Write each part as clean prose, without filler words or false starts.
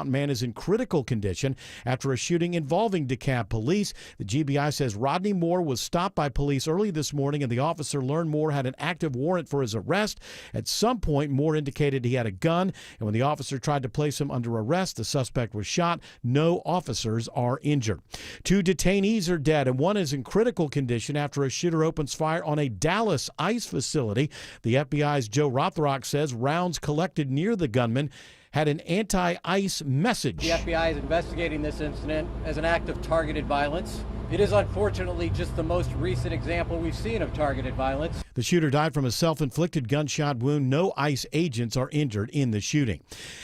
Mountain man is in critical condition after a shooting involving DeKalb police. The GBI says Rodney Moore was stopped by police early this morning, and the officer learned Moore had an active warrant for his arrest. At some point, Moore indicated he had a gun, and when the officer tried to place him under arrest, the suspect was shot. No officers are injured. 2 detainees are dead, and one is in critical condition after a shooter opens fire on a Dallas ICE facility. The FBI's Joe Rothrock says rounds collected near the gunman had an anti-ICE message. The FBI is investigating this incident as an act of targeted violence. It is unfortunately just the most recent example we've seen of targeted violence. The shooter died from a self-inflicted gunshot wound. No ICE agents are injured in the shooting.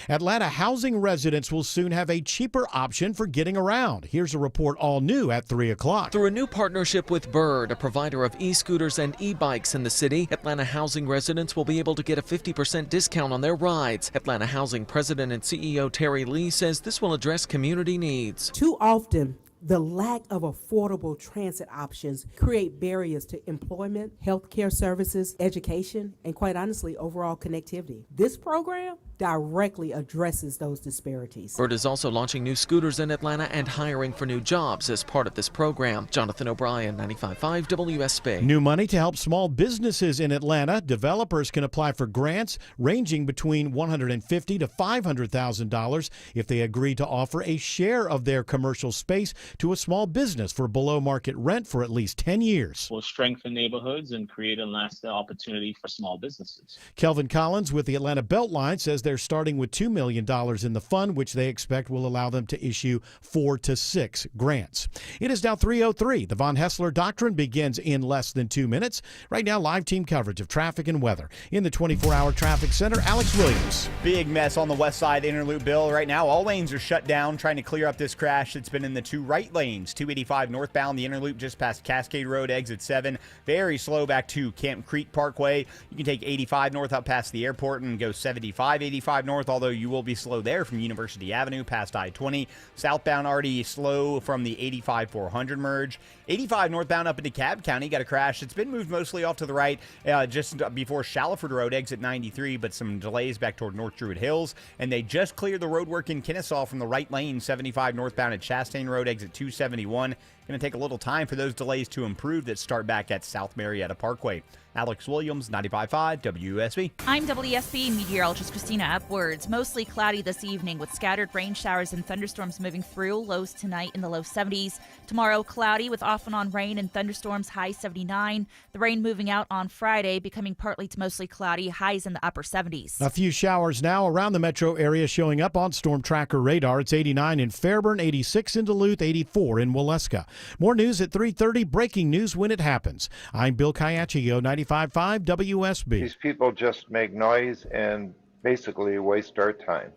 Atlanta housing residents will soon have a cheaper option for getting around. Here's a report all new at 3 o'clock. Through a new partnership with Bird, a provider of e-scooters and e-bikes in the city, Atlanta housing residents will be able to get a 50% discount on their rides. Atlanta Housing President and CEO Terry Lee says this will address community needs. Too often, the lack of affordable transit options create barriers to employment, healthcare services, education, and quite honestly, overall connectivity. This program directly addresses those disparities. Bird is also launching new scooters in Atlanta and hiring for new jobs as part of this program. Jonathan O'Brien, 95.5 WSB. New money to help small businesses in Atlanta. Developers can apply for grants ranging between $150,000 to $500,000 if they agree to offer a share of their commercial space to a small business for below market rent for at least 10 years. We'll strengthen neighborhoods and create a lasting opportunity for small businesses. Kelvin Collins with the Atlanta Beltline says they're starting with $2 million in the fund, which they expect will allow them to issue 4 to 6 grants. It is now 3:03. The Von Hessler Doctrine begins in less than 2 minutes. Right now, live team coverage of traffic and weather. In the 24-hour traffic center, Alex Williams. Big mess on the west side Interloop, Bill. Right now, all lanes are shut down trying to clear up this crash that's been in the 2 right lanes. 285 northbound, the Interloop just past Cascade Road, exit 7. Very slow back to Camp Creek Parkway. You can take 85 north up past the airport and go 75, 85 north, although you will be slow there from University Avenue past I-20. Southbound already slow from the 85-400 merge. 85 northbound up into DeKalb County got a crash. It's been moved mostly off to the right just before Shallowford Road, exit 93, but some delays back toward North Druid Hills. And they just cleared the road work in Kennesaw from the right lane, 75 northbound at Chastain Road, exit 271. Going to take a little time for those delays to improve that start back at South Marietta Parkway. Alex Williams, 95.5 WSB. I'm WSB meteorologist Christina Upwards. Mostly cloudy this evening with scattered rain showers and thunderstorms moving through. Lows tonight in the low 70s. Tomorrow cloudy with off and on rain and thunderstorms, high 79. The rain moving out on Friday, becoming partly to mostly cloudy, highs in the upper 70s. A few showers now around the metro area showing up on Storm Tracker radar. It's 89 in Fairburn, 86 in Duluth, 84 in Waleska. More news at 3:30. Breaking news when it happens. I'm Bill Caiaccio, 95.5 WSB. These people just make noise and basically waste our time.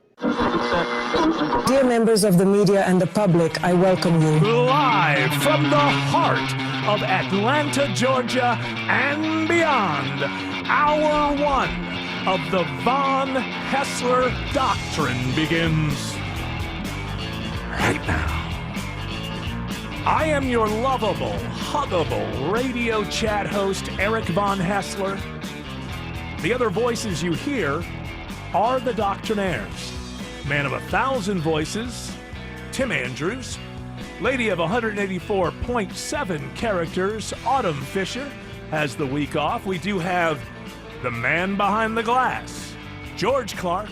Dear members of the media and the public, I welcome you. Live from the heart of Atlanta, Georgia, and beyond, Hour 1 of the Von Hessler Doctrine begins right now. I am your lovable, huggable radio chat host, Eric Von Hessler. The other voices you hear are the Doctrinaires. Man of 1,000 voices, Tim Andrews. Lady of 184.7 characters, Autumn Fisher, has the week off. We do have the man behind the glass, George Clark,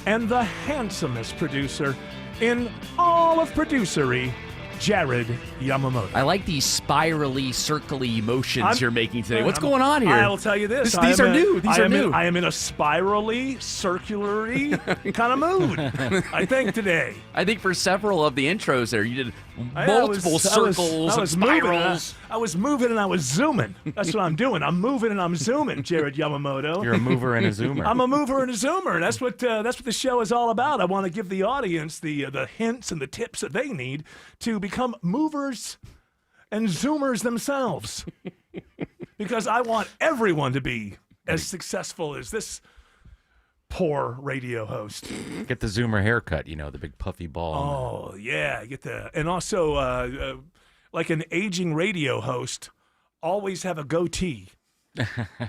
and the handsomest producer in all of producery, Jared Yamamoto. I like these spirally, circly motions you're making today. What's going on here? I'll tell you this. These are new. I am in a spirally, circulary kind of mood, I think, today. I think for several of the intros there, you did multiple circles and spirals. I was moving and I was zooming. That's what I'm doing. I'm moving and I'm zooming, Jared Yamamoto. You're a mover and a zoomer. I'm a mover and a zoomer. That's what the show is all about. I want to give the audience the hints and the tips that they need to become movers and zoomers themselves. Because I want everyone to be as successful as this poor radio host. Get the zoomer haircut, the big puffy ball. Oh, yeah. And also, like an aging radio host, always have a goatee.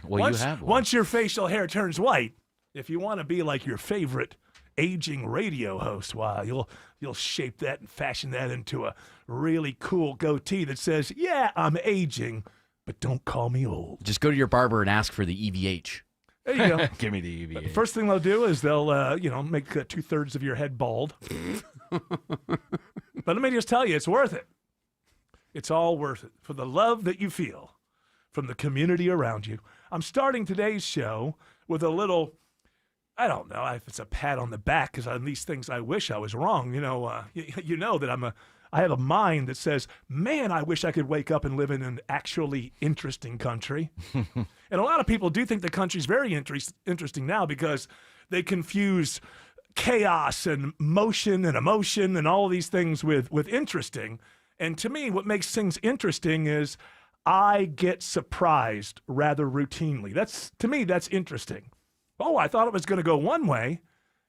Well, you have one. Once your facial hair turns white, if you want to be like your favorite aging radio host. Wow, you'll shape that and fashion that into a really cool goatee that says, "Yeah, I'm aging, but don't call me old." Just go to your barber and ask for the EVH. There you go. Give me the EVA. But the first thing they'll do is they'll, make 2/3 of your head bald. But let me just tell you, it's worth it. It's all worth it for the love that you feel from the community around you. I'm starting today's show with a little, I don't know if it's a pat on the back, because on these things I wish I was wrong. You know that I have a mind that says, man, I wish I could wake up and live in an actually interesting country. And a lot of people do think the country's very interesting now because they confuse chaos and motion and emotion and all of these things with interesting. And to me, what makes things interesting is I get surprised rather routinely. To me, that's interesting. Oh, I thought it was going to go one way,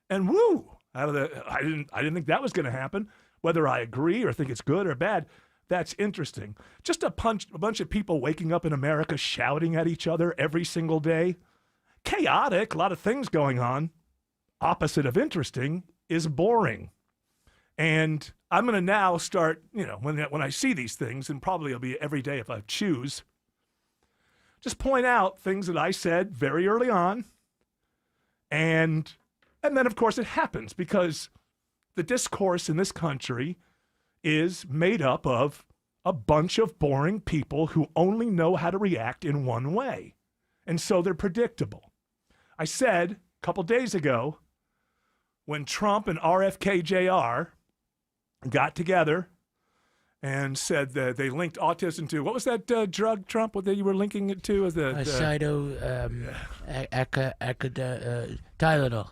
and woo! I didn't think that was going to happen. Whether I agree or think it's good or bad, that's interesting. Just a bunch of people waking up in America shouting at each other every single day. Chaotic, a lot of things going on. Opposite of interesting is boring. And I'm going to now start, when I see these things, and probably it'll be every day if I choose, just point out things that I said very early on. And then, of course, it happens because the discourse in this country is made up of a bunch of boring people who only know how to react in one way. And so they're predictable. I said a couple days ago, when Trump and RFK Jr. got together and said that they linked autism to, what was that drug, Trump, what you were linking it to? As Tylenol.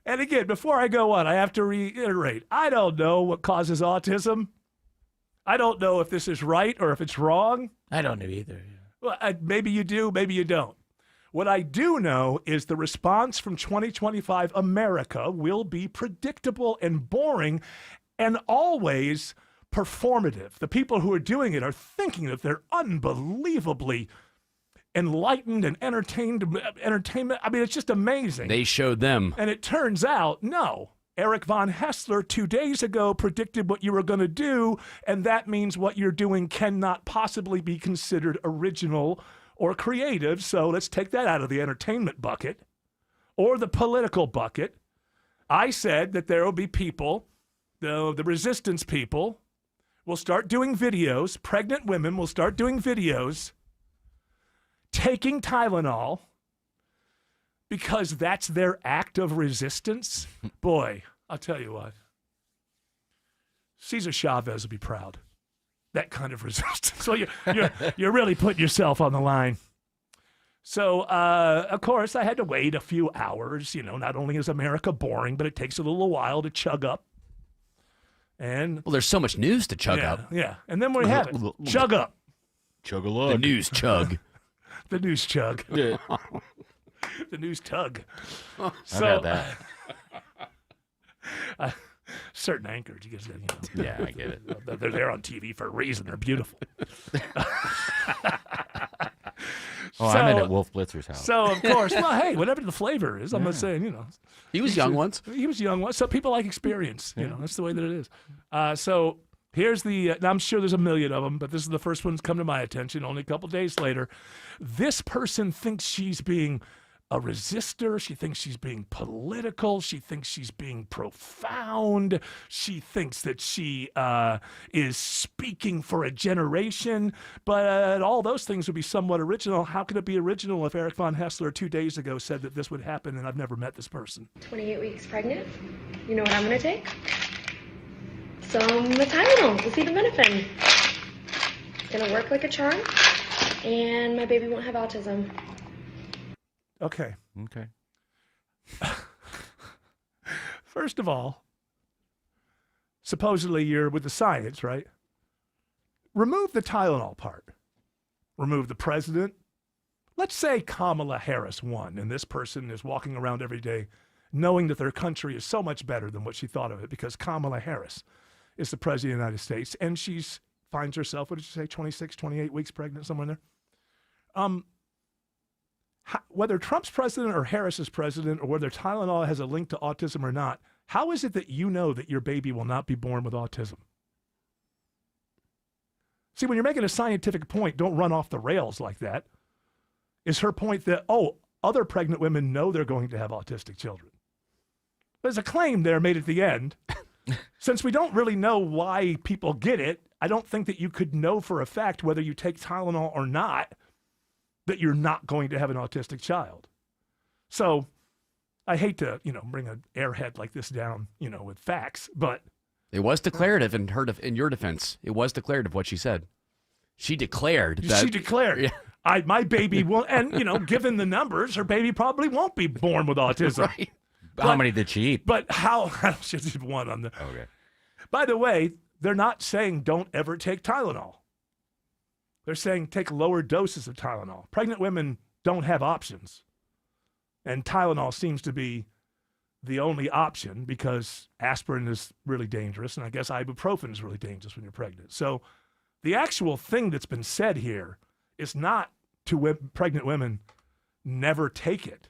And again, before I go on, I have to reiterate, I don't know what causes autism. I don't know if this is right or if it's wrong. I don't know either. Well, maybe you do, maybe you don't. What I do know is the response from 2025 America will be predictable and boring and always performative. The people who are doing it are thinking that they're unbelievably enlightened and entertainment. I mean, it's just amazing. They showed them. And it turns out, no. Eric Von Haessler 2 days ago predicted what you were going to do, and that means what you're doing cannot possibly be considered original or creative. So let's take that out of the entertainment bucket or the political bucket. I said that there will be people, the resistance people, will start doing videos. Pregnant women will start doing videos taking Tylenol because that's their act of resistance. Boy, I'll tell you what. Cesar Chavez would be proud. That kind of resistance. So you're really putting yourself on the line. So, of course, I had to wait a few hours. Not only is America boring, but it takes a little while to chug up. And well, there's so much news to chug up. Yeah, and then we have it. Chug up. Chug a lug. The news chug. The news chug. Yeah. The news tug. I've had that. Certain anchors, you guys, Yeah, I get it. They're there on TV for a reason. They're beautiful. I met at Wolf Blitzer's house. So, of course, well, hey, whatever the flavor is, I'm not saying, He was young once. He was young once. So people like experience. That's the way that it is. So here's the, now I'm sure there's a million of them, but this is the first one that's come to my attention only a couple days later. This person thinks she's being a resistor. She thinks she's being political. She thinks she's being profound. She thinks that she is speaking for a generation. But all those things would be somewhat original. How could it be original if Eric Von Haessler 2 days ago said that this would happen and I've never met this person? 28 weeks pregnant. You know what I'm going to take? Some Tylenol, acetaminophen. It's going to work like a charm, and my baby won't have autism. Okay. First of all, supposedly you're with the science, right? Remove the Tylenol part. Remove the president. Let's say Kamala Harris won, and this person is walking around every day knowing that their country is so much better than what she thought of it because Kamala Harris is the president of the United States, and she finds herself, what did you say, 26, 28 weeks pregnant, somewhere in there? whether Trump's president or Harris is president, or whether Tylenol has a link to autism or not, how is it that you know that your baby will not be born with autism? See, when you're making a scientific point, don't run off the rails like that. Is her point that, other pregnant women know they're going to have autistic children? There's a claim there made at the end. Since we don't really know why people get it, I don't think that you could know for a fact whether you take Tylenol or not that you're not going to have an autistic child. So I hate to, bring an airhead like this down, with facts, but it was declarative in your defense. It was declarative what she said. She declared that. She declared, yeah. My baby will, and, given the numbers, her baby probably won't be born with autism. Right. How many did she eat? But how? She did one on the. Okay. By the way, they're not saying don't ever take Tylenol. They're saying take lower doses of Tylenol. Pregnant women don't have options. And Tylenol seems to be the only option because aspirin is really dangerous, and I guess ibuprofen is really dangerous when you're pregnant. So the actual thing that's been said here is not to pregnant women, never take it.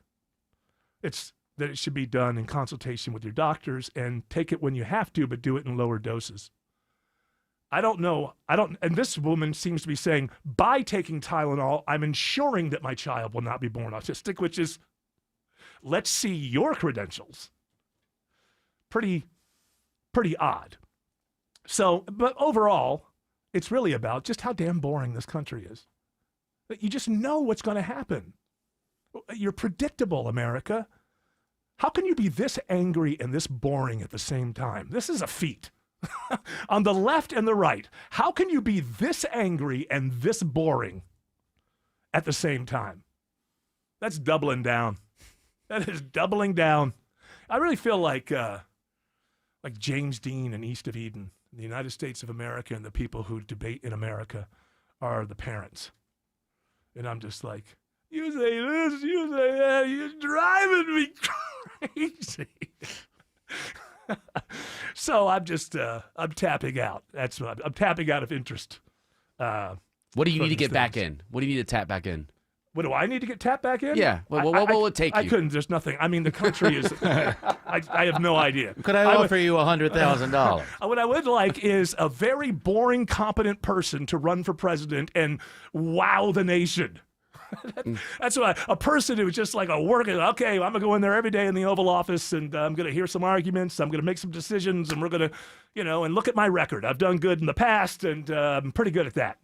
It's that it should be done in consultation with your doctors and take it when you have to, but do it in lower doses. I don't know. And this woman seems to be saying, by taking Tylenol, I'm ensuring that my child will not be born autistic, which is, let's see your credentials. Pretty odd. So, but overall, it's really about just how damn boring this country is. You just know what's going to happen. You're predictable, America. How can you be this angry and this boring at the same time? This is a feat. On the left and the right, how can you be this angry and this boring at the same time? That's doubling down. That is doubling down. I really feel like James Dean in East of Eden, the United States of America, and the people who debate in America are the parents. And I'm just like, you say this, you say that, you're driving me crazy. So I'm just, I'm tapping out. That's what I'm tapping out of interest. What do you need to get back in? What do you need to tap back in? What do I need to get tapped back in? Yeah. What will it take you? I couldn't. There's nothing. I mean, the country is, I have no idea. Could I offer you $100,000? What I would like is a very boring, competent person to run for president and wow the nation. That's what a person who's just like a worker. Okay, I'm going to go in there every day in the Oval Office, and I'm going to hear some arguments. I'm going to make some decisions, and we're going to, and look at my record. I've done good in the past, and I'm pretty good at that.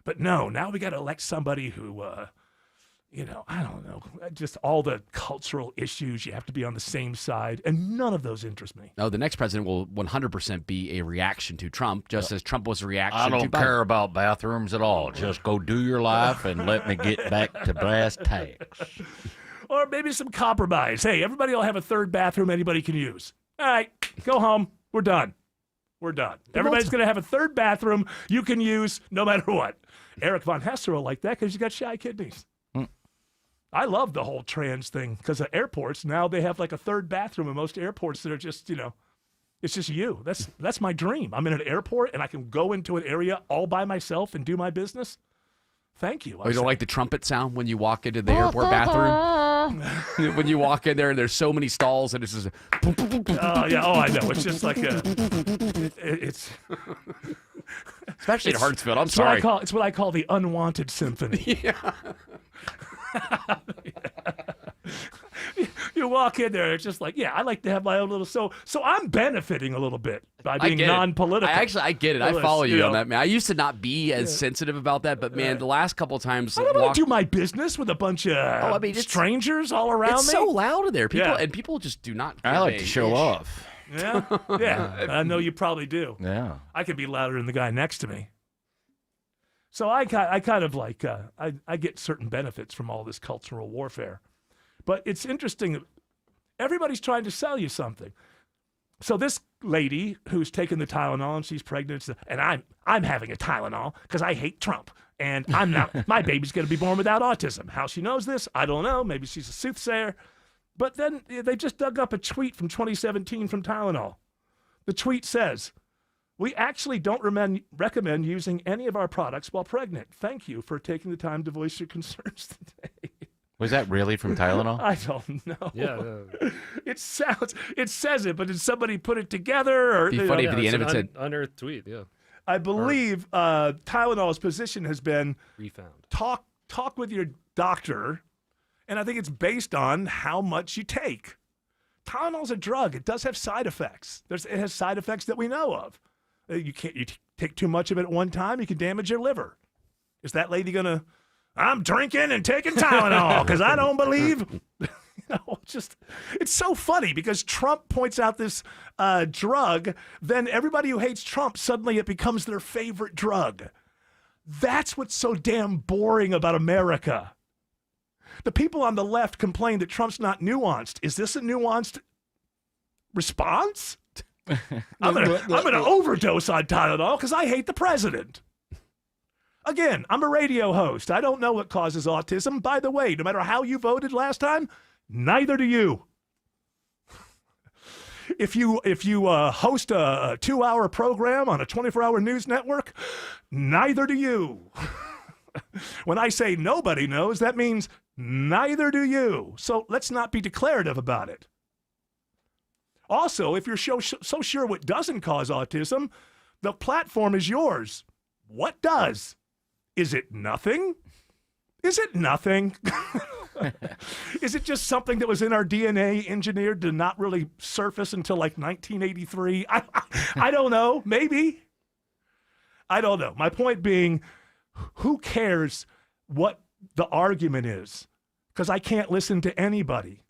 But no, now we got to elect somebody who, I don't know, just all the cultural issues. You have to be on the same side, and none of those interest me. No, the next president will 100% be a reaction to Trump, just as Trump was a reaction to Biden. I don't care about bathrooms at all. Just go do your life and let me get back to brass tacks. Or maybe some compromise. Hey, everybody will have a third bathroom anybody can use. All right, go home. We're done. We're done. Everybody's going to have a third bathroom you can use no matter what. Eric Von Hester will like that because he's got shy kidneys. I love the whole trans thing because at airports, now they have like a third bathroom in most airports that are just, it's just you. That's my dream. I'm in an airport and I can go into an area all by myself and do my business. Thank you. Oh, you don't like the trumpet sound when you walk into the airport bathroom? When you walk in there and there's so many stalls and it's just oh, yeah. Oh, I know. It's just like it's especially in Hartsfield. I'm sorry. It's what I call the unwanted symphony. Yeah. You walk in there, it's just like, I like to have my own little. So I'm benefiting a little bit by being non-political. I get it. I follow you on that, man. I used to not be as sensitive about that, but man, the last couple of times, I don't want to do my business with a bunch of strangers all around me. It's so loud in there, people just do not. I like to show off. Yeah. I know you probably do. Yeah, I could be louder than the guy next to me. So I kind of like, I get certain benefits from all this cultural warfare. But it's interesting. Everybody's trying to sell you something. So this lady who's taking the Tylenol and she's pregnant, and I'm having a Tylenol because I hate Trump. And I'm not, my baby's going to be born without autism. How she knows this, I don't know. Maybe she's a soothsayer. But then they just dug up a tweet from 2017 from Tylenol. The tweet says, "We actually don't recommend using any of our products while pregnant. Thank you for taking the time to voice your concerns today." Was that really from Tylenol? I don't know. Yeah. It says it, but did somebody put it together? Or Be funny if the end of it said unearthed tweet. Yeah. I believe Tylenol's position has been Refound. Talk with your doctor, and I think it's based on how much you take. Tylenol's a drug. It does have side effects. It has side effects that we know of. You take too much of it at one time, you can damage your liver. Is that lady gonna? I'm drinking and taking Tylenol because I don't believe. It's so funny because Trump points out this drug, then everybody who hates Trump, suddenly it becomes their favorite drug. That's what's so damn boring about America. The people on the left complain that Trump's not nuanced. Is this a nuanced response? I'm gonna overdose on Tylenol because I hate the president. Again, I'm a radio host. I don't know what causes autism. By the way, no matter how you voted last time, neither do you. If you host a 2-hour program on a 24-hour news network, neither do you. When I say nobody knows, that means neither do you. So let's not be declarative about it. Also, if you're so sure what doesn't cause autism, the platform is yours. What does? Is it nothing? Is it nothing? Is it just something that was in our DNA engineered to not really surface until like 1983? I don't know. Maybe. I don't know. My point being, who cares what the argument is? Because I can't listen to anybody.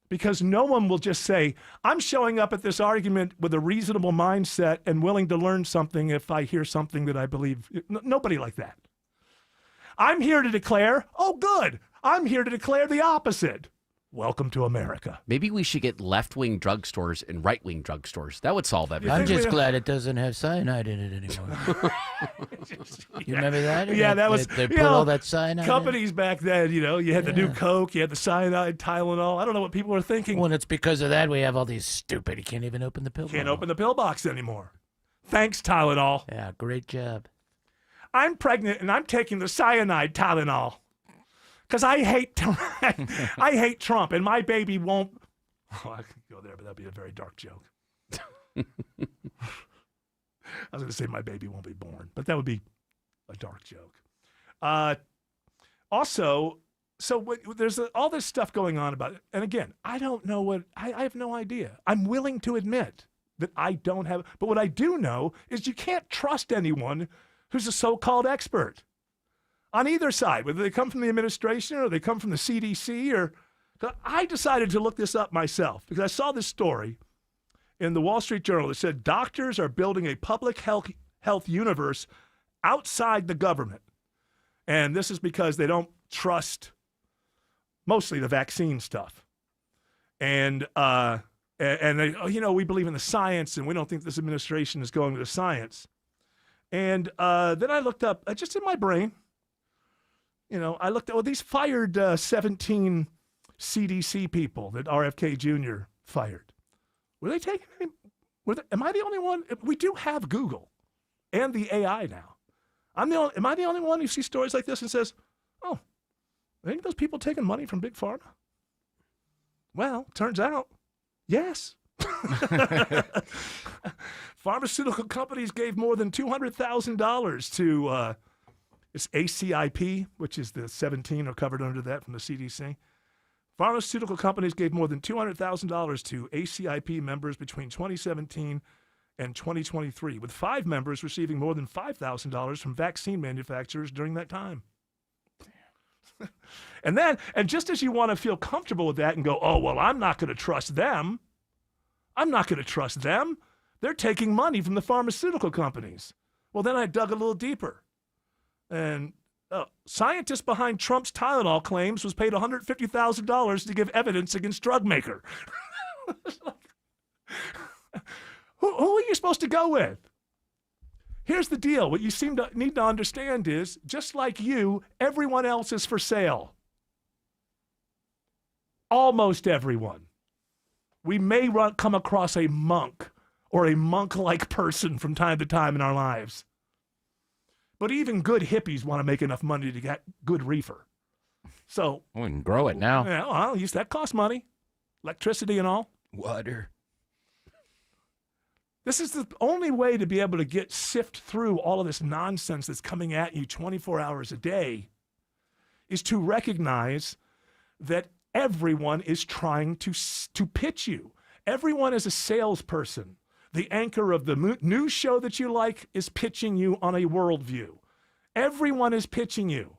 Because no one will just say, I'm showing up at this argument with a reasonable mindset and willing to learn something if I hear something that I believe. Nobody like that. I'm here to declare, oh, good. I'm here to declare the opposite. Welcome to America. Maybe we should get left-wing drugstores and right-wing drugstores. That would solve everything. I'm just glad it doesn't have cyanide in it anymore. You remember that? Yeah, that was. They put all that cyanide companies back then, you had the new Coke, you had the cyanide, Tylenol. I don't know what people were thinking. Well, it's because of that we have all these stupid. You can't even open the pill. Can't open the pill box anymore. Thanks, Tylenol. Yeah, great job. I'm pregnant and I'm taking the cyanide Tylenol because I hate Trump and my baby won't. Oh, I could go there, but that'd be a very dark joke. I was going to say my baby won't be born, but that would be a dark joke. Also, so there's all this stuff going on about it. And again, I don't know what, I have no idea. I'm willing to admit that I don't have, but what I do know is you can't trust anyone who's a so-called expert on either side, whether they come from the administration or they come from the CDC or, I decided to look this up myself because I saw this story in the Wall Street Journal that said doctors are building a public health universe outside the government. And this is because they don't trust mostly the vaccine stuff. And they, we believe in the science and we don't think this administration is going to the science. And then I looked up, just in my brain, I looked at, these fired 17 CDC people that RFK Jr. fired. Were they taking any? Am I the only one? We do have Google and the AI now. Am I the only one who sees stories like this and says, oh, I think those people taking money from Big Pharma? Well, turns out, yes. Pharmaceutical companies gave more than $200,000 to it's ACIP, which is the 17 are covered under that from the CDC. Pharmaceutical companies gave more than $200,000 to ACIP members between 2017 and 2023, with 5 members receiving more than $5,000 from vaccine manufacturers during that time. And just as you want to feel comfortable with that and go, oh, well, I'm not going to trust them. I'm not going to trust them. They're taking money from the pharmaceutical companies. Well, then I dug a little deeper. And scientists behind Trump's Tylenol claims was paid $150,000 to give evidence against drug maker. Who are you supposed to go with? Here's the deal. What you seem to need to understand is, just like you, everyone else is for sale. Almost everyone. We may come across a monk or a monk-like person from time to time in our lives. But even good hippies want to make enough money to get good reefer. So We can grow it now. yeah, well, that costs money, electricity and all. Water. This is the only way to be able to sift through all of this nonsense that's coming at you 24 hours a day is to recognize that everyone is trying to pitch you. Everyone is a salesperson. The anchor of the news show that you like is pitching you on a worldview. Everyone is pitching you.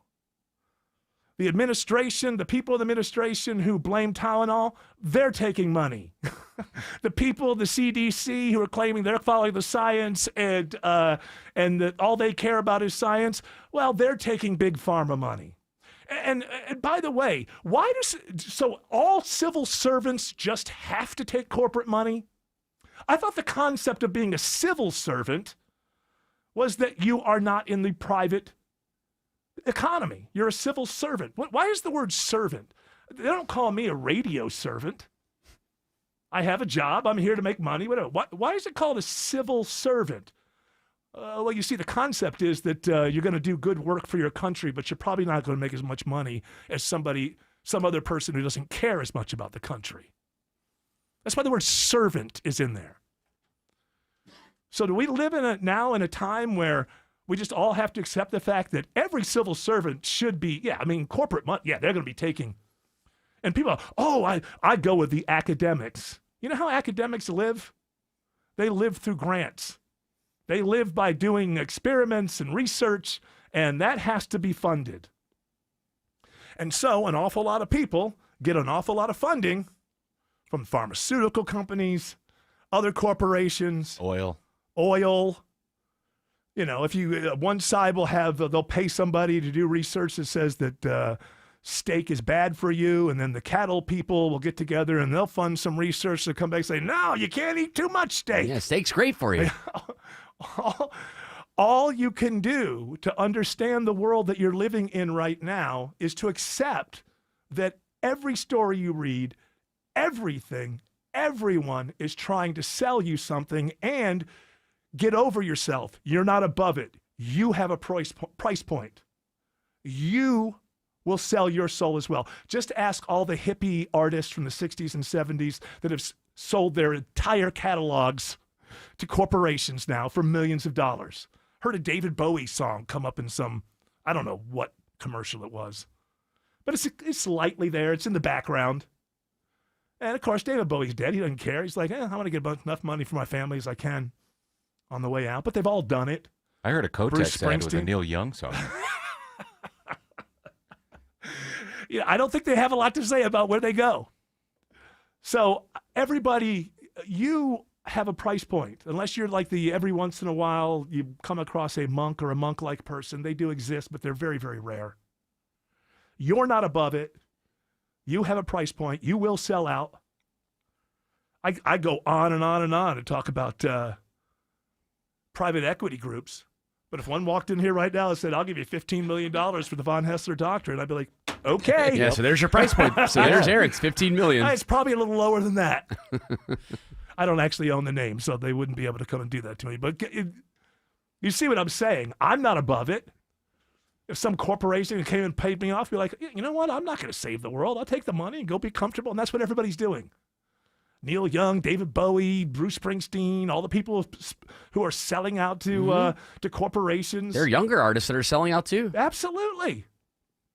The administration, the people of the administration who blame Tylenol, they're taking money. The people, the CDC, who are claiming they're following the science and that all they care about is science, well, they're taking big pharma money. And by the way, so all civil servants just have to take corporate money? I thought the concept of being a civil servant was that you are not in the private economy. You're a civil servant. Why is the word servant? They don't call me a radio servant. I have a job. I'm here to make money. Whatever. Why is it called a civil servant? Well, you see, the concept is that you're going to do good work for your country, but you're probably not going to make as much money as some other person who doesn't care as much about the country. That's why the word servant is in there. So do we live now in a time where we just all have to accept the fact that every civil servant should be, corporate money, they're going to be taking. And people, I go with the academics. You know how academics live? They live through grants. They live by doing experiments and research, and that has to be funded. And so an awful lot of people get an awful lot of funding from pharmaceutical companies, other corporations. Oil. If one side they'll pay somebody to do research that says that steak is bad for you, and then the cattle people will get together and they'll fund some research to come back and say, no, you can't eat too much steak. Yeah, steak's great for you. All you can do to understand the world that you're living in right now is to accept that every story you read, everyone is trying to sell you something, and get over yourself. You're not above it. You have a price point. You will sell your soul as well. Just ask all the hippie artists from the 60s and 70s that have sold their entire catalogs to corporations now for millions of dollars. Heard a David Bowie song come up in some, I don't know what commercial it was. But it's lightly there. It's in the background. And of course, David Bowie's dead. He doesn't care. He's like, I want to get enough money for my family as I can on the way out. But they've all done it. I heard a Kotex ad with a Neil Young song. I don't think they have a lot to say about where they go. So everybody, you have a price point. Unless you're like every once in a while you come across a monk or a monk-like person. They do exist, but they're very, very rare. You're not above it. You have a price point. You will sell out. I go on and on and on to talk about private equity groups. But if one walked in here right now and said, I'll give you $15 million for the Von Hessler Doctrine, I'd be like, okay. Yeah, so there's your price point. So there's Eric's $15 million. It's probably a little lower than that. I don't actually own the name, so they wouldn't be able to come and do that to me. But you see what I'm saying? I'm not above it. If some corporation came and paid me off, be like, you know what? I'm not going to save the world. I'll take the money and go be comfortable. And that's what everybody's doing. Neil Young, David Bowie, Bruce Springsteen, all the people who are selling out to corporations. There are younger artists that are selling out too. Absolutely.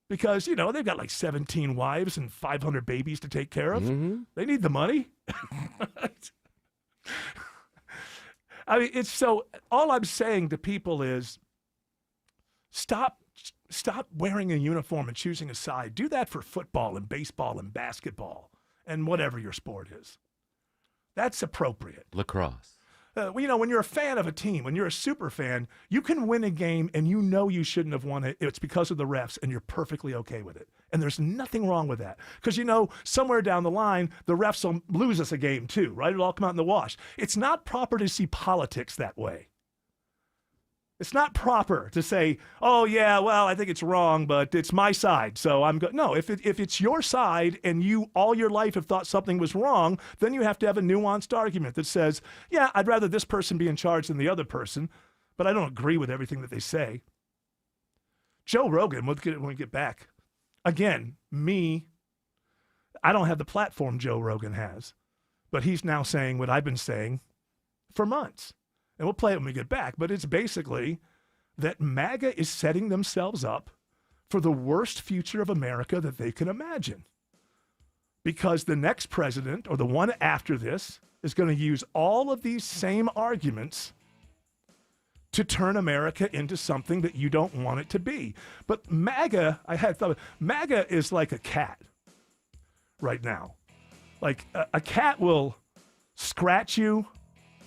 Because, they've got like 17 wives and 500 babies to take care of. Mm-hmm. They need the money. I mean, all I'm saying to people is stop wearing a uniform and choosing a side. Do that for football and baseball and basketball and whatever your sport is. That's appropriate. Lacrosse. When you're a fan of a team, when you're a super fan, you can win a game and you shouldn't have won it. It's because of the refs, and you're perfectly okay with it. And there's nothing wrong with that. Because, somewhere down the line, the refs will lose us a game too, right? It'll all come out in the wash. It's not proper to see politics that way. It's not proper to say, oh, yeah, well, I think it's wrong, but it's my side, so I'm good. No, if it's your side and you all your life have thought something was wrong, then you have to have a nuanced argument that says, yeah, I'd rather this person be in charge than the other person, but I don't agree with everything that they say. Joe Rogan, when we get back, again, me. I don't have the platform Joe Rogan has, but he's now saying what I've been saying for months. And we'll play it when we get back. But it's basically that MAGA is setting themselves up for the worst future of America that they can imagine. Because the next president, or the one after this, is going to use all of these same arguments to turn America into something that you don't want it to be. But MAGA, I had thought, MAGA is like a cat right now. Like a cat will scratch you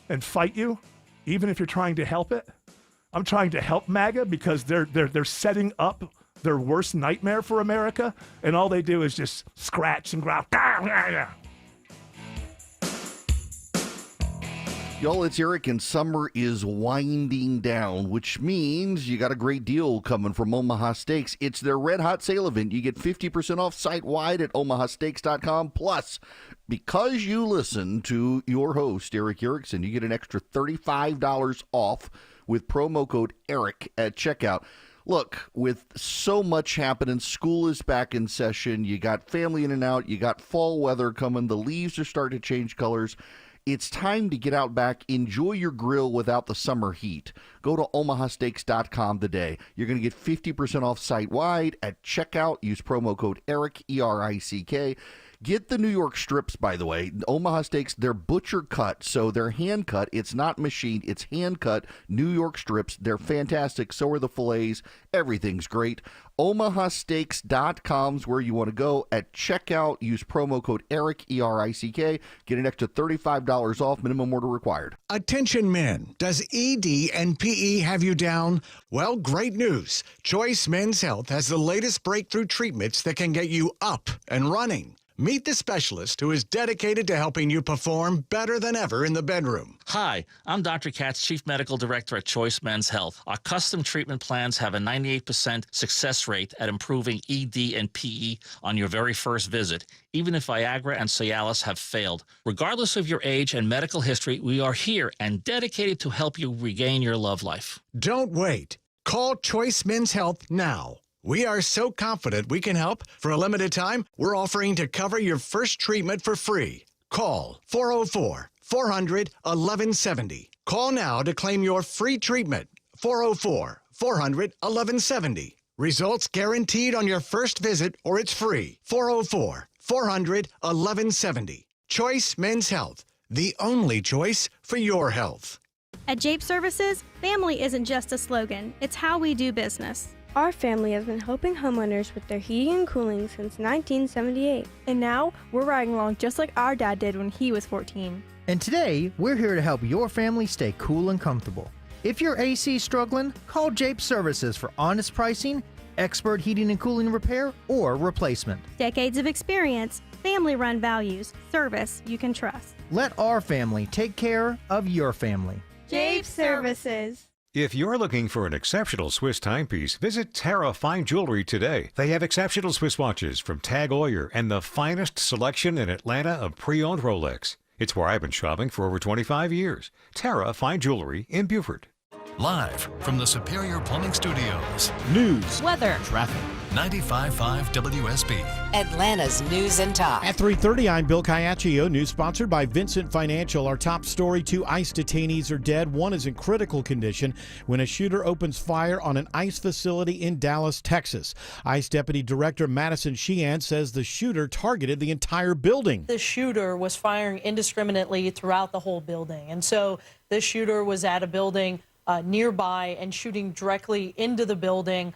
and fight you, even if you're trying to help it. I'm trying to help MAGA because they're setting up their worst nightmare for America, and all they do is just scratch and growl. Y'all, it's Eric, and summer is winding down, which means you got a great deal coming from Omaha Steaks. It's their Red Hot Sale event. You get 50% off site-wide at omahasteaks.com. Plus, because you listen to your host, Eric Erickson, you get an extra $35 off with promo code ERIC at checkout. Look, with so much happening, school is back in session, you got family in and out, you got fall weather coming, the leaves are starting to change colors. It's time to get out back, enjoy your grill without the summer heat. Go to omahasteaks.com today. You're going to get 50% off site-wide at checkout. Use promo code ERIC, E-R-I-C-K. Get the New York strips, by the way. Omaha Steaks, they're butcher cut, so they're hand cut. It's not machined. It's hand cut New York strips. They're fantastic. So are the fillets. Everything's great. omahasteaks.com is where you want to go. At checkout, use promo code ERIC, E-R-I-C-K. Get an extra $35 off. Minimum order required. Attention men, does ED and PE have you down? Well, great news. Choice Men's Health has the latest breakthrough treatments that can get you up and running. Meet the specialist who is dedicated to helping you perform better than ever in the bedroom. Hi, I'm Dr. Katz, Chief Medical Director at Choice Men's Health. Our custom treatment plans have a 98% success rate at improving ED and PE on your very first visit, even if Viagra and Cialis have failed. Regardless of your age and medical history, we are here and dedicated to help you regain your love life. Don't wait. Call Choice Men's Health now. We are so confident we can help. For a limited time, we're offering to cover your first treatment for free. Call 404-400-1170. Call now to claim your free treatment. 404-400-1170. Results guaranteed on your first visit or it's free. 404-400-1170. Choice Men's Health, the only choice for your health. At Jape Services, family isn't just a slogan, it's how we do business. Our family has been helping homeowners with their heating and cooling since 1978. And now, we're riding along just like our dad did when he was 14. And today, we're here to help your family stay cool and comfortable. If your AC is struggling, call Jape Services for honest pricing, expert heating and cooling repair, or replacement. Decades of experience, family-run values, service you can trust. Let our family take care of your family. Jape Services. If you're looking for an exceptional Swiss timepiece, visit Terra Fine Jewelry today. They have exceptional Swiss watches from Tag Heuer and the finest selection in Atlanta of pre-owned Rolex. It's where I've been shopping for over 25 years. Terra Fine Jewelry in Beaufort. Live from the Superior Plumbing Studios. News, weather, traffic. 95.5 WSB. Atlanta's News and Talk. At 3:30, I'm Bill Caiaccio. News sponsored by Vincent Financial. Our top story, 2 ICE detainees are dead. One is in critical condition when a shooter opens fire on an ICE facility in Dallas, Texas. ICE Deputy Director Madison Sheehan says the shooter targeted the entire building. The shooter was firing indiscriminately throughout the whole building. And so this shooter was at a building nearby and shooting directly into the building,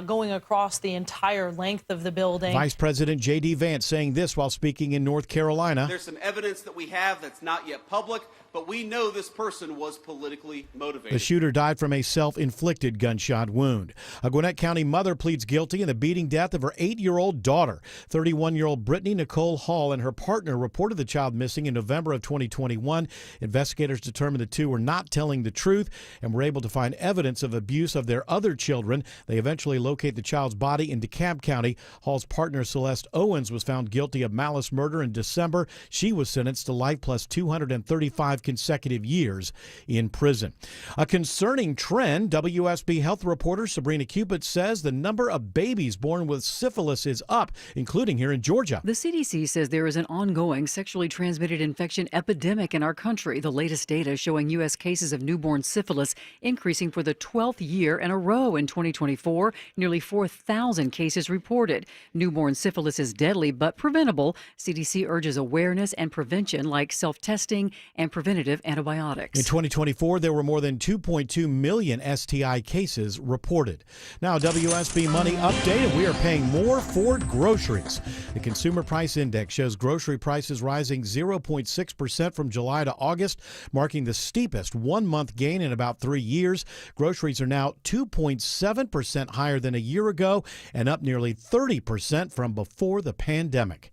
going across the entire length of the building. Vice President J.D. Vance saying this while speaking in North Carolina. There's some evidence that we have that's not yet public, but we know this person was politically motivated. The shooter died from a self-inflicted gunshot wound. A Gwinnett County mother pleads guilty in the beating death of her 8-year-old daughter. 31-year-old Brittany Nicole Hall and her partner reported the child missing in November of 2021. Investigators determined the two were not telling the truth and were able to find evidence of abuse of their other children. They eventually eventually locate the child's body in DeKalb County. Hall's partner, Celeste Owens, was found guilty of malice murder in December. She was sentenced to life plus 235 consecutive years in prison. A concerning trend, WSB health reporter Sabrina Cupid says the number of babies born with syphilis is up, including here in Georgia. The CDC says there is an ongoing sexually transmitted infection epidemic in our country. The latest data showing U.S. cases of newborn syphilis increasing for the 12th year in a row in 2024. Nearly 4,000 cases reported. Newborn syphilis is deadly but preventable. CDC urges awareness and prevention like self-testing and preventative antibiotics. In 2024, there were more than 2.2 million STI cases reported. Now, WSB Money Update, and we are paying more for groceries. The Consumer Price Index shows grocery prices rising 0.6% from July to August, marking the steepest one-month gain in about 3 years. Groceries are now 2.7% higher than a year ago and up nearly 30% from before the pandemic.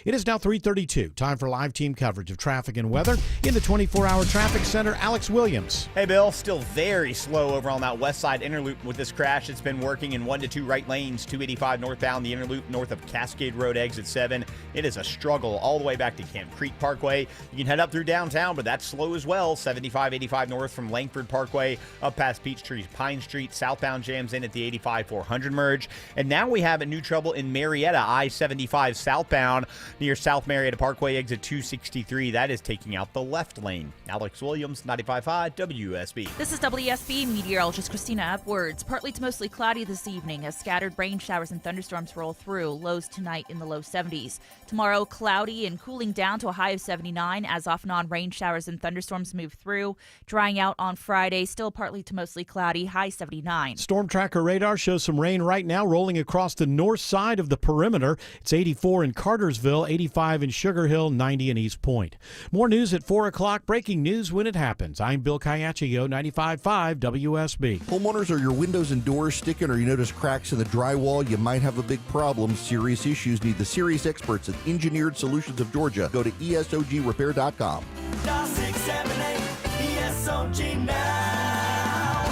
It is now 3:32. Time for live team coverage of traffic and weather. In the 24-hour traffic center, Alex Williams. Hey, Bill. Still very slow over on that west side inner loop with this crash. It's been working in 1 to 2 right lanes, 285 northbound, the inner loop north of Cascade Road, exit 7. It is a struggle all the way back to Camp Creek Parkway. You can head up through downtown, but that's slow as well. 75-85 north from Langford Parkway up past Peachtree Pine Street. Southbound jams in at the 85-400 merge. And now we have a new trouble in Marietta, I-75 southbound near South Marietta Parkway, exit 263. That is taking out the left lane. Alex Williams, 95.5 WSB. This is WSB meteorologist Christina Upwards. Partly to mostly cloudy this evening as scattered rain showers and thunderstorms roll through. Lows tonight in the low 70s. Tomorrow, cloudy and cooling down to a high of 79 as off and on rain showers and thunderstorms move through. Drying out on Friday, still partly to mostly cloudy, high 79. Storm tracker radar shows some rain right now rolling across the north side of the perimeter. It's 84 in Cartersville, 85 in Sugar Hill, 90 in East Point. More news at 4 o'clock. Breaking news when it happens. I'm Bill Caiaccio, 95.5 WSB. Homeowners, are your windows and doors sticking or you notice cracks in the drywall? You might have a big problem. Serious issues need the serious experts at Engineered Solutions of Georgia. Go to ESOGrepair.com. Dial 678 ESOG now.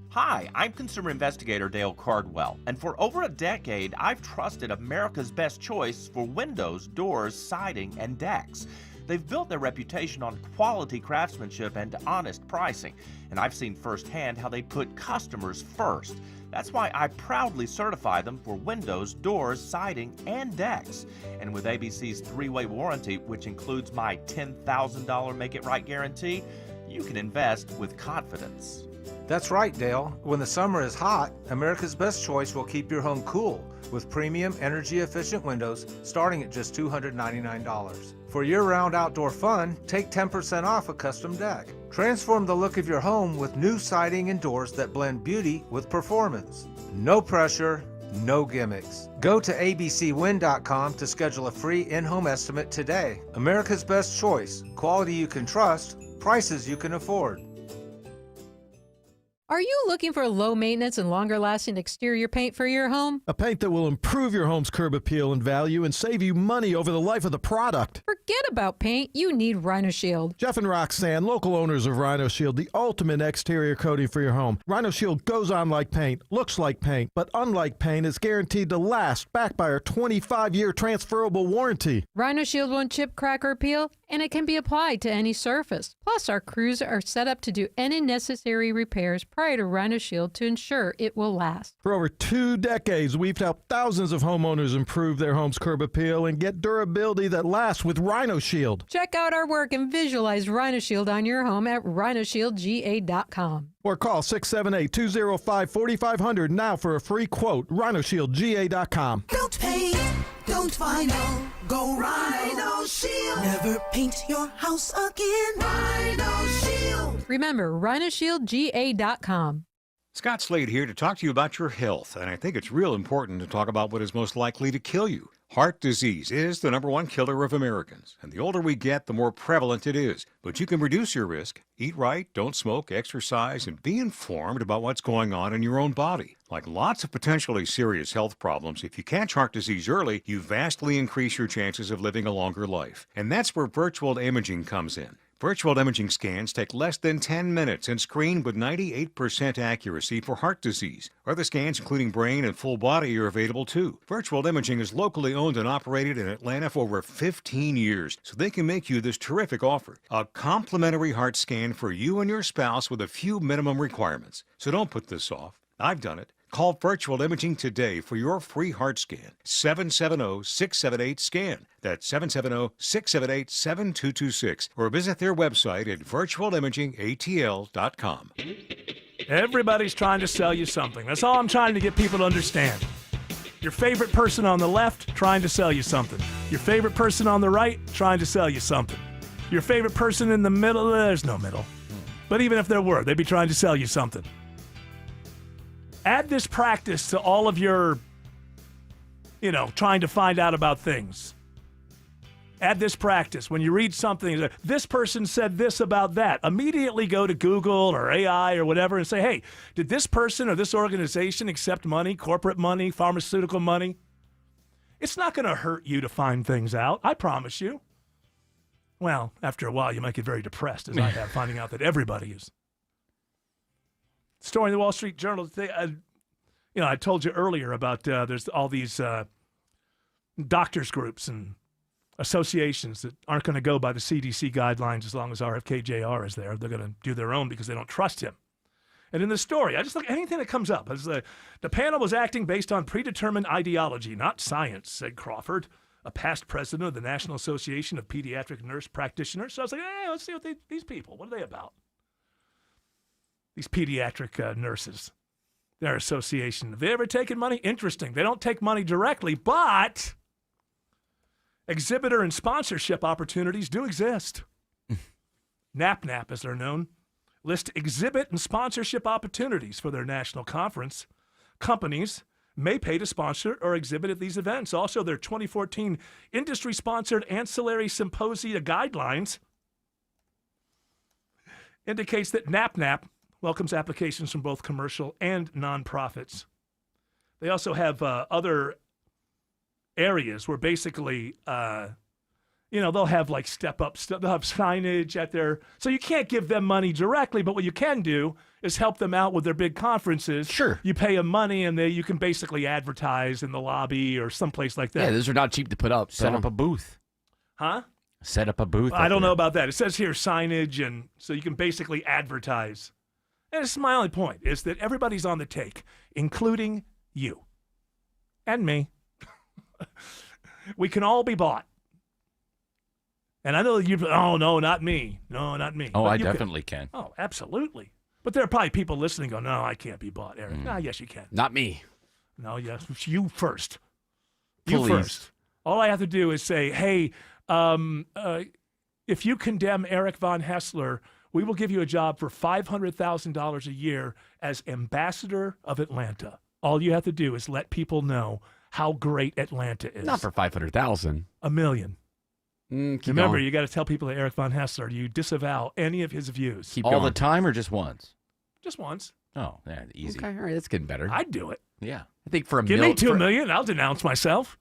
Hi, I'm consumer investigator Dale Cardwell, and for over a decade, I've trusted America's Best Choice for windows, doors, siding, and decks. They've built their reputation on quality craftsmanship and honest pricing, and I've seen firsthand how they put customers first. That's why I proudly certify them for windows, doors, siding, and decks. And with ABC's 3-way warranty, which includes my $10,000 Make It Right guarantee, you can invest with confidence. That's right, Dale. When the summer is hot, America's Best Choice will keep your home cool with premium energy-efficient windows starting at just $299. For year-round outdoor fun, take 10% off a custom deck. Transform the look of your home with new siding and doors that blend beauty with performance. No pressure, no gimmicks. Go to abcwin.com to schedule a free in-home estimate today. America's Best Choice. Quality you can trust, prices you can afford. Are you looking for low maintenance and longer lasting exterior paint for your home? A paint that will improve your home's curb appeal and value and save you money over the life of the product. Forget about paint. You need Rhino Shield. Jeff and Roxanne, local owners of Rhino Shield, the ultimate exterior coating for your home. Rhino Shield goes on like paint, looks like paint, but unlike paint, is guaranteed to last, backed by our 25-year transferable warranty. Rhino Shield won't chip, crack, or peel, and it can be applied to any surface. Plus, our crews are set up to do any necessary repairs prior to Rhino Shield to ensure it will last. For over 2 decades, we've helped thousands of homeowners improve their home's curb appeal and get durability that lasts with Rhino Shield. Check out our work and visualize Rhino Shield on your home at rhinoshieldga.com. Or call 678-205-4500 now for a free quote. rhinoshieldga.com. Don't paint, don't vinyl, go Rhino Shield. Never paint your house again. Rhino Shield. Remember, rhinoshieldga.com. Scott Slade here to talk to you about your health, and I think it's real important to talk about what is most likely to kill you. Heart disease is the #1 killer of Americans, and the older we get, the more prevalent it is. But you can reduce your risk. Eat right, don't smoke, exercise, and be informed about what's going on in your own body. Like lots of potentially serious health problems, if you catch heart disease early, you vastly increase your chances of living a longer life. And that's where virtual imaging comes in. Virtual imaging scans take less than 10 minutes and screen with 98% accuracy for heart disease. Other scans, including brain and full body, are available too. Virtual imaging is locally owned and operated in Atlanta for over 15 years, so they can make you this terrific offer. A complimentary heart scan for you and your spouse with a few minimum requirements. So don't put this off. I've done it. Call Virtual Imaging today for your free heart scan. 770-678-SCAN. That's 770-678-7226. Or visit their website at virtualimagingatl.com. Everybody's trying to sell you something. That's all I'm trying to get people to understand. Your favorite person on the left trying to sell you something. Your favorite person on the right trying to sell you something. Your favorite person in the middle, there's no middle. But even if there were, they'd be trying to sell you something. Add this practice to all of your, trying to find out about things. Add this practice. When you read something, this person said this about that. Immediately go to Google or AI or whatever and say, hey, did this person or this organization accept money, corporate money, pharmaceutical money? It's not going to hurt you to find things out. I promise you. Well, after a while, you might get very depressed, as I have, finding out that everybody is. Story in the Wall Street Journal today. I told you earlier about there's all these doctors groups and associations that aren't going to go by the CDC guidelines as long as RFK Jr. is there. They're going to do their own because they don't trust him. And in the story, I just look anything that comes up. The panel was acting based on predetermined ideology, not science, said Crawford, a past president of the National Association of Pediatric Nurse Practitioners. So I was like, hey, let's see what these people, what are they about? These pediatric nurses, their association. Have they ever taken money? Interesting. They don't take money directly, but exhibitor and sponsorship opportunities do exist. NAPNAP, as they're known, list exhibit and sponsorship opportunities for their national conference. Companies may pay to sponsor or exhibit at these events. Also, their 2014 industry-sponsored ancillary symposia guidelines indicates that NAPNAP welcomes applications from both commercial and nonprofits. They also have other areas where basically, they'll have like step-up stuff. They'll have signage at their... So you can't give them money directly, but what you can do is help them out with their big conferences. Sure. You pay them money, and you can basically advertise in the lobby or someplace like that. Yeah, those are not cheap to put up. Set up a booth. Huh? Set up a booth. I don't know about that. It says here signage, and so you can basically advertise. And this is my only point, is that everybody's on the take, including you and me. We can all be bought. And I know oh, no, not me. No, not me. Oh, but I definitely can. Oh, absolutely. But there are probably people listening going, no, I can't be bought, Eric. Yes, you can. Not me. No, yes, you first. Please. You first. All I have to do is say, hey, if you condemn Eric Von Haessler, we will give you a job for $500,000 a year as ambassador of Atlanta. All you have to do is let people know how great Atlanta is. Not for $500,000. $1 million. Remember, going. you got to tell people that Eric Von Haessler, you disavow any of his views. Keep All going. the time or just once? Just once. Oh, yeah, easy. Okay, all right, that's getting better. I'd do it. Yeah. I think for a Give me $2 million, I'll denounce myself.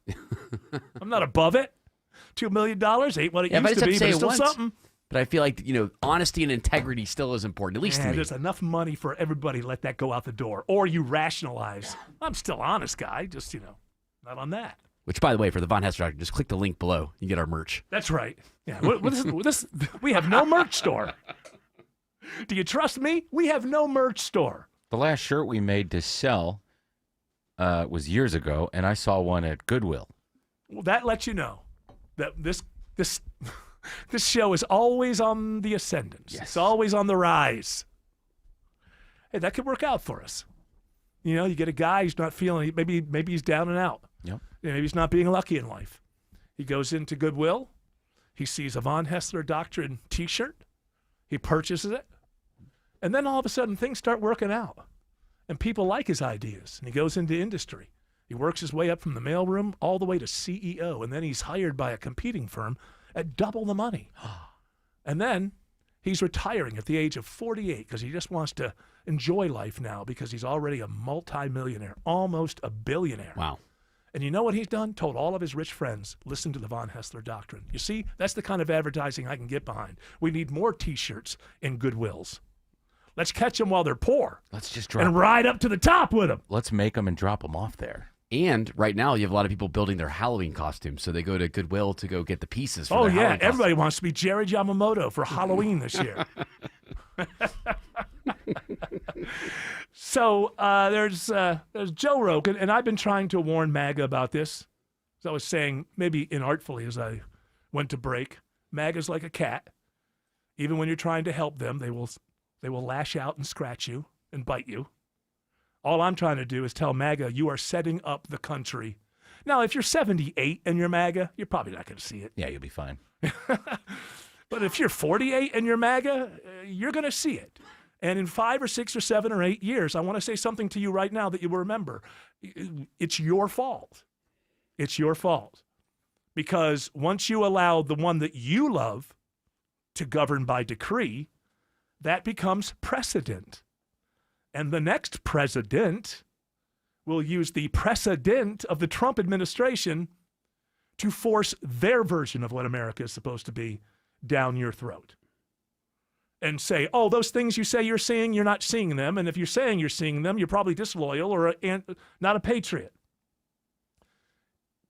I'm not above it. $2 million ain't what it used to be, but it's still something. But I feel like, honesty and integrity still is important, at least to me. There's enough money for everybody to let that go out the door. Or you rationalize, I'm still honest guy, just, not on that. Which, by the way, for the Von Haessler, just click the link below. You get our merch. That's right. Yeah, we have no merch store. Do you trust me? We have no merch store. The last shirt we made to sell was years ago, and I saw one at Goodwill. Well, that lets you know that this show is always on the ascendance. Yes. It's always on the rise. Hey, that could work out for us. You get a guy who's not feeling, maybe he's down and out. Yep. Maybe he's not being lucky in life. He goes into Goodwill. He sees a Von Haessler Doctrine T-shirt. He purchases it. And then all of a sudden, things start working out. And people like his ideas. And he goes into industry. He works his way up from the mailroom all the way to CEO. And then he's hired by a competing firm at double the money. And then he's retiring at the age of 48 because he just wants to enjoy life now because he's already a multimillionaire, almost a billionaire. Wow. And you know what he's done? Told all of his rich friends, listen to the Von Hessler doctrine. You see, that's the kind of advertising I can get behind. We need more T-shirts and Goodwills. Let's catch them while they're poor. Let's just drop and ride up to the top with them. Let's make them and drop them off there. And right now, you have a lot of people building their Halloween costumes, so they go to Goodwill to go get the pieces for Oh, their yeah. Halloween Everybody wants to be Jared Yamamoto for Halloween this year. So there's Joe Rogan, and I've been trying to warn MAGA about this. As I was saying, maybe inartfully as I went to break, MAGA's like a cat. Even when you're trying to help them, they will lash out and scratch you and bite you. All I'm trying to do is tell MAGA you are setting up the country. Now, if you're 78 and you're MAGA, you're probably not going to see it. Yeah, you'll be fine. But if you're 48 and you're MAGA, you're going to see it. And in 5 or 6 or 7 or 8 years, I want to say something to you right now that you will remember. It's your fault. It's your fault. Because once you allow the one that you love to govern by decree, that becomes precedent. And the next president will use the precedent of the Trump administration to force their version of what America is supposed to be down your throat. And say, oh, those things you say you're seeing, you're not seeing them. And if you're saying you're seeing them, you're probably disloyal or not a patriot.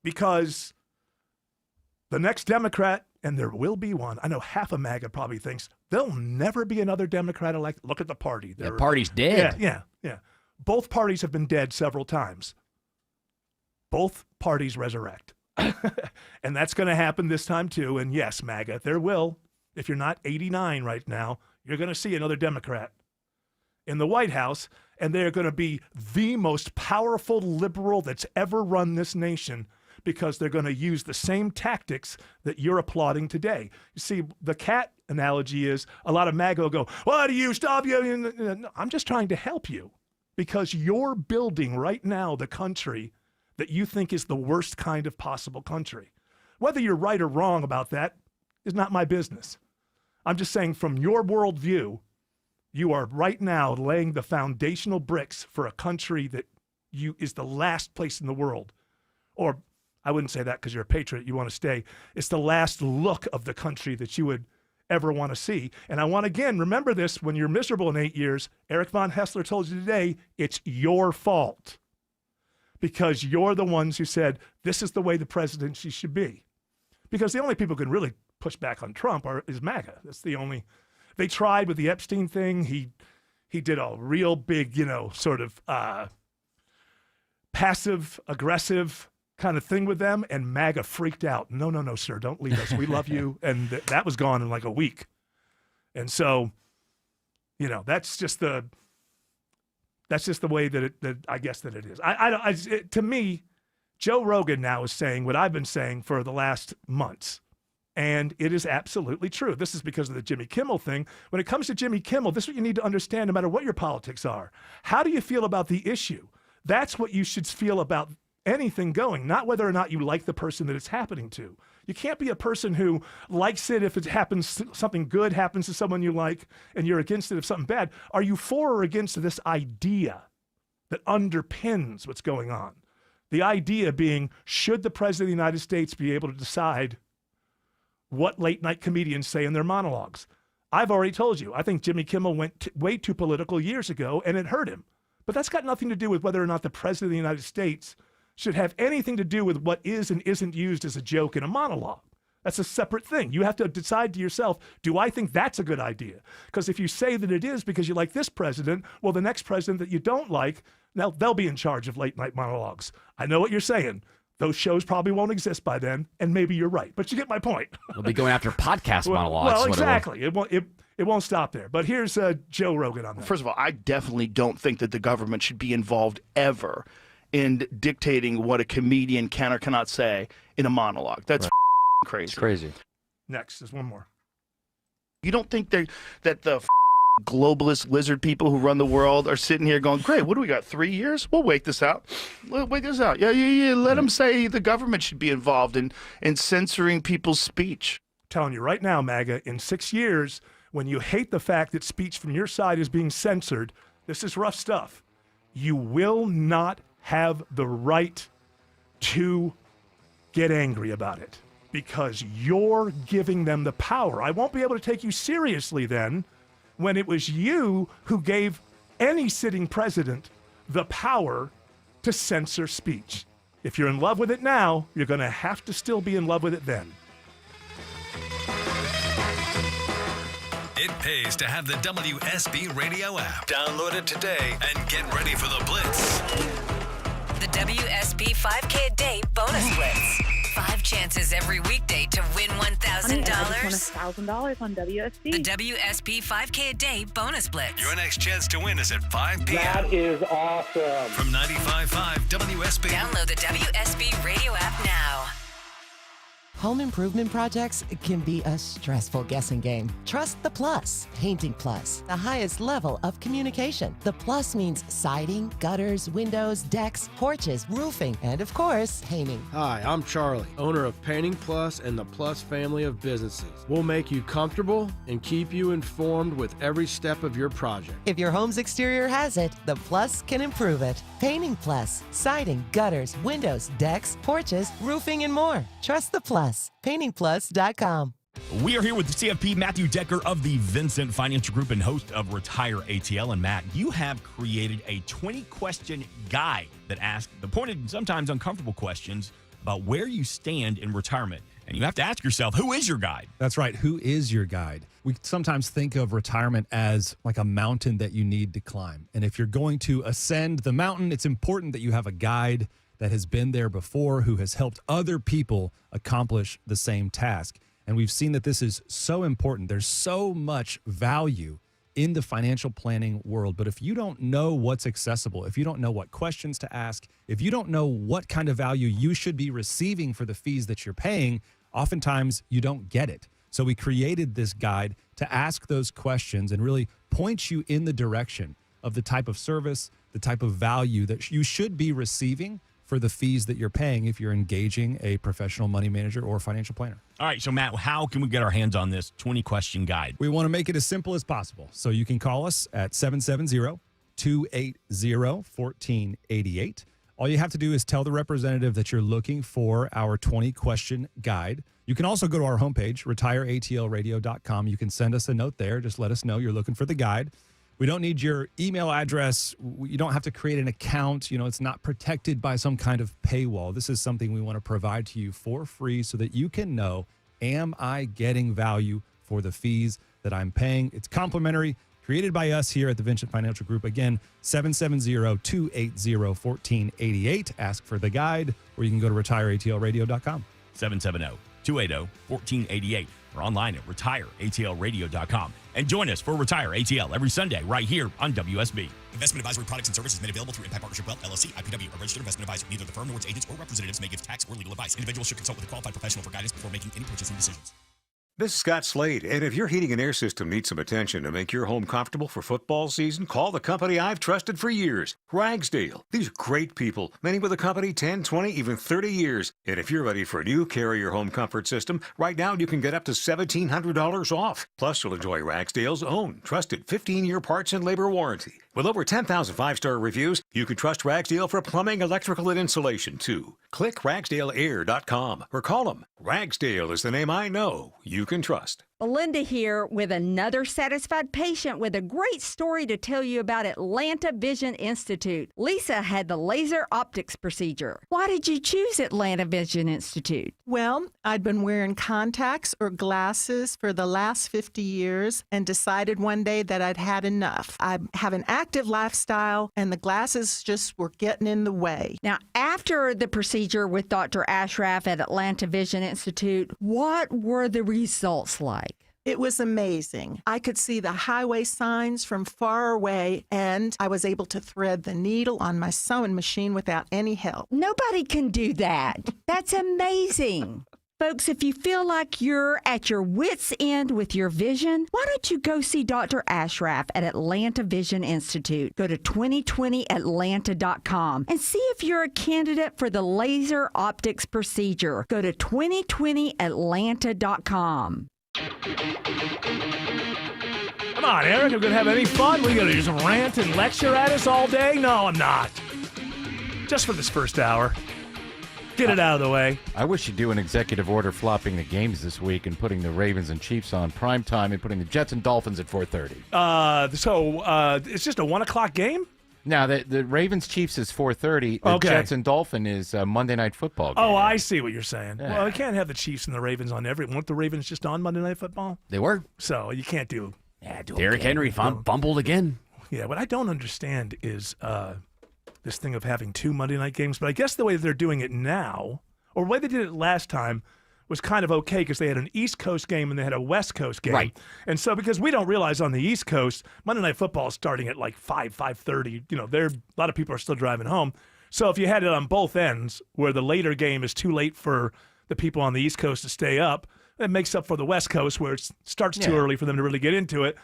Because the next Democrat, and there will be one, I know half of MAGA probably thinks there'll never be another Democrat elected. Look at the party. The party's dead. Yeah. Both parties have been dead several times. Both parties resurrect. And that's going to happen this time too. And yes, MAGA, there will. If you're not 89 right now, you're going to see another Democrat in the White House, and they're going to be the most powerful liberal that's ever run this nation because they're going to use the same tactics that you're applauding today. You see, the cat analogy is a lot of MAGA will go, why do you stop you? No, I'm just trying to help you because you're building right now the country that you think is the worst kind of possible country. Whether you're right or wrong about that is not my business. I'm just saying from your worldview, you are right now laying the foundational bricks for a country that is the last place in the world. Or I wouldn't say that because you're a patriot, you want to stay. It's the last look of the country that you would ever want to see. And I want, again, remember this, when you're miserable in 8 years, Eric Von Hessler told you today, it's your fault. Because you're the ones who said, this is the way the presidency should be. Because the only people who can really push back on Trump is MAGA. That's the only. They tried with the Epstein thing. He did a real big, sort of passive aggressive kind of thing with them, and MAGA freaked out. No, sir, don't leave us. We love you, and that was gone in like a week. And so, that's just the way that I guess that it is. To me, Joe Rogan now is saying what I've been saying for the last months. And it is absolutely true. This is because of the Jimmy Kimmel thing. When it comes to Jimmy Kimmel, this is what you need to understand no matter what your politics are. How do you feel about the issue? That's what you should feel about anything going, not whether or not you like the person that it's happening to. You can't be a person who likes it if it happens, something good happens to someone you like, and you're against it if something bad. Are you for or against this idea that underpins what's going on? The idea being, should the President of the United States be able to decide what late-night comedians say in their monologues? I've already told you, I think Jimmy Kimmel went way too political years ago, and it hurt him. But that's got nothing to do with whether or not the President of the United States should have anything to do with what is and isn't used as a joke in a monologue. That's a separate thing. You have to decide to yourself, do I think that's a good idea? Because if you say that it is because you like this president, well, the next president that you don't like, now they'll be in charge of late-night monologues. I know what you're saying. Those shows probably won't exist by then, and maybe you're right. But you get my point. They'll be going after podcast monologues. Well, exactly. It won't stop there. But here's Joe Rogan on that. First of all, I definitely don't think that the government should be involved ever in dictating what a comedian can or cannot say in a monologue. That's crazy. It's crazy. Next, there's one more. You don't think that the globalist lizard people who run the world are sitting here going, great, what do we got, 3 years? We'll wait this out. Yeah. Let them say the government should be involved in censoring people's speech. I'm telling you right now, MAGA, in 6 years, when you hate the fact that speech from your side is being censored, this is rough stuff. You will not have the right to get angry about it because you're giving them the power. I won't be able to take you seriously then when it was you who gave any sitting president the power to censor speech. If you're in love with it now, you're going to have to still be in love with it then. It pays to have the WSB Radio app. Download it today and get ready for the Blitz. The WSB 5K a day bonus blitz. 5 chances every weekday to win $1,000. $1,000 on WSB. The WSB 5K a day bonus blitz. Your next chance to win is at 5 p.m. That is awesome. From 95.5 WSB. Download the WSB Radio app now. Home improvement projects can be a stressful guessing game. Trust the Plus. Painting Plus, the highest level of communication. The Plus means siding, gutters, windows, decks, porches, roofing, and of course, painting. Hi, I'm Charlie, owner of Painting Plus and the Plus family of businesses. We'll make you comfortable and keep you informed with every step of your project. If your home's exterior has it, the Plus can improve it. Painting Plus, siding, gutters, windows, decks, porches, roofing, and more. Trust the Plus. PaintingPlus.com. We are here with CFP Matthew Decker of the Vincent Financial Group and host of Retire ATL. And Matt, you have created a 20-question guide that asks the pointed and sometimes uncomfortable questions about where you stand in retirement. And you have to ask yourself, who is your guide? That's right. Who is your guide? We sometimes think of retirement as like a mountain that you need to climb. And if you're going to ascend the mountain, it's important that you have a guide that has been there before, who has helped other people accomplish the same task. And we've seen that this is so important. There's so much value in the financial planning world. But if you don't know what's accessible, if you don't know what questions to ask, if you don't know what kind of value you should be receiving for the fees that you're paying, oftentimes you don't get it. So we created this guide to ask those questions and really point you in the direction of the type of service, the type of value that you should be receiving for the fees that you're paying if you're engaging a professional money manager or financial planner. All right, so Matt, how can we get our hands on this 20-question guide? We want to make it as simple as possible. So you can call us at 770-280-1488. All you have to do is tell the representative that you're looking for our 20-question guide. You can also go to our homepage, retireatlradio.com. You can send us a note there. Just let us know you're looking for the guide. We don't need your email address. You don't have to create an account. You know, it's not protected by some kind of paywall. This is something we want to provide to you for free so that you can know, am I getting value for the fees that I'm paying? It's complimentary, created by us here at the Vincent Financial Group. Again, 770-280-1488. Ask for the guide, or you can go to retireatlradio.com. 770-280-1488. or online at retireatlradio.com. And join us for Retire ATL every Sunday right here on WSB. Investment advisory products and services made available through Impact Partnership Wealth, LLC, IPW, a registered investment advisor. Neither the firm nor its agents or representatives may give tax or legal advice. Individuals should consult with a qualified professional for guidance before making any purchasing decisions. This is Scott Slade, and if your heating and air system needs some attention to make your home comfortable for football season, call the company I've trusted for years, Ragsdale. These are great people, many with the company 10, 20, even 30 years. And if you're ready for a new Carrier home comfort system, right now you can get up to $1,700 off. Plus, you'll enjoy Ragsdale's own trusted 15-year parts and labor warranty. With over 10,000 five-star reviews, you can trust Ragsdale for plumbing, electrical, and insulation, too. Click RagsdaleAir.com or call them. Ragsdale is the name I know you can trust. Belinda here with another satisfied patient with a great story to tell you about Atlanta Vision Institute. Lisa had the laser optics procedure. Why did you choose Atlanta Vision Institute? Well, I'd been wearing contacts or glasses for the last 50 years and decided one day that I'd had enough. I have an active lifestyle and the glasses just were getting in the way. Now, after the procedure with Dr. Ashraf at Atlanta Vision Institute, what were the results like? It was amazing. I could see the highway signs from far away, and I was able to thread the needle on my sewing machine without any help. Nobody can do that. That's amazing. Folks, if you feel like you're at your wit's end with your vision, why don't you go see Dr. Ashraf at Atlanta Vision Institute? Go to 2020atlanta.com and see if you're a candidate for the laser optics procedure. Go to 2020atlanta.com. Come on, Eric, I'm going to have any fun? We're going to just rant and lecture at us all day? No, I'm not. Just for this first hour. Get it out of the way. I wish you'd do an executive order flopping the games this week and putting the Ravens and Chiefs on prime time and putting the Jets and Dolphins at 4:30. So it's just a 1 o'clock game? Now, the Ravens Chiefs is 4:30. The Okay. Jets and Dolphin is Monday Night Football game. Oh, I see what you're saying. Yeah. Well, you can't have the Chiefs and the Ravens on weren't the Ravens just on Monday Night Football? They were. So you can't do. Derrick Henry fumbled again. Yeah, what I don't understand is this thing of having 2 Monday night games. But I guess the way they're doing it now, or the way they did it last time, was kind of okay because they had an East Coast game and they had a West Coast game. Right. And so because we don't realize on the East Coast, Monday Night Football is starting at like 5:30. You know, a lot of people are still driving home. So if you had it on both ends, where the later game is too late for the people on the East Coast to stay up, it makes up for the West Coast where it starts too early for them to really get into it.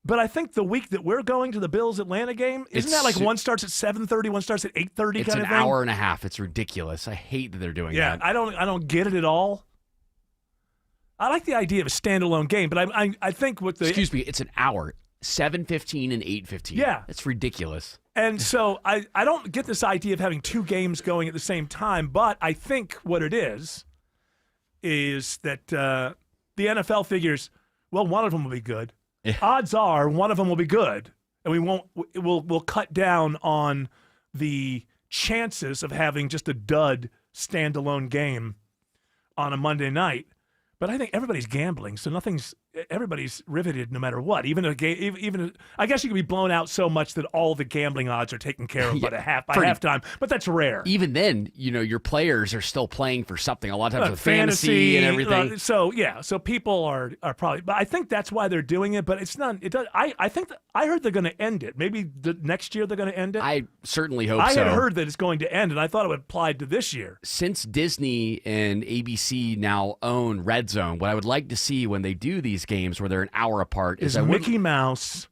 But I think the week that we're going to the Bills-Atlanta game, isn't that like one starts at 7:30, one starts at 8:30 It's kind an of thing? hour and a half. It's ridiculous. I hate that they're doing Yeah, that. I don't get it at all. I like the idea of a standalone game, but I think with the Excuse me, it's an hour. 7:15 and 8:15. Yeah. It's ridiculous. And so I don't get this idea of having 2 games going at the same time, but I think what it is that the NFL figures, well, one of them will be good. Yeah. Odds are one of them will be good, and we'll cut down on the chances of having just a dud standalone game on a Monday night. But I think everybody's gambling, so everybody's riveted no matter what. Even a game, even I guess you can be blown out so much that all the gambling odds are taken care of by halftime. But that's rare. Even then, your players are still playing for something. A lot of times with fantasy and everything. So people are probably. But I think that's why they're doing it. But it's not. It does. I think I heard they're going to end it. Maybe next year they're going to end it. I certainly hope I so. had heard that it's going to end, and I thought it would apply to this year. Since Disney and ABC now own Red Zone, what I would like to see when they do these games where they're an hour apart is Mickey Mouse.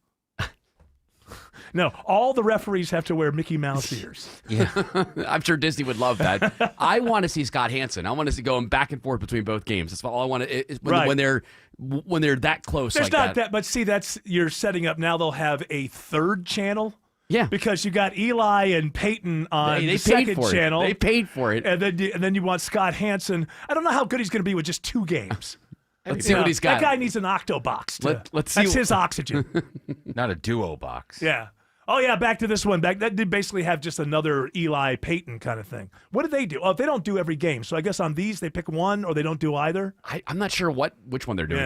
No, all the referees have to wear Mickey Mouse ears. Yeah, I'm sure Disney would love that. I want to see Scott Hansen. I want to see going back and forth between both games. That's all I want to. When they're that close. There's like not that, but see, you're setting up now. They'll have a third channel. Yeah, because you got Eli and Peyton on they the second channel. They paid for it, and then you want Scott Hansen. I don't know how good he's going to be with just 2 games. Let's see what he's got. That guy needs an Octobox. Let's see. That's his oxygen. Not a duo box. Yeah. Oh, yeah, back to this one. That did basically have just another Eli Peyton kind of thing. What do they do? Oh, they don't do every game. So I guess on these, they pick one or they don't do either? I'm not sure which one they're doing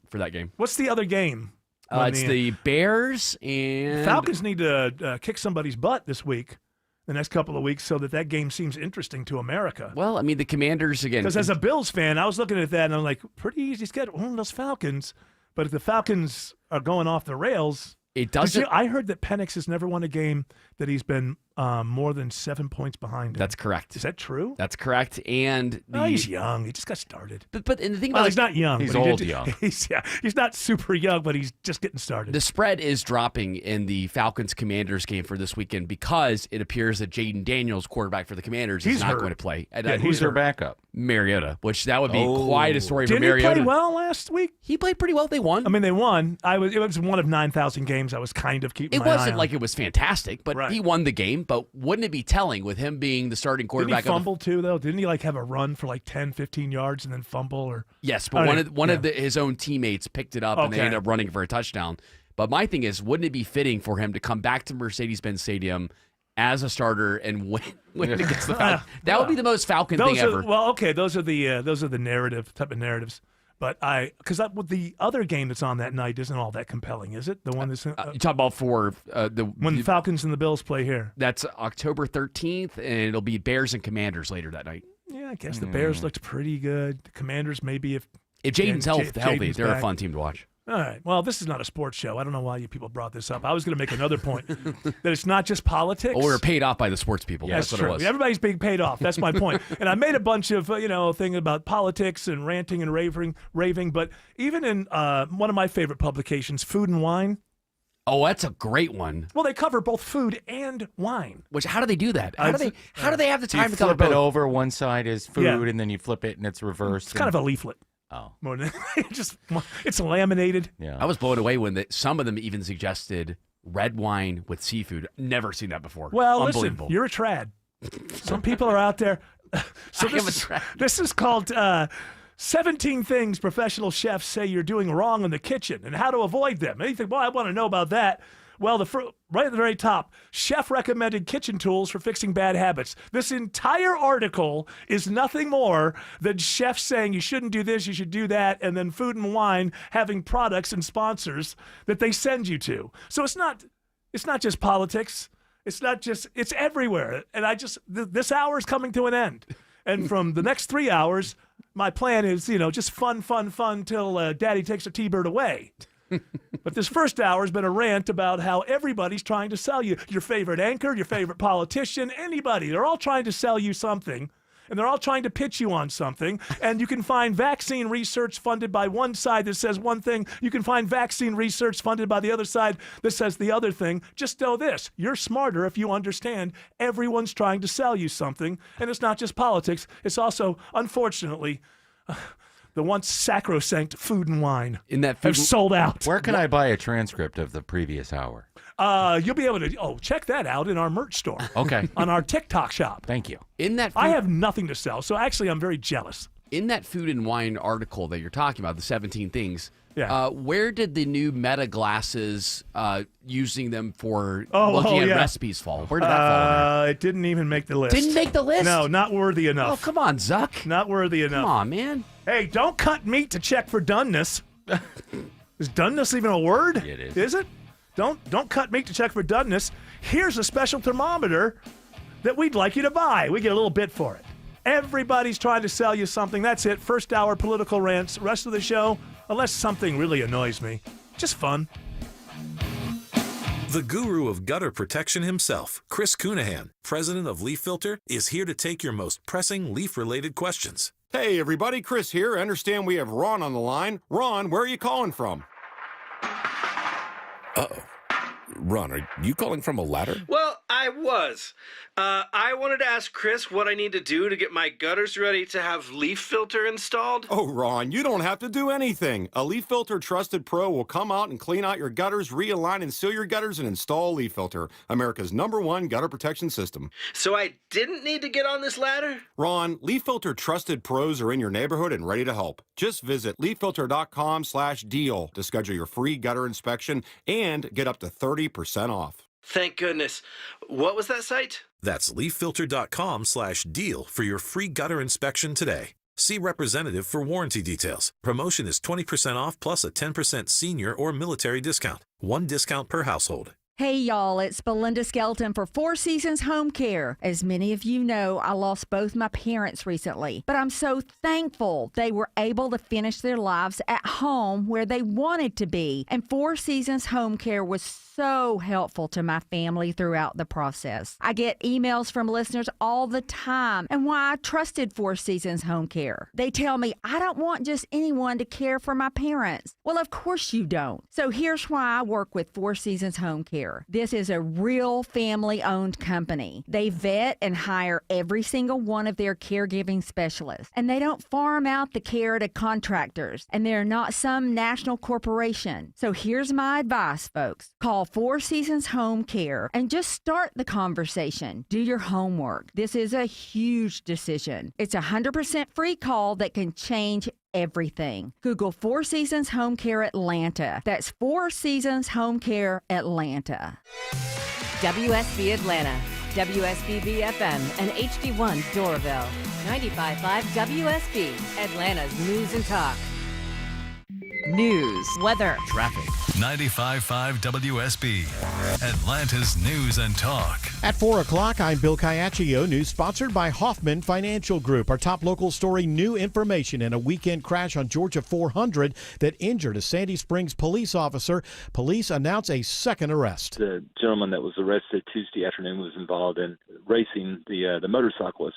for that game. What's the other game? It's the Bears and... Falcons need to kick somebody's butt this week, the next couple of weeks, so that game seems interesting to America. Well, I mean, the Commanders, again... Because as a Bills fan, I was looking at that, and I'm like, pretty easy schedule. Those Falcons. But if the Falcons are going off the rails... It doesn't. I heard that Penix has never won a game that he's been more than 7 points behind him. That's correct. Is that true? That's correct. And he's young. He just got started. But and the thing about he's not young. He's old young. He's not super young, but he's just getting started. The spread is dropping in the Falcons-Commanders game for this weekend because it appears that Jaden Daniels, quarterback for the Commanders, is not going to play. Who's their backup? Mariota, which that would be quite a story for Mariota. Didn't he play well last week? He played pretty well. They won. I mean, they won. It was one of 9,000 games I was kind of keeping my eye on. It wasn't like it was fantastic, but he won the game. But wouldn't it be telling with him being the starting quarterback? Didn't he fumble too, though? Didn't he have a run for 10, 15 yards and then fumble? Or yes, but one of his own teammates picked it up and they ended up running for a touchdown. But my thing is, wouldn't it be fitting for him to come back to Mercedes-Benz Stadium as a starter and win against the Falcons? That would be the most Falcon thing ever. Well, okay, those are the narrative type of narratives. But with the other game that's on that night isn't all that compelling, is it? The one that's you talk about when the Falcons and the Bills play here. That's October 13th, and it'll be Bears and Commanders later that night. Yeah, I guess the Bears looked pretty good. The Commanders maybe if Jaden's healthy, they're back. a fun team to watch. All right. Well, this is not a sports show. I don't know why you people brought this up. I was going to make another point that it's not just politics. Well, we're paid off by the sports people. That's what true. it was. Everybody's being paid off. That's my point. And I made a bunch of thing about politics and ranting and raving. But even in one of my favorite publications, Food and Wine. Oh, that's a great one. Well, they cover both food and wine. How do they do that? How do they have the time to cover flip it both? over? One side is food, and then you flip it, and it's reversed. It's kind of a leaflet. Oh, more than it's laminated. Yeah, I was blown away when some of them even suggested red wine with seafood. Never seen that before. Well, unbelievable. Listen, you're a trad. Some people are out there. So this is called 17 things professional chefs say you're doing wrong in the kitchen and how to avoid them. And you think, well, I want to know about that. Well, right at the very top, chef recommended kitchen tools for fixing bad habits. This entire article is nothing more than chefs saying you shouldn't do this, you should do that, and then Food and Wine having products and sponsors that they send you to. So it's not just politics. It's everywhere. And this hour is coming to an end. And from the next 3 hours, my plan is, just fun till Daddy takes a T-bird away. But this first hour has been a rant about how everybody's trying to sell you your favorite anchor, your favorite politician, anybody. They're all trying to sell you something, and they're all trying to pitch you on something. And you can find vaccine research funded by one side that says one thing. You can find vaccine research funded by the other side that says the other thing. Just know this. You're smarter if you understand everyone's trying to sell you something. And it's not just politics. It's also, unfortunately, the once sacrosanct Food and Wine have sold out. Where can I buy a transcript of the previous hour? You'll be able to check that out in our merch store. Okay. On our TikTok shop. Thank you. I have nothing to sell, so actually I'm very jealous. In that Food and Wine article that you're talking about, the 17 things, yeah. Where did the new Meta glasses, using them for looking at recipes fall? Where did that fall in there? It didn't even make the list. Didn't make the list? No, not worthy enough. Oh, come on, Zuck. Not worthy enough. Come on, man. Hey, don't cut meat to check for doneness. Is doneness even a word? It is. Is it? Don't cut meat to check for doneness. Here's a special thermometer that we'd like you to buy. We get a little bit for it. Everybody's trying to sell you something. That's it. First hour political rants. Rest of the show, unless something really annoys me, just fun. The guru of gutter protection himself, Chris Cunahan, president of Leaf Filter, is here to take your most pressing leaf-related questions. Hey, everybody. Chris here. I understand we have Ron on the line. Ron, where are you calling from? Uh-oh. Ron, are you calling from a ladder? Well, I was. I wanted to ask Chris what I need to do to get my gutters ready to have Leaf Filter installed. Oh, Ron, you don't have to do anything. A Leaf Filter Trusted Pro will come out and clean out your gutters, realign and seal your gutters, and install Leaf Filter, America's #1 gutter protection system. So I didn't need to get on this ladder? Ron, Leaf Filter Trusted Pros are in your neighborhood and ready to help. Just visit leaffilter.com/deal to schedule your free gutter inspection and get up to 30% off. Thank goodness. What was that site? That's leaffilter.com/deal for your free gutter inspection today. See representative for warranty details. Promotion is 20% off plus a 10% senior or military discount. One discount per household. Hey y'all, it's Belinda Skelton for Four Seasons Home Care. As many of you know, I lost both my parents recently, but I'm so thankful they were able to finish their lives at home where they wanted to be. And Four Seasons Home Care was so helpful to my family throughout the process. I get emails from listeners all the time and why I trusted Four Seasons Home Care. They tell me I don't want just anyone to care for my parents. Well, of course you don't. So here's why I work with Four Seasons Home Care. This is a real family-owned company. They vet and hire every single one of their caregiving specialists, and they don't farm out the care to contractors, and they're not some national corporation. So here's my advice, folks. Call Four Seasons Home Care and just start the conversation. Do your homework. This is a huge decision. It's a 100% free call that can change everything. Google Four Seasons Home Care Atlanta. That's Four Seasons Home Care Atlanta. WSB Atlanta, WSBB FM, and HD1 Doraville. 95.5 WSB, Atlanta's news and talk. News, weather, traffic. 95.5 WSB, Atlanta's news and talk. At 4 o'clock, I'm Bill Caiaccio. News sponsored by Hoffman Financial Group. Our top local story, new information in a weekend crash on Georgia 400 that injured a Sandy Springs police officer. Police announce a second arrest. The gentleman that was arrested Tuesday afternoon was involved in racing the motorcyclist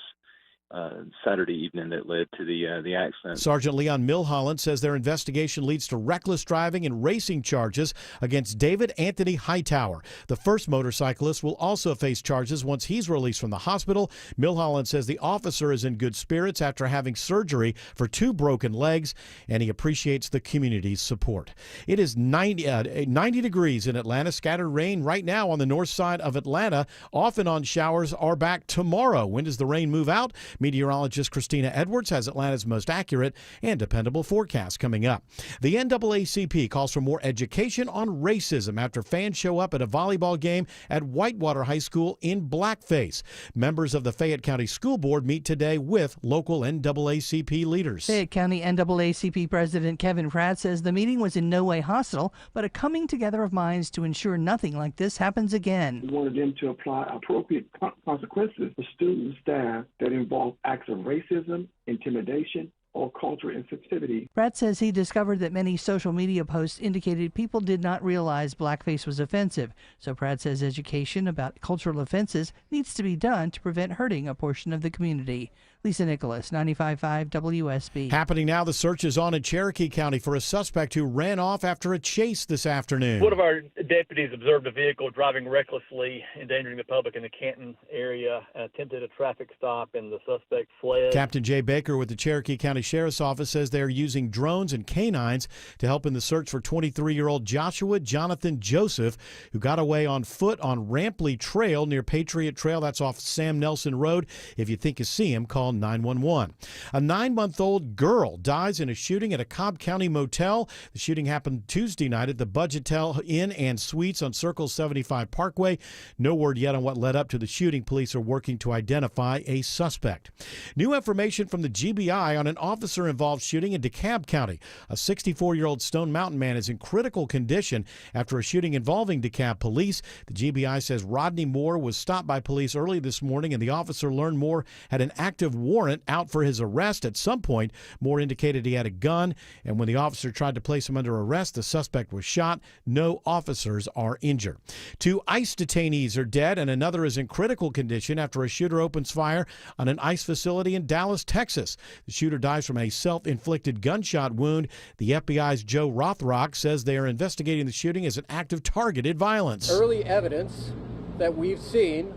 Saturday evening that led to the accident. Sergeant Leon Milholland says their investigation leads to reckless driving and racing charges against David Anthony Hightower. The first motorcyclist will also face charges once he's released from the hospital. Milholland says the officer is in good spirits after having surgery for 2 broken legs, and he appreciates the community's support. It is 90 degrees in Atlanta. Scattered rain right now on the north side of Atlanta. Off and on showers are back tomorrow. When does the rain move out? Meteorologist Christina Edwards has Atlanta's most accurate and dependable forecast coming up. The NAACP calls for more education on racism after fans show up at a volleyball game at Whitewater High School in blackface. Members of the Fayette County School Board meet today with local NAACP leaders. Fayette County NAACP President Kevin Pratt says the meeting was in no way hostile, but a coming together of minds to ensure nothing like this happens again. We wanted them to apply appropriate consequences for students and staff that involve acts of racism, intimidation, or cultural insensitivity. Pratt says he discovered that many social media posts indicated people did not realize blackface was offensive. So Pratt says education about cultural offenses needs to be done to prevent hurting a portion of the community. Lisa Nicholas, 95.5 WSB. Happening now, the search is on in Cherokee County for a suspect who ran off after a chase this afternoon. One of our deputies observed a vehicle driving recklessly, endangering the public in the Canton area, attempted a traffic stop, and the suspect fled. Captain Jay Baker with the Cherokee County Sheriff's Office says they are using drones and canines to help in the search for 23-year-old Joshua Jonathan Joseph, who got away on foot on Rampley Trail near Patriot Trail. That's off Sam Nelson Road. If you think you see him, call 911. A 9-month-old girl dies in a shooting at a Cobb County motel. The shooting happened Tuesday night at the Budgetel Inn and Suites on Circle 75 Parkway. No word yet on what led up to the shooting. Police are working to identify a suspect. New information from the GBI on an officer-involved shooting in DeKalb County. A 64-year-old Stone Mountain man is in critical condition after a shooting involving DeKalb police. The GBI says Rodney Moore was stopped by police early this morning, and the officer learned Moore had an active warrant out for his arrest. At some point, Moore indicated he had a gun, and when the officer tried to place him under arrest, the suspect was shot. No officers are injured. 2 ICE detainees are dead, and another is in critical condition after a shooter opens fire on an ICE facility in Dallas, Texas. The shooter dies from a self-inflicted gunshot wound. The FBI's Joe Rothrock says they are investigating the shooting as an act of targeted violence. Early evidence that we've seen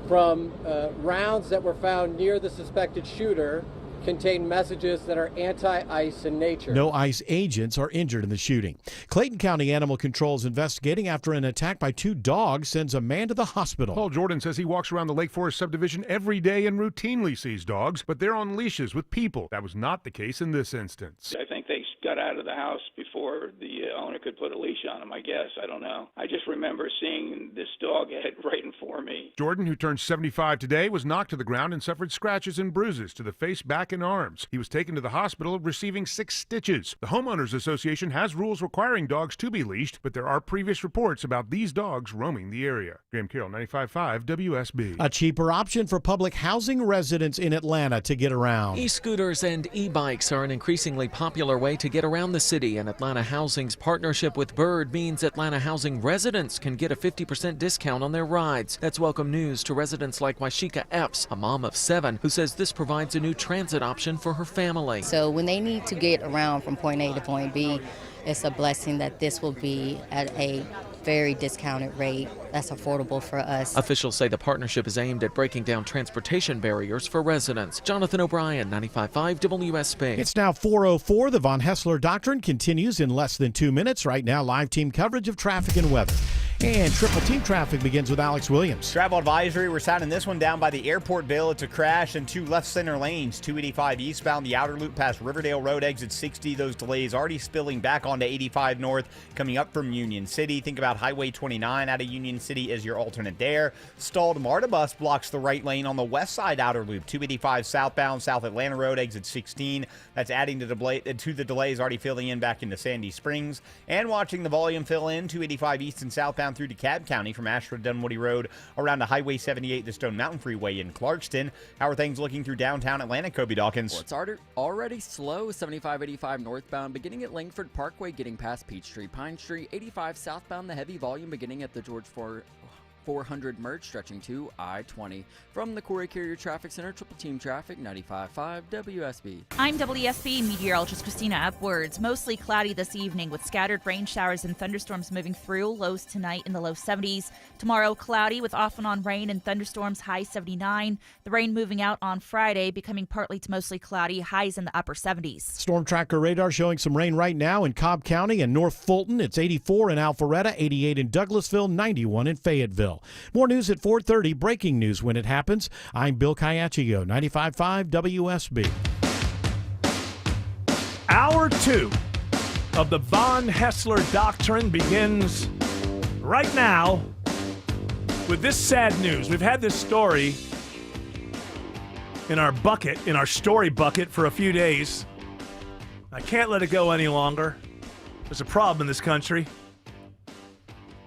from rounds that were found near the suspected shooter contain messages that are anti-ICE in nature. No ICE agents are injured in the shooting. Clayton County Animal Control is investigating after an attack by 2 dogs sends a man to the hospital. Paul Jordan says he walks around the Lake Forest subdivision every day and routinely sees dogs, but they're on leashes with people. That was not the case in this instance. I think they got out of the house before the owner could put a leash on him, I guess. I don't know. I just remember seeing this dog head right in for me. Jordan, who turned 75 today, was knocked to the ground and suffered scratches and bruises to the face, back, and arms. He was taken to the hospital receiving 6 stitches. The Homeowners Association has rules requiring dogs to be leashed, but there are previous reports about these dogs roaming the area. Graham Carroll, 95.5 WSB. A cheaper option for public housing residents in Atlanta to get around. E-scooters and e-bikes are an increasingly popular way to get around the city, and Atlanta Housing's partnership with Bird means Atlanta Housing residents can get a 50% discount on their rides. That's welcome news to residents like Washika Epps, a mom of 7, who says this provides a new transit option for her family. So when they need to get around from point A to point B, it's a blessing that this will be at a very discounted rate that's affordable for us. Officials say the partnership is aimed at breaking down transportation barriers for residents. Jonathan O'Brien, 95.5 WSB. It's now 4:04. The Von Hessler Doctrine continues in less than 2 minutes. Right now, live team coverage of traffic and weather. And triple team traffic begins with Alex Williams. Travel advisory, we're sounding this one down by the Airportville. It's a crash in 2 left center lanes. 285 eastbound, the outer loop past Riverdale Road, exit 60. Those delays already spilling back onto 85 north, coming up from Union City. Think about Highway 29 out of Union City as your alternate there. Stalled MARTA bus blocks the right lane on the west side outer loop. 285 southbound, South Atlanta Road, exit 16. That's adding to the delays already filling in back into Sandy Springs. And watching the volume fill in, 285 east and southbound through DeKalb County from Ashford Dunwoody Road around to Highway 78, the Stone Mountain Freeway in Clarkston. How are things looking through downtown Atlanta, Kobe Dawkins? Well, it's already slow, 75-85 northbound, beginning at Langford Parkway, getting past Peachtree, Pine Street, 85 southbound, the heavy volume beginning at the George 400 merge stretching to I-20. From the Corey Carrier Traffic Center, triple team traffic, 95.5 WSB. I'm WSB meteorologist Christina Upwards. Mostly cloudy this evening with scattered rain showers and thunderstorms moving through. Lows tonight in the low 70s. Tomorrow cloudy with off and on rain and thunderstorms, high 79. The rain moving out on Friday, becoming partly to mostly cloudy, highs in the upper 70s. Storm tracker radar showing some rain right now in Cobb County and North Fulton. It's 84 in Alpharetta, 88 in Douglasville, 91 in Fayetteville. Doraville. More news at 4:30, breaking news when it happens. I'm Bill Caiaccio, 95.5 WSB. Hour 2 of the Von Hessler Doctrine begins right now with this sad news. We've had this story in our story bucket for a few days. I can't let it go any longer. There's a problem in this country.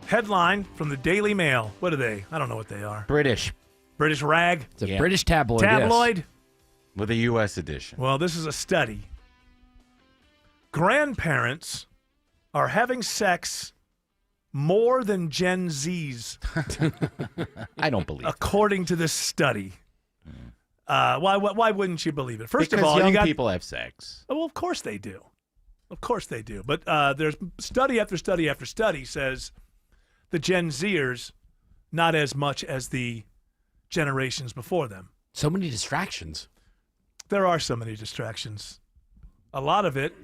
Headline from the Daily Mail. What are they? I don't know what they are. British rag? It's a British tabloid. Tabloid? Yes. With a U.S. edition. Well, this is a study. Grandparents are having sex more than Gen Zs. I don't believe it. According to this study. Why wouldn't you believe it? First because of all, young people have sex. Well, of course they do. Of course they do. But there's study after study after study says the Gen Zers not as much as the generations before them. So many distractions. There are so many distractions. A lot of it,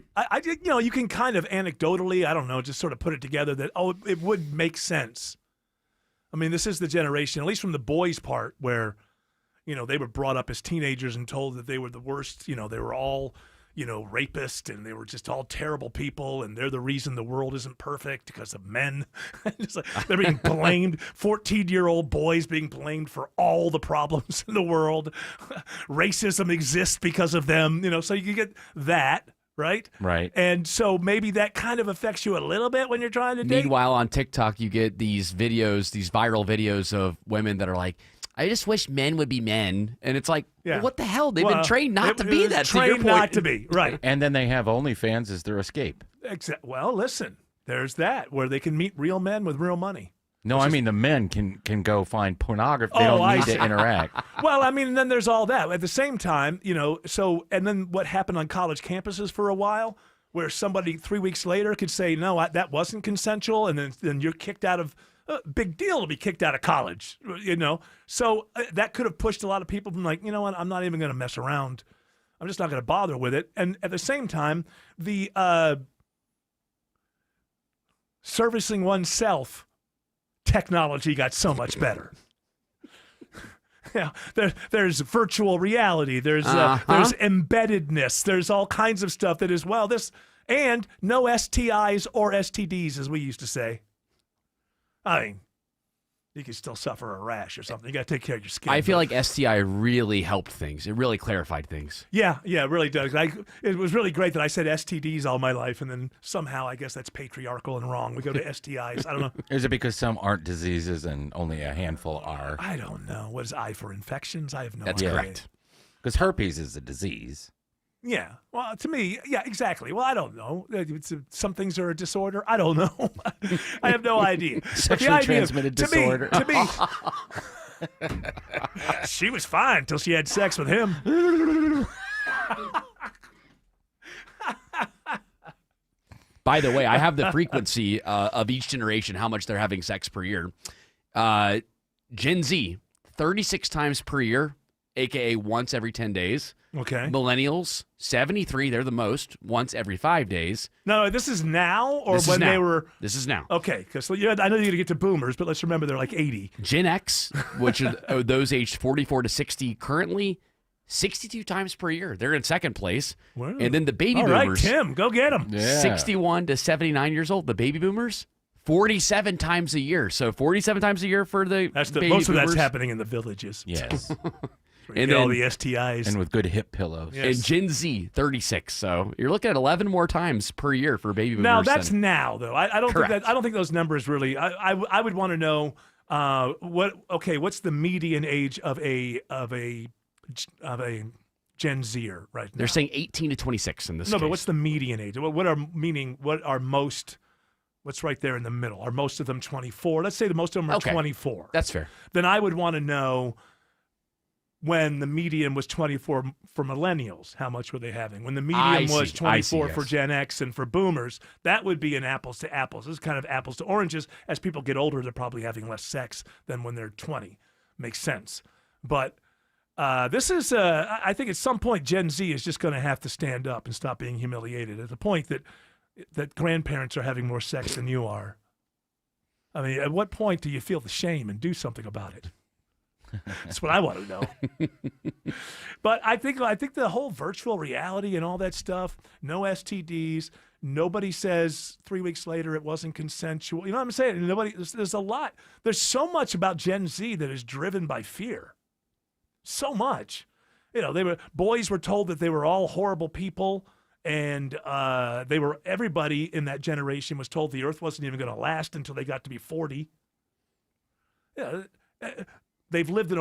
you can kind of anecdotally, I don't know, just sort of put it together that, it would make sense. I mean, this is the generation, at least from the boys' part, where, they were brought up as teenagers and told that they were the worst, they were all, rapists and they were just all terrible people and they're the reason the world isn't perfect because of men. They're being blamed, 14-year-old boys being blamed for all the problems in the world. Racism exists because of them, so you get that, right? Right. And so maybe that kind of affects you a little bit when you're trying to date. Meanwhile, on TikTok, you get these videos, these viral videos of women that are like, I just wish men would be men. And it's like, well, what the hell? They've been trained not to be that. Trained not to be, right. And then they have OnlyFans as their escape. Well, listen, there's that, where they can meet real men with real money. No, I mean the men can go find pornography. They don't need to interact. Well, I mean, and then there's all that. At the same time, and then what happened on college campuses for a while, where somebody 3 weeks later could say, no, that wasn't consensual, and then you're kicked out of big deal to be kicked out of college, So that could have pushed a lot of people from like, what, I'm not even going to mess around. I'm just not going to bother with it. And at the same time, the servicing oneself technology got so much better. Yeah, there's virtual reality. There's embeddedness. There's all kinds of stuff that is, and no STIs or STDs, as we used to say. I mean, you can still suffer a rash or something. You got to take care of your skin. I feel like STI really helped things. It really clarified things. Yeah, it really does. It was really great that I said STDs all my life, and then somehow I guess that's patriarchal and wrong. We go to STIs. I don't know. Is it because some aren't diseases and only a handful are? I don't know. What is I for infections? I have no idea. That's correct. Because herpes is a disease. Yeah. Well, to me, yeah, exactly. Well, I don't know. Some things are a disorder. I don't know. I have no idea. Sexually transmitted disorder. To me, she was fine until she had sex with him. By the way, I have the frequency of each generation, how much they're having sex per year. Gen Z, 36 times per year, a.k.a. once every 10 days. Okay. Millennials, 73, they're the most, once every 5 days. No, this is now or when they were... This is now. Okay, because I know you're going to get to boomers, but let's remember they're like 80. Gen X, which are those aged 44 to 60 currently, 62 times per year. They're in second place. Wow. And then the baby All right, boomers. Tim, go get them. Yeah. 61 to 79 years old, the baby boomers, 47 times a year. So 47 times a year for the baby most boomers. of that's happening in the villages. Yes. And then all the STIs. And with good hip pillows. Yes. And Gen Z, 36. So you're looking at 11 more times per year for baby boomers. Now, that's now, though. I don't think those numbers really... I would want to know what's the median age of a Gen Zer right now? They're saying 18 to 26 in this No, case. but what's the median age? What's right there in the middle? Are most of them 24? Let's say most of them are 24. That's fair. Then I would want to know when the median was 24 for millennials, how much were they having? When the median was 24 for Gen X and for boomers, that would be an apples to apples. This is kind of apples to oranges. As people get older, they're probably having less sex than when they're 20. Makes sense. But this is, I think at some point, Gen Z is just going to have to stand up and stop being humiliated at the point that grandparents are having more sex than you are. I mean, at what point do you feel the shame and do something about it? That's what I want to know. But I think the whole virtual reality and all that stuff, no STDs, nobody says 3 weeks later it wasn't consensual. You know what I'm saying? There's a lot. There's so much about Gen Z that is driven by fear. So much. You know, boys were told that they were all horrible people, and everybody in that generation was told the earth wasn't even going to last until they got to be 40. Yeah. They've lived in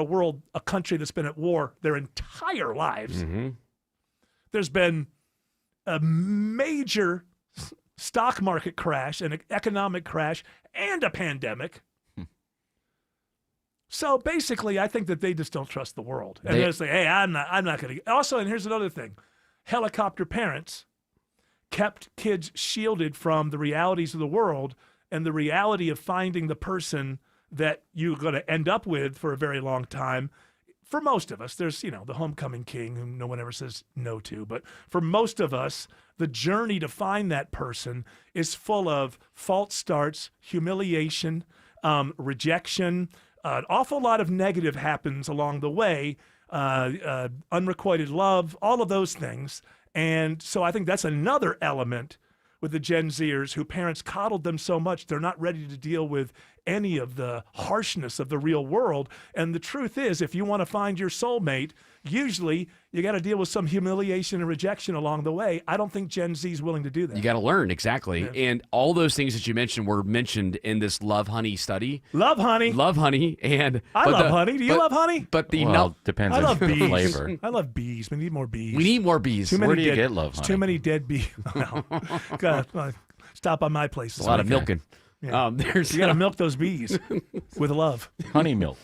a country that's been at war their entire lives. Mm-hmm. There's been a major stock market crash, and an economic crash, and a pandemic. So basically, I think that they just don't trust the world. And they say, hey, I'm not going to. Also, and here's another thing. Helicopter parents kept kids shielded from the realities of the world and the reality of finding the person that you're going to end up with for a very long time. For most of us, there's, the homecoming king who no one ever says no to. But for most of us, the journey to find that person is full of false starts, humiliation, rejection. An awful lot of negative happens along the way, unrequited love, all of those things. And so I think that's another element with the Gen Zers who parents coddled them so much, they're not ready to deal with any of the harshness of the real world. And the truth is, if you want to find your soulmate, usually you got to deal with some humiliation and rejection along the way. I don't think Gen Z is willing to do that. You got to learn, exactly. Yeah. And all those things that you mentioned were mentioned in this Love Honey study. Love Honey. Love Honey. And I love honey. Do you love honey? But depends on the flavor. I love bees. We need more bees. We need more bees. Where do you get love honey? Too many dead bees. Well, God, stop by my place. A lot of milking. Yeah. You got to milk those bees with love. Honey milk.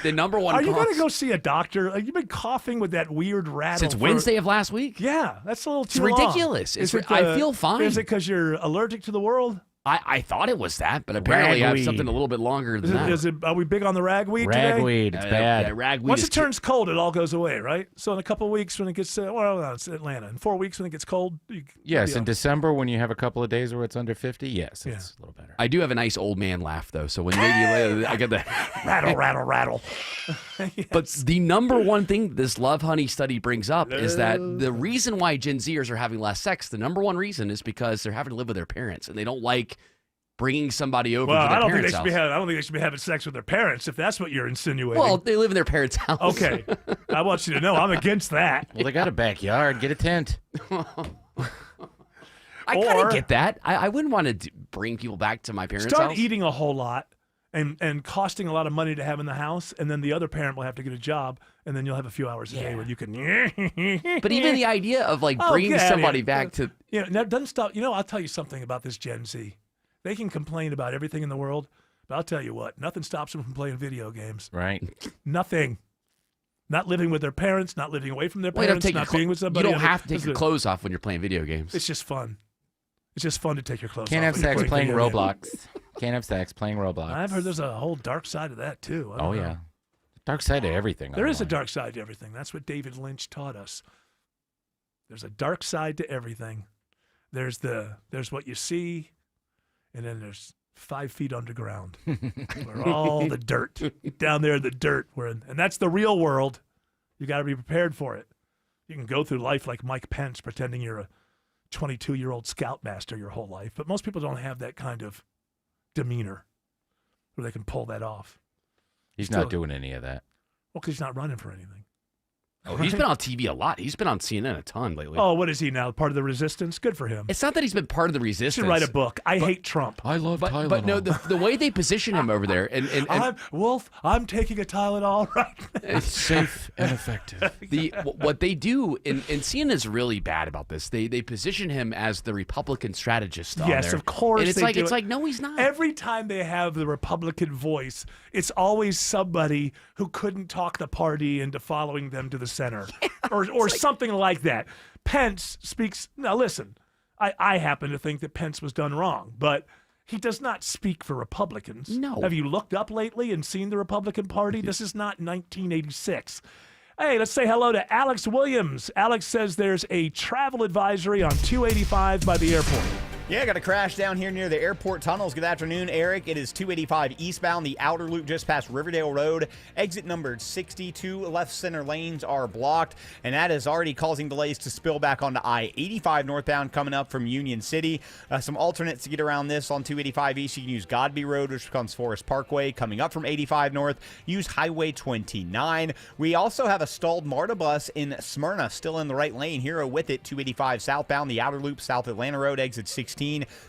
The number one. Are you going to go see a doctor? Like, you've been coughing with that weird rattle since Wednesday of last week. Yeah, that's a little too long. Ridiculous. I feel fine. Is it because you're allergic to the world? I thought it was that, but apparently I have something a little bit longer than that. Are we big on the ragweed today? Ragweed, it's bad. Ragweed. Once it turns cold, it all goes away, right? So in a couple of weeks when it gets, it's Atlanta. In 4 weeks when it gets cold. Yes, in December when you have a couple of days where it's under 50, yes, it's a little better. I do have a nice old man laugh, though, so when maybe I get the rattle, rattle, rattle. Yes. But the number one thing this Love Honey study brings up is that the reason why Gen Zers are having less sex, the number one reason is because they're having to live with their parents, and they don't like bringing somebody over to their parents' house. I don't think they should be having sex with their parents, if that's what you're insinuating. Well, they live in their parents' house. Okay. I want you to know I'm against that. Well, they got a backyard. Get a tent. I kind of get that. I wouldn't want to bring people back to my parents' house. Start eating a whole lot and costing a lot of money to have in the house, and then the other parent will have to get a job, and then you'll have a few hours a day where you can. But even the idea of bringing somebody back to. That doesn't stop. I'll tell you something about this Gen Z. They can complain about everything in the world, but I'll tell you what, nothing stops them from playing video games. Right. Nothing. Not living with their parents, not living away from their parents, not being with somebody. You don't have to take your clothes off when you're playing video games. It's just fun. It's just fun to take your clothes off. Can't have sex playing Roblox. Can't have sex playing Roblox. I've heard there's a whole dark side of that, too. Oh, yeah. Dark side to everything. There is a dark side to everything. That's what David Lynch taught us. There's a dark side to everything. There's what you see, and then there's 5 feet underground, where all the dirt down there, the dirt, and that's the real world. You got to be prepared for it. You can go through life like Mike Pence, pretending you're a 22-year-old scoutmaster your whole life, but most people don't have that kind of demeanor where they can pull that off. He's not doing any of that. Well, because he's not running for anything. Oh, he's been on TV a lot. He's been on CNN a ton lately. Oh, what is he now? Part of the resistance? Good for him. It's not that he's been part of the resistance. He should write a book. I hate Trump. I love Tylenol. But no, the way they position him over there, and I'm taking a Tylenol right now. It's safe and effective. What they do, and CNN is really bad about this. They position him as the Republican strategist. Yes, of course. And it's like no, he's not. Every time they have the Republican voice, it's always somebody who couldn't talk the party into following them to the center. Or something like that. Pence speaks. Now, listen, I happen to think that Pence was done wrong, but he does not speak for Republicans. No. Have you looked up lately and seen the Republican Party? This is not 1986. Hey, let's say hello to Alex Williams. Alex says there's a travel advisory on 285 by the airport. Yeah, got a crash down here near the airport tunnels. Good afternoon, Eric. It is 285 eastbound, the outer loop just past Riverdale Road. Exit numbered 62. Left center lanes are blocked, and that is already causing delays to spill back onto I-85 northbound coming up from Union City. Some alternates to get around this on 285 east. You can use Godby Road, which becomes Forest Parkway. Coming up from 85 north, use Highway 29. We also have a stalled MARTA bus in Smyrna, still in the right lane. Hero with it, 285 southbound, the outer loop, South Atlanta Road, exit 16.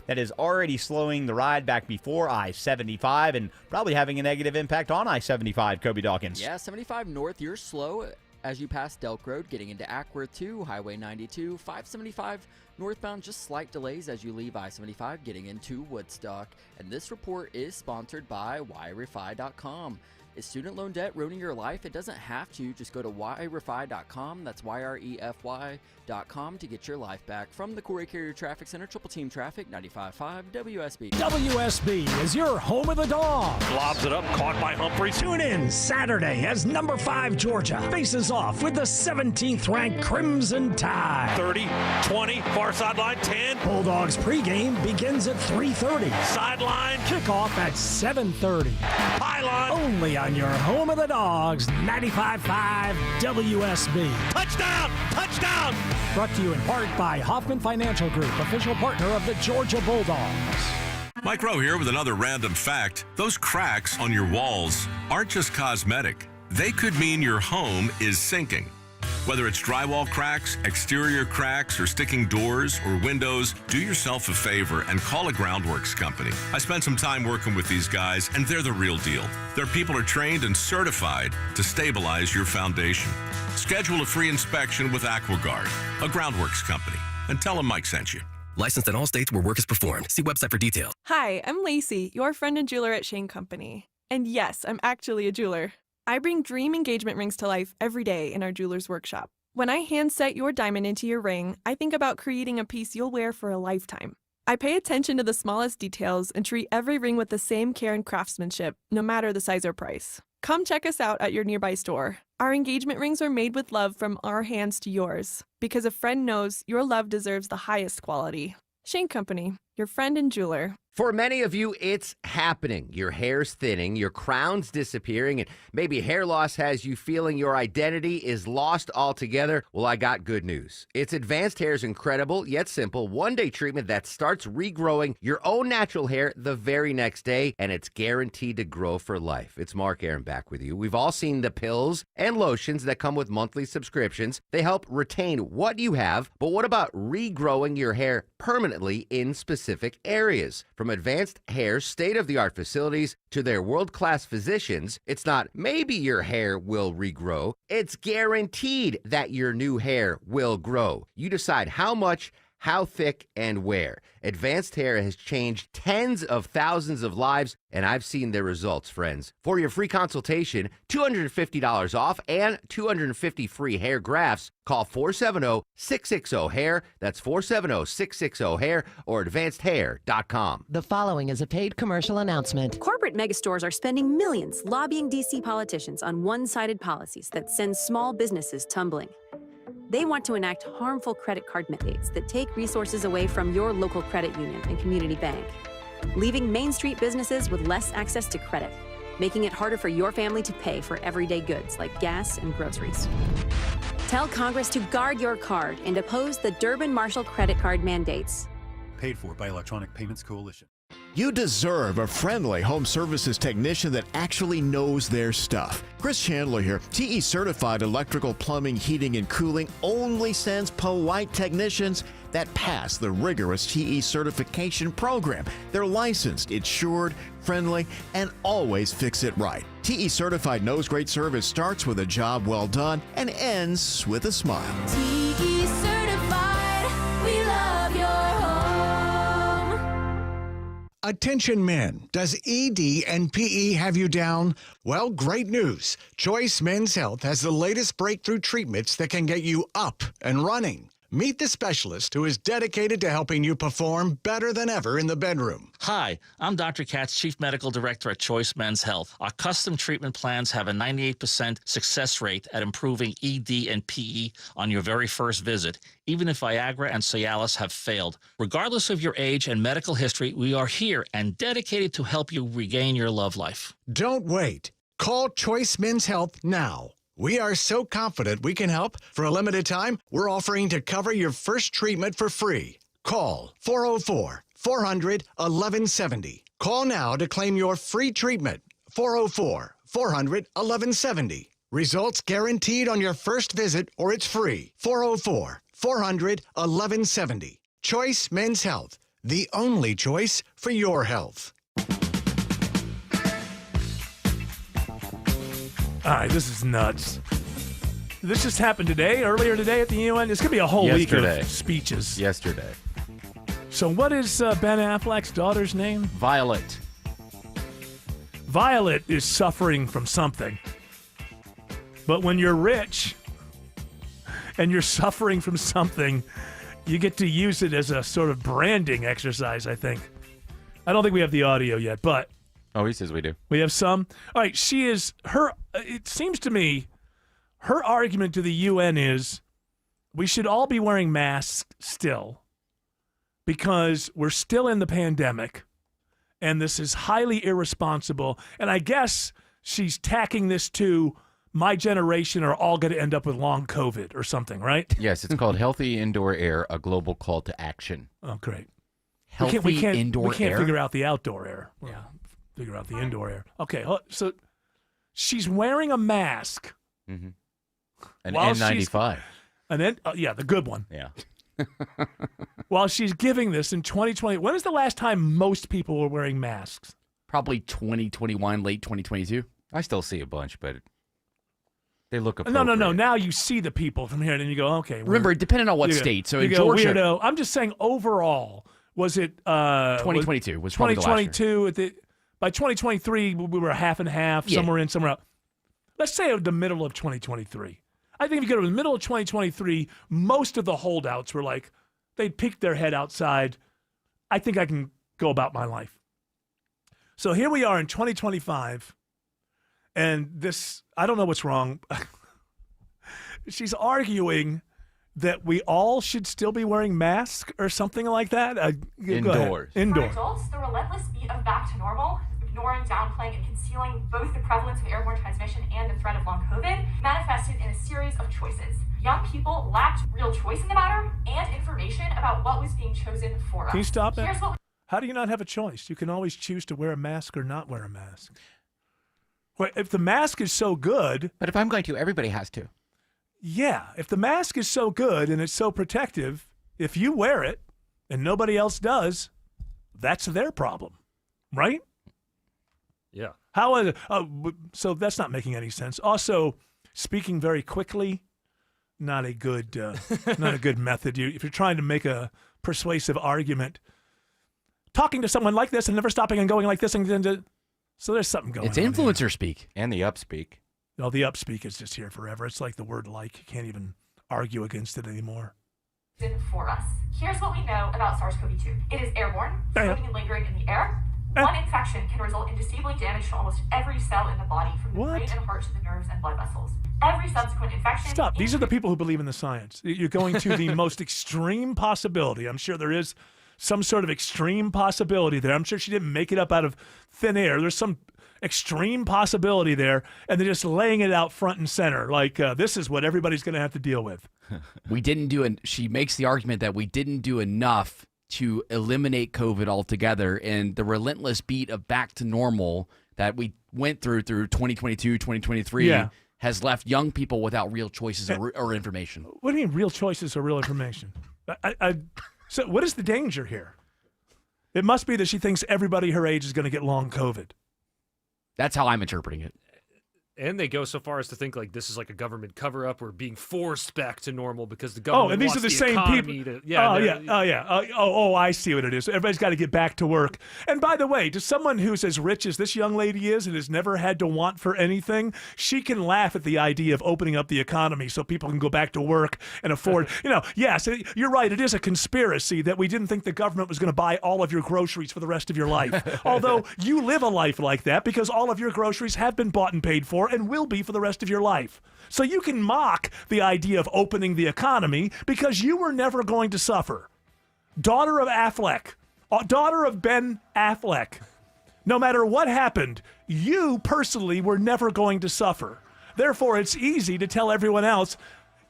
That is already slowing the ride back before I-75 and probably having a negative impact on I-75, Kobe Dawkins. Yeah, 75 north, you're slow as you pass Delk Road, getting into Ackworth 2, Highway 92, 575 northbound, just slight delays as you leave I-75, getting into Woodstock. And this report is sponsored by YRefi.com. Is student loan debt ruining your life? It doesn't have to. Just go to YRefi.com. That's YREFY.com to get your life back. From the Corey Carrier Traffic Center, Triple Team Traffic, 95.5 WSB. WSB is your home of the dog. Lobs it up, caught by Humphrey. Tune in Saturday as number 5 Georgia faces off with the 17th ranked Crimson Tide. 30, 20, far sideline, 10. Bulldogs pregame begins at 3:30. Sideline. Kickoff at 7:30. Pylon. Only on your home of the dogs, 95.5 WSB. Touchdown! Touchdown! Brought to you in part by Hoffman Financial Group, official partner of the Georgia Bulldogs. Mike Rowe here with another random fact. Those cracks on your walls aren't just cosmetic. They could mean your home is sinking. Whether it's drywall cracks, exterior cracks, or sticking doors or windows, do yourself a favor and call a Groundworks company. I spent some time working with these guys, and they're the real deal. Their people are trained and certified to stabilize your foundation. Schedule a free inspection with AquaGuard, a Groundworks company, and tell them Mike sent you. Licensed in all states where work is performed. See website for details. Hi, I'm Lacey, your friend and jeweler at Shane Company. And yes, I'm actually a jeweler. I bring dream engagement rings to life every day in our jeweler's workshop. When I hand set your diamond into your ring, I think about creating a piece you'll wear for a lifetime. I pay attention to the smallest details and treat every ring with the same care and craftsmanship, no matter the size or price. Come check us out at your nearby store. Our engagement rings are made with love from our hands to yours, because a friend knows your love deserves the highest quality. Shane Company, your friend and jeweler. For many of you, it's happening. Your hair's thinning, your crown's disappearing, and maybe hair loss has you feeling your identity is lost altogether. Well, I got good news. It's Advanced Hair's incredible yet simple one-day treatment that starts regrowing your own natural hair the very next day, and it's guaranteed to grow for life. It's Mark Aaron back with you. We've all seen the pills and lotions that come with monthly subscriptions. They help retain what you have, but what about regrowing your hair permanently in specific areas? From Advanced Hair's state-of-the-art facilities to their world-class physicians, it's not maybe your hair will regrow, it's guaranteed that your new hair will grow. You decide how much, how thick, and where. Advanced Hair has changed tens of thousands of lives, and I've seen their results, friends. For your free consultation, $250 off and 250 free hair grafts, call 470-660-HAIR. That's 470-660-HAIR or advancedhair.com. The following is a paid commercial announcement. Corporate megastores are spending millions lobbying D.C. politicians on one-sided policies that send small businesses tumbling. They want to enact harmful credit card mandates that take resources away from your local credit union and community bank, leaving Main Street businesses with less access to credit, making it harder for your family to pay for everyday goods like gas and groceries. Tell Congress to guard your card and oppose the Durbin-Marshall credit card mandates. Paid for by Electronic Payments Coalition. You deserve a friendly home services technician that actually knows their stuff. Chris Chandler here. TE Certified Electrical, Plumbing, Heating, and Cooling only sends polite technicians that pass the rigorous TE certification program. They're licensed, insured, friendly, and always fix it right. TE Certified knows great service starts with a job well done and ends with a smile. TE Certified, we love your home. Attention men, does ED and PE have you down? Well, great news. Choice Men's Health has the latest breakthrough treatments that can get you up and running. Meet the specialist who is dedicated to helping you perform better than ever in the bedroom. Hi, I'm Dr. Katz, Chief Medical Director at Choice Men's Health. Our custom treatment plans have a 98% success rate at improving ED and PE on your very first visit, even if Viagra and Cialis have failed. Regardless of your age and medical history, we are here and dedicated to help you regain your love life. Don't wait. Call Choice Men's Health now. We are so confident we can help. For a limited time, we're offering to cover your first treatment for free. Call 404-400-1170. Call now to claim your free treatment. 404-400-1170. Results guaranteed on your first visit or it's free. 404-400-1170. Choice Men's Health, the only choice for your health. All right, this is nuts. This just happened earlier today at the UN. It's going to be a whole week of speeches. Yesterday. So what is Ben Affleck's daughter's name? Violet. Violet is suffering from something. But when you're rich and you're suffering from something, you get to use it as a sort of branding exercise, I think. I don't think we have the audio yet, but... Oh, he says we do. We have some. All right, it seems to me, her argument to the UN is we should all be wearing masks still because we're still in the pandemic and this is highly irresponsible. And I guess she's tacking this to my generation are all going to end up with long COVID or something, right? Yes, it's called Healthy Indoor Air, a global call to action. Oh, great. Healthy indoor air? We can't figure out the outdoor air. Yeah. Figure out the indoor air. Okay, so she's wearing a mask. Mm-hmm. An N95. The good one. Yeah. While she's giving this in 2020, when is the last time most people were wearing masks? Probably 2021, late 2022. I still see a bunch, but they look appropriate. No. Now you see the people from here, and then you go, okay. Remember, depending on what state. So in Georgia, Georgia, I'm just saying overall. Was it 2022? Was probably 2022 by 2023, we were half and half, somewhere in, somewhere out. Let's say the middle of 2023. I think if you go to the middle of 2023, most of the holdouts were like, they'd peek their head outside. I think I can go about my life. So here we are in 2025, and this, I don't know what's wrong. She's arguing that we all should still be wearing masks or something like that. Indoors. For adults, the relentless beat of back to normal, ignoring, downplaying, and concealing both the prevalence of airborne transmission and the threat of long COVID, manifested in a series of choices. Young people lacked real choice in the matter and information about what was being chosen for us. Can you stop that? How do you not have a choice? You can always choose to wear a mask or not wear a mask. Well, if the mask is so good... But if I'm going to, everybody has to. Yeah, if the mask is so good and it's so protective, if you wear it and nobody else does, that's their problem, right? Yeah. So that's not making any sense. Also, speaking very quickly, not a good method. If you're trying to make a persuasive argument, talking to someone like this and never stopping and going like this, so there's something going on. It's influencer speak and the upspeak. No, the upspeak is just here forever. It's like the word like. You can't even argue against it anymore. For us. Here's what we know about SARS-CoV-2. It is airborne, floating and lingering in the air. One infection can result in disabling damage to almost every cell in the body, from the brain and heart to the nerves and blood vessels. Every subsequent infection... Stop. These are the people who believe in the science. You're going to the most extreme possibility. I'm sure there is some sort of extreme possibility there. I'm sure she didn't make it up out of thin air. There's some extreme possibility there, and they're just laying it out front and center. Like, this is what everybody's going to have to deal with. She makes the argument that we didn't do enough to eliminate COVID altogether, and the relentless beat of back to normal that we went through 2022, 2023 has left young people without real choices or information. What do you mean real choices or real information? So what is the danger here? It must be that she thinks everybody her age is going to get long COVID. That's how I'm interpreting it. And they go so far as to think like this is like a government cover-up or being forced back to normal because the government and these wants are the same people. I see what it is. Everybody's got to get back to work. And by the way, to someone who's as rich as this young lady is and has never had to want for anything, she can laugh at the idea of opening up the economy so people can go back to work and afford. Yes, you're right. It is a conspiracy that we didn't think the government was going to buy all of your groceries for the rest of your life. Although you live a life like that because all of your groceries have been bought and paid for and will be for the rest of your life. So you can mock the idea of opening the economy because you were never going to suffer. Daughter of Affleck, daughter of Ben Affleck, no matter what happened, you personally were never going to suffer. Therefore, it's easy to tell everyone else,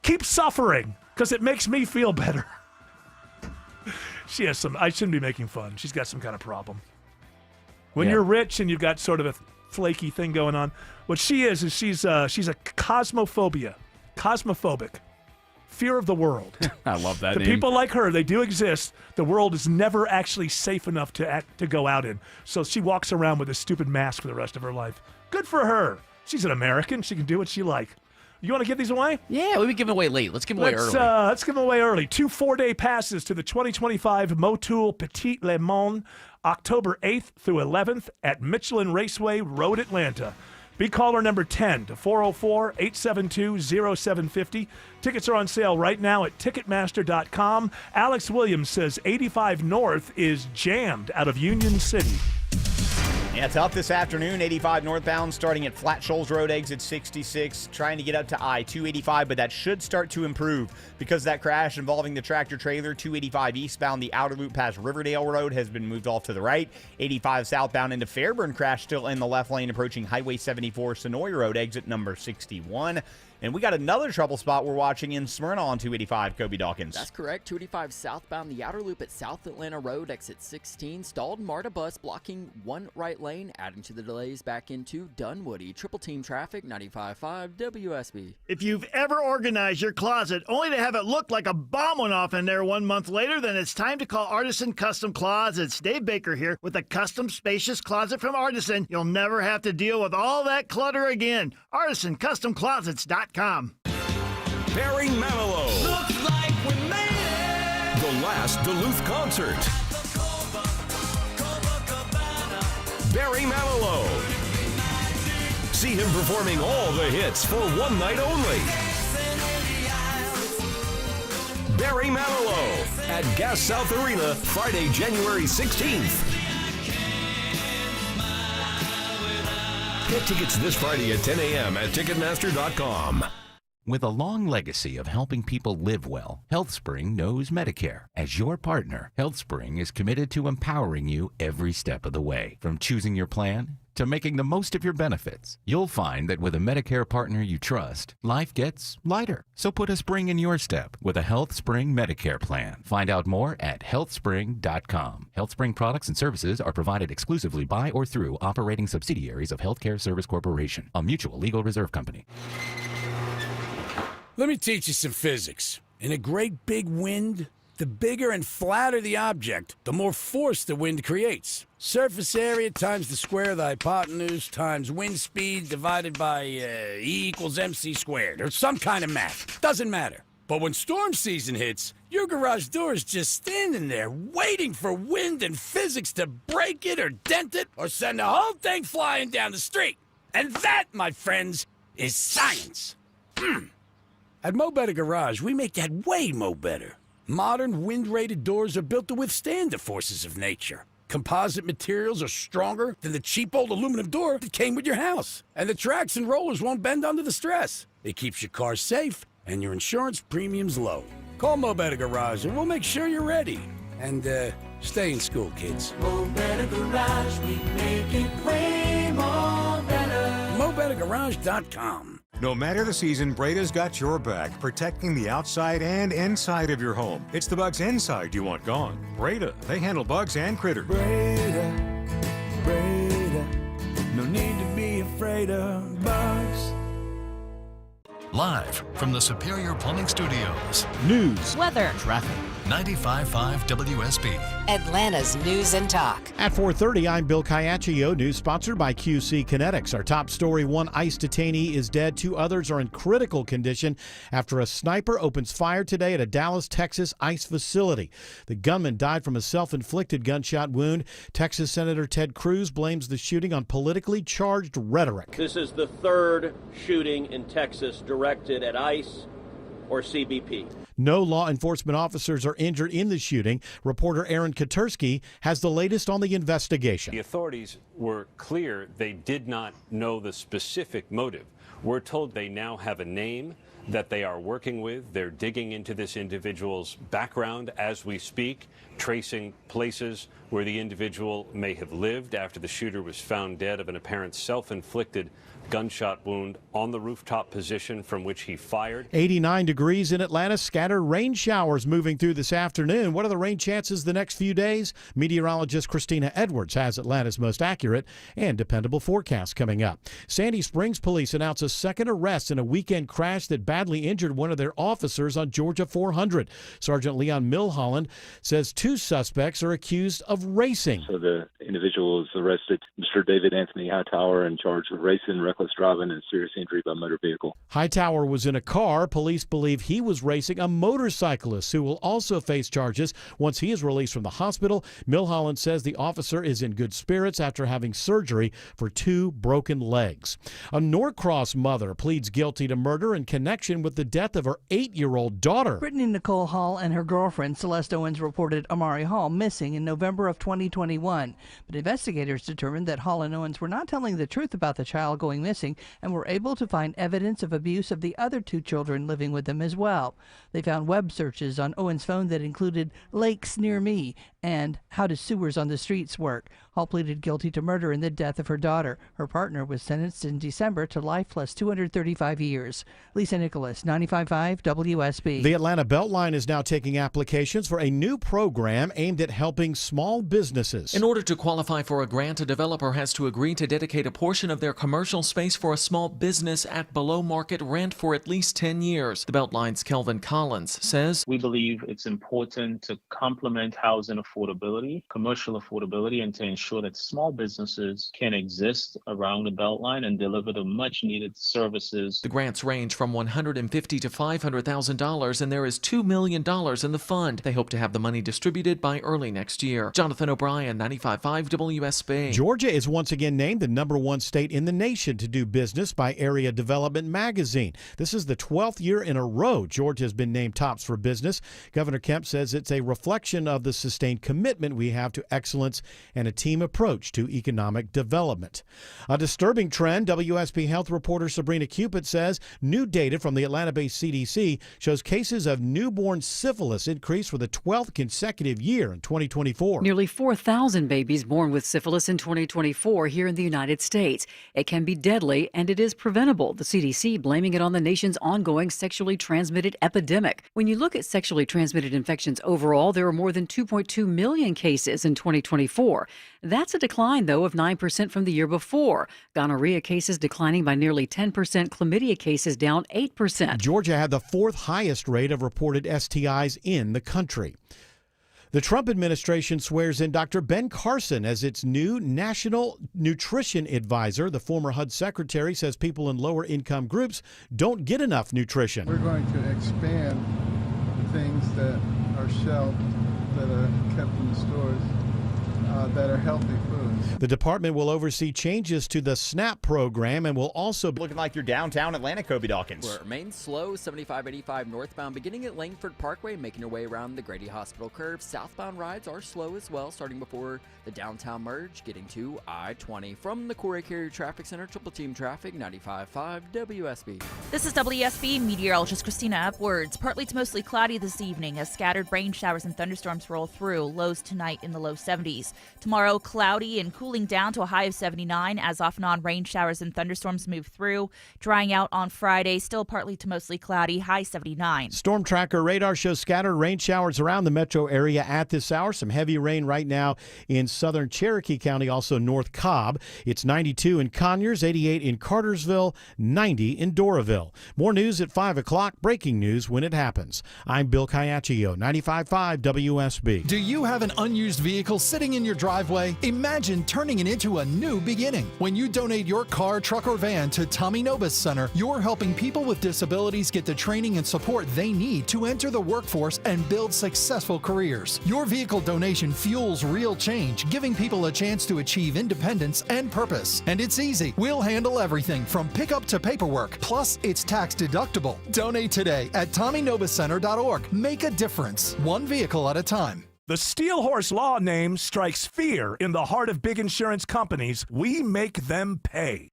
keep suffering because it makes me feel better. She has I shouldn't be making fun. She's got some kind of problem. When you're rich and you've got sort of a flaky thing going on, what she is she's a cosmophobic, fear of the world. I love that name. People like her, they do exist. The world is never actually safe enough to go out in. So she walks around with a stupid mask for the rest of her life. Good for her. She's an American. She can do what she like. You want to give these away? Yeah, we'll be giving away late. Let's give them away early. Let's give them away early. 2 4-day passes to the 2025 Motul Petit Le Mans, October 8th through 11th at Michelin Raceway Road, Atlanta. Be caller number 10 to 404-872-0750. Tickets are on sale right now at Ticketmaster.com. Alex Williams says 85 North is jammed out of Union City. Yeah, tough this afternoon. 85 northbound starting at Flat Shoals Road, exit 66, trying to get up to I-285, but that should start to improve because of that crash involving the tractor trailer. 285 eastbound, the outer loop past Riverdale Road has been moved off to the right. 85 southbound into Fairburn crash still in the left lane approaching Highway 74 Sonoy Road, exit number 61. And we got another trouble spot we're watching in Smyrna on 285, Kobe Dawkins. That's correct. 285 southbound, the outer loop at South Atlanta Road, exit 16. Stalled MARTA bus blocking one right lane, adding to the delays back into Dunwoody. Triple team traffic, 95.5 WSB. If you've ever organized your closet only to have it look like a bomb went off in there 1 month later, then it's time to call Artisan Custom Closets. Dave Baker here with a custom spacious closet from Artisan. You'll never have to deal with all that clutter again. ArtisanCustomClosets.com. Barry Manilow. Looks like we made it. The last Duluth concert. Barry Manilow. See him performing all the hits for one night only. Barry Manilow at Gas South Arena, Friday, January 16th. Get tickets this Friday at 10 a.m. at Ticketmaster.com. With a long legacy of helping people live well, HealthSpring knows Medicare. As your partner, HealthSpring is committed to empowering you every step of the way. From choosing your plan to making the most of your benefits, you'll find that with a Medicare partner you trust, life gets lighter. So put a spring in your step with a HealthSpring Medicare plan. Find out more at healthspring.com. HealthSpring products and services are provided exclusively by or through operating subsidiaries of Healthcare Service Corporation, a mutual legal reserve company. Let me teach you some physics. In a great big wind, the bigger and flatter the object, the more force the wind creates. Surface area times the square of the hypotenuse times wind speed divided by E equals MC squared, or some kind of math. Doesn't matter. But when storm season hits, your garage door is just standing there waiting for wind and physics to break it or dent it or send the whole thing flying down the street. And that, my friends, is science. At Mo Better Garage, we make that way mo better. Modern wind-rated doors are built to withstand the forces of nature. Composite materials are stronger than the cheap old aluminum door that came with your house. And the tracks and rollers won't bend under the stress. It keeps your car safe and your insurance premiums low. Call Mo Better Garage and we'll make sure you're ready. And stay in school, kids. Mo Better Garage, we make it way more better. MoBetterGarage.com. No matter the season, Breda's got your back, protecting the outside and inside of your home. It's the bugs inside you want gone. Breda, they handle bugs and critters. Breda, no need to be afraid of bugs. Live from the Superior Plumbing Studios. News, weather, traffic, 95.5 WSB. Atlanta's News and Talk. At 4:30, I'm Bill Caiaccio. News sponsored by QC Kinetics. Our top story: one ICE detainee is dead. 2 others are in critical condition after a sniper opens fire today at a Dallas, Texas ICE facility. The gunman died from a self-inflicted gunshot wound. Texas Senator Ted Cruz blames the shooting on politically charged rhetoric. This is the 3rd shooting in Texas directed at ICE or CBP. No law enforcement officers are injured in the shooting. Reporter Aaron Katursky has the latest on the investigation. The authorities were clear they did not know the specific motive. We're told they now have a name that they are working with. They're digging into this individual's background as we speak, tracing places where the individual may have lived after the shooter was found dead of an apparent self-inflicted gunshot wound on the rooftop position from which he fired. 89 degrees in Atlanta. Scattered rain showers moving through this afternoon. What are the rain chances the next few days? Meteorologist Christina Edwards has Atlanta's most accurate and dependable forecast coming up. Sandy Springs police announce a second arrest in a weekend crash that badly injured one of their officers on Georgia 400. Sergeant Leon Milholland says 2 suspects are accused of racing. So the individual was arrested, Mr. David Anthony Hightower, in charge of racing, reckless driving, and serious injury by motor vehicle. Hightower was in a car. Police believe he was racing a motorcyclist who will also face charges once he is released from the hospital. Milholland says the officer is in good spirits after having surgery for 2 broken legs. A Norcross mother pleads guilty to murder in connection with the death of her 8-year-old daughter. Brittany Nicole Hall and her girlfriend Celeste Owens reported Amari Hall missing in November of 2021, but investigators determined that Hall and Owens were not telling the truth about the child going missing and were able to find evidence of abuse of the other 2 children living with them as well. They found web searches on Owens' phone that included lakes near me and how do sewers on the streets work. Hall pleaded guilty to murder in the death of her daughter. Her partner was sentenced in December to life plus 235 years. Lisa Nicholas, 95.5 WSB. The Atlanta Beltline is now taking applications for a new program aimed at helping small businesses. In order to qualify for a grant, a developer has to agree to dedicate a portion of their commercial space for a small business at below market rent for at least 10 years. The Beltline's Kelvin Collins says, "We believe it's important to complement housing affordability, commercial affordability, and to ensure that small businesses can exist around the Beltline and deliver the much needed services." The grants range from $150,000 to $500,000, and there is $2 million in the fund. They hope to have the money distributed by early next year. Jonathan O'Brien, 95.5 WSB. Georgia is once again named the #1 state in the nation to do business by Area Development Magazine. This is the 12th year in a row Georgia has been named tops for business. Governor Kemp says it's a reflection of the sustained commitment we have to excellence and a team approach to economic development. A disturbing trend, WSB Health reporter Sabrina Cupid says new data from the Atlanta-based CDC shows cases of newborn syphilis increased for the 12th consecutive year in 2024. Nearly 4,000 babies born with syphilis in 2024 here in the United States. It can be deadly and it is preventable, the CDC blaming it on the nation's ongoing sexually transmitted epidemic. When you look at sexually transmitted infections overall, there are more than 2.2 million cases in 2024. That's a decline, though, of 9% from the year before. Gonorrhea cases declining by nearly 10%, chlamydia cases down 8%. Georgia had the 4th highest rate of reported STIs in the country. The Trump administration swears in Dr. Ben Carson as its new national nutrition advisor. The former HUD secretary says people in lower income groups don't get enough nutrition. We're going to expand the things that are shelved, that are kept in the stores, that are healthy foods. The department will oversee changes to the SNAP program and will also be looking like your downtown Atlanta, Kobe Dawkins. Where it remains slow, 75-85 northbound, beginning at Langford Parkway, making your way around the Grady Hospital curve. Southbound rides are slow as well, starting before the downtown merge, getting to I-20. From the Corey Carrier Traffic Center, Triple Team Traffic, 95.5 WSB. This is WSB meteorologist Christina Upwards. Partly to mostly cloudy this evening as scattered rain showers and thunderstorms roll through. Lows tonight in the low 70s. Tomorrow, cloudy and cooling down to a high of 79 as off and on rain showers and thunderstorms move through. Drying out on Friday, still partly to mostly cloudy, high 79. Storm Tracker radar shows scattered rain showers around the metro area at this hour. Some heavy rain right now in southern Cherokee County, also North Cobb. It's 92 in Conyers, 88 in Cartersville, 90 in Doraville. More news at 5 o'clock. Breaking news when it happens. I'm Bill Caiaccio, 95.5 WSB. Do you have an unused vehicle sitting in your driveway? Imagine turning it into a new beginning. When you donate your car, truck, or van to Tommy Nobis Center, you're helping people with disabilities get the training and support they need to enter the workforce and build successful careers. Your vehicle donation fuels real change, giving people a chance to achieve independence and purpose. And it's easy. We'll handle everything from pickup to paperwork. Plus, it's tax deductible. Donate today at TommyNobisCenter.org. Make a difference, one vehicle at a time. The Steel Horse Law name strikes fear in the heart of big insurance companies. We make them pay.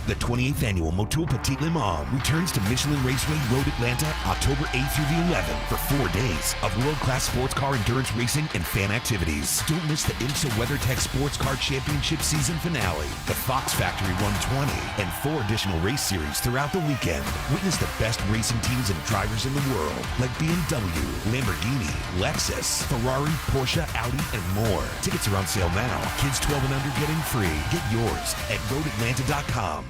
The 28th annual Motul Petit Le Mans returns to Michelin Raceway Road Atlanta October 8th through the 11th for 4 days of world-class sports car endurance racing and fan activities. Don't miss the IMSA WeatherTech Sports Car Championship season finale, the Fox Factory 120, and 4 additional race series throughout the weekend. Witness the best racing teams and drivers in the world, like BMW, Lamborghini, Lexus, Ferrari, Porsche, Audi, and more. Tickets are on sale now. Kids 12 and under getting free. Get yours at roadatlanta.com.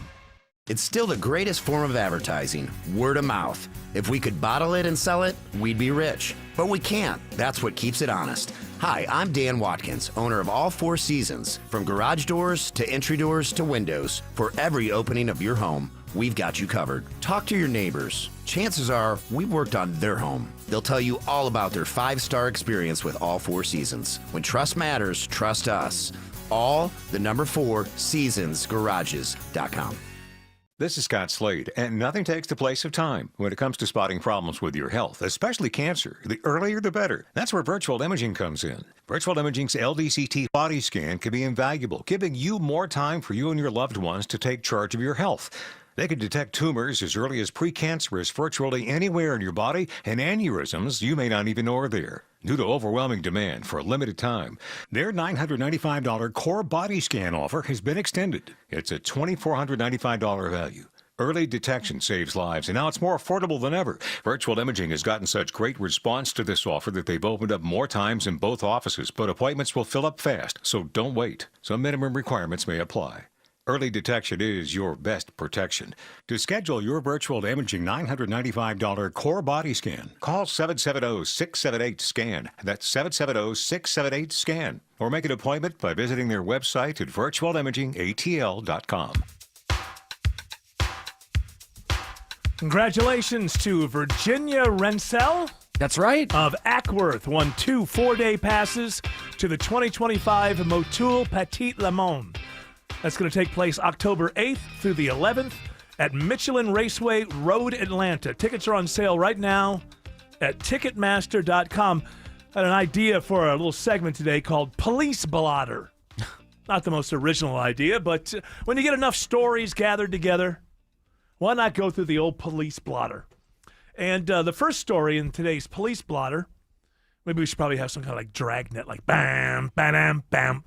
It's still the greatest form of advertising, word of mouth. If we could bottle it and sell it, we'd be rich. But we can't. That's what keeps it honest. Hi, I'm Dan Watkins, owner of All Four Seasons. From garage doors to entry doors to windows, for every opening of your home, we've got you covered. Talk to your neighbors. Chances are we've worked on their home. They'll tell you all about their 5-star experience with All Four Seasons. When trust matters, trust us. All, the number 4, seasonsgarages.com. This is Scott Slade, and nothing takes the place of time when it comes to spotting problems with your health, especially cancer. The earlier, the better. That's where virtual imaging comes in. Virtual imaging's LDCT body scan can be invaluable, giving you more time for you and your loved ones to take charge of your health. They can detect tumors as early as precancerous virtually anywhere in your body, and aneurysms you may not even know are there. Due to overwhelming demand for a limited time, their $995 core body scan offer has been extended. It's a $2,495 value. Early detection saves lives, and now it's more affordable than ever. Virtual Imaging has gotten such great response to this offer that they've opened up more times in both offices, but appointments will fill up fast, so don't wait. Some minimum requirements may apply. Early detection is your best protection. To schedule your virtual imaging $995 core body scan, call 770-678-SCAN. That's 770-678-SCAN. Or make an appointment by visiting their website at virtualimagingatl.com. Congratulations to Virginia Rensell. That's right. Of Ackworth won 2 4-day passes to the 2025 Motul Petit Le Mans. That's going to take place October 8th through the 11th at Michelin Raceway Road, Atlanta. Tickets are on sale right now at Ticketmaster.com. I had an idea for a little segment today called Police Blotter. Not the most original idea, but when you get enough stories gathered together, why not go through the old Police Blotter? And the first story in today's Police Blotter, maybe we should probably have some kind of like dragnet, like bam, bam, bam.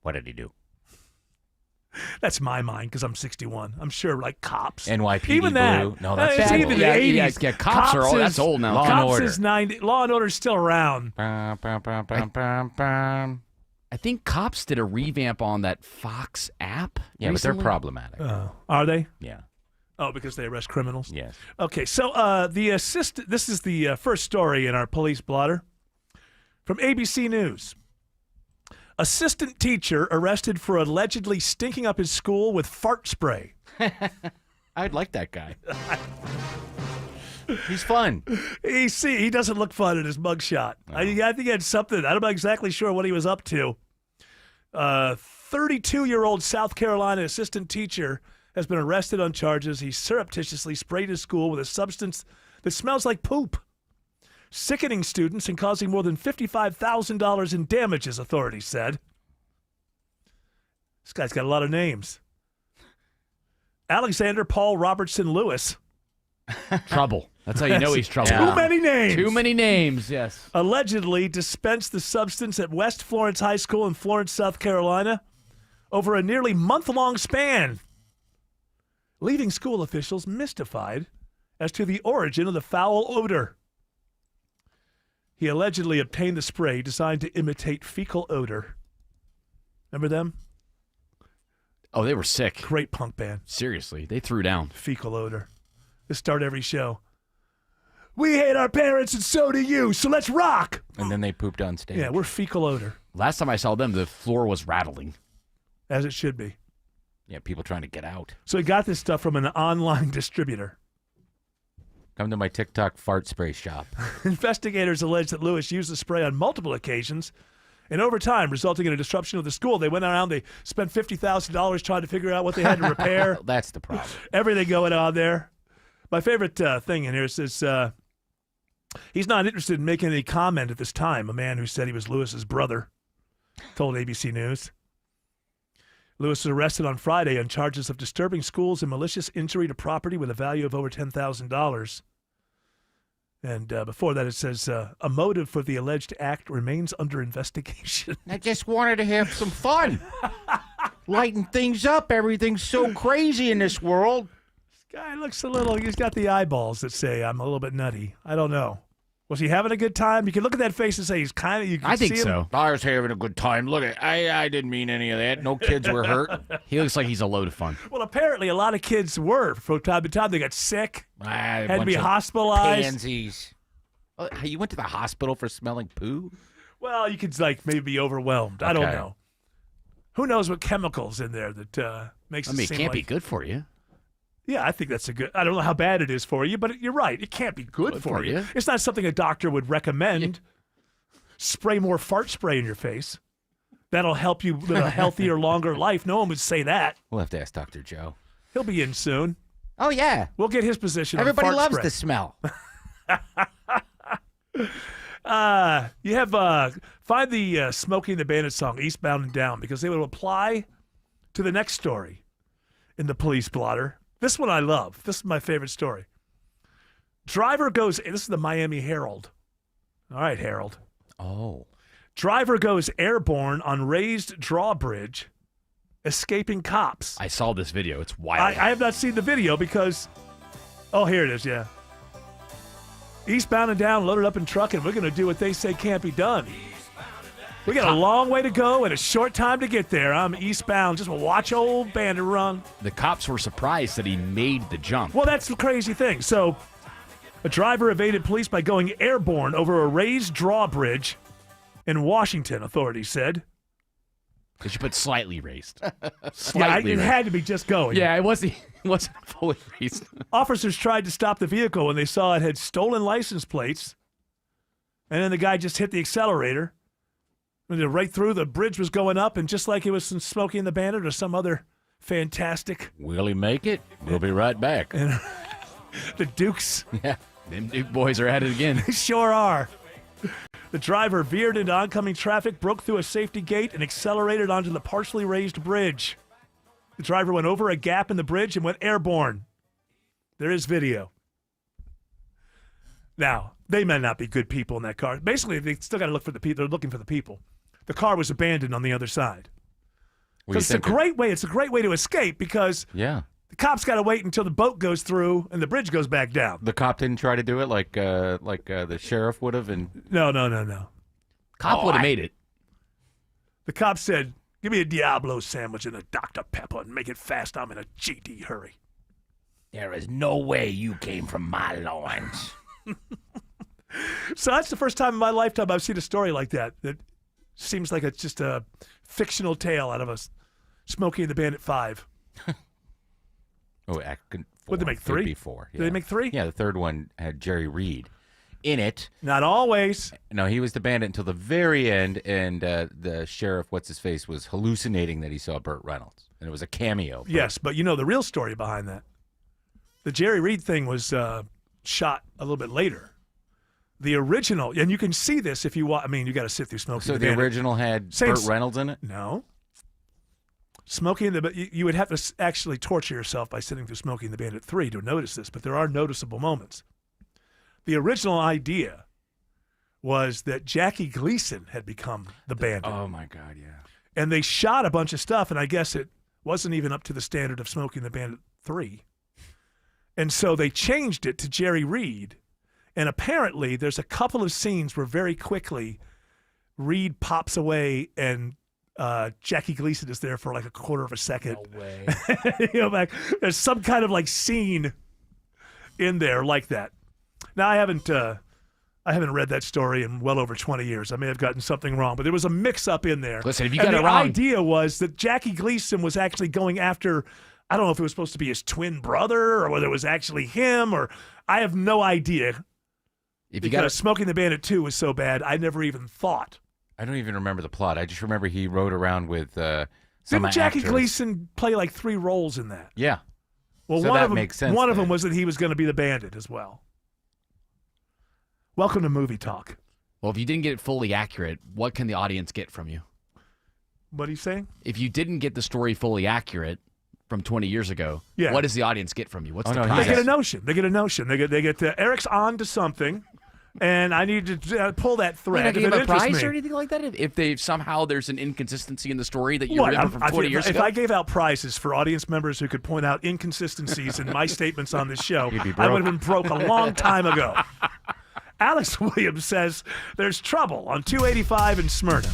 What did he do? That's my mind because I'm 61. I'm sure like Cops. NYPD even that. Blue. No, that's it's bad. even the 80s. Yeah, Cops are old. That's old now. Law and Order. Is 90. Law and Order's still around. I think Cops did a revamp on that Fox app. Yeah, recently. But they're problematic. Are they? Yeah. Oh, because they arrest criminals? Yes. Okay, so this is the first story in our Police Blotter from ABC News. Assistant teacher arrested for allegedly stinking up his school with fart spray. I'd like that guy. He's fun. He doesn't look fun in his mugshot. No. I think he had something. I'm not exactly sure what he was up to. 32-year-old South Carolina assistant teacher has been arrested on charges. He surreptitiously sprayed his school with a substance that smells like poop, sickening students and causing more than $55,000 in damages, authorities said. This guy's got a lot of names. Alexander Paul Robertson Lewis. Trouble. That's how you know he's trouble. Too many names. Too many names, yes. Allegedly dispensed the substance at West Florence High School in Florence, South Carolina, over a nearly month-long span, leaving school officials mystified as to the origin of the foul odor. He allegedly obtained the spray designed to imitate fecal odor. Remember them? Oh, they were sick. Great punk band. Seriously, they threw down. Fecal odor. They start every show. We hate our parents and so do you, so let's rock. And then they pooped on stage. Yeah, we're fecal odor. Last time I saw them, the floor was rattling. As it should be. Yeah, people trying to get out. So he got this stuff from an online distributor. Come to my TikTok fart spray shop. Investigators allege that Lewis used the spray on multiple occasions, and over time, resulting in a disruption of the school. They went around, they spent $50,000 trying to figure out what they had to repair. That's the problem. Everything going on there. My favorite thing in here says he's not interested in making any comment at this time. A man who said he was Lewis's brother told ABC News. Lewis was arrested on Friday on charges of disturbing schools and malicious injury to property with a value of over $10,000. And before that, it says a motive for the alleged act remains under investigation. I just wanted to have some fun. Lighten things up. Everything's so crazy in this world. This guy looks a little, he's got the eyeballs that say, I'm a little bit nutty. I don't know. Was he having a good time? You can look at that face and say he's kind of, you can I think see him. so. I was having a good time. Look, I didn't mean any of that. No kids were hurt. He looks like he's a load of fun. Well, apparently a lot of kids were. From time to time, they got sick, had to be hospitalized. Pansies. Oh, you went to the hospital for smelling poo? Well, you could maybe be overwhelmed. I don't Okay. know. Who knows what chemicals in there that makes I mean, it seem can't like, be good for you. Yeah, I think that's a good. I don't know how bad it is for you, but you're right. It can't be good for you. It's not something a doctor would recommend. Spray more fart spray in your face. That'll help you live a healthier, longer life. No one would say that. We'll have to ask Dr. Joe. He'll be in soon. Oh, yeah. We'll get his position. Everybody on fart loves spray. the smell. You have find the Smoking the Bandit song, Eastbound and Down, because they will apply to the next story in the police blotter. This one I love. This is my favorite story. Driver goes, this is the Miami Herald. All right, Herald. Oh. Driver goes airborne on raised drawbridge, escaping cops. I saw this video. It's wild. I have not seen the video because, oh, here it is, yeah. Eastbound and down, loaded up in truck, and we're going to do what they say can't be done. We got a long way to go and a short time to get there. I'm eastbound. Just watch old Bandit run. The cops were surprised that he made the jump. Well, that's the crazy thing. So, a driver evaded police by going airborne over a raised drawbridge in Washington, authorities said. Because you put slightly raised. It had to be just going. Yeah, it wasn't fully raised. Officers tried to stop the vehicle when they saw it had stolen license plates. And then the guy just hit the accelerator. Right through, the bridge was going up, and just like it was in Smokey and the Bandit or some other fantastic. Will he make it? We'll be right back. And the Dukes. Yeah, them Duke boys are at it again. They sure are. The driver veered into oncoming traffic, broke through a safety gate, and accelerated onto the partially raised bridge. The driver went over a gap in the bridge and went airborne. There is video. Now, they may not be good people in that car. Basically, they still got to look for the people. They're looking for the people. The car was abandoned on the other side. It's a great way. It's a great way to escape because the cops got to wait until the boat goes through and the bridge goes back down. The cop didn't try to do it like the sheriff would have. And No. Cop would have made it. The cop said, "Give me a Diablo sandwich and a Dr. Pepper and make it fast. I'm in a GD hurry." There is no way you came from my loins. So that's the first time in my lifetime I've seen a story like that. That seems like it's just a fictional tale out of a Smokey and the Bandit 5. Oh, what did they make, 3? Before, Did they make 3? Yeah, the third one had Jerry Reed in it. Not always. No, he was the bandit until the very end, and the sheriff, what's-his-face, was hallucinating that he saw Burt Reynolds, and it was a cameo. Yes, but you know the real story behind that. The Jerry Reed thing was shot a little bit later. The original, and you can see this if you want. I mean, you got to sit through Smokey. So and the Bandit. original had Burt Reynolds in it? No. Smokey and the you would have to actually torture yourself by sitting through Smokey and the Bandit 3 to notice this, but there are noticeable moments. the original idea was that Jackie Gleason had become the bandit. Oh, my God, yeah. And they shot a bunch of stuff, and I guess it wasn't even up to the standard of Smokey and the Bandit 3. And so they changed it to Jerry Reed. And apparently there's a couple of scenes where very quickly Reed pops away and Jackie Gleason is there for like a quarter of a second. No way. There's some kind of like scene in there like that. Now I haven't read that story in well over 20 years. I may have gotten something wrong, but there was a mix-up in there. Listen, if you got it wrong, the idea was that Jackie Gleason was actually going after, I don't know if it was supposed to be his twin brother or whether it was actually him, or I have no idea. If you got Smoking the Bandit 2 was so bad, I never even thought. I don't even remember the plot. I just remember he rode around with some Didn't Jackie actors. Gleason play like 3 roles in that? Yeah. Well, So one that of them makes sense One of then. them was that he was going to be the bandit as well. Welcome to Movie Talk. Well, if you didn't get it fully accurate, what can the audience get from you? What are you saying? If you didn't get the story fully accurate from 20 years ago, Yeah. what does the audience get from you? What's the They prize? get a notion. They get Eric's on to something, and I need to pull that thread. Wait, I if gave it a interests prize me. or anything like that? If they somehow there's an inconsistency in the story that you What? remember from 20 years if ago? I gave out prizes for audience members who could point out inconsistencies in my statements on this show, You'd be I would broke. have been broke a long time ago. Alex Williams says there's trouble on 285 in Smyrna.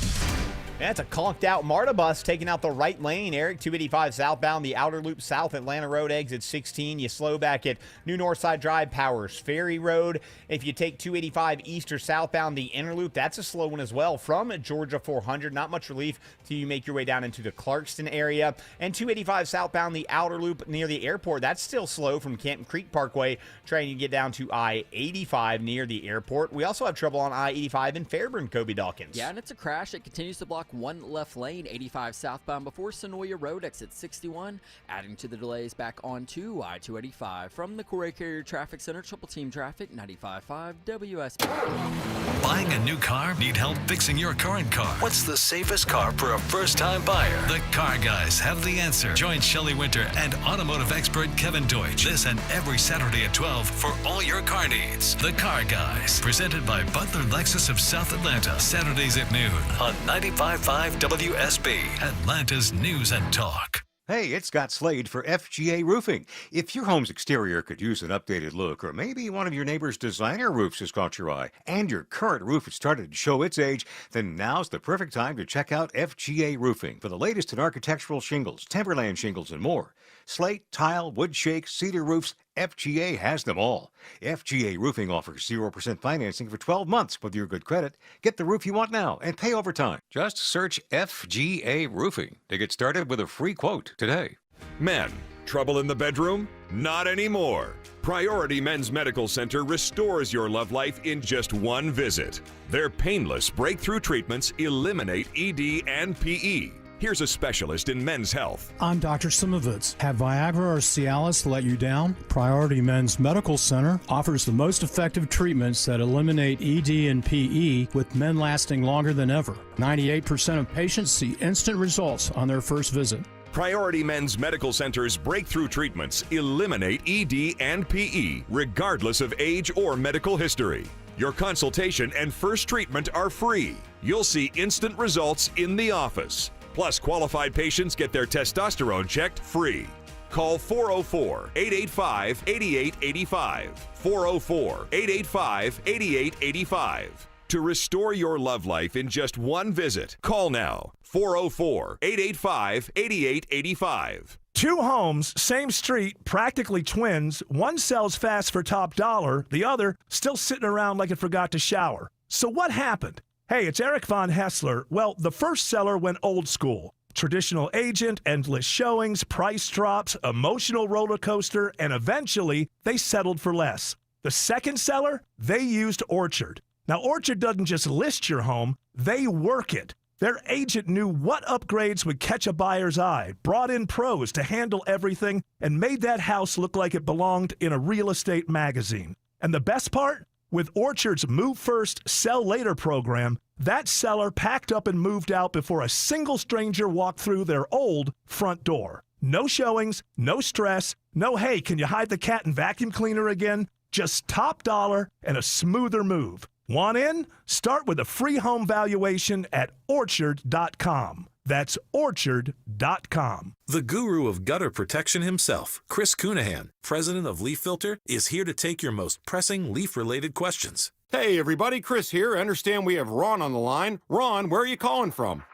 That's a conked out MARTA bus taking out the right lane. Eric, 285 southbound, the outer loop south, Atlanta Road, exit 16. You slow back at New Northside Drive, Powers Ferry Road. If you take 285 east or southbound, the inner loop, that's a slow one as well. From Georgia 400, not much relief till you make your way down into the Clarkston area. And 285 southbound, the outer loop near the airport, that's still slow from Canton Creek Parkway, trying to get down to I-85 near the airport. We also have trouble on I-85 in Fairburn, Kobe Dawkins. Yeah, and it's a crash. It continues to block one left lane, 85 southbound before Sonoya Road, exit 61, adding to the delays back onto I-285. From the Corey Carrier Traffic Center, Triple Team Traffic, 95.5 WSB. Buying a new car? Need help fixing your current car? What's the safest car for a first-time buyer? The Car Guys have the answer. Join Shelley Winter and automotive expert Kevin Deutsch this and every Saturday at 12 for all your car needs. The Car Guys, presented by Butler Lexus of South Atlanta, Saturdays at noon on 95.5 WSB, Atlanta's News and Talk. Hey, it's Scott Slade for FGA Roofing. If your home's exterior could use an updated look, or maybe one of your neighbor's designer roofs has caught your eye, and your current roof has started to show its age, then now's the perfect time to check out FGA Roofing for the latest in architectural shingles, timberland shingles, and more. Slate, tile, wood shake, cedar roofs, FGA has them all. FGA Roofing offers 0% financing for 12 months with your good credit. Get the roof you want now and pay over time. Just search FGA Roofing to get started with a free quote today. Men, trouble in the bedroom? Not anymore. Priority Men's Medical Center restores your love life in just one visit. Their painless breakthrough treatments eliminate ED and PE. Here's a specialist in men's health. I'm Dr. Simovitz. Have Viagra or Cialis let you down? Priority Men's Medical Center offers the most effective treatments that eliminate ED and PE, with men lasting longer than ever. 98% of patients see instant results on their first visit. Priority Men's Medical Center's breakthrough treatments eliminate ED and PE, regardless of age or medical history. Your consultation and first treatment are free. You'll see instant results in the office. Plus, qualified patients get their testosterone checked free. Call 404-885-8885. 404-885-8885. To restore your love life in just one visit, call now. 404-885-8885. 2 homes, same street, practically twins. One sells fast for top dollar. The other still sitting around like it forgot to shower. So what happened? Hey, it's Eric Von Hessler. Well, the first seller went old school. Traditional agent, endless showings, price drops, emotional roller coaster, and eventually they settled for less. The second seller, they used Orchard. Now, Orchard doesn't just list your home, they work it. Their agent knew what upgrades would catch a buyer's eye, brought in pros to handle everything, and made that house look like it belonged in a real estate magazine. And the best part? With Orchard's Move First, Sell Later program, that seller packed up and moved out before a single stranger walked through their old front door. No showings, no stress, no, hey, can you hide the cat and vacuum cleaner again? Just top dollar and a smoother move. Want in? Start with a free home valuation at Orchard.com. That's Orchard.com. The guru of gutter protection himself, Chris Cunahan, president of Leaf Filter, is here to take your most pressing leaf-related questions. Hey, everybody, Chris here. I understand we have Ron on the line. Ron, where are you calling from?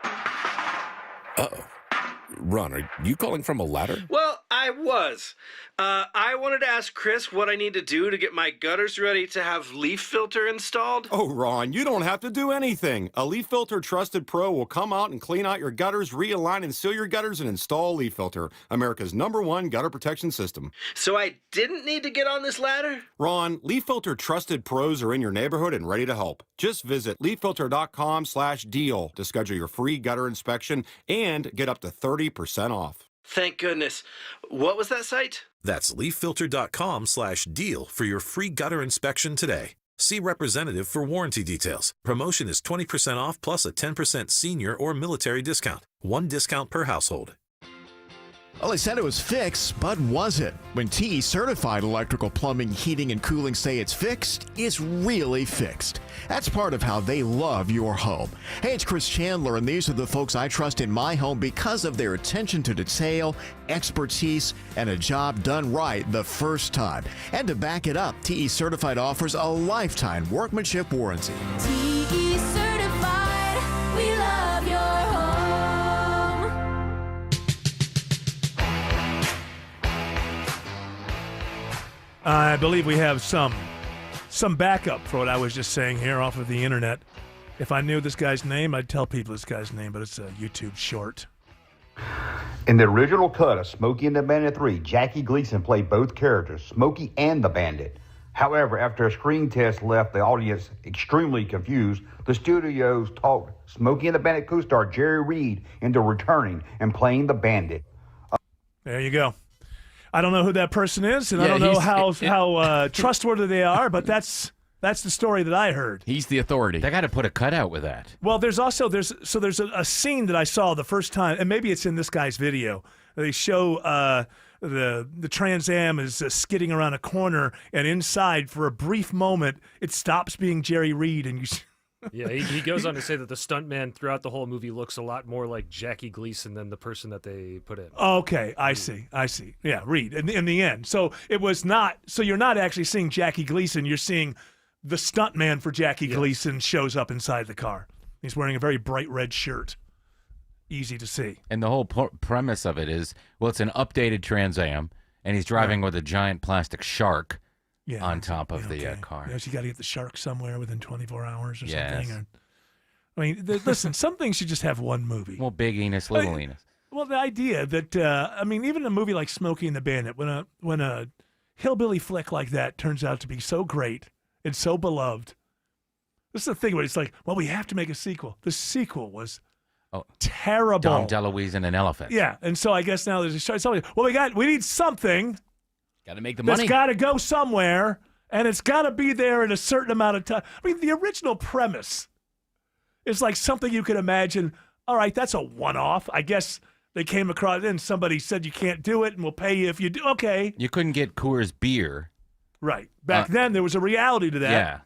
Uh-oh. Ron, are you calling from a ladder? Well, I was. I wanted to ask Chris what I need to do to get my gutters ready to have Leaf Filter installed. Oh, Ron, you don't have to do anything. A Leaf Filter Trusted Pro will come out and clean out your gutters, realign and seal your gutters, and install Leaf Filter, America's #1 gutter protection system. So I didn't need to get on this ladder? Ron, Leaf Filter Trusted Pros are in your neighborhood and ready to help. Just visit leaffilter.com/deal to schedule your free gutter inspection and get up to 30% off. Thank goodness. What was that site? That's leaffilter.com/deal for your free gutter inspection today. See representative for warranty details. Promotion is 20% off plus a 10% senior or military discount. One discount per household. Well, they said it was fixed, but was it? When TE Certified Electrical Plumbing, Heating, and Cooling say it's fixed, it's really fixed. That's part of how they love your home. Hey, it's Chris Chandler, and these are the folks I trust in my home because of their attention to detail, expertise, and a job done right the first time. And to back it up, TE Certified offers a lifetime workmanship warranty. TE Certified, we love your home. I believe we have some backup for what I was just saying here off of the internet. If I knew this guy's name, I'd tell people this guy's name, but it's a YouTube short. In the original cut of Smokey and the Bandit 3, Jackie Gleason played both characters, Smokey and the Bandit. However, after a screen test left the audience extremely confused, the studios talked Smokey and the Bandit co-star Jerry Reed into returning and playing the Bandit. There you go. I don't know who that person is, and I don't know how trustworthy they are, but that's the story that I heard. He's the authority. They got to put a cutout with that. Well, there's a scene that I saw the first time, and maybe it's in this guy's video. They show the Trans Am is skidding around a corner, and inside, for a brief moment, it stops being Jerry Reed, and you. Yeah, he goes on to say that the stuntman throughout the whole movie looks a lot more like Jackie Gleason than the person that they put in. Okay, I see. Yeah, Reed in the end. So it was not. So you're not actually seeing Jackie Gleason. You're seeing the stuntman for Jackie Gleason shows up inside the car. He's wearing a very bright red shirt. Easy to see. And the whole premise of it is, well, it's an updated Trans Am, and he's driving with a giant plastic shark. Yeah, on top of the car. Yes, you got to get the shark somewhere within 24 hours or something. Or, I mean, listen, some things should just have one movie. Well, Big Enos, Little Enos. Well, the idea that I mean, even a movie like Smokey and the Bandit, when a hillbilly flick like that turns out to be so great and so beloved, this is the thing. Where it's like, well, we have to make a sequel. The sequel was terrible. Dom DeLuise and an elephant. Yeah, and so I guess now there's a something. Well, we need something. Got to make the money. It's got to go somewhere, and it's got to be there in a certain amount of time. I mean, the original premise is like something you could imagine. All right, that's a one-off. I guess they came across it, and somebody said you can't do it, and we'll pay you if you do. Okay. You couldn't get Coors beer. Right. Back then, there was a reality to that. Yeah.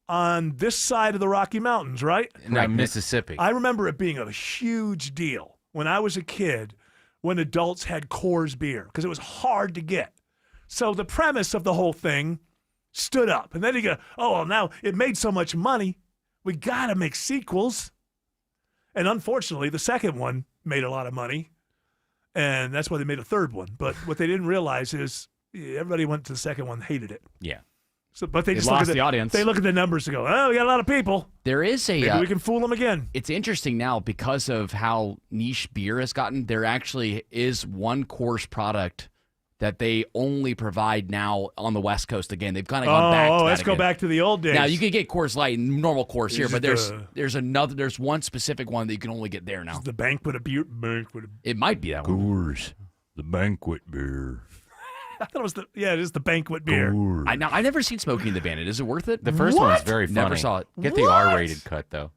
On this side of the Rocky Mountains, right? In Mississippi. I remember it being a huge deal when I was a kid when adults had Coors beer because it was hard to get. So the premise of the whole thing stood up. And then you go, oh, well, now it made so much money. We got to make sequels. And unfortunately, the second one made a lot of money. And that's why they made a third one. But what they didn't realize is everybody went to the second one, hated it. Yeah. So, but they just lost look at the audience. They look at the numbers and go, oh, we got a lot of people. There is a. Maybe we can fool them again. It's interesting now because of how niche beer has gotten. There actually is one Coors product that they only provide now on the West Coast again. They've kind of gone back to that let's go back to the old days. Now, you can get Coors Light and normal Coors here, but there's one specific one that you can only get there now. The banquet of beer. It might be that one. Coors, the banquet beer. I thought it was it is the banquet beer. Coors. I've never seen Smokey and the Bandit. Is it worth it? The first one's very funny. Never saw it. Get the R-rated cut, though.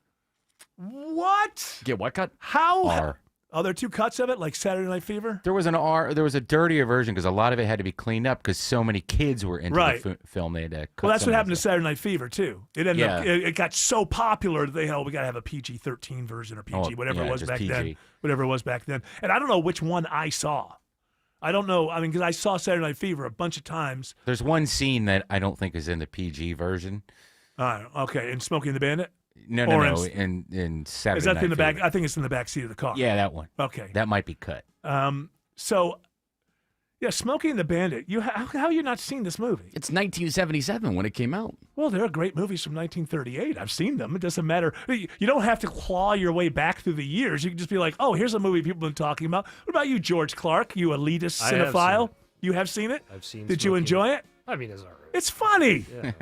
What? Get what cut? How? R. Oh, there are two cuts of it, like Saturday Night Fever? There was a dirtier version because a lot of it had to be cleaned up because so many kids were into Right. the film. They had to cut Well, that's some what of happened to Saturday Night Fever, too. It ended up, Yeah. it got so popular that we got to have a PG-13 version or PG, whatever it was just back PG. then. Whatever it was back then. And I don't know which one I saw. I don't know. I mean, because I saw Saturday Night Fever a bunch of times. There's one scene that I don't think is in the PG version. Okay, in Smokey and the Bandit? No, Or in Saturday Is that Night in the back? Fever. I think it's in the back seat of the car. Yeah, that one. Okay. That might be cut. So, yeah, Smokey and the Bandit. How have you not seen this movie? It's 1977 when it came out. Well, there are great movies from 1938. I've seen them. It doesn't matter. You don't have to claw your way back through the years. You can just be like, oh, here's a movie people have been talking about. What about you, George Clark? You elitist I have cinephile? seen it. You have seen it? I've seen Did you Smokey. enjoy it? I mean, it's all right. It's funny. Yeah.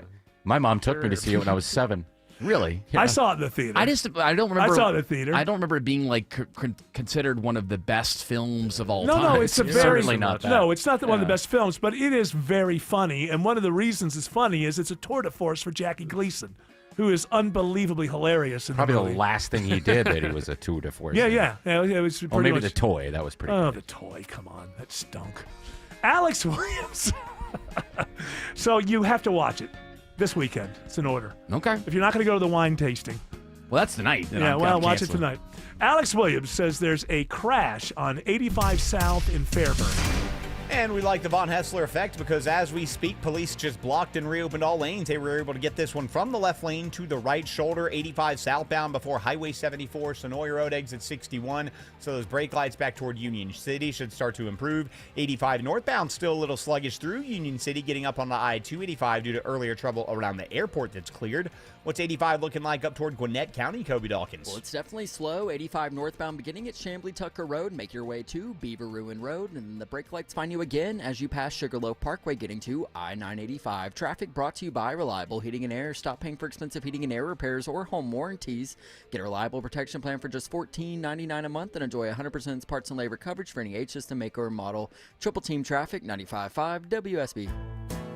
My mom took me to see it when I was 7. Really? I saw it in the theater. I don't remember. I saw it in the theater. I don't remember it being like considered one of the best films of all No, time. no, it's a very certainly not that. No, it's not one of the Yeah. best films, but it is very funny. And one of the reasons it's funny is it's a tour de force for Jackie Gleason, who is unbelievably hilarious in Probably the the movie. last thing he did that he was a tour de force. Yeah, in. yeah. It was Or pretty maybe much, the toy. That was pretty Oh, good. the toy. Come on. That stunk. Alex Williams. So you have to watch it this weekend. It's in order. Okay. If you're not going to go to the wine tasting. Well, that's tonight. Then Yeah, I'm well, watch it canceling. tonight. Alex Williams says there's a crash on 85 South in Fairburn. And we like the Von Hessler effect because as we speak, police just blocked and reopened all lanes. They were able to get this one from the left lane to the right shoulder, 85 southbound before Highway 74, Sonoy Road exit 61. So those brake lights back toward Union City should start to improve. 85 northbound still a little sluggish through Union City, getting up on the I-285 due to earlier trouble around the airport that's cleared. What's 85 looking like up toward Gwinnett County, Kobe Dawkins? Well, it's definitely slow. 85 northbound beginning at Chambly Tucker Road. Make your way to Beaver Ruin Road. And the brake lights find you again as you pass Sugarloaf Parkway getting to I-985. Traffic brought to you by Reliable Heating and Air. Stop paying for expensive heating and air repairs or home warranties. Get a reliable protection plan for just $14.99 a month and enjoy 100% parts and labor coverage for any H system, make, or model. Triple Team Traffic, 95.5 WSB.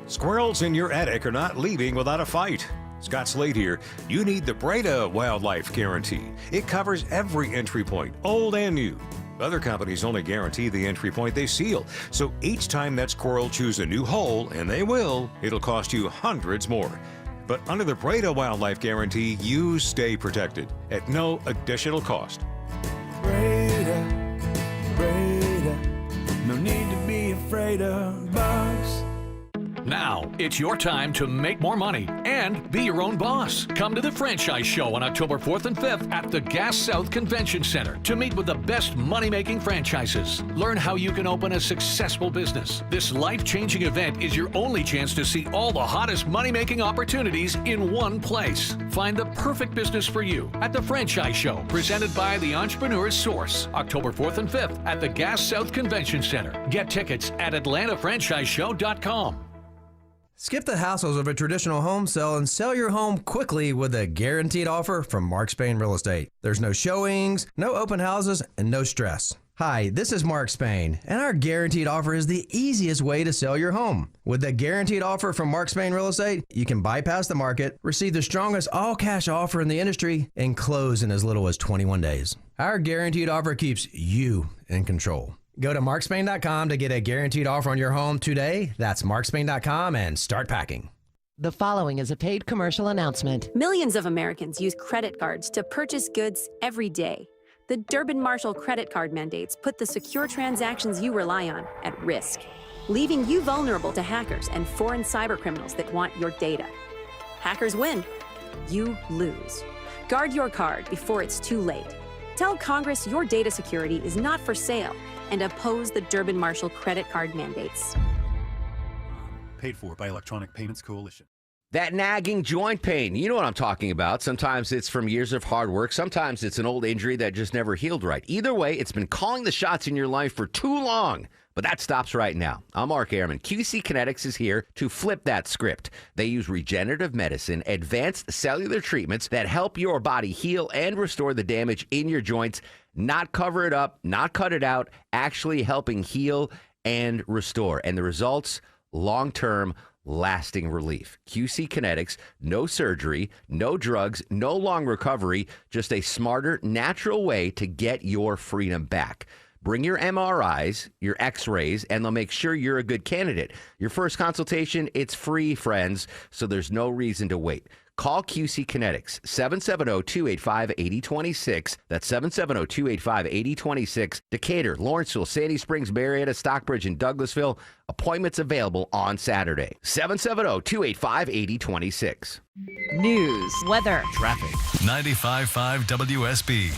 Squirrels in your attic are not leaving without a fight. Scott Slade here. You need the Breda Wildlife Guarantee. It covers every entry point, old and new. Other companies only guarantee the entry point they seal. So each time that squirrel chews a new hole, and they will, it'll cost you hundreds more. But under the Breda Wildlife Guarantee, you stay protected at no additional cost. Breda, no need to be afraid of bugs. Now, it's your time to make more money and be your own boss. Come to the Franchise Show on October 4th and 5th at the Gas South Convention Center to meet with the best money-making franchises. Learn how you can open a successful business. This life-changing event is your only chance to see all the hottest money-making opportunities in one place. Find the perfect business for you at the Franchise Show, presented by the Entrepreneur's Source, October 4th and 5th at the Gas South Convention Center. Get tickets at AtlantaFranchiseShow.com. Skip the hassles of a traditional home sale and sell your home quickly with a guaranteed offer from Mark Spain Real Estate. There's no showings, no open houses, and no stress. Hi, this is Mark Spain, and our guaranteed offer is the easiest way to sell your home. With the guaranteed offer from Mark Spain Real Estate, you can bypass the market, receive the strongest all-cash offer in the industry, and close in as little as 21 days. Our guaranteed offer keeps you in control. Go to markspain.com to get a guaranteed offer on your home today. That's markspain.com and start packing. The following is a paid commercial announcement. Millions of Americans use credit cards to purchase goods every day. The Durbin-Marshall credit card mandates put the secure transactions you rely on at risk, leaving you vulnerable to hackers and foreign cybercriminals that want your data. Hackers win. You lose. Guard your card before it's too late. Tell Congress your data security is not for sale and oppose the Durbin-Marshall credit card mandates. Paid for by Electronic Payments Coalition. That nagging joint pain, you know what I'm talking about. Sometimes it's from years of hard work. Sometimes it's an old injury that just never healed right. Either way, it's been calling the shots in your life for too long. But that stops right now. I'm Mark Ehrman. QC Kinetics is here to flip that script. They use regenerative medicine, advanced cellular treatments that help your body heal and restore the damage in your joints, not cover it up, not cut it out, actually helping heal and restore. And the results, long-term, lasting relief. QC Kinetics, no surgery, no drugs, no long recovery, just a smarter, natural way to get your freedom back. Bring your MRIs, your x-rays, and they'll make sure you're a good candidate. Your first consultation, it's free, friends, so there's no reason to wait. Call QC Kinetics, 770-285-8026. That's 770-285-8026. Decatur, Lawrenceville, Sandy Springs, Marietta, Stockbridge, and Douglasville. Appointments available on Saturday. 770-285-8026. News, weather, traffic. 95.5 WSB,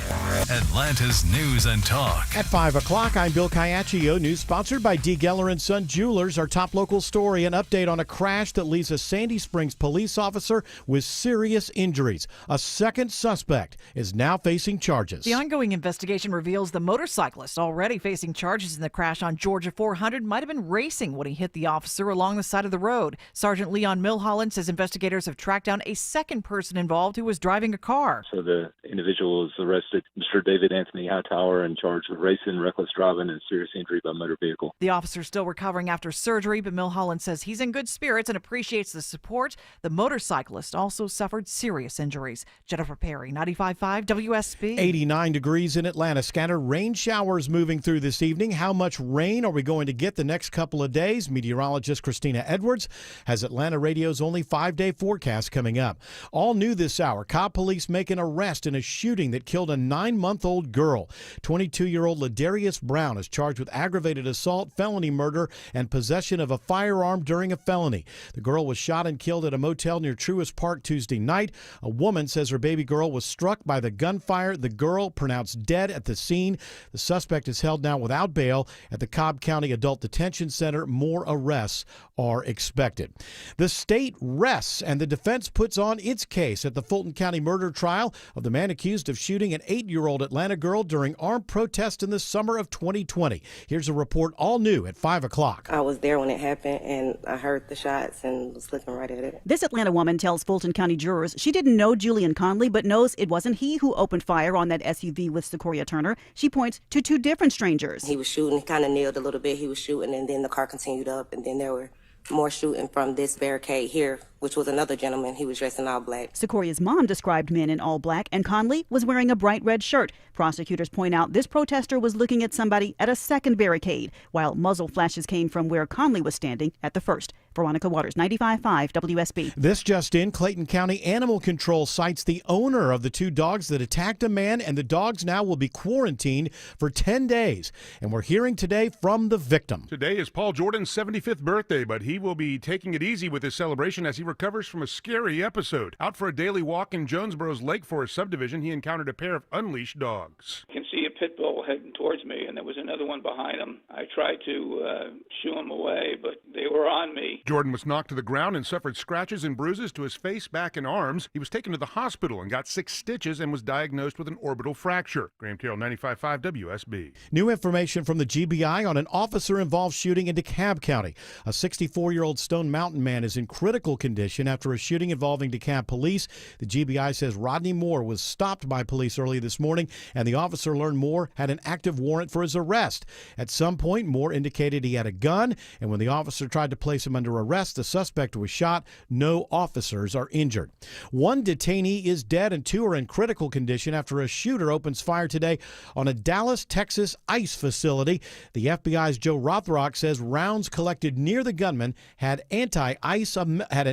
Atlanta's News and Talk. At 5 o'clock, I'm Bill Caiaccio. News sponsored by D. Geller & Son Jewelers. Our top local story, an update on a crash that leaves a Sandy Springs police officer with serious injuries. A second suspect is now facing charges. The ongoing investigation reveals the motorcyclist already facing charges in the crash on Georgia 400 might have been racing when he hit the officer along the side of the road. Sergeant Leon Milholland says investigators have tracked down a second person involved who was driving a car. So the individual was arrested, Mr. David Anthony Hightower, and charged with racing, reckless driving, and serious injury by motor vehicle. The officer's still recovering after surgery, but Milholland says he's in good spirits and appreciates the support. The motorcyclist also suffered serious injuries. Jennifer Perry, 95.5 WSB. 89 degrees in Atlanta. Scattered rain showers moving through this evening. How much rain are we going to get the next couple of days? Meteorologist Christina Edwards has Atlanta Radio's only 5-day forecast coming up. All new this hour, Cobb police make an arrest in a shooting that killed a 9-month-old girl. 22-year-old Ladarius Brown is charged with aggravated assault, felony murder, and possession of a firearm during a felony. The girl was shot and killed at a motel near Truist Park Tuesday night. A woman says her baby girl was struck by the gunfire. The girl pronounced dead at the scene. The suspect is held now without bail at the Cobb County Adult Detention Center. More arrests are expected. The state rests and the defense puts on its case at the Fulton County murder trial of the man accused of shooting an 8-year-old Atlanta girl during armed protest in the summer of 2020. Here's a report all new at 5 o'clock. I was there when it happened and I heard the shots and was looking right at it. This Atlanta woman tells Fulton County jurors she didn't know Julian Conley, but knows it wasn't he who opened fire on that SUV with Sequoia Turner. She points to two different strangers. He was shooting, kind of nailed a little bit. He was shooting and then the car continued up and then there were more shooting from this barricade here, which was another gentleman. He was dressed in all black. Sequoia's mom described men in all black, and Conley was wearing a bright red shirt. Prosecutors point out this protester was looking at somebody at a second barricade, while muzzle flashes came from where Conley was standing at the first. Veronica Waters, 95.5 WSB. This just in, Clayton County Animal Control cites the owner of the two dogs that attacked a man, and the dogs now will be quarantined for 10 days. And we're hearing today from the victim. Today is Paul Jordan's 75th birthday, but he will be taking it easy with his celebration as he recovers from a scary episode. Out for a daily walk in Jonesboro's Lake Forest subdivision, he encountered a pair of unleashed dogs. I can see a pit bull heading towards me, and there was another one behind him. I tried to shoo him away, but they were on me. Jordan was knocked to the ground and suffered scratches and bruises to his face, back, and arms. He was taken to the hospital and got 6 stitches and was diagnosed with an orbital fracture. Graham Carroll, 95.5 WSB. New information from the GBI on an officer-involved shooting in DeKalb County. A 64-year-old Stone Mountain man is in critical condition after a shooting involving DeKalb police. The GBI says Rodney Moore was stopped by police early this morning, and the officer learned Moore had an active warrant for his arrest. At some point, Moore indicated he had a gun, and when the officer tried to place him under arrest, the suspect was shot. No officers are injured. 1 detainee is dead and 2 are in critical condition after a shooter opens fire today on a Dallas, Texas ICE facility. The FBI's Joe Rothrock says rounds collected near the gunman had an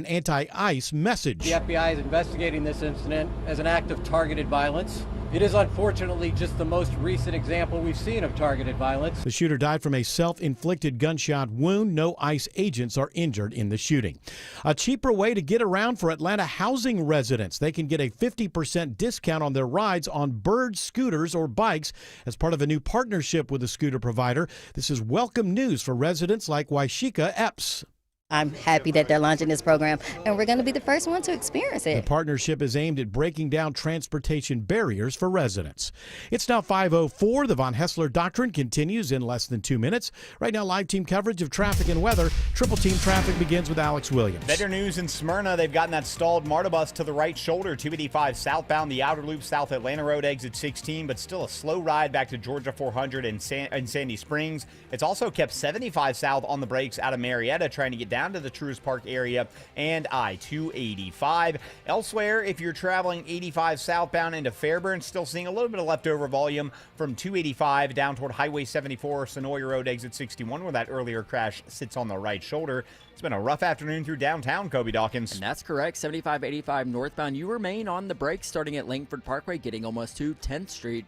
anti-ICE message. The FBI is investigating this incident as an act of targeted violence. It is unfortunately just the most recent example we've seen of targeted violence. The shooter died from a self-inflicted gunshot wound. No ICE agents are injured in the shooting. A cheaper way to get around for Atlanta housing residents. They can get a 50% discount on their rides on Bird scooters or bikes as part of a new partnership with a scooter provider. This is welcome news for residents like Waishika Epps. I'm happy that they're launching this program, and we're going to be the first one to experience it. The partnership is aimed at breaking down transportation barriers for residents. It's now 5:04. The Von Hessler Doctrine continues in less than 2 minutes. Right now, live team coverage of traffic and weather. Triple Team Traffic begins with Alex Williams. Better news in Smyrna. They've gotten that stalled MARTA bus to the right shoulder, 285 southbound, the outer loop, South Atlanta Road, exit 16, but still a slow ride back to Georgia 400 in Sandy Springs. It's also kept 75 south on the brakes out of Marietta, trying to get down down to the Truist Park area and I-285. Elsewhere, if you're traveling 85 southbound into Fairburn, still seeing a little bit of leftover volume from 285 down toward Highway 74, Sonoya Road, exit 61, where that earlier crash sits on the right shoulder. It's been a rough afternoon through downtown, Kobe Dawkins. And that's correct. 75-85 northbound. You remain on the brakes starting at Langford Parkway, getting almost to 10th Street.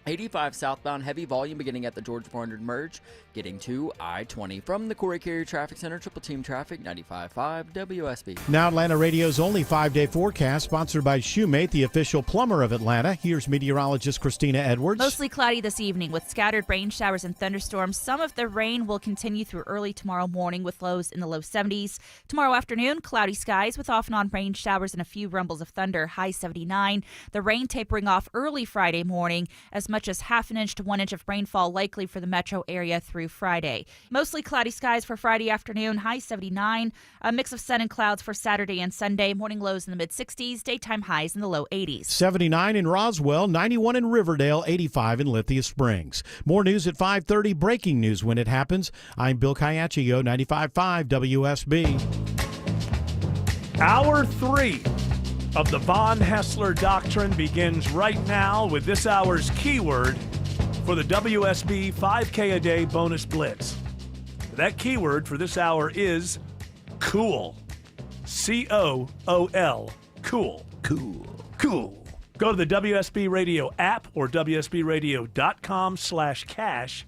85 southbound, heavy volume beginning at the Georgia 400 merge, getting to I-20. From the Corey Carrier Traffic Center, Triple Team Traffic, 95.5 WSB. Now Atlanta Radio's only 5-day forecast, sponsored by Shoemate, the official plumber of Atlanta. Here's meteorologist Christina Edwards. Mostly cloudy this evening with scattered rain showers and thunderstorms. Some of the rain will continue through early tomorrow morning with lows in the low 70s. Tomorrow afternoon, cloudy skies with off and on rain showers and a few rumbles of thunder, high 79. The rain tapering off early Friday morning, as much as half an inch to 1 inch of rainfall likely for the metro area through Friday. Mostly cloudy skies for Friday afternoon, high 79. A mix of sun and clouds for Saturday and Sunday. Morning lows in the mid-60s, daytime highs in the low 80s. 79 in Roswell, 91 in Riverdale, 85 in Lithia Springs. More news at 5:30. Breaking news when it happens. I'm Bill Caiaccio, 95.5 WSB. Hour 3 of the Von Haessler Doctrine begins right now with this hour's keyword for the WSB 5K a day bonus blitz. That keyword for this hour is cool. C-O-O-L. Cool. Cool. Go to the WSB Radio app or WSBradio.com/cash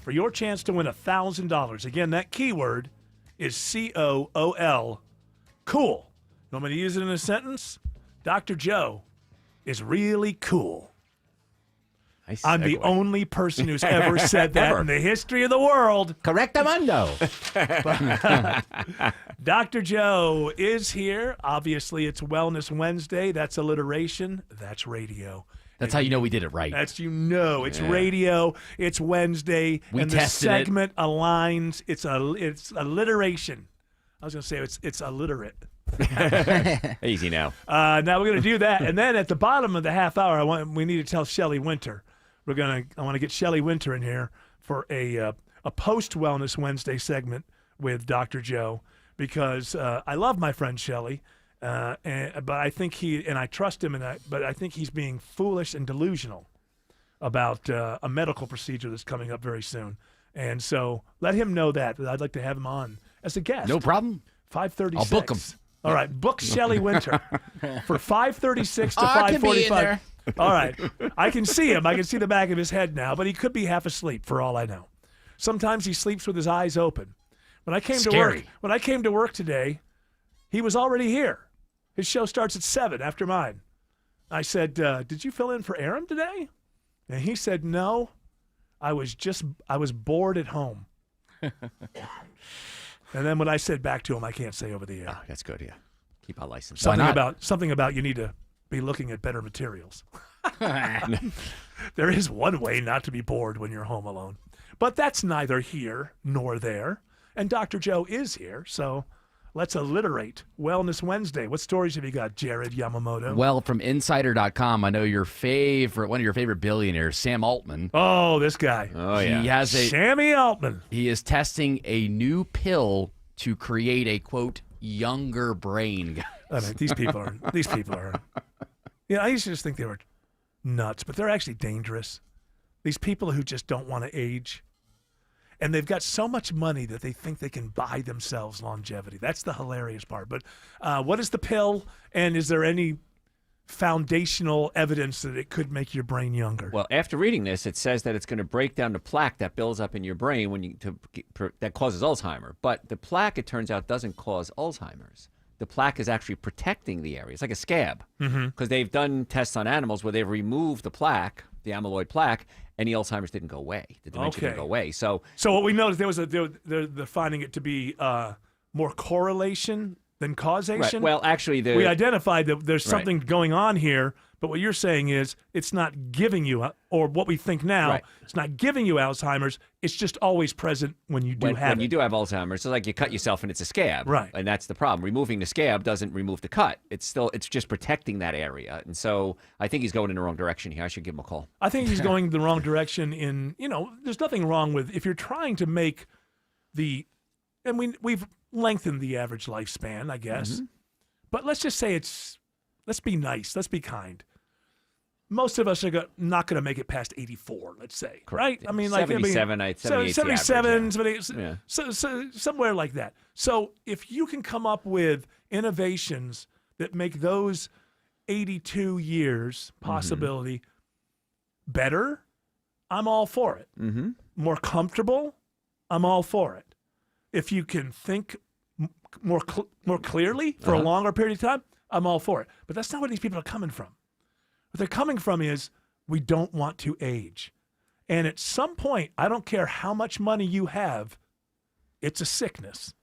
for your chance to win $1,000. Again, that keyword is C-O-O-L. Cool. You want me to use it in a sentence? Dr. Joe is really cool. I'm the only person who's ever said that in the history of the world. Correctamundo. Dr. Joe is here. Obviously, it's Wellness Wednesday. That's alliteration. That's radio. That's how you know we did it right. It's radio. It's Wednesday. We the tested segment aligns. It's alliteration. I was going to say it's illiterate. Easy now. Now we're going to do that, and then at the bottom of the half hour, we need to tell Shelley Winter. I want to get Shelley Winter in here for a post Wellness Wednesday segment with Dr. Joe, because I love my friend Shelley, but I think I trust him, but I think he's being foolish and delusional about a medical procedure that's coming up very soon, and so let him know that I'd like to have him on as a guest. No problem. 5:36. I'll book him. All right, book Shelley Winter for 5:36 to 5:45. I can be in there. All right, I can see him. I can see the back of his head now, but he could be half asleep for all I know. Sometimes he sleeps with his eyes open. When I came to work today, he was already here. His show starts at 7 after mine. I said, "Did you fill in for Aaron today?" And he said, "No, I was bored at home." And then what I said back to him, I can't say over the air. Oh, that's good, yeah. Keep our license. Something about you need to be looking at better materials. There is one way not to be bored when you're home alone. But that's neither here nor there. And Dr. Joe is here, so let's alliterate Wellness Wednesday. What stories have you got, Jared Yamamoto? Well, from Insider.com, I know one of your favorite billionaires, Sam Altman. Oh, this guy. Oh, yeah. He has Sammy Altman. He is testing a new pill to create a, quote, younger brain. I mean, these people are. Yeah, I used to just think they were nuts, but they're actually dangerous. These people who just don't want to age. And they've got so much money that they think they can buy themselves longevity. That's the hilarious part. But what is the pill, and is there any foundational evidence that it could make your brain younger? Well, after reading this, it says that it's going to break down the plaque that builds up in your brain that causes Alzheimer's. But the plaque, it turns out, doesn't cause Alzheimer's. The plaque is actually protecting the area. It's like a scab, because they've done tests on animals where they've removed the plaque, the amyloid plaque, and the Alzheimer's didn't go away. The dementia didn't go away. So what we know is they're finding it to be more correlation than causation. Right. Well, actually, we identified that there's something going on here, but what you're saying is it's not giving you, or what we think now, it's not giving you Alzheimer's. It's just always present when you do have it. When you do have Alzheimer's, it's like you cut yourself and it's a scab. Right. And that's the problem. Removing the scab doesn't remove the cut. It's just protecting that area. And so I think he's going in the wrong direction here. I should give him a call. I think he's going the wrong direction there's nothing wrong with, if you're trying to make and we've lengthen the average lifespan, I guess. But let's just say let's be nice. Let's be kind. Most of us are not going to make it past 84, let's say. Right? I mean, like 77, 77, yeah. so somewhere like that. So if you can come up with innovations that make those 82 years possibility better, I'm all for it. More comfortable, I'm all for it. If you can think more clearly for a longer period of time, I'm all for it. But that's not where these people are coming from. What they're coming from is we don't want to age. And at some point, I don't care how much money you have, it's a sickness.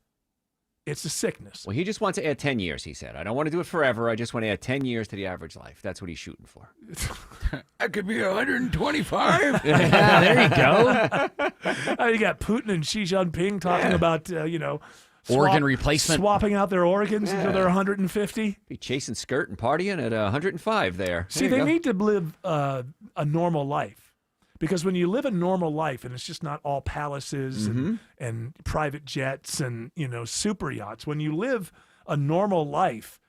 It's a sickness. Well, he just wants to add 10 years, he said. I don't want to do it forever. I just want to add 10 years to the average life. That's what he's shooting for. I could be 125. There you go. You got Putin and Xi Jinping talking about, Organ replacement. Swapping out their organs until they're 150. Be chasing skirt and partying at 105 there. See, they need to live a normal life. Because when you live a normal life and it's just not all palaces and private jets and, super yachts, when you live a normal life,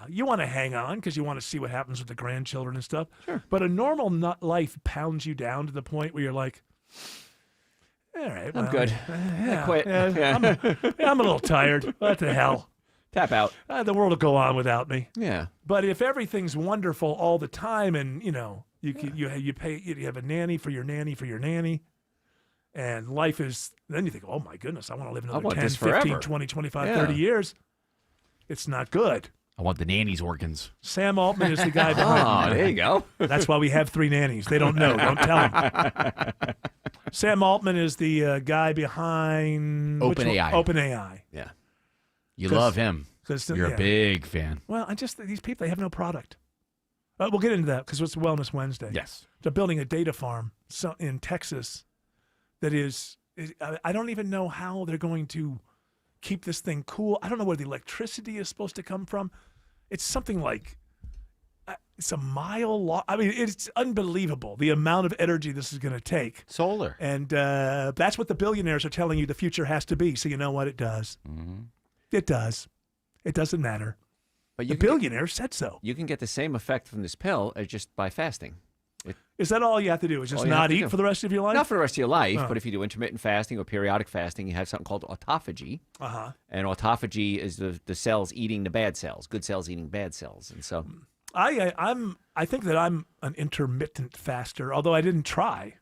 you want to hang on because you want to see what happens with the grandchildren and stuff. Sure. But a normal life pounds you down to the point where you're like, all right, I'm good. I quit. I'm a little tired. What the hell? Tap out. The world will go on without me. Yeah. But if everything's wonderful all the time, and you have a nanny for your nanny, and life is, then you think, oh my goodness, I want to live another 10, 15, 20, 25, 30 years. It's not good. I want the nanny's organs. Sam Altman is the guy behind. Oh, there you go. That's why we have 3 nannies. They don't know. Don't tell them. Sam Altman is the guy behind OpenAI. OpenAI. Yeah. You love him. You're a yeah. big fan. Well, these people, they have no product. We'll get into that because it's Wellness Wednesday. Yes. They're building a data farm in Texas that is I don't even know how they're going to keep this thing cool. I don't know where the electricity is supposed to come from. It's something like it's a mile long. I mean, it's unbelievable the amount of energy this is going to take. Solar. And that's what the billionaires are telling you the future has to be. So you know what? It does. It does. It doesn't matter. But the billionaires said so. You can get the same effect from this pill as just by fasting. Is that all you have to do? Is just not eat for the rest of your life? Not for the rest of your life, but if you do intermittent fasting or periodic fasting, you have something called autophagy. And autophagy is the cells eating the bad cells, good cells eating bad cells. And so I think that I'm an intermittent faster, although I didn't try.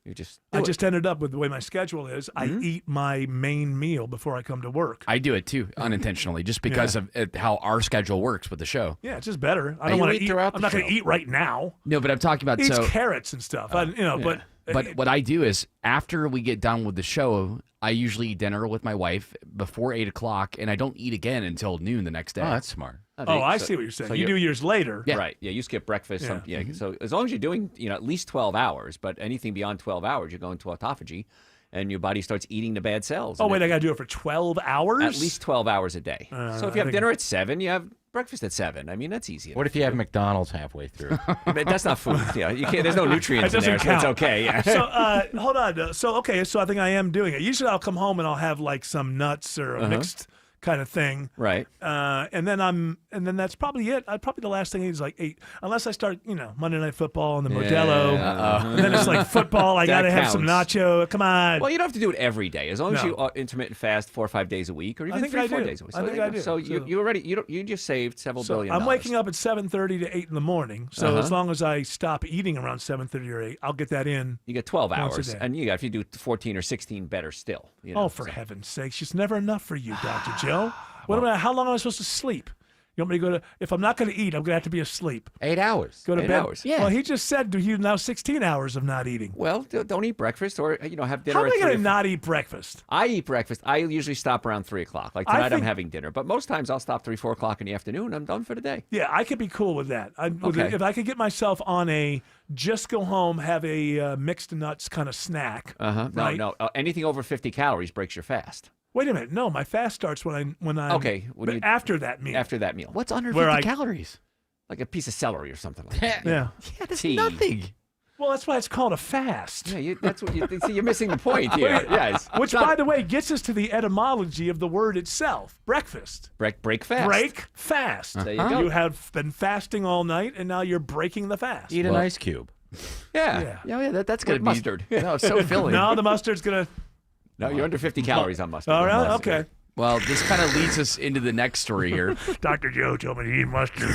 I just ended up with the way my schedule is. I eat my main meal before I come to work. I do it too, unintentionally, just because of how our schedule works with the show. Yeah, it's just better. I don't want to eat. I'm not going to eat right now. No, but I'm talking about Eats carrots and stuff. But what I do is after we get done with the show, I usually eat dinner with my wife before 8 o'clock, and I don't eat again until noon the next day. Oh, that's smart. I see what you're saying. So you do yours later. Yeah. Right. Yeah, you skip breakfast. So as long as you're doing at least 12 hours, but anything beyond 12 hours, you're going to autophagy, and your body starts eating the bad cells. Oh, wait, I got to do it for 12 hours? At least 12 hours a day. So if you have dinner at 7, you have breakfast at 7. I mean, that's easy. What if you have McDonald's halfway through? But that's not food. You can't. There's no nutrients in there, so it's okay. Yeah. So hold on. So I think I am doing it. Usually I'll come home and I'll have like some nuts or a mixed kind of thing. Right. And then that's probably it. Probably the last thing is like 8, unless I start, Monday Night Football and the Modelo. And then it's like football. I got to have some nacho. Come on. Well, you don't have to do it every day. As long as you intermittent fast 4 or 5 days a week, or even 3-4 days a week. I think I do. So you already you just saved several billion I'm dollars. waking up at 7:30 to 8 in the morning. So as long as I stop eating around 7:30 or 8, I'll get that in. You get 12 hours, and if you do 14 or 16, better still. For heaven's sakes, it's never enough for you, Dr. Joe. How long am I supposed to sleep? You want me to go to? If I'm not going to eat, I'm going to have to be asleep. 8 hours. Go to 8 bed. Hours. Yeah. Well, he just said he's now 16 hours of not eating. Well, don't eat breakfast, or have dinner. How am I going to not eat breakfast? I eat breakfast. I usually stop around 3 o'clock. Like tonight, I'm having dinner, but most times I'll stop 3-4 o'clock in the afternoon. I'm done for the day. Yeah, I could be cool with that. If I could get myself on a just go home, have a mixed nuts kind of snack. Right? No. Anything over 50 calories breaks your fast. Wait a minute. No, my fast starts when I after that meal. After that meal. What's under 50 calories? Like a piece of celery or something like that. Yeah. That's nothing. Well, that's why it's called a fast. Yeah, that's what you see. You're missing the point here. Yes. Which, by the way, gets us to the etymology of the word itself: breakfast. Break fast. Break fast. There you go. You have been fasting all night, and now you're breaking the fast. Eat an ice cube. Yeah. That's good. Mustard. No, it's so filling. No, the mustard's gonna. No, you're under 50 calories on mustard. All right. Okay. Well, this kind of leads us into the next story here. Dr. Joe told me to eat mustard.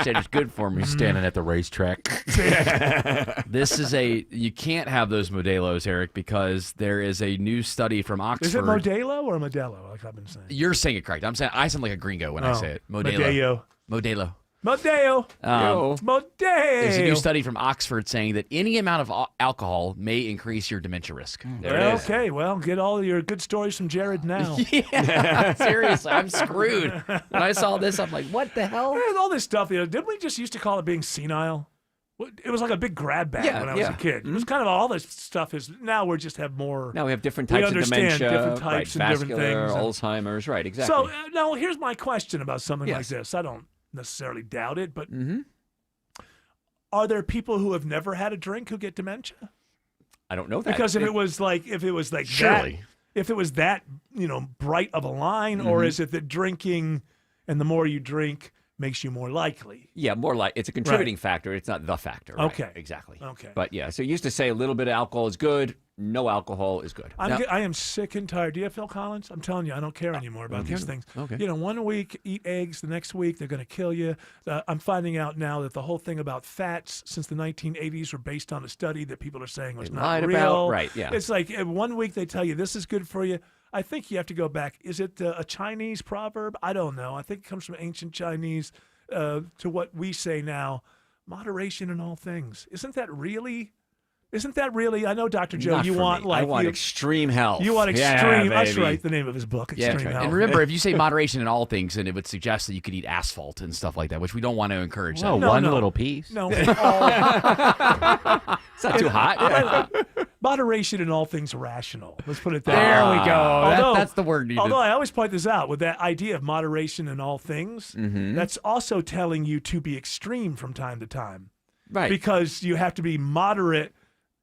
Said it's good for me. Standing at the racetrack. This is you can't have those Modelo's, Eric, because there is a new study from Oxford. Is it Modelo or Modelo, like I've been saying? You're saying it correct. I sound like a gringo when I say it. Modelo. Modelo. Modelo. Modelo. There's a new study from Oxford saying that any amount of alcohol may increase your dementia risk. Okay, well, get all your good stories from Jared now. Yeah, seriously, I'm screwed. When I saw this, I'm like, what the hell? All this stuff, didn't we just used to call it being senile? It was like a big grab bag when I was a kid. It was kind of all this stuff is, now we just have more. Now we have different types of dementia. Different types and vascular, different things. Alzheimer's, right, exactly. So, now here's my question about something like this. I don't necessarily doubt it, but are there people who have never had a drink who get dementia? I don't know that. Because if it was like surely. if it was that, bright of a line, or is it that drinking and the more you drink makes you more likely? Yeah, more like it's a contributing factor. It's not the factor. Right? Okay. Exactly. Okay. But yeah, so you used to say a little bit of alcohol is good. No alcohol is good. I am sick and tired. Do you have Phil Collins? I'm telling you, I don't care anymore about these things. Okay. 1 week, eat eggs. The next week, they're going to kill you. I'm finding out now that the whole thing about fats since the 1980s were based on a study that people are saying was not real. About. Right, yeah. It's like 1 week they tell you this is good for you. I think you have to go back. Is it a Chinese proverb? I don't know. I think it comes from ancient Chinese to what we say now. Moderation in all things. Isn't that really? I know, Dr. Joe, you want I want extreme health. You want extreme. That's right. The name of his book, Extreme Health. And remember, if you say moderation in all things, then it would suggest that you could eat asphalt and stuff like that, which we don't want to encourage. No, one little piece. No. It's not too hot. Moderation in all things rational. Let's put it that There way. we go. That's the word needed. Although I always point this out, with that idea of moderation in all things, that's also telling you to be extreme from time to time. Right. Because you have to be moderate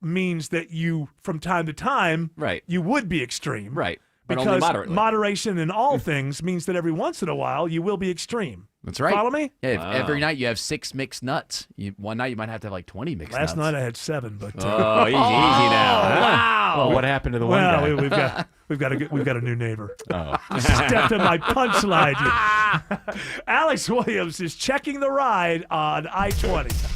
means that you, from time to time, you would be extreme. Right. But Because only moderately. moderation in all things means that every once in a while you will be extreme. That's right. Follow me? Yeah, if every night you have 6 mixed nuts. One night you might have to have like 20 mixed nuts. Last night I had 7, but easy now. Wow. Well, what happened to the one guy? we've got a new neighbor. Oh. Stepped in my punchline. Alex Williams is checking the ride on I-20.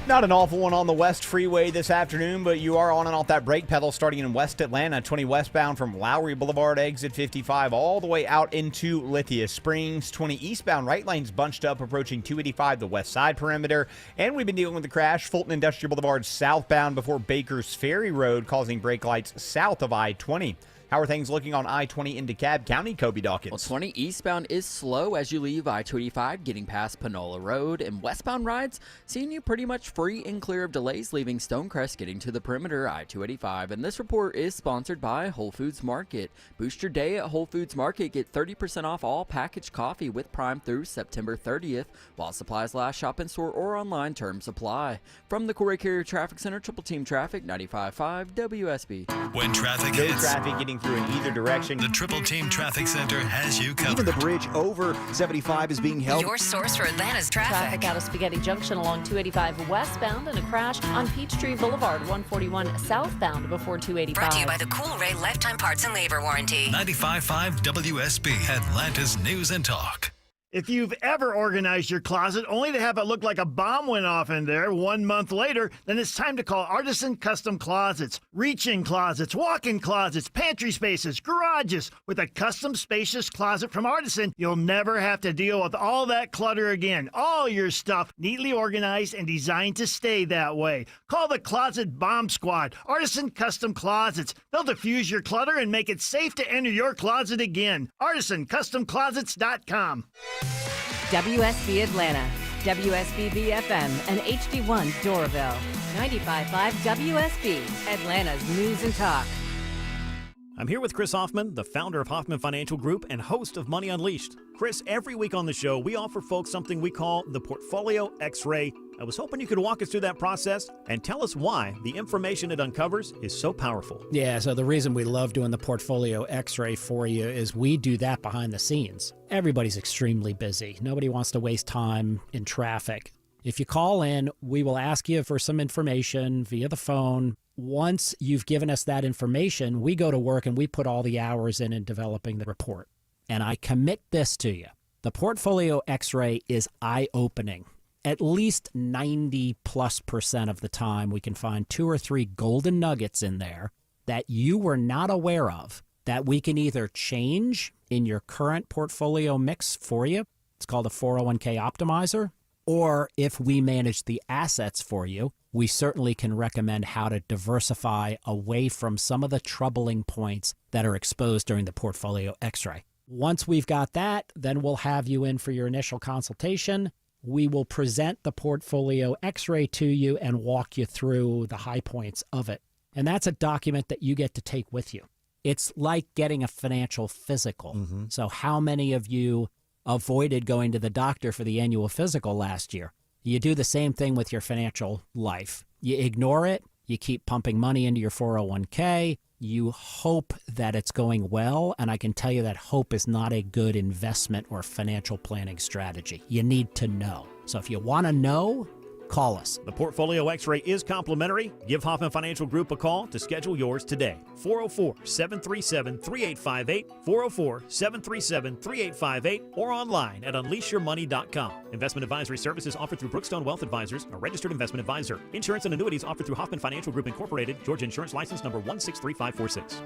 Not an awful one on the West Freeway this afternoon, but you are on and off that brake pedal starting in West Atlanta, 20 westbound from Lowry Boulevard, exit 55, all the way out into Lithia Springs. 20 eastbound, right lanes bunched up, approaching 285, the west side perimeter. And we've been dealing with the crash, Fulton Industrial Boulevard southbound before Baker's Ferry Road, causing brake lights south of I-20. How are things looking on I-20 into DeKalb County, Kobe Dawkins? Well, 20 eastbound is slow as you leave I-25, getting past Panola Road, and westbound rides seeing you pretty much free and clear of delays, leaving Stonecrest getting to the perimeter, I-285. And this report is sponsored by Whole Foods Market. Boost your day at Whole Foods Market. Get 30% off all packaged coffee with Prime through September 30th. While supplies last, shop in store or online, terms apply. From the Corey Carrier Traffic Center, Triple Team Traffic, 95.5 WSB. When traffic No hits, traffic getting through in either direction. the Triple Team Traffic Center has you covered. Even the bridge over 75 is being held. Your source for Atlanta's traffic out of Spaghetti Junction along 285 westbound and a crash on Peachtree Boulevard 141 southbound before 285. Brought to you by the Cool Ray Lifetime Parts and Labor Warranty. 95.5 WSB, Atlanta's News and Talk. If you've ever organized your closet only to have it look like a bomb went off in there 1 month later, then it's time to call Artisan Custom Closets. Reach-in closets, walk-in closets, pantry spaces, garages. With a custom spacious closet from Artisan, you'll never have to deal with all that clutter again. All your stuff neatly organized and designed to stay that way. Call the Closet Bomb Squad, Artisan Custom Closets. They'll diffuse your clutter and make it safe to enter your closet again. ArtisanCustomClosets.com. WSB Atlanta, WSB FM, and HD1 Doraville. 95.5 WSB, Atlanta's News and Talk. I'm here with Chris Hoffman, the founder of Hoffman Financial Group and host of Money Unleashed. Chris, every week on the show, we offer folks something we call the Portfolio X-Ray. I was hoping you could walk us through that process and tell us why the information it uncovers is so powerful. Yeah, so the reason we love doing the Portfolio X-Ray for you is we do that behind the scenes. Everybody's extremely busy. Nobody wants to waste time in traffic. If you call in, we will ask you for some information via the phone. Once you've given us that information, we go to work and we put all the hours in developing the report. And I commit this to you. The Portfolio X-Ray is eye-opening. At least 90+% of the time, we can find 2 or 3 golden nuggets in there that you were not aware of that we can either change in your current portfolio mix for you. It's called a 401k optimizer. Or if we manage the assets for you, we certainly can recommend how to diversify away from some of the troubling points that are exposed during the Portfolio X-Ray. Once we've got that, then we'll have you in for your initial consultation. We will present the Portfolio X-Ray to you and walk you through the high points of it. And that's a document that you get to take with you. It's like getting a financial physical. So how many of you avoided going to the doctor for the annual physical last year? You do the same thing with your financial life. You ignore it. You keep pumping money into your 401k. You hope that it's going well, and I can tell you that hope is not a good investment or financial planning strategy. You need to know. So if you want to know, call us. The Portfolio X-Ray is complimentary. Give Hoffman Financial Group a call to schedule yours today. 404-737-3858, 404-737-3858, or online at unleashyourmoney.com. Investment advisory services offered through Brookstone Wealth Advisors, a registered investment advisor. Insurance and annuities offered through Hoffman Financial Group Incorporated, Georgia Insurance License number 163546.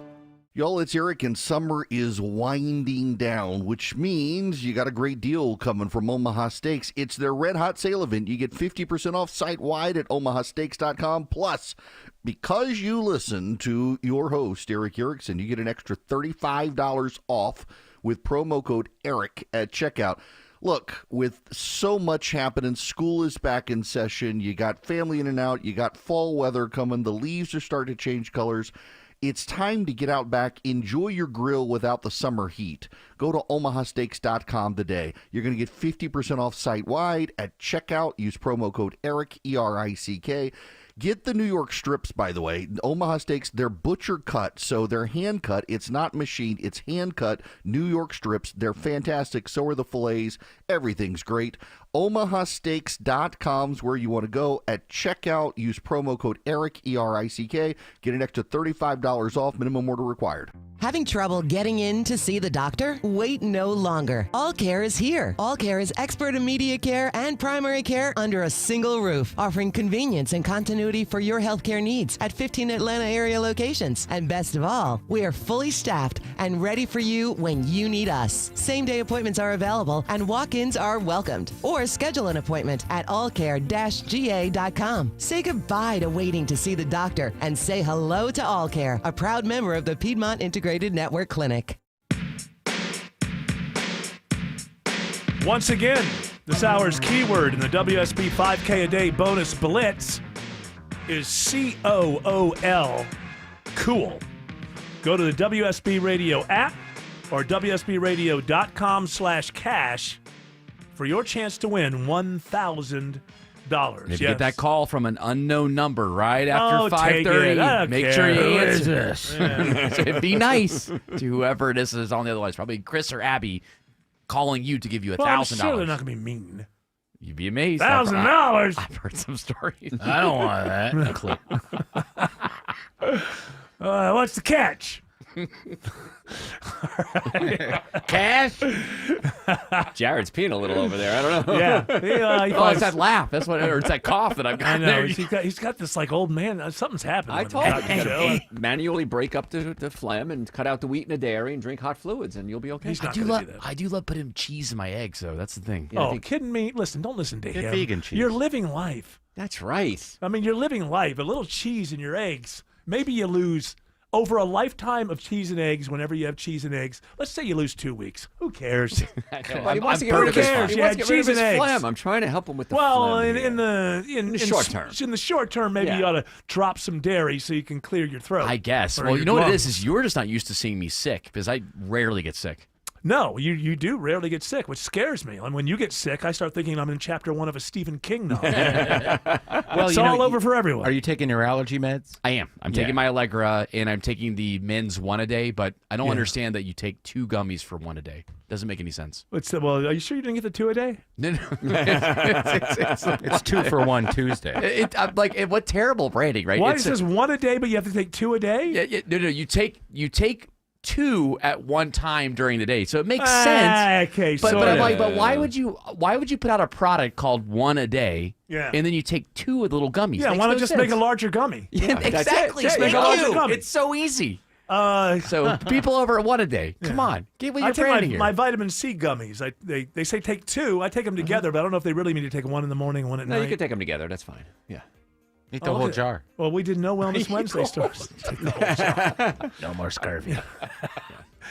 Y'all, it's Eric, and summer is winding down, which means you got a great deal coming from Omaha Steaks. It's their Red Hot Sale event. You get 50% off site-wide at omahasteaks.com. Plus, because you listen to your host, Eric Erickson, you get an extra $35 off with promo code ERIC at checkout. Look, with so much happening, school is back in session, you got family in and out, you got fall weather coming, the leaves are starting to change colors. It's time to get out back, enjoy your grill without the summer heat. Go to omahasteaks.com today. You're going to get 50% off site-wide at checkout. Use promo code ERIC, E-R-I-C-K. Get the New York strips, by the way. Omaha Steaks, they're butcher cut, so they're hand cut. It's not machined. It's hand cut New York strips. They're fantastic. So are the fillets. Everything's great. omahasteaks.com is where you want to go. At checkout, use promo code ERIC, E-R-I-C-K. Get an extra $35 off. Minimum order required. Having trouble getting in to see the doctor? Wait no longer. All Care is here. All Care is expert immediate care and primary care under a single roof, offering convenience and continuity for your healthcare needs at 15 Atlanta area locations. And best of all, we are fully staffed and ready for you when you need us. Same-day appointments are available and walk-ins are welcomed. Or schedule an appointment at allcare-ga.com. Say goodbye to waiting to see the doctor and say hello to All Care, a proud member of the Piedmont Integrated Network Clinic. Once again, this hour's keyword in the WSB 5K a day bonus blitz is COOL, cool. Go to the WSB Radio app or WSBradio.com/cash for your chance to win $1,000. If you get that call from an unknown number right after take 5:30, it. make sure you Who answer. is this? Yeah. So be nice to whoever this is on the other line. It's probably Chris or Abby calling you to give you Well, I'm $1,000. sure they're not going to be mean. You'd be amazed. $1,000? I've heard some stories. I don't want that. What's the catch? Cash? Jared's peeing a little over there. I don't know. Yeah. It's that laugh. That's what, or it's that cough that I've got. I know. There. He's got this like old man. Something's happening. I with told him. him, manually break up the phlegm and cut out the wheat and the dairy and drink hot fluids, and you'll be okay. I do love putting cheese in my eggs, though. That's the thing. Kidding me? Listen, don't listen to Get him. vegan cheese. You're living life. That's right. I mean, you're living life. A little cheese in your eggs. Maybe you lose over a lifetime of cheese and eggs, whenever you have cheese and eggs, let's say you lose 2 weeks. Who cares? But he wants to get rid of his phlegm. He wants to get rid of his phlegm. I'm trying to help him with the phlegm. in the short term. In the short term, maybe you ought to drop some dairy so you can clear your throat. I guess. Well, you know what it is you're just not used to seeing me sick because I rarely get sick. No, you do rarely get sick, which scares me. And when you get sick, I start thinking I'm in chapter 1 of a Stephen King novel. It's all over for everyone. Are you taking your allergy meds? I am. I'm taking my Allegra, and I'm taking the men's 1 a day, but I don't understand that you take 2 gummies for 1 a day. Doesn't make any sense. Well, are you sure you didn't get the 2 a day? No. It's 2 for 1 Tuesday. What terrible branding, right? Why it says 1 a day, but you have to take 2 a day? Yeah, no, you take 2 at one time during the day, so it makes sense. Okay, but I'm like, but why would you put out a product called 1 a day? Yeah. And then you take 2 of the little gummies. Yeah, why not just make a larger gummy? Yeah, exactly. Just make a larger gummy. It's so easy. So people over at 1 a day, come on, get with your branding here. My vitamin C gummies. They say take 2. I take them together, but I don't know if they really mean to take 1 in the morning, 1 at night. No, you can take them together. That's fine. Yeah. Eat the whole jar. Well, we did no Wellness Wednesday stores. Take the whole jar. No more scurvy.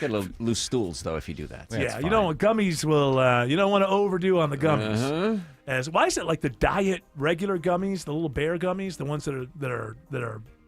Get a little loose stools though if you do that. Yeah, you don't want gummies. You don't want to overdo on the gummies. Why is it like the diet regular gummies, the little bear gummies, the ones that are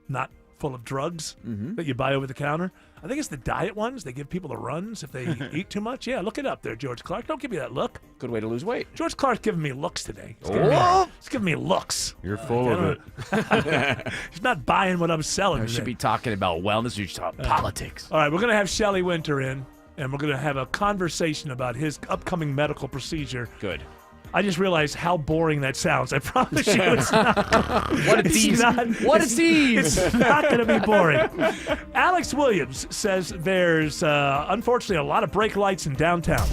not full of drugs that you buy over the counter? I think it's the diet ones. They give people the runs if they eat too much. Yeah, look it up there, George Clark. Don't give me that look. Good way to lose weight. George Clark's giving me looks today. He's giving me looks. You're full of it. He's not buying what I'm selling. We should be talking about wellness. We should talk politics. All right, we're going to have Shelley Winter in, and we're going to have a conversation about his upcoming medical procedure. Good. I just realized how boring that sounds. I promise you it's not. What a tease. What a tease. It's not going to be boring. Alex Williams says there's, unfortunately, a lot of brake lights in downtown.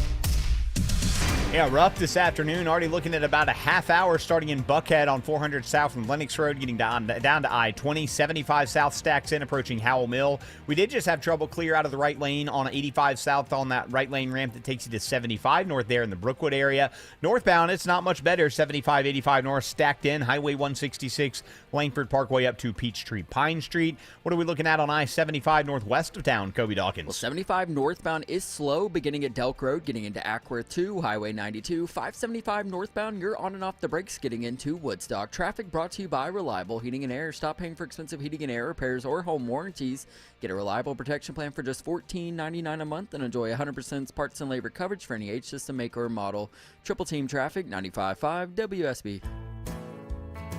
Yeah, rough this afternoon. Already looking at about a half hour starting in Buckhead on 400 South from Lennox Road, getting down to I-20. 75 South stacks in, approaching Howell Mill. We did just have trouble clear out of the right lane on 85 South on that right lane ramp that takes you to 75 North there in the Brookwood area. Northbound, it's not much better. 75, 85 North stacked in. Highway 166, Langford Parkway up to Peachtree Pine Street. What are we looking at on I-75 northwest of town, Kobe Dawkins? Well, 75 northbound is slow, beginning at Delk Road, getting into Ackworth 2, Highway 92. 575 northbound, you're on and off the brakes getting into Woodstock. Traffic brought to you by Reliable Heating and Air. Stop paying for expensive heating and air repairs or home warranties. Get a Reliable protection plan for just $14.99 a month and enjoy 100% parts and labor coverage for any H system, make, or model. Triple Team Traffic, 95.5 WSB.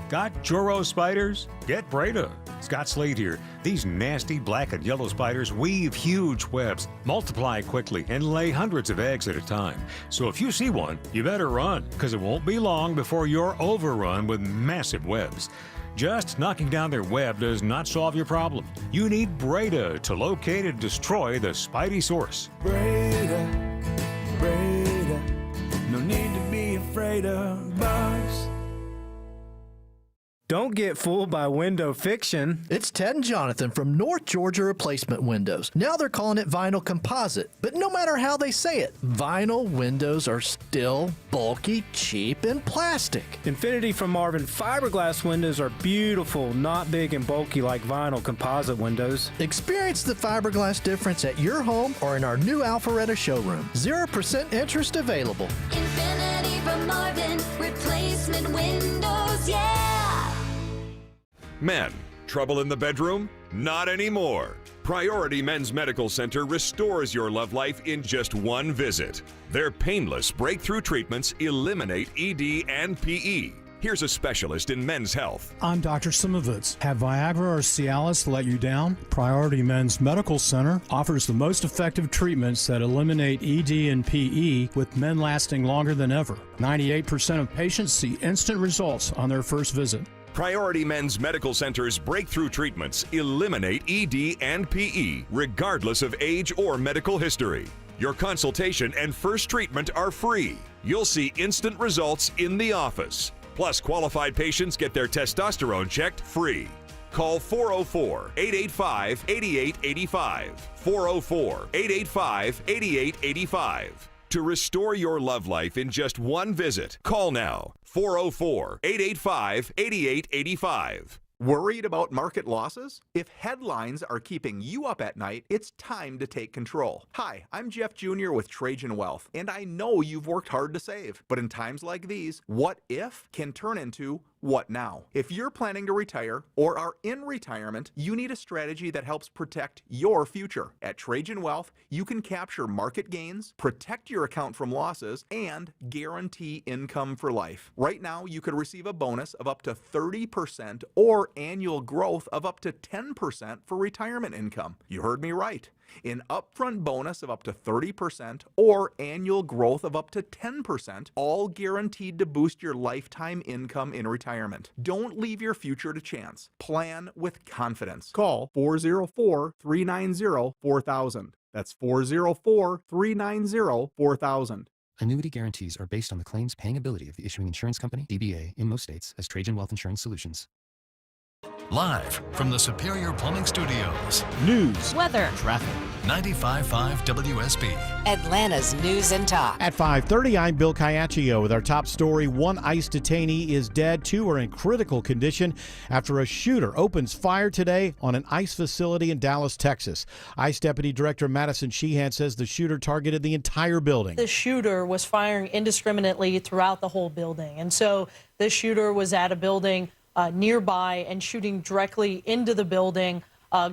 Got Joro spiders? Get Breda. Scott Slade here. These nasty black and yellow spiders weave huge webs, multiply quickly, and lay hundreds of eggs at a time. So if you see one, you better run, because it won't be long before you're overrun with massive webs. Just knocking down their web does not solve your problem. You need Breda to locate and destroy the spidey source. Breda, Breda, no need to be afraid of bugs. Don't get fooled by window fiction. It's Ted and Jonathan from North Georgia Replacement Windows. Now they're calling it vinyl composite, but no matter how they say it, vinyl windows are still bulky, cheap, and plastic. Infinity from Marvin fiberglass windows are beautiful, not big and bulky like vinyl composite windows. Experience the fiberglass difference at your home or in our new Alpharetta showroom. 0% interest available. Infinity from Marvin Replacement Windows, yeah! Men, trouble in the bedroom? Not anymore. Priority Men's Medical Center restores your love life in just one visit. Their painless breakthrough treatments eliminate ED and PE. Here's a specialist in men's health. I'm Dr. Simovitz. Have Viagra or Cialis let you down? Priority Men's Medical Center offers the most effective treatments that eliminate ED and PE, with men lasting longer than ever. 98% of patients see instant results on their first visit. Priority Men's Medical Center's breakthrough treatments eliminate ED and PE, regardless of age or medical history. Your consultation and first treatment are free. You'll see instant results in the office. Plus, qualified patients get their testosterone checked free. Call 404-885-8885. 404-885-8885. To restore your love life in just one visit, call now. 404-885-8885. Worried about market losses? If headlines are keeping you up at night, it's time to take control. Hi, I'm Jeff Jr. with Trajan Wealth, and I know you've worked hard to save. But in times like these, what if can turn into what now? If you're planning to retire or are in retirement, you need a strategy that helps protect your future. At Trajan Wealth, you can capture market gains, protect your account from losses, and guarantee income for life. Right now, you could receive a bonus of up to 30% or annual growth of up to 10% for retirement income. You heard me right. An upfront bonus of up to 30% or annual growth of up to 10%, all guaranteed to boost your lifetime income in retirement. Don't leave your future to chance. Plan with confidence. Call 404-390-4000. That's 404-390-4000. Annuity guarantees are based on the claims paying ability of the issuing insurance company, DBA, in most states as Trajan Wealth Insurance Solutions. Live from the Superior Plumbing Studios. News, weather, traffic. 95.5 WSB. Atlanta's News and Talk. At 5:30, I'm Bill Caiaccio with our top story. One ICE detainee is dead. Two are in critical condition after a shooter opens fire today on an ICE facility in Dallas, Texas. ICE Deputy Director Madison Sheehan says the shooter targeted the entire building. The shooter was firing indiscriminately throughout the whole building. And so this shooter was at a building nearby and shooting directly into the building,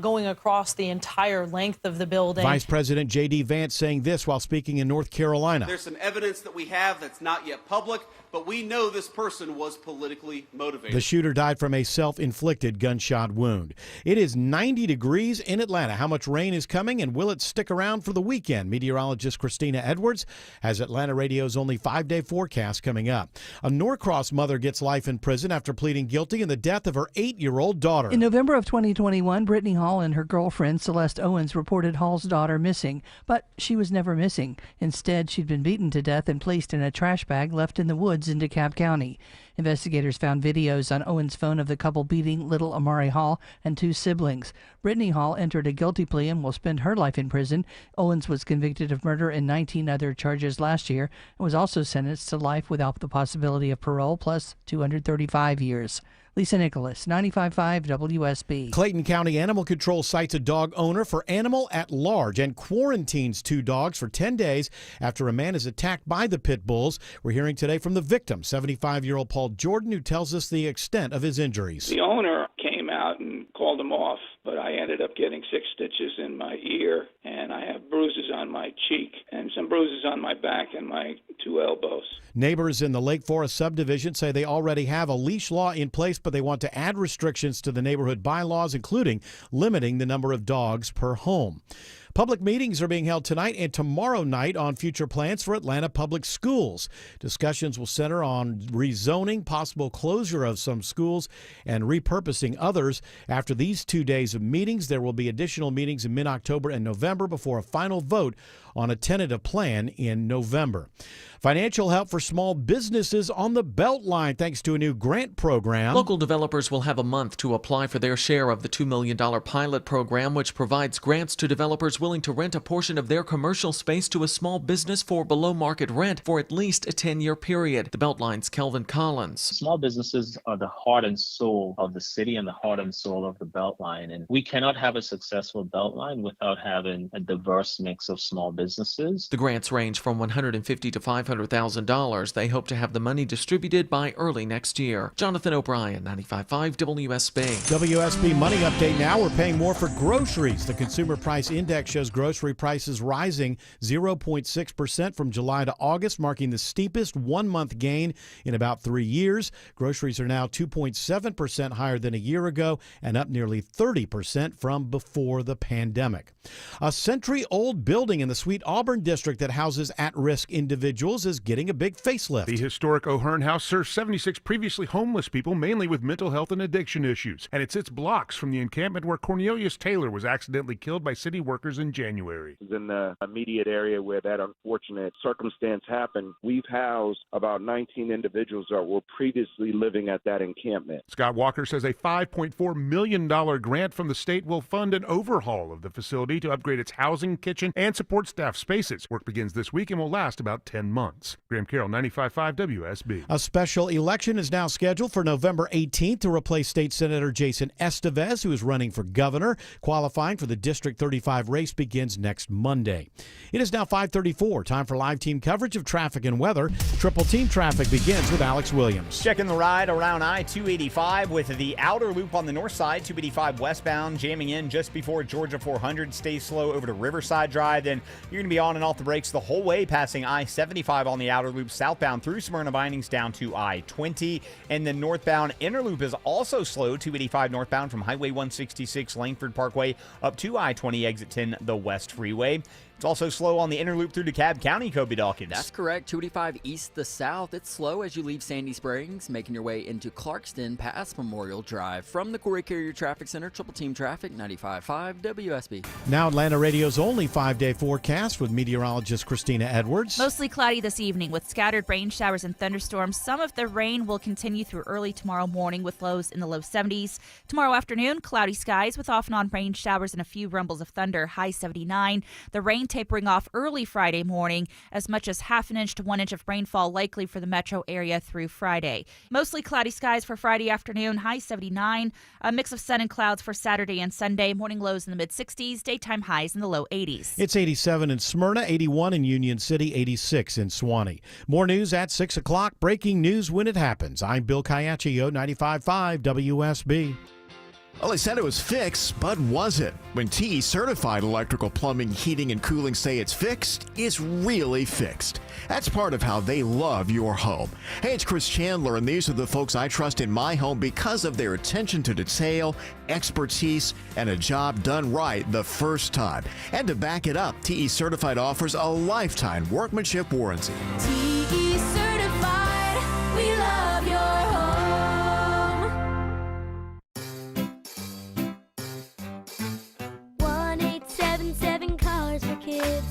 going across the entire length of the building. Vice President J.D. Vance saying this while speaking in North Carolina. There's some evidence that we have that's not yet public, but we know this person was politically motivated. The shooter died from a self-inflicted gunshot wound. It is 90 degrees in Atlanta. How much rain is coming and will it stick around for the weekend? Meteorologist Christina Edwards has Atlanta Radio's only 5-day forecast coming up. A Norcross mother gets life in prison after pleading guilty in the death of her 8-year-old daughter. In November of 2021, Brittany Hall and her girlfriend Celeste Owens reported Hall's daughter missing, but she was never missing. Instead, she'd been beaten to death and placed in a trash bag left in the woods in DeKalb County. Investigators found videos on Owens' phone of the couple beating little Amari Hall and two siblings. Brittany Hall entered a guilty plea and will spend her life in prison. Owens was convicted of murder and 19 other charges last year and was also sentenced to life without the possibility of parole, plus 235 years. Lisa Nicholas, 95.5 WSB. Clayton County Animal Control cites a dog owner for animal at large and quarantines 2 dogs for 10 days after a man is attacked by the pit bulls. We're hearing today from the victim, 75-year-old Paul Jordan, who tells us the extent of his injuries. The owner came out and called him off, but I ended up getting 6 stitches in my ear, and I have bruises on my cheek and some bruises on my back and my 2 elbows. Neighbors in the Lake Forest subdivision say they already have a leash law in place, but they want to add restrictions to the neighborhood bylaws, including limiting the number of dogs per home. Public meetings are being held tonight and tomorrow night on future plans for Atlanta public schools. Discussions will center on rezoning, possible closure of some schools, and repurposing others. After these 2 days of meetings, there will be additional meetings in mid-October and November before a final vote on a tentative plan in November. Financial help for small businesses on the Beltline thanks to a new grant program. Local developers will have a month to apply for their share of the $2 million pilot program, which provides grants to developers willing to rent a portion of their commercial space to a small business for below market rent for at least a 10-year period. The Beltline's Kelvin Collins. Small businesses are the heart and soul of the city and the heart and soul of the Beltline. And we cannot have a successful Beltline without having a diverse mix of small businesses. The grants range from $150,000 to $500,000. They hope to have the money distributed by early next year. Jonathan O'Brien, 95.5 WSB. WSB Money Update now. We're paying more for groceries. The Consumer Price Index shows grocery prices rising 0.6% from July to August, marking the steepest one-month gain in about 3 years. Groceries are now 2.7% higher than a year ago and up nearly 30% from before the pandemic. A century-old building in the Sweet Auburn district that houses at-risk individuals is getting a big facelift. The historic O'Hearn House serves 76 previously homeless people, mainly with mental health and addiction issues, and it sits blocks from the encampment where Cornelius Taylor was accidentally killed by city workers in January. In the immediate area where that unfortunate circumstance happened, we've housed about 19 individuals that were previously living at that encampment. Scott Walker says a $5.4 million grant from the state will fund an overhaul of the facility to upgrade its housing, kitchen, and support staff staff spaces. Work begins this week and will last about 10 months. Graham Carroll, 95.5 WSB. A special election is now scheduled for November 18th to replace State Senator Jason Estevez, who is running for governor. Qualifying for the District 35 race begins next Monday. It is now 5:34. Time for live team coverage of traffic and weather. Triple Team Traffic begins with Alex Williams. Checking the ride around I-285 with the outer loop on the north side, 285 westbound, jamming in just before Georgia 400. Stay slow over to Riverside Drive. Then you're going to be on and off the brakes the whole way, passing I-75 on the outer loop southbound through Smyrna Bindings down to I-20. And the northbound inner loop is also slow, 285 northbound from Highway 166 Langford Parkway up to I-20 exit 10, the West Freeway. It's also slow on the inner loop through DeKalb County, Kobe Dawkins. That's correct. 285 east to south. It's slow as you leave Sandy Springs, making your way into Clarkston past Memorial Drive. From the Corey Carrier Traffic Center, Triple Team Traffic, 95.5 WSB. Now Atlanta Radio's only 5-day forecast with meteorologist Christina Edwards. Mostly cloudy this evening with scattered rain showers and thunderstorms. Some of the rain will continue through early tomorrow morning with lows in the low 70s. Tomorrow afternoon, cloudy skies with off and on rain showers and a few rumbles of thunder, high 79. The rain tapering off early Friday morning, as much as half an inch to 1 inch of rainfall likely for the metro area through Friday. Mostly cloudy skies for Friday afternoon, high 79. A mix of sun and clouds for Saturday and Sunday. Morning lows in the mid-60s, daytime highs in the low 80s. It's 87 in Smyrna, 81 in Union City, 86 in Suwanee. More news at 6 o'clock. Breaking news when it happens. I'm Bill Caiaccio, 95.5 WSB. Well, they said it was fixed, but was it? When TE Certified Electrical Plumbing, Heating, and Cooling say it's fixed, it's really fixed. That's part of how they love your home. Hey, it's Chris Chandler, and these are the folks I trust in my home because of their attention to detail, expertise, and a job done right the first time. And to back it up, TE Certified offers a lifetime workmanship warranty. TE Certified, we love your home. 1-877 Cars for Kids.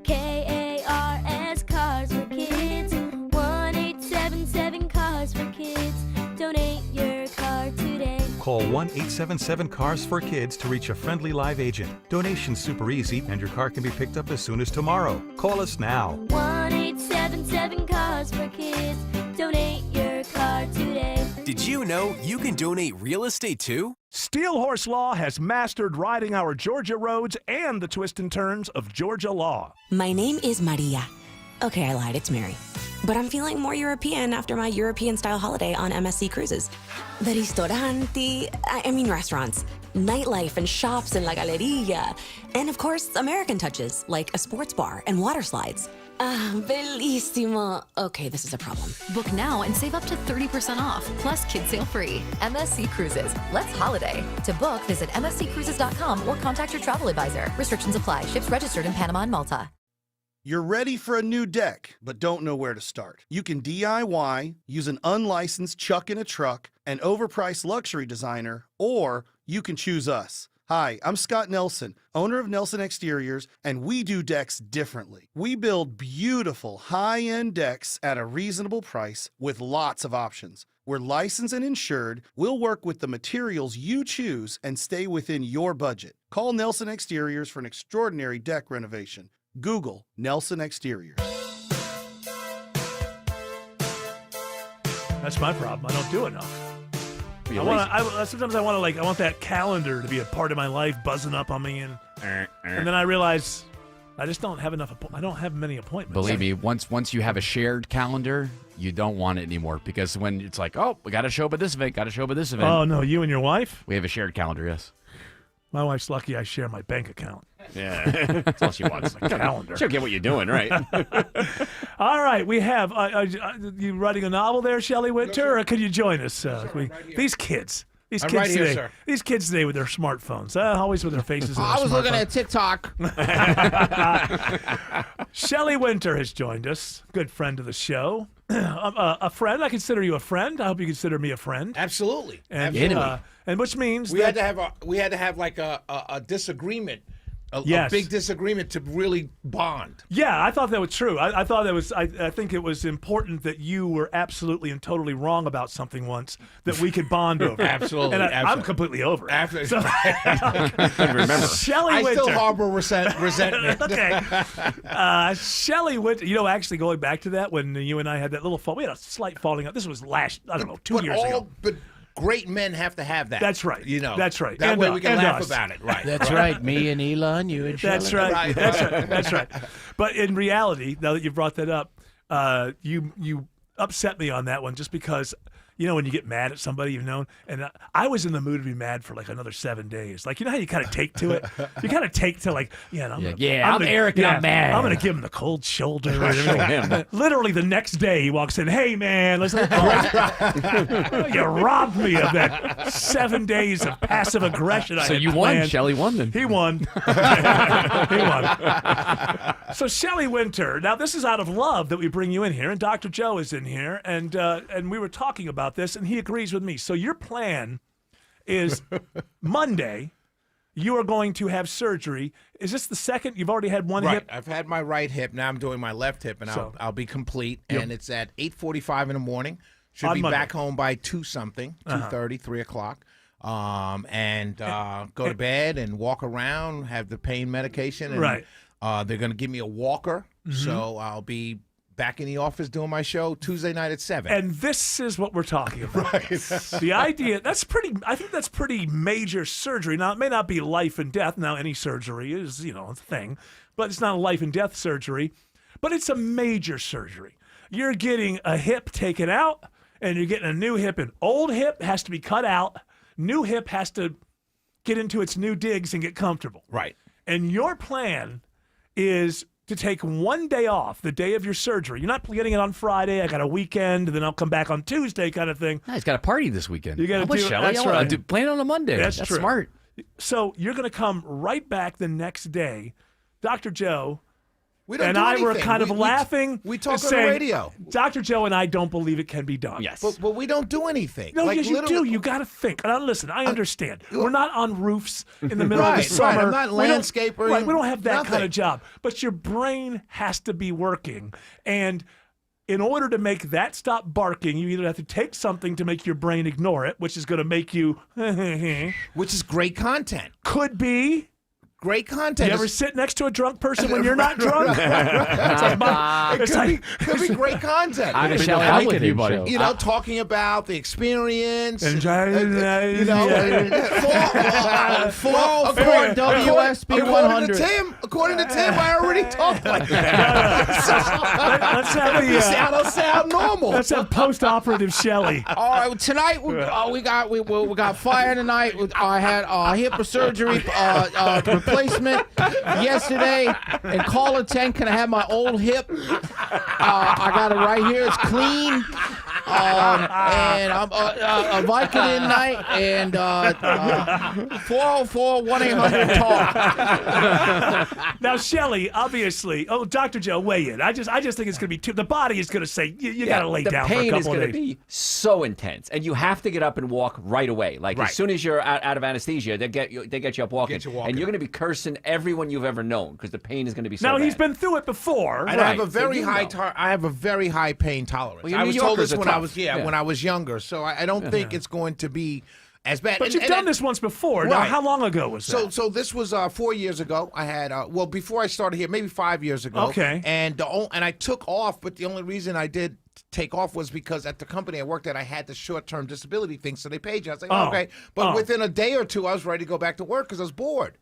KARS Cars for Kids. 1-877 Cars for Kids. Donate your car today. Call 1-877-CARS for Kids to reach a friendly live agent. Donation's super easy, and your car can be picked up as soon as tomorrow. Call us now. 1-877 Cars for Kids. Donate your car today. Did you know you can donate real estate too? Steel Horse Law has mastered riding our Georgia roads and the twists and turns of Georgia law. My name is Maria. Okay, I lied, it's Mary. But I'm feeling more European after my European-style holiday on MSC Cruises. The ristoranti, restaurants, nightlife and shops in La Galleria. And of course, American touches, like a sports bar and water slides. Bellissimo. Okay, this is a problem. Book now and save up to 30% off, plus kids sale free. MSC Cruises. Let's holiday. To book, visit msccruises.com or contact your travel advisor. Restrictions apply. Ships registered in Panama and Malta. You're ready for a new deck, but don't know where to start. You can DIY, use an unlicensed chuck in a truck, an overpriced luxury designer, or you can choose us. Hi, I'm Scott Nelson, owner of Nelson Exteriors, and we do decks differently. We build beautiful, high-end decks at a reasonable price with lots of options. We're licensed and insured. We'll work with the materials you choose and stay within your budget. Call Nelson Exteriors for an extraordinary deck renovation. Google Nelson Exteriors. That's my problem. I don't do enough. Sometimes I want that calendar to be a part of my life, buzzing up on me, and then I realize I just don't have enough. I don't have many appointments. Believe me, once you have a shared calendar, you don't want it anymore, because when it's like, oh, we got to show up at this event, Oh no, you and your wife? We have a shared calendar, yes. My wife's lucky I share my bank account. Yeah, that's all she wants. My calendar. She'll get what you're doing, right? All right, we have. You writing a novel there, Shelley Winter, or could you join us? These kids. These I'm kids right today. here, sir. These kids today with their smartphones, always with their faces. I was looking at TikTok. Shelley Winter has joined us. Good friend of the show. A friend. I consider you a friend. I hope you consider me a friend. Absolutely. And which means we had to have like a disagreement Yes. a big disagreement to really bond. Yeah, I thought that was true. I thought that was. I think it was important that you were absolutely and totally wrong about something once that we could bond over. Absolutely, and absolutely. I'm completely over it. Absolutely. So, Remember, Shelley I Winter. still harbor resentment. Okay, Shelley Winter. Actually going back to that when you and I had that little fall, we had a slight falling out. This was last, I don't know, 2 years ago. But great men have to have that. That's right. That's right. That And way we can laugh us. about it. Right. That's right. Me and Elon, you and That's Shelley. right. That's right. That's right. But in reality, now that you brought that up, you upset me on that one just because, when you get mad at somebody you've known, and I was in the mood to be mad for like another 7 days. Like, how you kind of take to it? You kind of take to like, I'm Eric and I'm mad. I'm going to give him the cold shoulder. Literally the next day he walks in, hey man, you robbed me of that 7 days of passive aggression. So you won. Shelley won then. He won. He won. So Shelley Winter. Now this is out of love that we bring you in here, and Dr. Joe is in here, and we were talking about this, and he agrees with me. So your plan is Monday, you are going to have surgery. Is this the second? You've already had one hip? I've had my right hip. Now I'm doing my left hip, and I'll be complete. Yep. And it's at 8:45 in the morning. Should On be Monday. back home by 2-something, 2:30, 3 o'clock. And go to bed and walk around, have the pain medication. And, Right. They're going to give me a walker, so I'll be back in the office doing my show Tuesday night at 7. And this is what we're talking about. The idea, I think that's pretty major surgery. Now, it may not be life and death. Now, any surgery is, a thing, but it's not a life and death surgery, but it's a major surgery. You're getting a hip taken out, and you're getting a new hip. An old hip has to be cut out. New hip has to get into its new digs and get comfortable. Right. And your plan is to take 1 day off, the day of your surgery. You're not getting it on Friday. I got a weekend, and then I'll come back on Tuesday, kind of thing. No, he's got a party this weekend. You got to How about do Shelley? That's I wanna right. plan on a Monday. That's true. Smart. So you're going to come right back the next day, Dr. Joe. We don't and do I were anything. kind of laughing. We talk on the saying, radio. Dr. Joe and I don't believe it can be done. Yes. But we don't do anything. No, Like, yes, you literally- do. You got to think. Now, listen, I understand. We're not on roofs in the middle of the Right, summer. right. I'm not We don't- landscaping, Right, we don't have that kind nothing. of job. But your brain has to be working. And in order to make that stop barking, you either have to take something to make your brain ignore it, which is going to make you... Which is great content. Could be... Great content. You ever sit next to a drunk person when you're not drunk? It could be great content. I'm with you, buddy. You know, talking about the experience. And For WSB 100. According to Tim, I already talked like that. Let's have the... I don't sound normal. Let's have post-operative Shelley. All right, tonight we got fire tonight. I had hip surgery replacement yesterday. And caller 10, can I have my old hip? I got it right here. It's clean. And I'm a Vicodin night and 404-1800-TALK. Now, Shelley, obviously, Dr. Joe, weigh in. I just think it's going to be too. The body is going to say you got to lay down for a The pain is couple of going days. to be so intense, and you have to get up and walk right away. Like Right. as soon as you're out of anesthesia, they get you up walking, Get you walking. and you're going to be cursing everyone you've ever known because the pain is going to be so Now bad. he's been through it before. And I have a Right, so very you high know. I have a very high pain tolerance. Well, you I New was told Yorkers this are when I tough. was Yeah. when I was younger, so I don't think it's going to be as bad. But And- you've and- done this once before. Now, Right. how long ago was that? So this was 4 years ago. I had before I started here, maybe 5 years ago. Okay. And I took off, but the only reason I did take off was because at the company I worked at, I had the short-term disability thing, so they paid you. I was like, okay. But within a day or two, I was ready to go back to work because I was bored.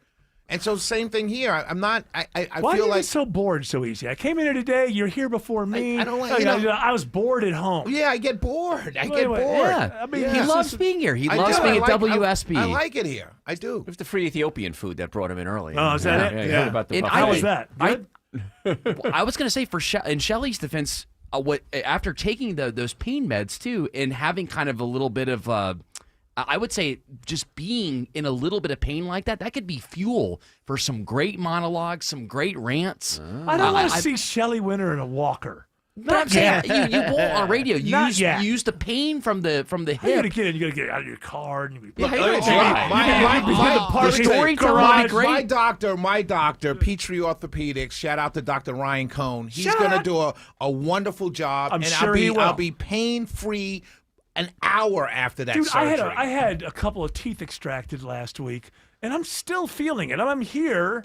And so same thing here. I'm not. I Why do feel you like get so bored so easy? I came in here today. You're here before me. I don't like. I was bored at home. Yeah, I get bored. I Wait, get wait, bored. Yeah, I mean, he it's loves just- being here. He I loves do. being I at like- WSB. I like it here. I do. It was the free Ethiopian food that brought him in early. Oh, is that it? you Yeah. heard about the And How buffet. was that? Good? I was going to say in Shelley's defense, after taking those pain meds too, and having kind of a little bit of, I would say, just being in a little bit of pain like that could be fuel for some great monologues, some great rants. I don't want to see Shelley Winter in a walker. But I'm saying you won't on radio. You Not use, yet. you use the pain from the How you hip. gonna get in? You gotta get out of your car and you Yeah, how you Look, gonna the storytelling would be great. My doctor, Petrie Orthopedics. Shout out to Dr. Ryan Cohn. He's Shout gonna out. do a wonderful job, I'm and sure he will. I'll be pain free an hour after that Dude, surgery. I had a couple of teeth extracted last week, and I'm still feeling it. I'm here,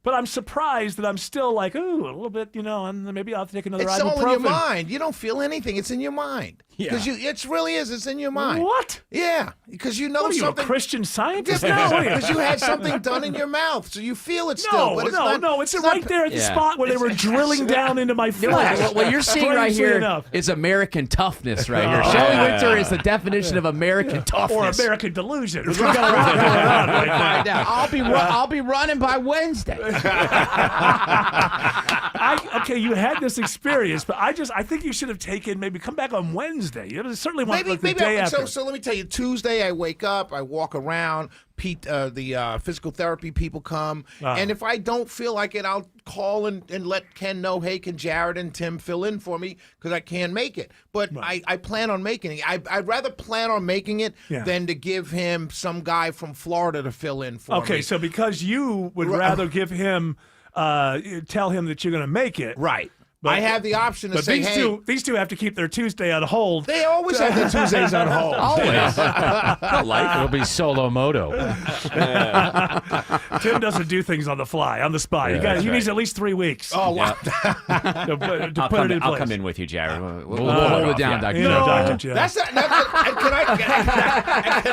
but I'm surprised that I'm still like, ooh, a little bit, and maybe I'll take another It's ibuprofen. all in your mind. You don't feel anything. It's in your mind. Because it really is. It's in your mind. What? Yeah, because you know What are you, a something. Christian Scientist? No, What are you? because you had something done in your mouth, so you feel it still. But it's It's right there at the spot where they were drilling down into my flesh. What you're seeing right Strangely here enough. is American toughness right here. Shelley Winter is the definition of American toughness. Or American delusion. We got a lot going on right now. Find out. I'll be running by Wednesday. Okay, you had this experience, but I think you should have maybe come back on Wednesday. You certainly want the day after. So let me tell you. Tuesday, I wake up, I walk around. Pete, the physical therapy people come, and if I don't feel like it, I'll call and let Ken know. Hey, can Jared and Tim fill in for me because I can't make it? But I plan on making it. I'd rather plan on making it than to give him some guy from Florida to fill in for me. Okay, so because you would rather give him, tell him that you're going to make it, right? I have the option to say, these two have to keep their Tuesday on hold. They always have their Tuesdays on hold. Always. It'll be solo moto. Tim doesn't do things on the fly, on the spot. He needs at least 3 weeks. Oh, wow. to put it in I'll place. come in with you, Jared. We'll hold it down, Dr. No, Joe. Dr. Joe. That's not, can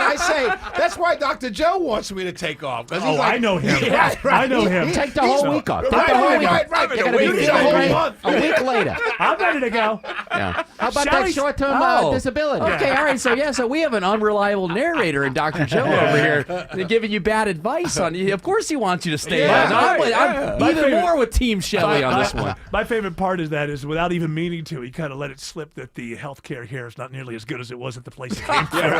I say that's why Dr. Joe wants me to take off? He's Oh, I know him. Right. I know him. Take the whole week off. Take Right, the whole right, week right, off. right. They're gonna We be need a feeling whole great month. a week later. I'm ready to go. Yeah. How about that Shelley's- short-term disability? Yeah. Okay, all right. So we have an unreliable narrator in Dr. Joe over here giving you bad advice on you. Of course he wants you to stay on. I'm My even favorite- more with Team Shelley on this one. My favorite part is without even meaning to, he kind of let it slip that the health care here is not nearly as good as it was at the place he came from. All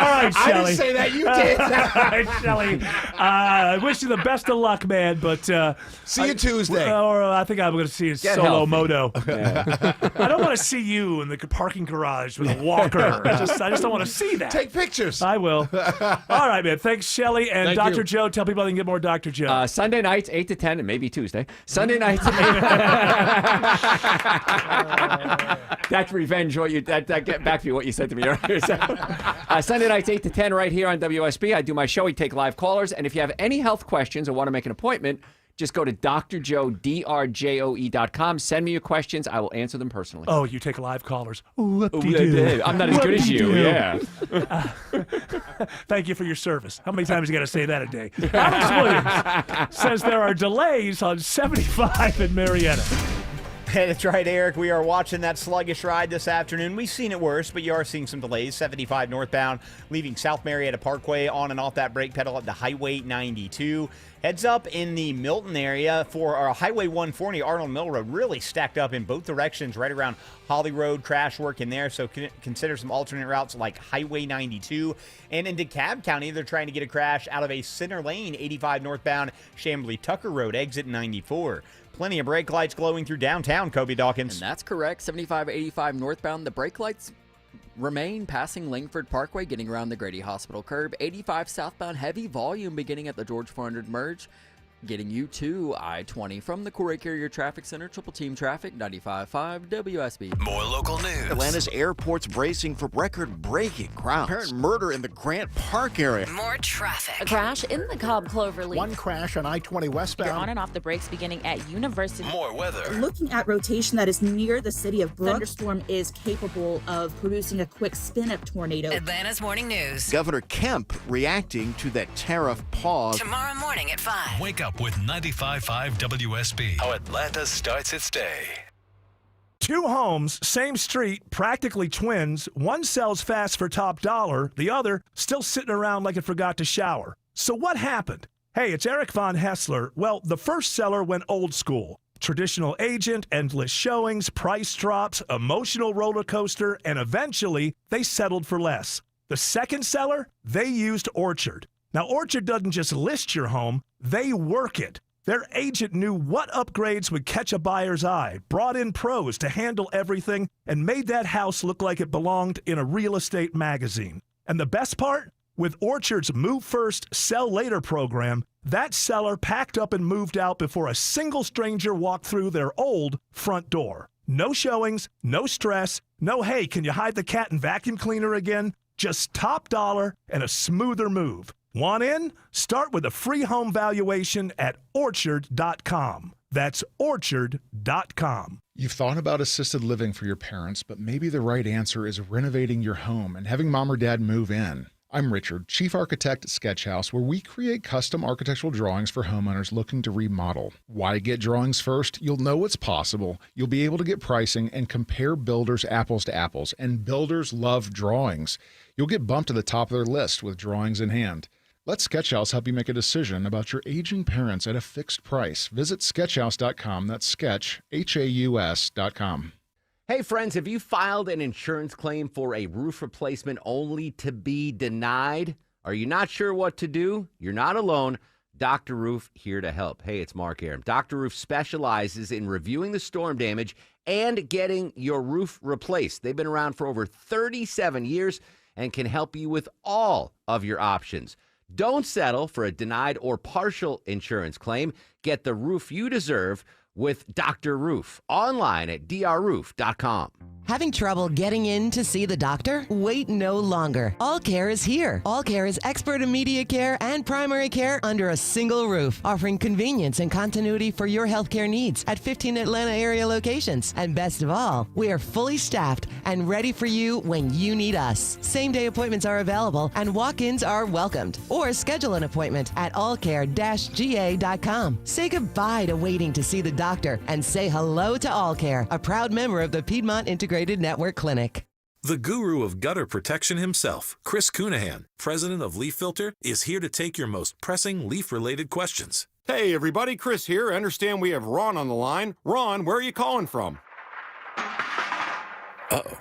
right, Shelley. I didn't say that. You did. All right, Shelley. I wish you the best of luck, man. But see you Tuesday. Or I think I'm going to see you Get solo healthy. moto. I don't want to see you in the parking garage with a walker. I just don't want to see that. Take pictures. I will. All right, man. Thanks, Shelley. And Thank Dr. you. Joe, tell people they can get more Dr. Joe. Sunday nights, 8 to 10, and maybe Tuesday. Sunday nights. That's revenge. That get back to you what you said to me earlier. So, Sunday nights, 8 to 10, right here on WSB. I do my show. We take live callers, and if you have any health questions or want to make an appointment, just go to drjoe.com. Send me your questions. I will answer them personally. Oh, you take live callers. Ooh, I'm not as good as you. Yeah. Thank you for your service. How many times you got to say that a day? Alex Williams says there are delays on 75 in Marietta. That's right, Eric. We are watching that sluggish ride this afternoon. We've seen it worse, but you are seeing some delays. 75 northbound, leaving South Marietta Parkway on and off that brake pedal up to Highway 92. Heads up in the Milton area for our Highway 140, Arnold Mill Road, really stacked up in both directions right around Holly Road, crash work in there. So consider some alternate routes like Highway 92. And in DeKalb County, they're trying to get a crash out of a center lane, 85 northbound, Chambly Tucker Road, exit 94. Plenty of brake lights glowing through downtown, Kobe Dawkins. And that's correct. 75-85 northbound. The brake lights remain passing Langford Parkway, getting around the Grady Hospital curb. 85 southbound, heavy volume beginning at the George 400 merge, getting you to I-20 from the Corey Carrier Traffic Center. Triple Team Traffic, 95.5 WSB. More local news. Atlanta's airport's bracing for record-breaking crowds. Apparent murder in the Grant Park area. More traffic. A crash in the Cobb Cloverleaf. One crash on I-20 westbound. You're on and off the brakes beginning at University. More weather. Looking at rotation that is near the city of Brooks, thunderstorm is capable of producing a quick spin-up tornado. Atlanta's morning news. Governor Kemp reacting to that tariff pause. Tomorrow morning at 5. Wake up with 95.5 WSB. How Atlanta starts its day. Two homes, same street, practically twins. One sells fast for top dollar. The other still sitting around like it forgot to shower. So what happened? Hey, it's Eric Von Hessler. Well, the first seller went old school. Traditional agent, endless showings, price drops, emotional roller coaster, and eventually they settled for less. The second seller, they used Orchard. Now, Orchard doesn't just list your home, they work it. Their agent knew what upgrades would catch a buyer's eye, brought in pros to handle everything, and made that house look like it belonged in a real estate magazine. And the best part? With Orchard's Move First, Sell Later program, that seller packed up and moved out before a single stranger walked through their old front door. No showings, no stress, no, hey, can you hide the cat and vacuum cleaner again? Just top dollar and a smoother move. Want in? Start with a free home valuation at Orchard.com. That's Orchard.com. You've thought about assisted living for your parents, but maybe the right answer is renovating your home and having mom or dad move in. I'm Richard, Chief Architect at Sketch House, where we create custom architectural drawings for homeowners looking to remodel. Why get drawings first? You'll know what's possible. You'll be able to get pricing and compare builders apples to apples, and builders love drawings. You'll get bumped to the top of their list with drawings in hand. Let Sketchhouse help you make a decision about your aging parents at a fixed price. Visit sketchhouse.com. That's sketch, HAUS.com. Hey friends, have you filed an insurance claim for a roof replacement only to be denied? Are you not sure what to do? You're not alone. Dr. Roof here to help. Hey, it's Mark Aram. Dr. Roof specializes in reviewing the storm damage and getting your roof replaced. They've been around for over 37 years and can help you with all of your options. Don't settle for a denied or partial insurance claim. Get the roof you deserve with Dr. Roof online at drroof.com. Having trouble getting in to see the doctor? Wait no longer. All Care is here. All Care is expert immediate care and primary care under a single roof, offering convenience and continuity for your healthcare needs at 15 Atlanta area locations. And best of all, we are fully staffed and ready for you when you need us. Same-day appointments are available and walk-ins are welcomed. Or schedule an appointment at allcare-ga.com. Say goodbye to waiting to see the doctor and say hello to All Care, a proud member of the Piedmont Integrated Network Clinic. The guru of gutter protection himself, Chris Cunahan, president of Leaf Filter, is here to take your most pressing leaf-related questions. Hey everybody, Chris here. I understand we have Ron on the line. Ron, where are you calling from? Uh-oh.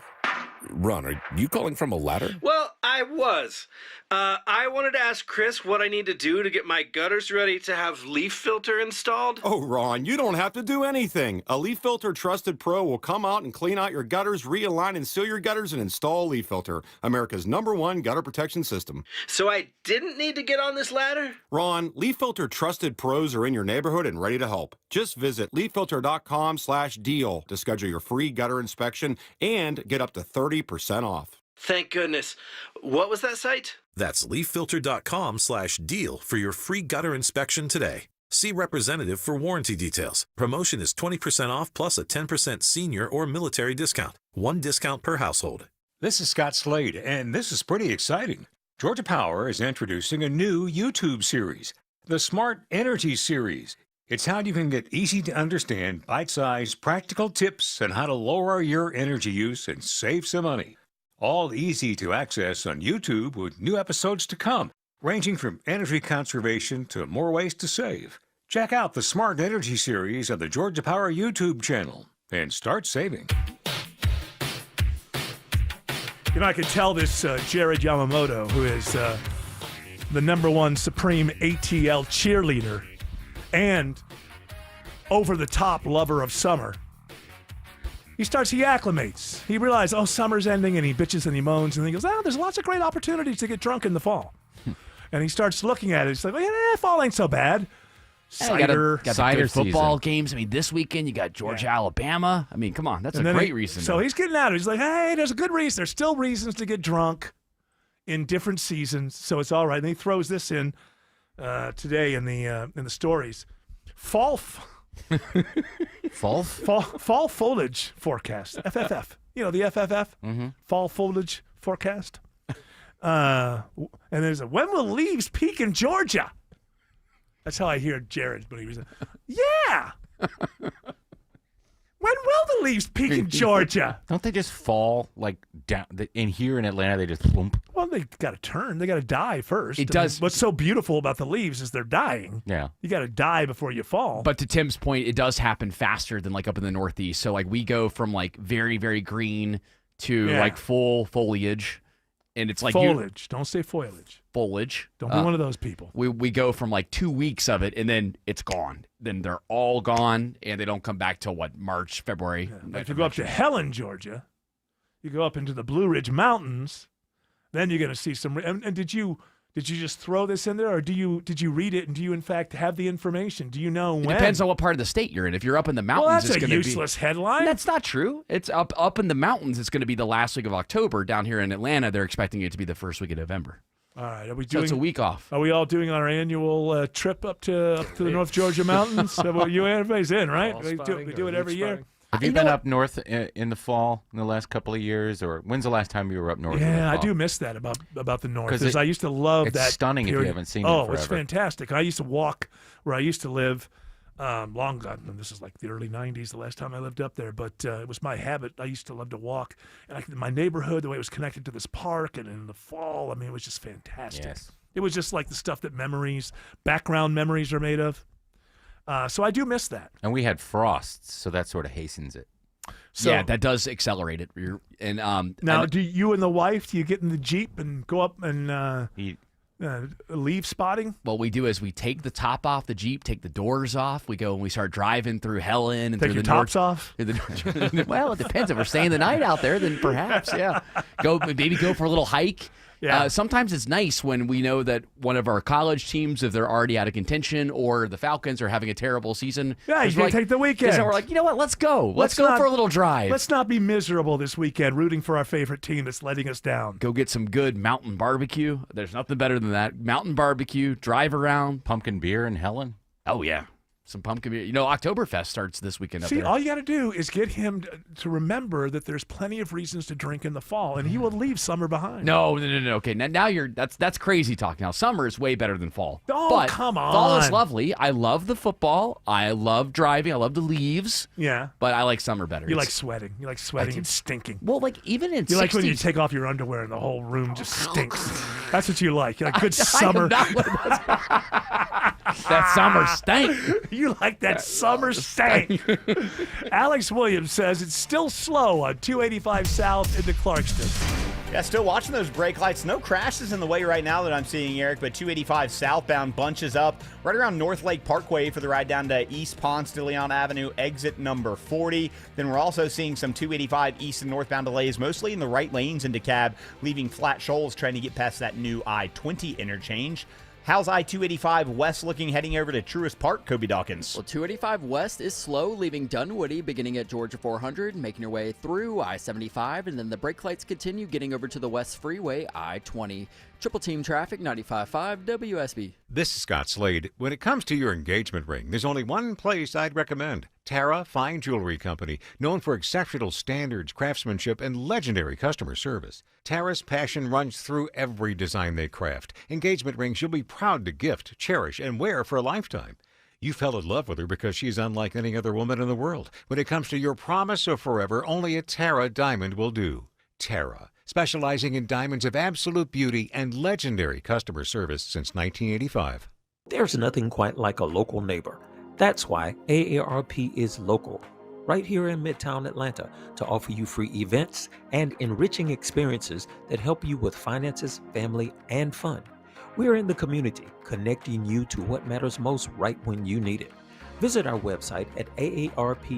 Ron, are you calling from a ladder? Well, I was. I wanted to ask Chris what I need to do to get my gutters ready to have Leaf Filter installed. Oh, Ron, you don't have to do anything. A Leaf Filter Trusted Pro will come out and clean out your gutters, realign and seal your gutters, and install Leaf Filter, America's #1 gutter protection system. So I didn't need to get on this ladder? Ron, Leaf Filter Trusted Pros are in your neighborhood and ready to help. Just visit leaffilter.com/deal to schedule your free gutter inspection and get up to 30% off. Thank goodness. What was that site? That's leaffilter.com/deal for your free gutter inspection today. See representative for warranty details. Promotion is 20% off plus a 10% senior or military discount. One discount per household. This is Scott Slade, and this is pretty exciting. Georgia Power is introducing a new YouTube series, the Smart Energy Series. It's how you can get easy to understand, bite-sized, practical tips on how to lower your energy use and save some money. All easy to access on YouTube with new episodes to come, ranging from energy conservation to more ways to save. Check out the Smart Energy Series on the Georgia Power YouTube channel and start saving. You know, I could tell this Jared Yamamoto, who is the #1 supreme ATL cheerleader and over-the-top lover of summer. He acclimates. He realizes, summer's ending, and he bitches and he moans, and he goes, there's lots of great opportunities to get drunk in the fall. And he starts looking at it. He's like, fall ain't so bad. Cider. Got cider football games. I mean, this weekend you got Georgia, Alabama. I mean, come on. That's a great reason. So he's getting out of it. He's like, hey, there's a good reason. There's still reasons to get drunk in different seasons, so it's all right. And he throws this in today in the stories. Fall foliage forecast. FFF. You know, the FFF. Mm-hmm. Fall foliage forecast. And there's when will leaves peak in Georgia? That's how I hear Jared when he was. Yeah. When will the leaves peak in Georgia? Don't they just fall like down in here in Atlanta? They just plump. Well, they got to turn. They got to die first. It does. What's so beautiful about the leaves is they're dying. Yeah. You got to die before you fall. But to Tim's point, it does happen faster than like up in the Northeast. So like we go from like very, very green to like full foliage and it's like foliage. Don't say foliage. Foliage. Don't be one of those people. We go from like 2 weeks of it, and then it's gone. Then they're all gone, and they don't come back till what, March, February. Yeah. If you go up to Helen, Georgia, you go up into the Blue Ridge Mountains, then you're going to see some. And did you just throw this in there, or did you read it, and do you in fact have the information? Do you know when? It depends on what part of the state you're in. If you're up in the mountains, well, it's that's going to be a useless headline. That's not true. It's up in the mountains. It's going to be the last week of October. Down here in Atlanta, they're expecting it to be the first week of November. All right, are we So doing? it's a week off. Are we all doing our annual trip up to the North Georgia mountains? Everybody's in, right? We do it every year. Have you been up north in the fall in the last couple of years, or when's the last time you were up north? Yeah, I do miss that about the north. Because I used to love it's that. It's stunning period. if you haven't seen it forever. It's fantastic. I used to walk where I used to live. Long gone. And this is like the early 90s, the last time I lived up there. But it was my habit. I used to love to walk. And my neighborhood, the way it was connected to this park, and in the fall, I mean, it was just fantastic. Yes. It was just like the stuff that background memories are made of. So I do miss that. And we had frosts, so that sort of hastens it. So, yeah, that does accelerate it. Now, do you and the wife, do you get in the Jeep and go up and leave spotting? What we do is we take the top off the Jeep, take the doors off. We go and we start driving through Helen and Take through your the tops north, off? Well, it depends. If we're staying the night out there, then perhaps, yeah. Maybe go for a little hike. Yeah. Sometimes it's nice when we know that one of our college teams, if they're already out of contention, or the Falcons are having a terrible season. Yeah, you can take the weekend. So we're like, you know what? Let's go. Let's go for a little drive. Let's not be miserable this weekend rooting for our favorite team that's letting us down. Go get some good mountain barbecue. There's nothing better than that. Mountain barbecue, drive around. Pumpkin beer in Helen? Oh, yeah. Some pumpkin beer. You know, Oktoberfest starts this weekend up See, there. all you got to do is get him to remember that there's plenty of reasons to drink in the fall, and he will leave summer behind. No. Okay, now that's crazy talk. Now summer is way better than fall. Oh, but come on. Fall is lovely. I love the football. I love driving. I love the leaves. Yeah. But I like summer better. You like sweating. You like sweating and stinking. Well, like even in you 60s, like when you take off your underwear and the whole room just stinks. That's what you like. You like good summer. That summer stank. You like that summer stank. Alex Williams says it's still slow on 285 South into Clarkston. Yeah, still watching those brake lights. No crashes in the way right now that I'm seeing, Eric, but 285 southbound bunches up right around North Lake Parkway for the ride down to East Ponce de Leon Avenue, exit number 40. Then we're also seeing some 285 east and northbound delays, mostly in the right lanes into DeKalb, leaving flat shoals trying to get past that new I-20 interchange. How's I-285 West looking heading over to Truist Park, Kobe Dawkins? Well, 285 West is slow, leaving Dunwoody beginning at Georgia 400, making your way through I-75, and then the brake lights continue getting over to the West Freeway, I-20. Triple Team Traffic, 95.5 WSB. This is Scott Slade. When it comes to your engagement ring, there's only one place I'd recommend. Tara Fine Jewelry Company, known for exceptional standards, craftsmanship, and legendary customer service. Tara's passion runs through every design they craft. Engagement rings you'll be proud to gift, cherish, and wear for a lifetime. You fell in love with her because she's unlike any other woman in the world. When it comes to your promise of forever, only a Tara diamond will do. Tara, specializing in diamonds of absolute beauty and legendary customer service since 1985. There's nothing quite like a local neighbor. That's why AARP is local, right here in Midtown Atlanta, to offer you free events and enriching experiences that help you with finances, family, and fun. We're in the community, connecting you to what matters most right when you need it. Visit our website at aarp.org/GA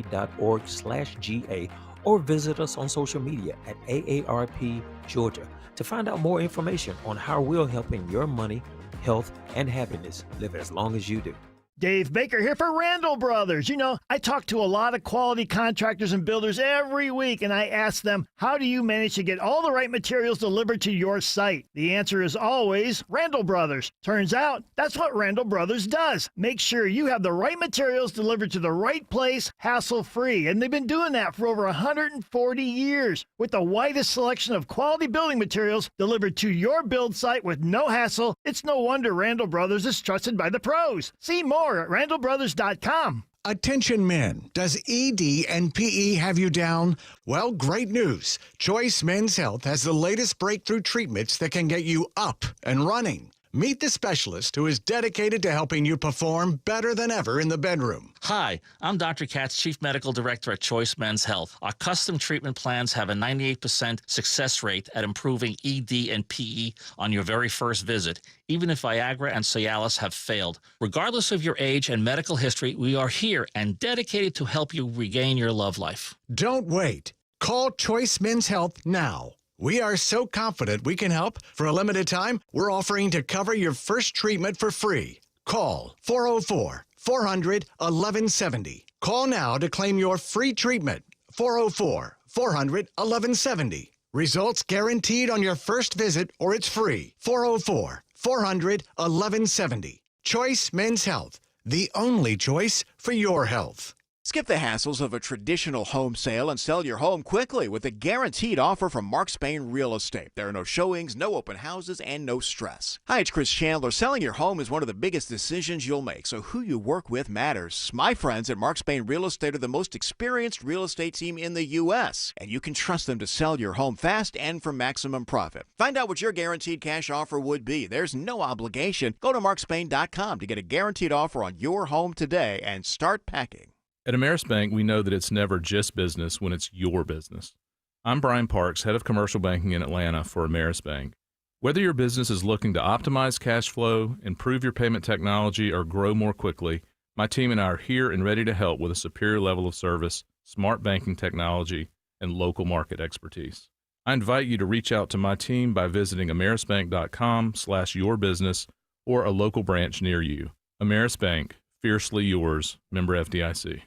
or visit us on social media at AARP Georgia to find out more information on how we're helping your money, health, and happiness live as long as you do. Dave Baker here for Randall Brothers. You know, I talk to a lot of quality contractors and builders every week, and I ask them, how do you manage to get all the right materials delivered to your site? The answer is always Randall Brothers. Turns out, that's what Randall Brothers does. Make sure you have the right materials delivered to the right place, hassle-free. And they've been doing that for over 140 years. With the widest selection of quality building materials delivered to your build site with no hassle, it's no wonder Randall Brothers is trusted by the pros. See more at randallbrothers.com. Attention men, does ED and PE have you down? Well, great news. Choice Men's Health has the latest breakthrough treatments that can get you up and running. Meet the specialist who is dedicated to helping you perform better than ever in the bedroom. Hi, I'm Dr. Katz, Chief Medical Director at Choice Men's Health. Our custom treatment plans have a 98% success rate at improving ED and PE on your very first visit, even if Viagra and Cialis have failed. Regardless of your age and medical history, we are here and dedicated to help you regain your love life. Don't wait. Call Choice Men's Health now. We are so confident we can help. For a limited time, we're offering to cover your first treatment for free. Call 404-400-1170. Call now to claim your free treatment. 404-400-1170. Results guaranteed on your first visit or it's free. 404-400-1170. Choice Men's Health, the only choice for your health. Skip the hassles of a traditional home sale and sell your home quickly with a guaranteed offer from Mark Spain Real Estate. There are no showings, no open houses, and no stress. Hi, it's Chris Chandler. Selling your home is one of the biggest decisions you'll make, so who you work with matters. My friends at Mark Spain Real Estate are the most experienced real estate team in the U.S., and you can trust them to sell your home fast and for maximum profit. Find out what your guaranteed cash offer would be. There's no obligation. Go to markspain.com to get a guaranteed offer on your home today and start packing. At Ameris Bank, we know that it's never just business when it's your business. I'm Brian Parks, head of commercial banking in Atlanta for Ameris Bank. Whether your business is looking to optimize cash flow, improve your payment technology, or grow more quickly, my team and I are here and ready to help with a superior level of service, smart banking technology, and local market expertise. I invite you to reach out to my team by visiting amerisbank.com/yourbusiness or a local branch near you. Ameris Bank, fiercely yours, member FDIC.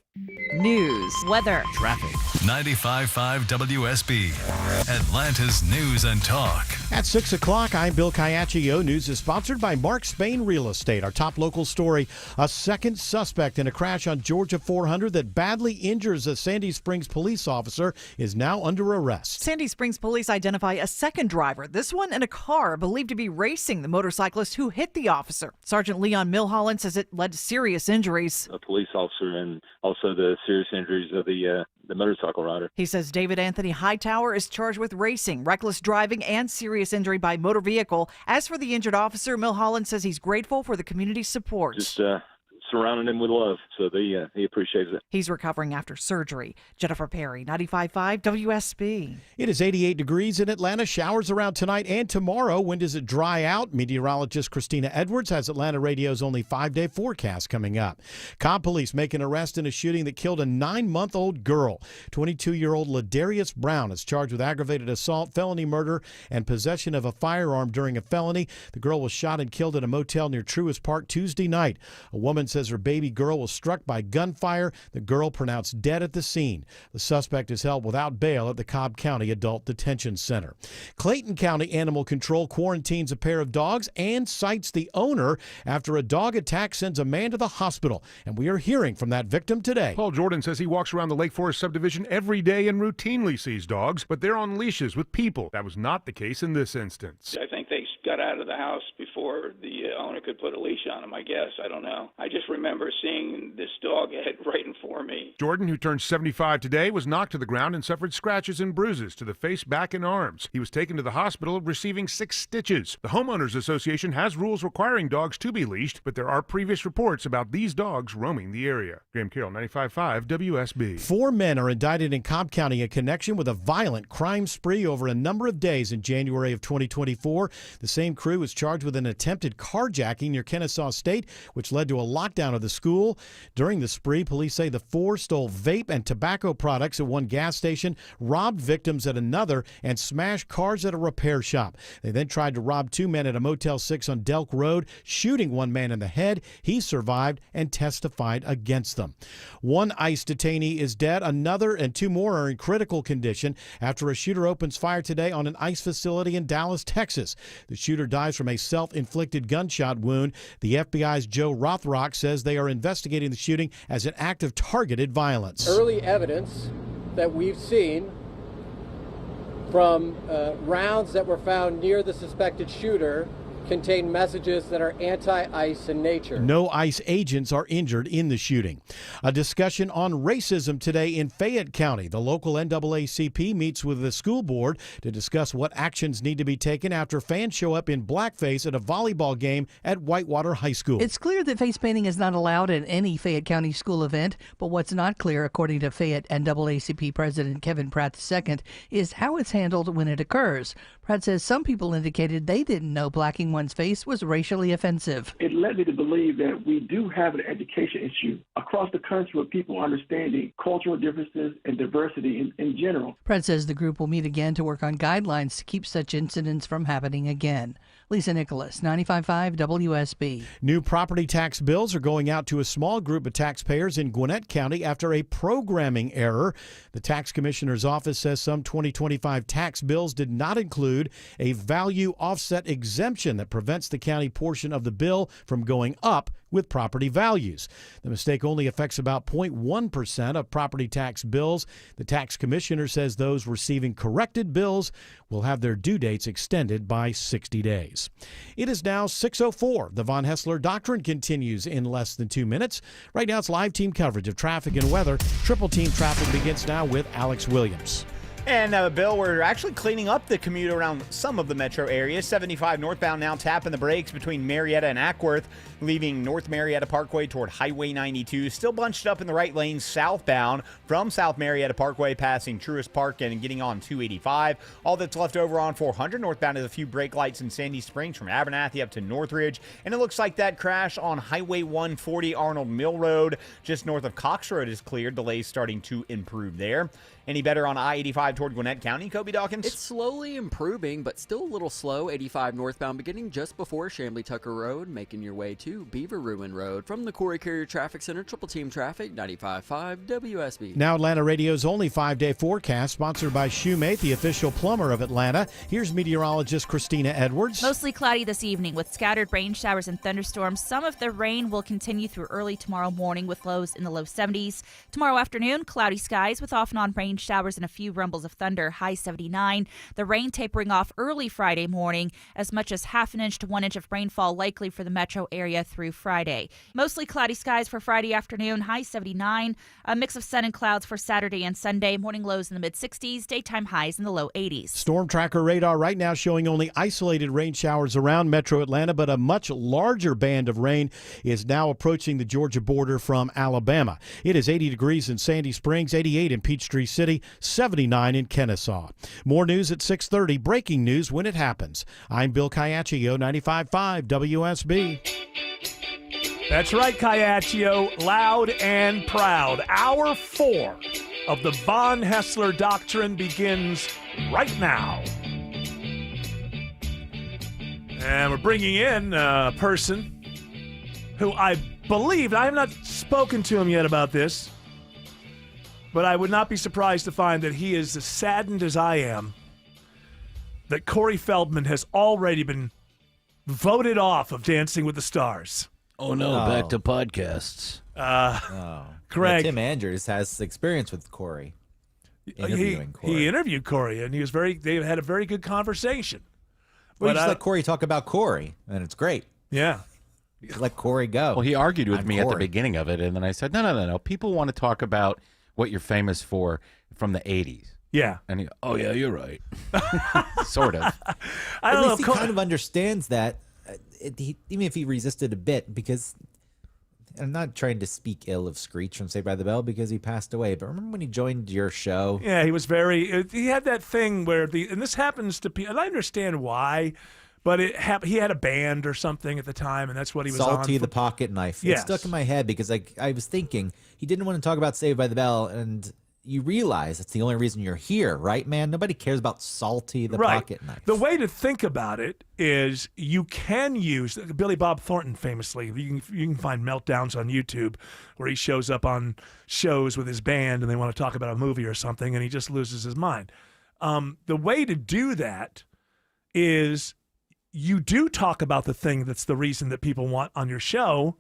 News, weather, traffic. 95.5 WSB, Atlanta's News and Talk. At 6 o'clock, I'm Bill Caiaccio. News is sponsored by Mark Spain Real Estate. Our top local story, a second suspect in a crash on Georgia 400 that badly injures a Sandy Springs police officer is now under arrest. Sandy Springs police identify a second driver, this one in a car believed to be racing the motorcyclist who hit the officer. Sergeant Leon Milholland says it led to serious injuries. A police officer and also the serious injuries of the motorcycle rider. He says David Anthony Hightower is charged with racing, reckless driving, and serious injury by motor vehicle. As for the injured officer, Milholland says he's grateful for the community's support. Just surrounding him with love, so he appreciates it. He's recovering after surgery. Jennifer Perry, 95.5 WSB. It is 88 degrees in Atlanta. Showers around tonight and tomorrow. When does it dry out? Meteorologist Christina Edwards has Atlanta Radio's only 5-day forecast coming up. Cobb police make an arrest in a shooting that killed a 9-month-old girl. 22-year-old Ladarius Brown is charged with aggravated assault, felony murder, and possession of a firearm during a felony. The girl was shot and killed at a motel near Truist Park Tuesday night. A woman says her baby girl was struck by gunfire. The girl pronounced dead at the scene. The suspect is held without bail at the Cobb County Adult Detention Center. Clayton County Animal Control quarantines a pair of dogs and cites the owner after a dog attack sends a man to the hospital. And we are hearing from that victim today. Paul Jordan says he walks around the Lake Forest subdivision every day and routinely sees dogs, but they're on leashes with people. That was not the case in this instance. I think they got out of the house before the owner could put a leash on him, I guess. I don't know. I just remember seeing this dog head right in for me. Jordan, who turned 75 today, was knocked to the ground and suffered scratches and bruises to the face, back, and arms. He was taken to the hospital receiving 6 stitches. The Homeowners Association has rules requiring dogs to be leashed, but there are previous reports about these dogs roaming the area. Graham Carroll, 95.5 WSB. 4 men are indicted in Cobb County in connection with a violent crime spree over a number of days in January of 2024. The same crew is charged with an attempted carjacking near Kennesaw State, which led to a lockdown of the school. During the spree, police say the 4 stole vape and tobacco products at one gas station, robbed victims at another, and smashed cars at a repair shop. They then tried to rob 2 men at a Motel 6 on Delk Road, shooting one man in the head. He survived and testified against them. 1 ICE detainee is dead. Another and 2 more are in critical condition after a shooter opens fire today on an ICE facility in Dallas, Texas. The shooter dies from a self-inflicted gunshot wound. The FBI's Joe Rothrock says they are investigating the shooting as an act of targeted violence. Early evidence that we've seen from rounds that were found near the suspected shooter contain messages that are anti-ICE in nature. No ICE agents are injured in the shooting. A discussion on racism today in Fayette County. The local NAACP meets with the school board to discuss what actions need to be taken after fans show up in blackface at a volleyball game at Whitewater High School. It's clear that face painting is not allowed at any Fayette County school event, but what's not clear, according to Fayette NAACP President Kevin Pratt II, is how it's handled when it occurs. Pratt says some people indicated they didn't know blacking one's face was racially offensive. It led me to believe that we do have an education issue across the country with people understanding cultural differences and diversity in general. Pratt says the group will meet again to work on guidelines to keep such incidents from happening again. Lisa Nicholas, 95.5 WSB. New property tax bills are going out to a small group of taxpayers in Gwinnett County after a programming error. The tax commissioner's office says some 2025 tax bills did not include a value offset exemption that prevents the county portion of the bill from going up with property values. The mistake only affects about 0.1% of property tax bills. The tax commissioner says those receiving corrected bills will have their due dates extended by 60 days. It is now 6:04. The Von Hessler Doctrine continues in less than 2 minutes. Right now it's live team coverage of traffic and weather. Triple Team Traffic begins now with Alex Williams. And Bill, we're actually cleaning up the commute around some of the metro areas. 75 northbound now tapping the brakes between Marietta and Ackworth, leaving North Marietta Parkway toward Highway 92. Still bunched up in the right lane southbound from South Marietta Parkway, passing Truist Park and getting on 285. All that's left over on 400 northbound is a few brake lights in Sandy Springs from Abernathy up to Northridge. And it looks like that crash on Highway 140 Arnold Mill Road, just north of Cox Road, is cleared. Delays starting to improve there. Any better on I-85 toward Gwinnett County, Kobe Dawkins? It's slowly improving, but still a little slow. 85 northbound beginning just before Chambly Tucker Road, making your way to Beaver Ruin Road. From the Corey Carrier Traffic Center, Triple Team Traffic, 95.5 WSB. Now Atlanta Radio's only 5-day forecast, sponsored by Shoemate, the official plumber of Atlanta. Here's meteorologist Christina Edwards. Mostly cloudy this evening with scattered rain showers and thunderstorms. Some of the rain will continue through early tomorrow morning with lows in the low 70s. Tomorrow afternoon, cloudy skies with off and on rain showers and a few rumbles of thunder, high 79. The rain tapering off early Friday morning, as much as half an inch to 1 inch of rainfall likely for the metro area through Friday. Mostly cloudy skies for Friday afternoon, high 79. A mix of sun and clouds for Saturday and Sunday, morning lows in the mid-60s, daytime highs in the low 80s. Storm tracker radar right now showing only isolated rain showers around metro Atlanta, but a much larger band of rain is now approaching the Georgia border from Alabama. It is 80 degrees in Sandy Springs, 88 in Peachtree City, 79 in Kennesaw. More news at 6:30. Breaking news when it happens. I'm Bill Caiaccio, 95.5 WSB. That's right, Caiaccio, loud and proud. Hour 4 of the Von Hessler Doctrine begins right now. And we're bringing in a person who I believe, I have not spoken to him yet about this, but I would not be surprised to find that he is as saddened as I am that Corey Feldman has already been voted off of Dancing with the Stars. Oh, no, back to podcasts. Craig. Tim Andrews has experience with Corey. Interviewing Corey. He interviewed Corey, and they had a very good conversation. Well, you just let Corey talk about Corey, and it's great. Yeah. Just let Corey go. Well, he argued with me Corey. at the beginning of it, and then I said, no. People want to talk about what you're famous for from the 80s. Yeah. And he, oh, yeah, you're right. Sort of. At least he kind of understands that, even if he resisted a bit, because I'm not trying to speak ill of Screech from Saved by the Bell because he passed away, but remember when he joined your show? Yeah, he was he had that thing where and this happens to people, and I understand why, but he had a band or something at the time, and that's what he was on. Salty the Pocket Knife. Yes. It stuck in my head because I was thinking he didn't want to talk about Saved by the Bell, and you realize that's the only reason you're here, right, man? Nobody cares about Salty the Pocket Knife. The way to think about it is you can use Billy Bob Thornton famously. You can find meltdowns on YouTube where he shows up on shows with his band and they want to talk about a movie or something and he just loses his mind. The way to do that is you do talk about the thing that's the reason that people want on your show,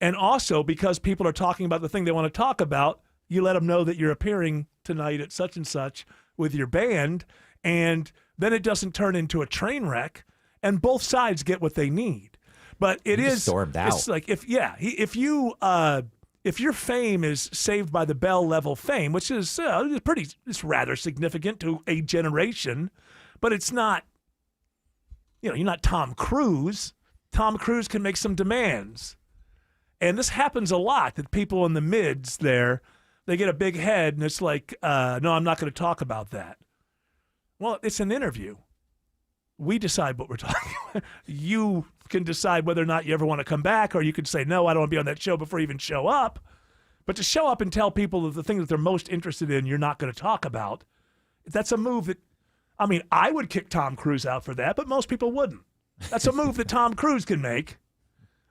and also because people are talking about the thing they want to talk about, you let them know that you're appearing tonight at such and such with your band, and then it doesn't turn into a train wreck, and both sides get what they need. But it He just is stormed out. It's like if your fame is Saved by the Bell level fame, which is it's rather significant to a generation, but it's not. You're not Tom Cruise. Tom Cruise can make some demands. And this happens a lot, that people in the mids there, they get a big head and it's like, no, I'm not going to talk about that. Well, it's an interview. We decide what we're talking about. You can decide whether or not you ever want to come back, or you could say, no, I don't want to be on that show before you even show up. But to show up and tell people that the thing that they're most interested in, you're not going to talk about, that's a move that, I would kick Tom Cruise out for that, but most people wouldn't. That's a move that Tom Cruise can make,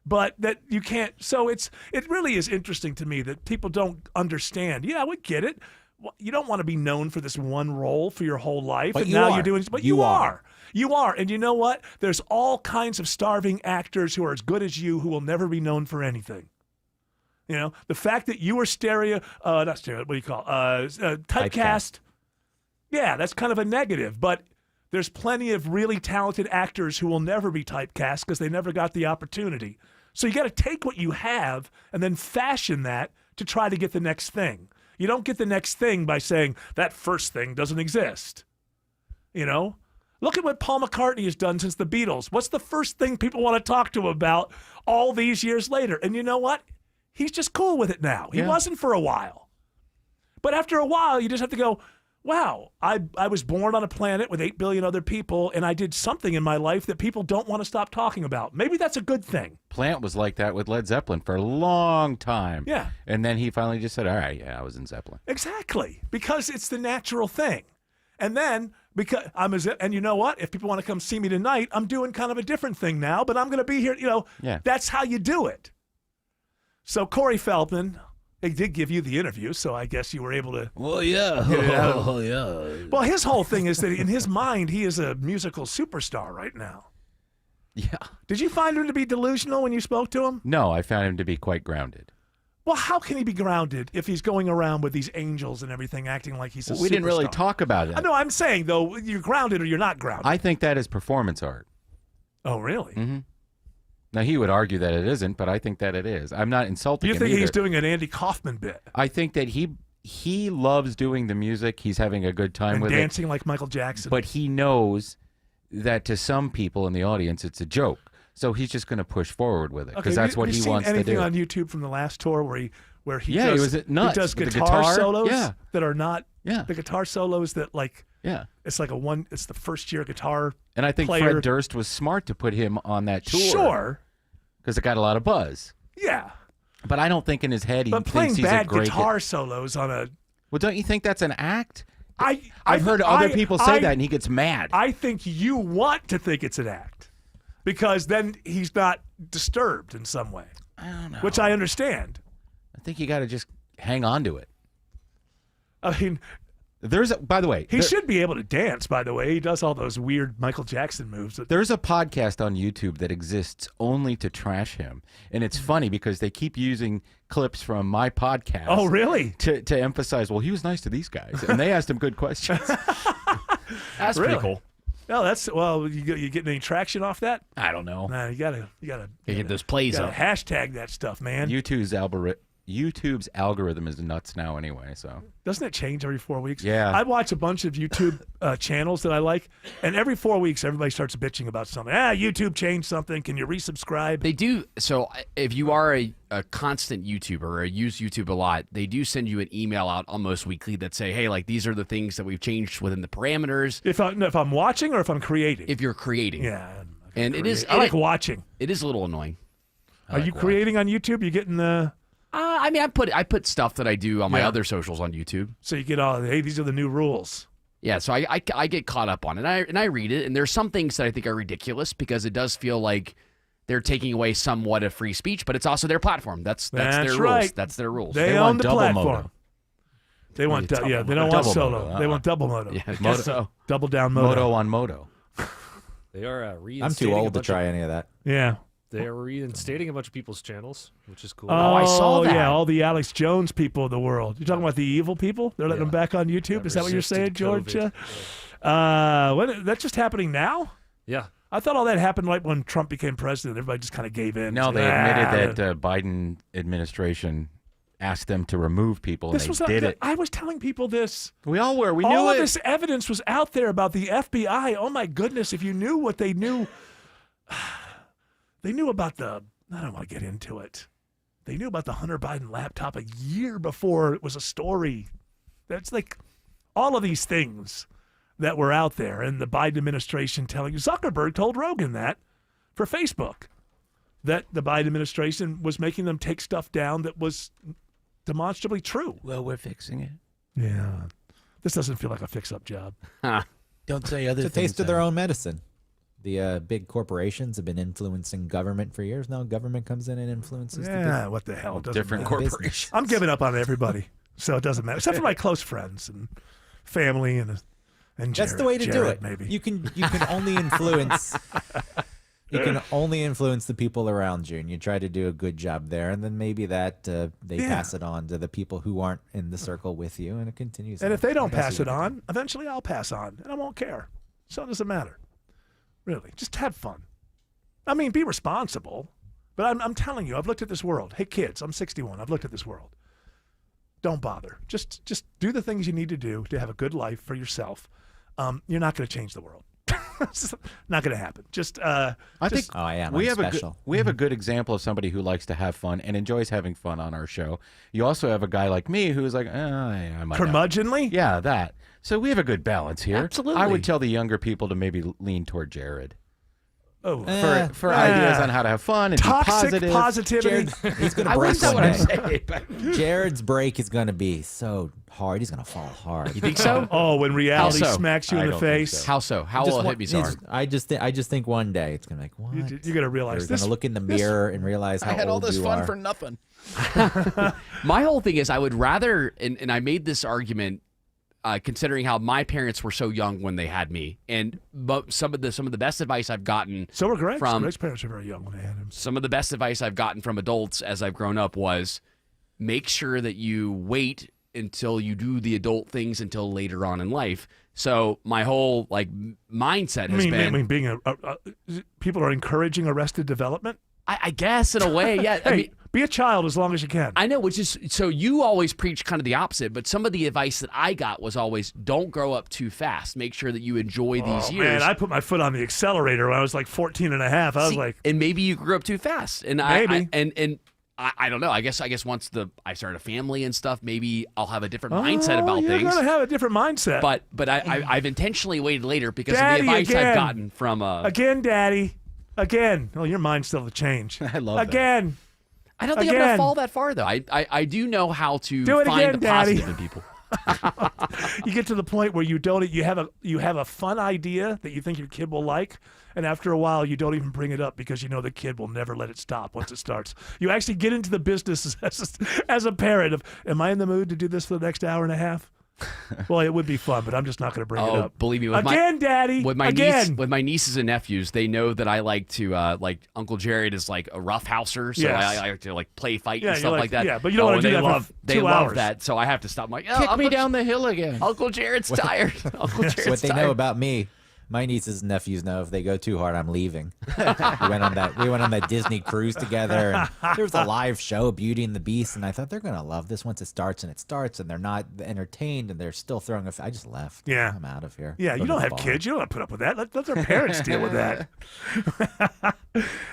but that you can't. So it really is interesting to me that people don't understand. Yeah, we get it. You don't want to be known for this one role for your whole life. But and you now are. you're doing, but you are. You are. And you know what? There's all kinds of starving actors who are as good as you who will never be known for anything. The fact that you were typecast. Yeah, that's kind of a negative, but there's plenty of really talented actors who will never be typecast because they never got the opportunity. So you got to take what you have and then fashion that to try to get the next thing. You don't get the next thing by saying that first thing doesn't exist. Look at what Paul McCartney has done since the Beatles. What's the first thing people want to talk to him about all these years later? And you know what? He's just cool with it now. He wasn't for a while. But after a while, you just have to go, wow, I was born on a planet with 8 billion other people, and I did something in my life that people don't want to stop talking about. Maybe that's a good thing. Plant was like that with Led Zeppelin for a long time. Yeah. And then he finally just said, all right, yeah, I was in Zeppelin. Exactly. Because it's the natural thing. And then, and you know what? If people want to come see me tonight, I'm doing kind of a different thing now, but I'm going to be here. That's how you do it. So Corey Feldman, they did give you the interview, so I guess you were able to. Well, yeah. Get it out. Oh, yeah. Well, his whole thing is that in his mind, he is a musical superstar right now. Yeah. Did you find him to be delusional when you spoke to him? No, I found him to be quite grounded. Well, how can he be grounded if he's going around with these angels and everything, acting like he's a superstar? We didn't really talk about it. No, I'm saying, though, you're grounded or you're not grounded. I think that is performance art. Oh, really? Mm-hmm. Now, he would argue that it isn't, but I think that it is. I'm not insulting him You think either. he's doing an Andy Kaufman bit? I think that he loves doing the music. He's having a good time And with dancing like Michael Jackson. But he knows that to some people in the audience, it's a joke. So he's just going to push forward with it because that's what he wants to do. Have you seen anything on YouTube from the last tour where he he was nuts. He does with guitar, the guitar solos that are not the guitar solos that it's like it's the first year guitar And I think player. Fred Durst was smart to put him on that tour. Sure. Because it got a lot of buzz. Yeah. But I don't think in his head he But thinks playing he's bad a great guitar solos on a Well, don't you think that's an act? I've heard other people say that and he gets mad. I think you want to think it's an act because then he's not disturbed in some way. I don't know. Which I understand. I think you got to just hang on to it. I mean, by the way, he should be able to dance, by the way. He does all those weird Michael Jackson moves. There's a podcast on YouTube that exists only to trash him. And it's funny because they keep using clips from my podcast. Oh, really? To emphasize, well, he was nice to these guys. And they asked him good questions. That's pretty cool. No, you getting any traction off that? I don't know. Nah, you gotta get those plays gotta up. Hashtag that stuff, man. YouTube's algorithm is nuts now anyway, so. Doesn't it change every 4 weeks? Yeah. I watch a bunch of YouTube channels that I like, and every 4 weeks everybody starts bitching about something. YouTube changed something. Can you resubscribe? They do. So if you are a constant YouTuber or use YouTube a lot, they do send you an email out almost weekly that say, hey, like these are the things that we've changed within the parameters. If I'm watching or if I'm creating? If you're creating. Yeah. And it is. I like watching. It is a little annoying. Are you creating on YouTube? You getting the... I mean, I put stuff that I do on my other socials on YouTube. So you get all, hey, these are the new rules. Yeah, so I get caught up on it, and I read it, and there's some things that I think are ridiculous because it does feel like they're taking away somewhat of free speech, but it's also their platform. That's their rules. That's their rules. They own the platform. They want they don't want solo. Moto. They want double moto. Yeah, I guess so. Double down moto. Moto on moto. They are I'm too old to try any of that. Yeah. They are reinstating a bunch of people's channels, which is cool. Oh, I saw that. Yeah, all the Alex Jones people of the world. You're talking about the evil people? They're letting them back on YouTube? Is that what you're saying, George? COVID. That's just happening now? Yeah. I thought all that happened right when Trump became president. Everybody just kind of gave in. No, they admitted that Biden administration asked them to remove people, and they did it. I was telling people this. We all were. We knew all it. of this evidence was out there about the FBI. Oh, my goodness. If you knew what they knew. They knew about I don't want to get into it. They knew about the Hunter Biden laptop a year before it was a story. That's like all of these things that were out there, and the Biden administration telling Zuckerberg told Rogan that for Facebook, that the Biden administration was making them take stuff down that was demonstrably true. Well, we're fixing it. Yeah. This doesn't feel like a fix-up job. Don't say other It's a things. taste of their own medicine. The big corporations have been influencing government for years. Now government comes in and influences the Yeah, what the hell? Doesn't different matter. corporations. I'm giving up on everybody, so it doesn't matter. Except for my close friends and family and That's the way to do Jared, it. maybe. You can only influence you can only influence the people around you, and you try to do a good job there, and then maybe that they pass it on to the people who aren't in the circle with you, and it continues. And on. if they don't That's pass what it you on, eventually I'll pass on, and I won't care. So it doesn't matter. Really, just have fun. I mean, be responsible. But I'm telling you, I've looked at this world. Hey, kids, I'm 61. I've looked at this world. Don't bother. Just do the things you need to do to have a good life for yourself. You're not going to change the world. It's not going to happen. I think we have special. we have a good example of somebody who likes to have fun and enjoys having fun on our show. You also have a guy like me who's like, I might not. Curmudgeonly? Yeah, that. So we have a good balance here. Absolutely. I would tell the younger people to maybe lean toward Jared. Oh, for ideas on how to have fun and toxic be positive. positivity. Jared, he's going to break one day. Jared's break is going to be so hard. He's going to fall hard. You think so? Oh, when reality How so? smacks you I in the don't think face. so. How so? How will it hit me so hard? I just think one day it's going to be like, what? You're going to realize You're this. going to look in the mirror and realize how I had all old this you fun are. for nothing. My whole thing is I would rather, and I made this argument considering how my parents were so young when they had me, and some of the best advice I've gotten. So were Greg's. From Greg's parents were very young when they had him. Some of the best advice I've gotten from adults as I've grown up was make sure that you wait until you do the adult things until later on in life. So my whole mindset has been. Being people are encouraging arrested development. I guess in a way, yeah. Hey, I mean, be a child as long as you can. I know, which is so you always preach kind of the opposite, but some of the advice that I got was always don't grow up too fast. Make sure that you enjoy these years. Man, I put my foot on the accelerator when I was like 14 and a half. I was like, and maybe you grew up too fast. And Maybe. I don't know. I guess once I start a family and stuff, maybe I'll have a different mindset about you're things. You're gonna have a different mindset. But I've intentionally waited later because Daddy, of the advice again. I've gotten from again, Daddy, again. Oh, your mind's still to change. I love that. again. I don't think I'm going to fall that far, though. I do know how to Do it find again, the Daddy. positive in people. You get to the point where you have a fun idea that you think your kid will like, and after a while you don't even bring it up because you know the kid will never let it stop once it starts. You actually get into the business as a parent of, am I in the mood to do this for the next hour and a half? Well, it would be fun, but I'm just not going to bring it up. Believe me, Daddy. With my again. with my nieces and nephews, they know that I like to like Uncle Jared is like a roughhouser, so Yes. I like to like play fight Yeah, and stuff you're like that. yeah, but you don't want to do they that love for they 2 love hours. that, so I have to stop. I'm like, Kick me down the hill again. Uncle Jared's tired. Uncle Jared's What they tired. know about me, my nieces and nephews know if they go too hard, I'm leaving. we went on that Disney cruise together, and there was a live show, Beauty and the Beast, and I thought they're gonna love this once it starts, and they're not entertained, and they're still throwing I just left. Yeah. I'm out of here. Yeah, you Go to don't the have bar. kids. You don't have to put up with that. Let their parents deal with that.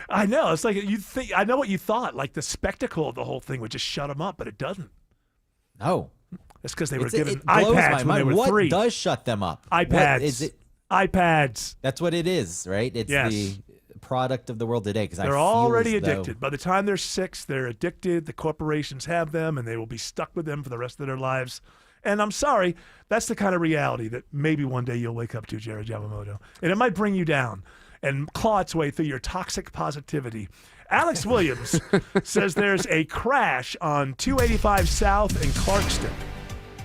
I know. It's like you think. I know what you thought. Like the spectacle of the whole thing would just shut them up, but it doesn't. No. It's because they were It given blows iPads my when mind. they were What 3. does shut them up? iPads. What is it? iPads. That's what it is, right? It's Yes. the product of the world today. Because They're already addicted. By the time they're 6, they're addicted. The corporations have them, and they will be stuck with them for the rest of their lives. And I'm sorry, that's the kind of reality that maybe one day you'll wake up to, Jared Yamamoto. And it might bring you down and claw its way through your toxic positivity. Alex Williams says there's a crash on 285 South in Clarkston.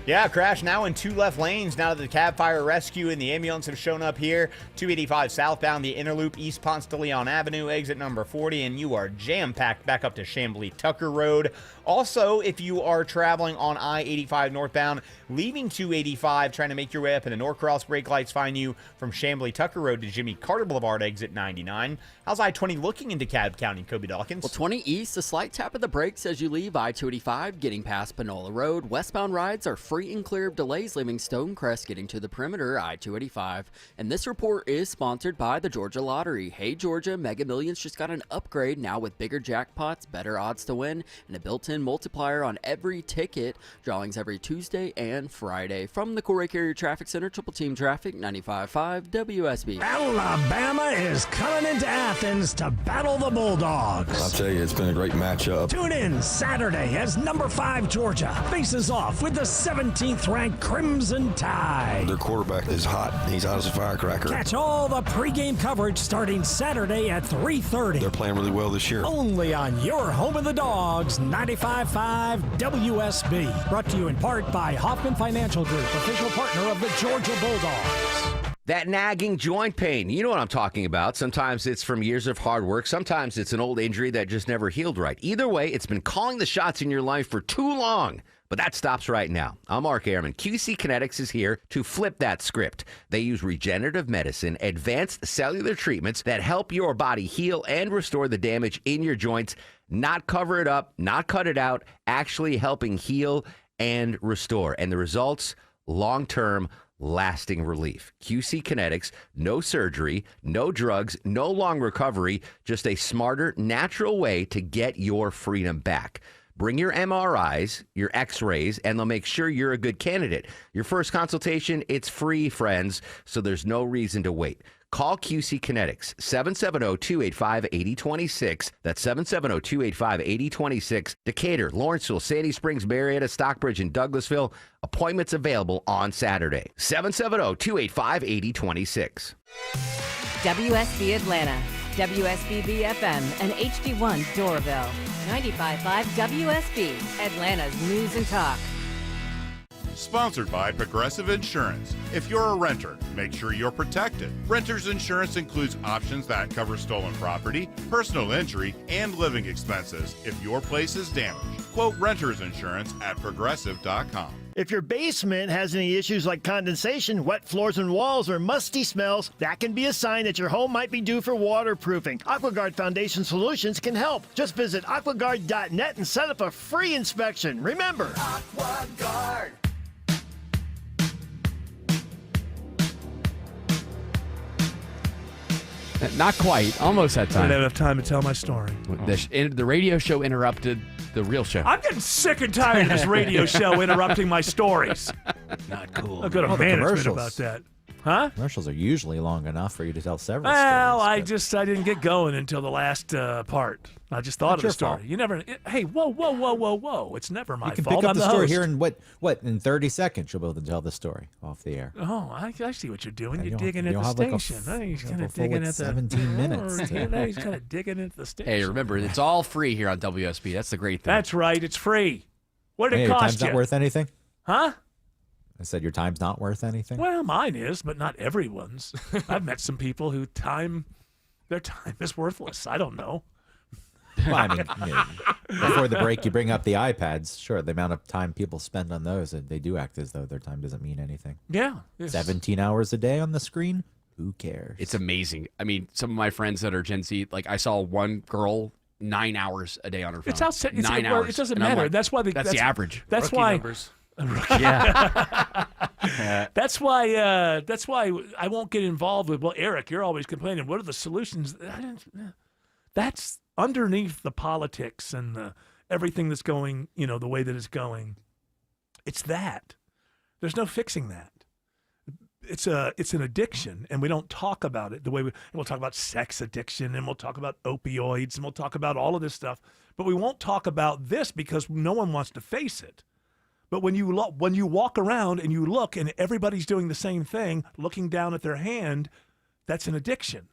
Yeah, crash now in 2 left lanes now that the cab fire rescue and the ambulance have shown up here. 285 southbound, the inner loop, East Ponce de Leon Avenue, exit number 40, and you are jam-packed back up to Chambly Tucker Road. Also, if you are traveling on I-85 northbound, leaving 285, trying to make your way up into Norcross, brake lights find you from Chamblee Tucker Road to Jimmy Carter Boulevard, exit 99. How's I-20 looking into Cobb County, Kobe Dawkins? Well, 20 east, a slight tap of the brakes as you leave I-285, getting past Panola Road. Westbound rides are free and clear of delays, leaving Stonecrest getting to the perimeter, I-285. And this report is sponsored by the Georgia Lottery. Hey, Georgia, Mega Millions just got an upgrade now with bigger jackpots, better odds to win, and a built-in multiplier on every ticket. Drawings every Tuesday and Friday. From the Corey Carrier Traffic Center, Triple Team Traffic, 95.5 WSB. Alabama is coming into Athens to battle the Bulldogs. I'll tell you, it's been a great matchup. Tune in Saturday as number 5 Georgia faces off with the 17th ranked Crimson Tide. Their quarterback is hot. He's hot as a firecracker. Catch all the pregame coverage starting Saturday at 3:30. They're playing really well this year. Only on your home of the Dogs, 95.5 WSB. Brought to you in part by Hoffman Financial Group, official partner of the Georgia Bulldogs. That nagging joint pain, you know what I'm talking about. Sometimes it's from years of hard work. Sometimes it's an old injury that just never healed right. Either way, it's been calling the shots in your life for too long. But that stops right now. I'm Mark Ehrman. QC Kinetics is here to flip that script. They use regenerative medicine, advanced cellular treatments that help your body heal and restore the damage in your joints, not cover it up, not cut it out, actually helping heal and restore. And the results, long-term, lasting relief. QC Kinetics, no surgery, no drugs, no long recovery, just a smarter, natural way to get your freedom back. Bring your MRIs, your x-rays, and they'll make sure you're a good candidate. Your first consultation, it's free, friends, so there's no reason to wait. Call QC Kinetics, 770-285-8026. That's 770-285-8026. Decatur, Lawrenceville, Sandy Springs, Marietta, Stockbridge, and Douglasville. Appointments available on Saturday. 770-285-8026. WSB Atlanta, WSB BFM, and HD1 Doraville. 95.5 WSB, Atlanta's News and Talk. Sponsored by Progressive Insurance. If you're a renter, make sure you're protected. Renter's insurance includes options that cover stolen property, personal injury, and living expenses if your place is damaged. Quote renter's insurance at progressive.com. If your basement has any issues like condensation, wet floors and walls, or musty smells, that can be a sign that your home might be due for waterproofing. AquaGuard Foundation Solutions can help. Just visit aquaguard.net and set up a free inspection. Remember, AquaGuard. Not quite. Almost had I time. didn't have time to tell my story. The radio show interrupted the real show. I'm getting sick and tired of this radio show interrupting my stories. Not cool. I've got a Well, the management commercials. about that. Huh? Commercials are usually long enough for you to tell several Well, stories. I didn't get going until the last part. I just thought Not of your the story. fault. You never. Hey, whoa! It's never my You can fault. pick up I'm the the story host. here in in 30 seconds. You'll be able to tell the story off the air. Oh, I see what you're doing. You're you'll- digging at you'll the have like a station. f- He's you'll kind have of a full, digging like, at the 17 minutes to- He's kind of digging at the station. Hey, remember, it's all free here on WSB. That's the great thing. That's right. It's free. What did Hey, it your cost time's you? not worth anything? Huh? I said your time's not worth anything? Well, mine is, but not everyone's. I've met some people who their time is worthless. I don't know. Well, I mean, before the break, you bring up the iPads. Sure, the amount of time people spend on those, they do act as though their time doesn't mean anything. Yeah. 17 hours a day on the screen? Who cares? It's amazing. I mean, some of my friends that are Gen Z, like I saw one girl 9 hours a day on her phone. It's outside. 9 well, hours. It doesn't And I'm matter. like, That's why that's the average. That's Rookie why. numbers. Yeah. That's why. That's why I won't get involved with. Well, Eric, you're always complaining. What are the solutions? That's underneath the politics and everything that's going. The way that it's going. It's that. There's no fixing that. It's an addiction, and we don't talk about it the way we'll talk about sex addiction, and we'll talk about opioids, and we'll talk about all of this stuff, but we won't talk about this because no one wants to face it. But when you walk around and you look, and everybody's doing the same thing, looking down at their hand, that's an addiction.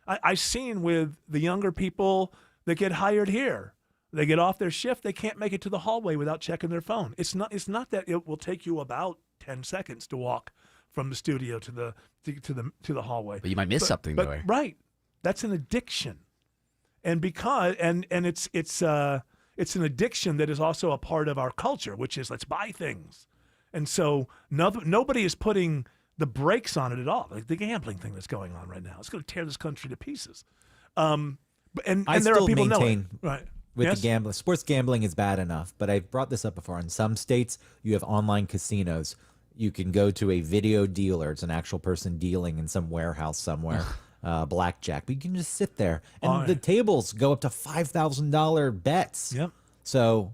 I've seen with the younger people that get hired here. They get off their shift, they can't make it to the hallway without checking their phone. It's not that it will take you about 10 seconds to walk from the studio to the hallway. But you might miss something, though. Right. That's an addiction. And because and it's it's an addiction that is also a part of our culture, which is let's buy things. And so nobody is putting the brakes on it at all. Like the gambling thing that's going on right now, it's going to tear this country to pieces. And I there still are people maintain right. with Yes? the gambling. Sports gambling is bad enough, but I've brought this up before. In some states, you have online casinos. You can go to a video dealer. It's an actual person dealing in some warehouse somewhere, blackjack. But you can just sit there, and the tables go up to $5,000 bets. Yep. So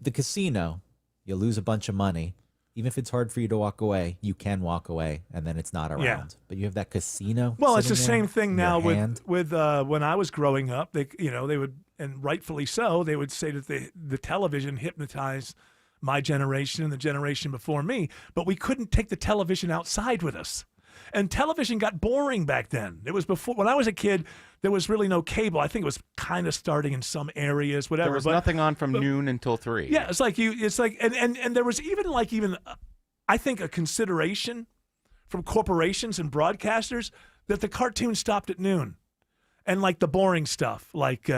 the casino, you lose a bunch of money. Even if it's hard for you to walk away, you can walk away, and then it's not around. Yeah. But you have that casino. Well, it's the sitting there same thing in your now hand. with when I was growing up. They would, and rightfully so, they would say that the television hypnotized my generation and the generation before me, but we couldn't take the television outside with us. And television got boring back then. It was before, when I was a kid, there was really no cable. I think it was kind of starting in some areas, whatever. There was nothing on from noon until 3. Yeah, and there was even I think a consideration from corporations and broadcasters that the cartoons stopped at noon. And like the boring stuff, like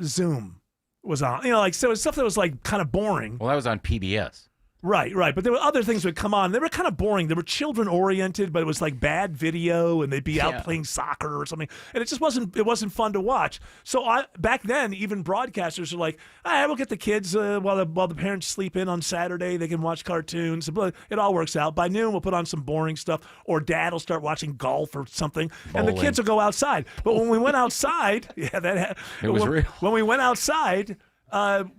Zoom was on. So it was stuff that was like kind of boring. Well, that was on PBS. Right. But there were other things that would come on. They were kind of boring. They were children oriented, but it was like bad video, and they'd be out playing soccer or something, and it just wasn't fun to watch. So back then, even broadcasters were like, we'll get the kids while the parents sleep in on Saturday. They can watch cartoons. It all works out. By noon, we'll put on some boring stuff, or Dad will start watching golf or something, and the kids will go outside. But when we went outside, it was real. When we went outside,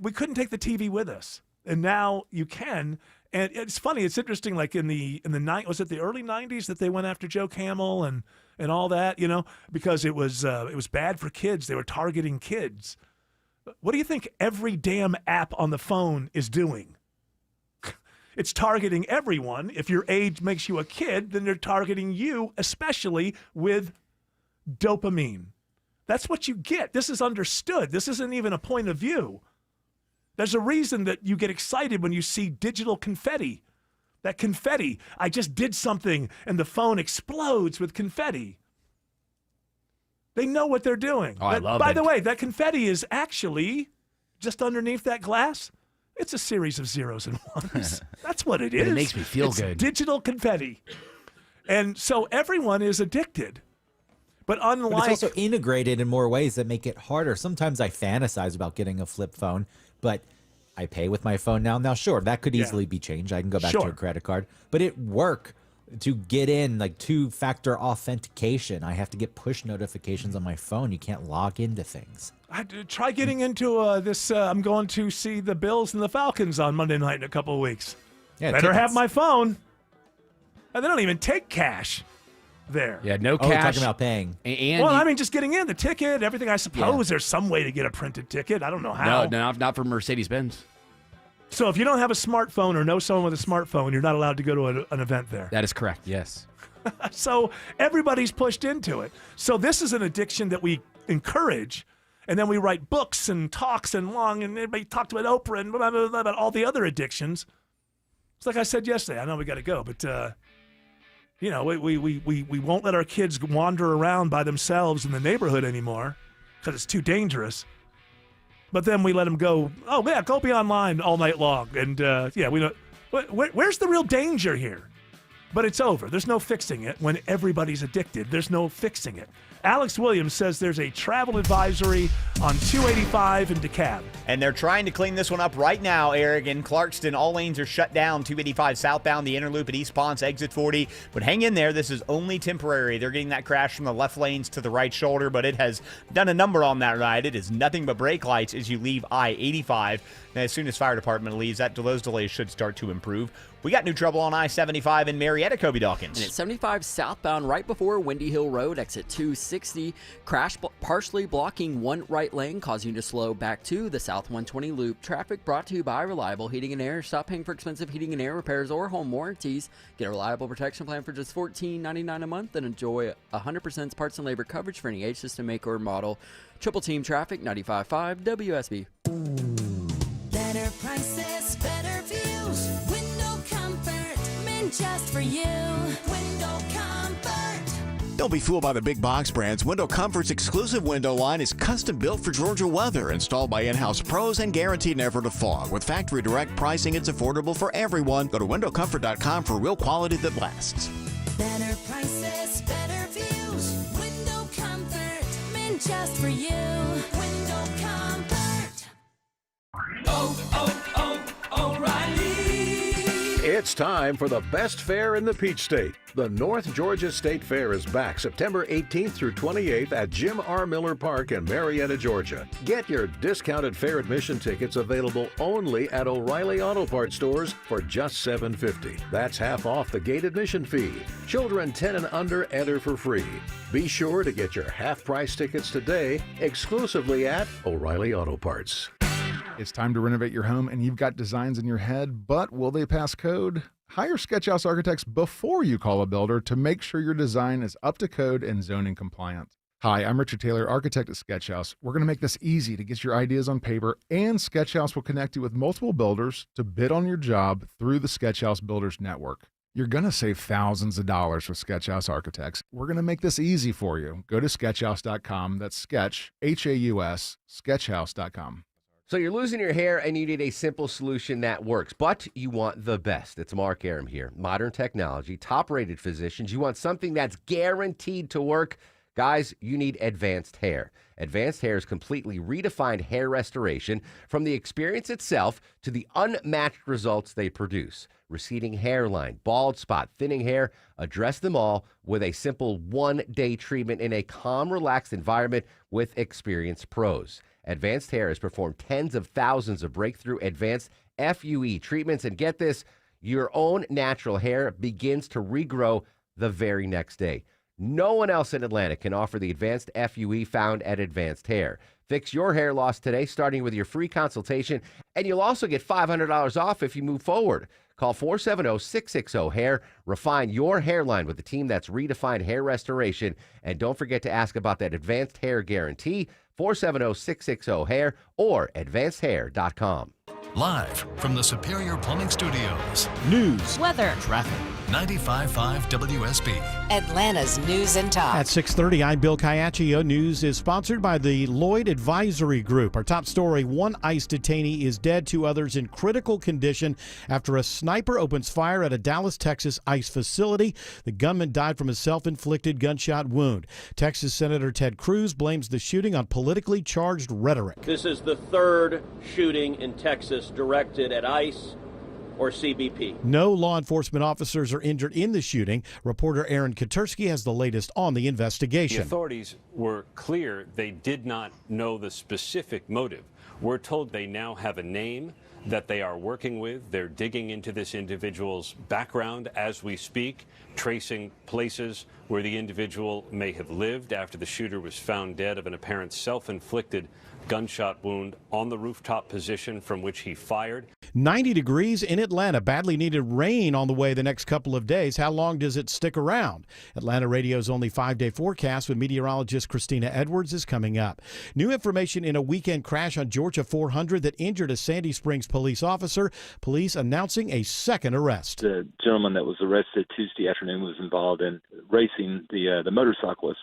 we couldn't take the TV with us. And now you can, and it's funny. It's interesting. Like in the was it the early '90s that they went after Joe Camel and all that, because it was bad for kids. They were targeting kids. What do you think every damn app on the phone is doing? It's targeting everyone. If your age makes you a kid, then they're targeting you, especially with dopamine. That's what you get. This is understood. This isn't even a point of view. There's a reason that you get excited when you see digital confetti. That confetti, I just did something, and the phone explodes with confetti. They know what they're doing. Oh, I love By it. the way, that confetti is actually just underneath that glass. It's a series of zeros and ones. That's what it is. But it makes me feel It's good. Digital confetti. And so everyone is addicted. But unlike... But it's also integrated in more ways that make it harder. Sometimes I fantasize about getting a flip phone, but I pay with my phone now. Now, sure, that could easily be changed. I can go back to a credit card. But it work to get in, like two-factor authentication. I have to get push notifications on my phone. You can't log into things. Try getting into this. I'm going to see the Bills and the Falcons on Monday night in a couple of weeks. Yeah, Better tickets. have my phone. And they don't even take cash there. Yeah, no Oh, cash. talking about paying. And Well, you- I mean, just getting in, the ticket, everything. I suppose there's some way to get a printed ticket. I don't know how. no, not for Mercedes-Benz. So if you don't have a smartphone or know someone with a smartphone, you're not allowed to go to an event there. That is correct. Yes. So everybody's pushed into it. So this is an addiction that we encourage, and then we write books and talks and everybody talked about Oprah and blah, blah, blah, about all the other addictions. It's like I said yesterday. I know we got to go, but we won't let our kids wander around by themselves in the neighborhood anymore because it's too dangerous. But then we let them go. Oh yeah, go be online all night long, and we don't. Where's the real danger here? But it's over. There's no fixing it when everybody's addicted. There's no fixing it. Alex Williams says there's a travel advisory on 285 in DeKalb. And they're trying to clean this one up right now, Eric. In Clarkston, all lanes are shut down. 285 southbound, the inner loop at East Ponce, exit 40. But hang in there. This is only temporary. They're getting that crash from the left lanes to the right shoulder, but it has done a number on that ride. It is nothing but brake lights as you leave I-85. And as soon as fire department leaves, those delays should start to improve. We got new trouble on I-75 in Marietta, Kobe Dawkins. And at 75 southbound, right before Windy Hill Road, exit 260, crash partially blocking one right lane, causing you to slow back to the South 120 loop. Traffic brought to you by Reliable Heating and Air. Stop paying for expensive heating and air repairs or home warranties. Get a reliable protection plan for just $14.99 a month and enjoy 100% parts and labor coverage for any age, system, make, or model. Triple Team Traffic, 95.5 WSB. Better prices, better views, window comfort, meant just for you. Window comfort. Don't be fooled by the big box brands. Window Comfort's exclusive window line is custom built for Georgia weather, installed by in-house pros and guaranteed never to fog. With factory direct pricing, it's affordable for everyone. Go to windowcomfort.com for real quality that lasts. Better prices, better views. Window Comfort, meant just for you. Window Comfort. O'Reilly. It's time for the best fair in the Peach State. The North Georgia State Fair is back September 18th through 28th at Jim R. Miller Park in Marietta, Georgia. Get your discounted fair admission tickets available only at O'Reilly Auto Parts stores for just $7.50. That's half off the gate admission fee. Children 10 and under enter for free. Be sure to get your half-price tickets today exclusively at O'Reilly Auto Parts. It's time to renovate your home and you've got designs in your head, but will they pass code? Hire Sketchhouse Architects before you call a builder to make sure your design is up to code and zoning compliant. Hi, I'm Richard Taylor, architect at Sketchhouse. We're going to make this easy to get your ideas on paper, and Sketchhouse will connect you with multiple builders to bid on your job through the Sketchhouse Builders Network. You're going to save thousands of dollars with Sketchhouse Architects. We're going to make this easy for you. Go to sketchhouse.com. That's sketch, H-A-U-S, sketchhouse.com. So you're losing your hair and you need a simple solution that works, but you want the best. It's Mark Aram here. Modern technology, top-rated physicians. You want something that's guaranteed to work. Guys, you need Advanced Hair. Advanced Hair's completely redefined hair restoration, from the experience itself to the unmatched results they produce. Receding hairline, bald spot, thinning hair, address them all with a simple one-day treatment in a calm, relaxed environment with experienced pros. Advanced Hair has performed tens of thousands of breakthrough advanced FUE treatments, and get this, your own natural hair begins to regrow the very next day. No one else in Atlanta can offer the advanced FUE found at Advanced Hair. Fix your hair loss today, starting with your free consultation, and you'll also get $500 off if you move forward. Call 470-660-HAIR. Refine your hairline with the team that's redefined hair restoration. And don't forget to ask about that Advanced Hair Guarantee, 470-660-HAIR or advancedhair.com. Live from the Superior Plumbing Studios. News, weather, traffic. 95.5 WSB. Atlanta's News and Talk. At 6:30, I'm Bill Caiaccio. News is sponsored by the Lloyd Advisory Group. Our top story, one ICE detainee is dead, two others in critical condition after a sniper opens fire at a Dallas, Texas ICE facility. The gunman died from a self-inflicted gunshot wound. Texas Senator Ted Cruz blames the shooting on politically charged rhetoric. This is the third shooting in Texas directed at ICE or CBP. No law enforcement officers are injured in the shooting. Reporter Aaron Katersky has the latest on the investigation. The authorities were clear they did not know the specific motive. We're told they now have a name that they are working with. They're digging into this individual's background as we speak, tracing places where the individual may have lived after the shooter was found dead of an apparent self-inflicted gunshot wound on the rooftop position from which he fired. 90 degrees in Atlanta. Badly needed rain on the way the next couple of days. How long does it stick around? Atlanta Radio's only 5-day forecast with meteorologist Christina Edwards is coming up. New information in a weekend crash on Georgia 400 that injured a Sandy Springs police officer. Police announcing a second arrest. The gentleman that was arrested Tuesday afternoon was involved in racing the motorcyclist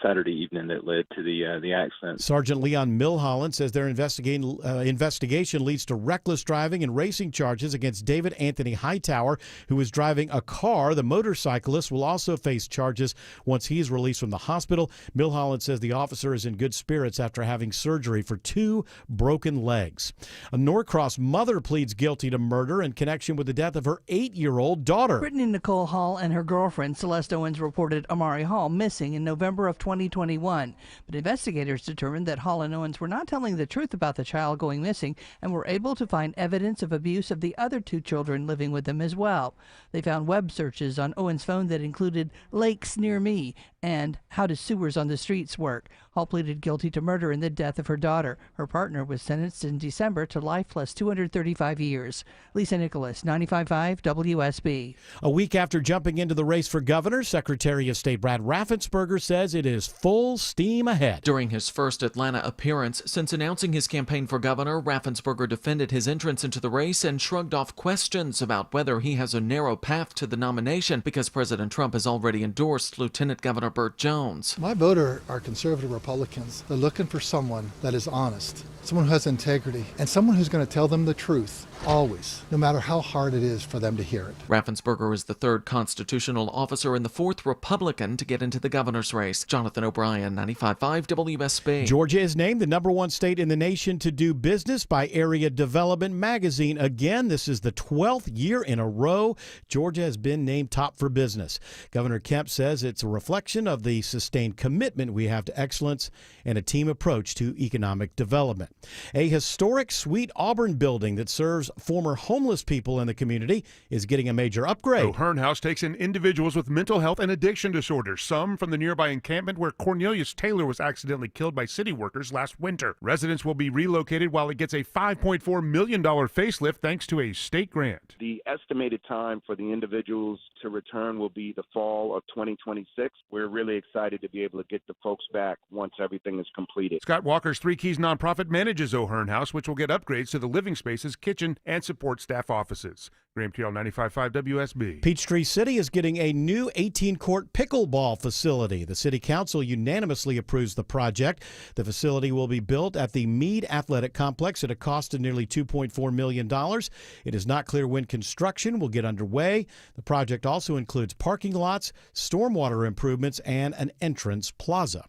Saturday evening that led to the accident. Sergeant Leon Milholland says their investigation leads to reckless driving and racing charges against David Anthony Hightower, who was driving a car. The motorcyclist will also face charges once he is released from the hospital. Milholland says the officer is in good spirits after having surgery for 2 broken legs. A Norcross mother pleads guilty to murder in connection with the death of her 8-year-old daughter. Brittany Nicole Hall and her girlfriend Celeste Owens reported Amari Hall missing in November of 2021, but investigators determined that Hall and Owens were not telling the truth about the child going missing and were able to find evidence of abuse of the other 2 children living with them as well. They found web searches on Owens' phone that included lakes near me and how do sewers on the streets work. Hall pleaded guilty to murder in the death of her daughter. Her partner was sentenced in December to life plus 235 years. Lisa Nicholas, 95.5 WSB. A week after jumping into the race for governor, Secretary of State Brad Raffensperger says it is full steam ahead. During his first Atlanta appearance since announcing his campaign for governor, Raffensperger defended his entrance into the race and shrugged off questions about whether he has a narrow path to the nomination because President Trump has already endorsed Lieutenant Governor Burt Jones. My voter are conservative Republicans. They're looking for someone that is honest, someone who has integrity, and someone who's going to tell them the truth, always, no matter how hard it is for them to hear it. Raffensperger is the third constitutional officer and the fourth Republican to get into the governor's race. Jonathan O'Brien, 95.5 WSB. Georgia is named the #1 state in the nation to do business by Area Development Magazine. Again, this is the 12th year in a row Georgia has been named top for business. Governor Kemp says it's a reflection of the sustained commitment we have to excellence and a team approach to economic development. A historic Sweet Auburn building that serves former homeless people in the community is getting a major upgrade. O'Hearn House takes in individuals with mental health and addiction disorders, some from the nearby encampment where Cornelius Taylor was accidentally killed by city workers last winter. Residents will be relocated while it gets a $5.4 million facelift thanks to a state grant. The estimated time for the individuals to return will be the fall of 2026. We're really excited to be able to get the folks back once everything is completed. Scott Walker's Three Keys nonprofit manages O'Hearn House, which will get upgrades to the living spaces, kitchen, and support staff offices. Graham Teal, 95.5 WSB. Peachtree City is getting a new 18-court pickleball facility. The city council unanimously approves the project. The facility will be built at the Meade Athletic Complex at a cost of nearly $2.4 million. It is not clear when construction will get underway. The project also includes parking lots, stormwater improvements, and an entrance plaza.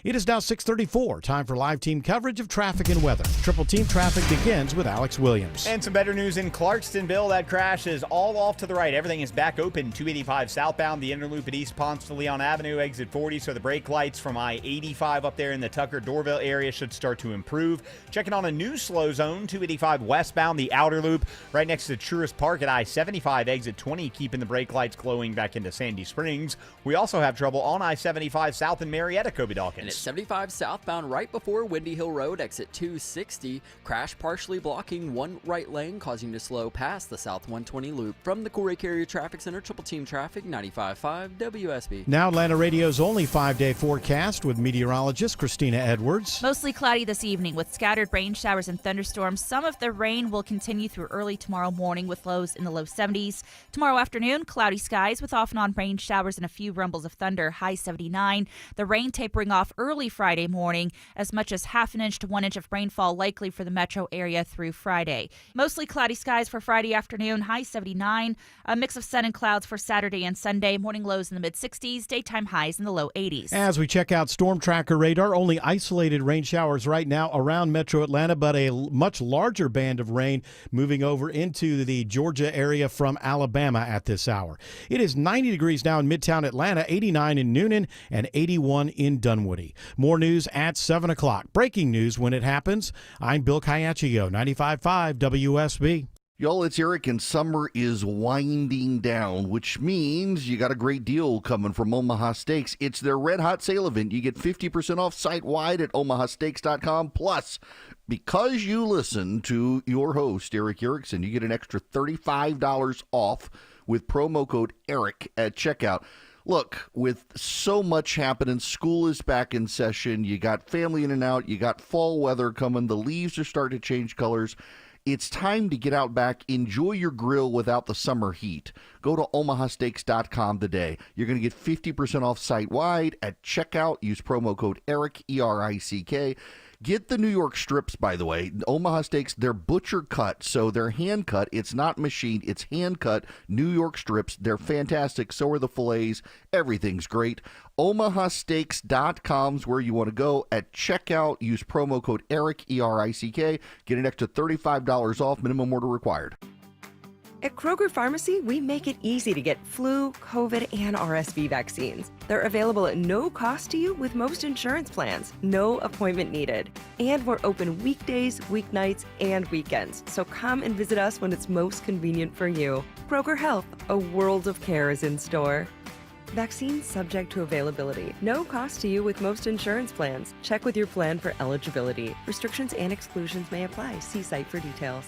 It is now 6:34. Time for live team coverage of traffic and weather. Triple Team Traffic begins with Alex Williams. And some better news in Clarkston, Bill. That crash is all off to the right. Everything is back open. 285 southbound, the inner loop at East Ponce to Leon Avenue, exit 40. So the brake lights from I-85 up there in the Tucker-Dorville area should start to improve. Checking on a new slow zone, 285 westbound, the outer loop right next to Truist Park at I-75, exit 20, keeping the brake lights glowing back into Sandy Springs. We also have trouble on I-75 south in Marietta, Kobe Dawkins. 75 southbound right before Windy Hill Road, exit 260. Crash partially blocking one right lane, causing you to slow past the South 120 loop. From the Corey Carrier Traffic Center, Triple Team Traffic, 95.5 WSB. Now Atlanta Radio's only 5-day forecast with meteorologist Christina Edwards. Mostly cloudy this evening with scattered rain showers and thunderstorms. Some of the rain will continue through early tomorrow morning with lows in the low 70s. Tomorrow afternoon, cloudy skies with off and on rain showers and a few rumbles of thunder, high 79. The rain tapering off early Friday morning, as much as half an inch to 1 inch of rainfall likely for the metro area through Friday. Mostly cloudy skies for Friday afternoon, high 79. A mix of sun and clouds for Saturday and Sunday. Morning lows in the mid-60s, daytime highs in the low 80s. As we check out Storm Tracker radar, only isolated rain showers right now around metro Atlanta, but a much larger band of rain moving over into the Georgia area from Alabama at this hour. It is 90 degrees now in Midtown Atlanta, 89 in Noonan, and 81 in Dunwoody. More news at 7 o'clock. Breaking news when it happens. I'm Bill Caiaccio, 95.5 WSB. Y'all, it's Eric, and summer is winding down, which means you got a great deal coming from Omaha Steaks. It's their Red Hot Sale event. You get 50% off site-wide at omahasteaks.com. Plus, because you listen to your host, Eric Erickson, you get an extra $35 off with promo code ERIC at checkout. Look, with so much happening, school is back in session, you got family in and out, you got fall weather coming, the leaves are starting to change colors. It's time to get out back, enjoy your grill without the summer heat. Go to omahasteaks.com today. You're going to get 50% off site-wide at checkout. Use promo code ERIC, E-R-I-C-K. Get the New York strips, by the way. Omaha Steaks, they're butcher cut, so they're hand cut. It's not machined. It's hand cut New York strips. They're fantastic. So are the fillets. Everything's great. omahasteaks.com is where you want to go. At checkout, use promo code ERIC, E-R-I-C-K. Get an extra $35 off. Minimum order required. At Kroger Pharmacy, we make it easy to get flu, COVID, and RSV vaccines. They're available at no cost to you with most insurance plans. No appointment needed. And we're open weekdays, weeknights, and weekends. So come and visit us when it's most convenient for you. Kroger Health, a world of care is in store. Vaccines subject to availability. No cost to you with most insurance plans. Check with your plan for eligibility. Restrictions and exclusions may apply. See site for details.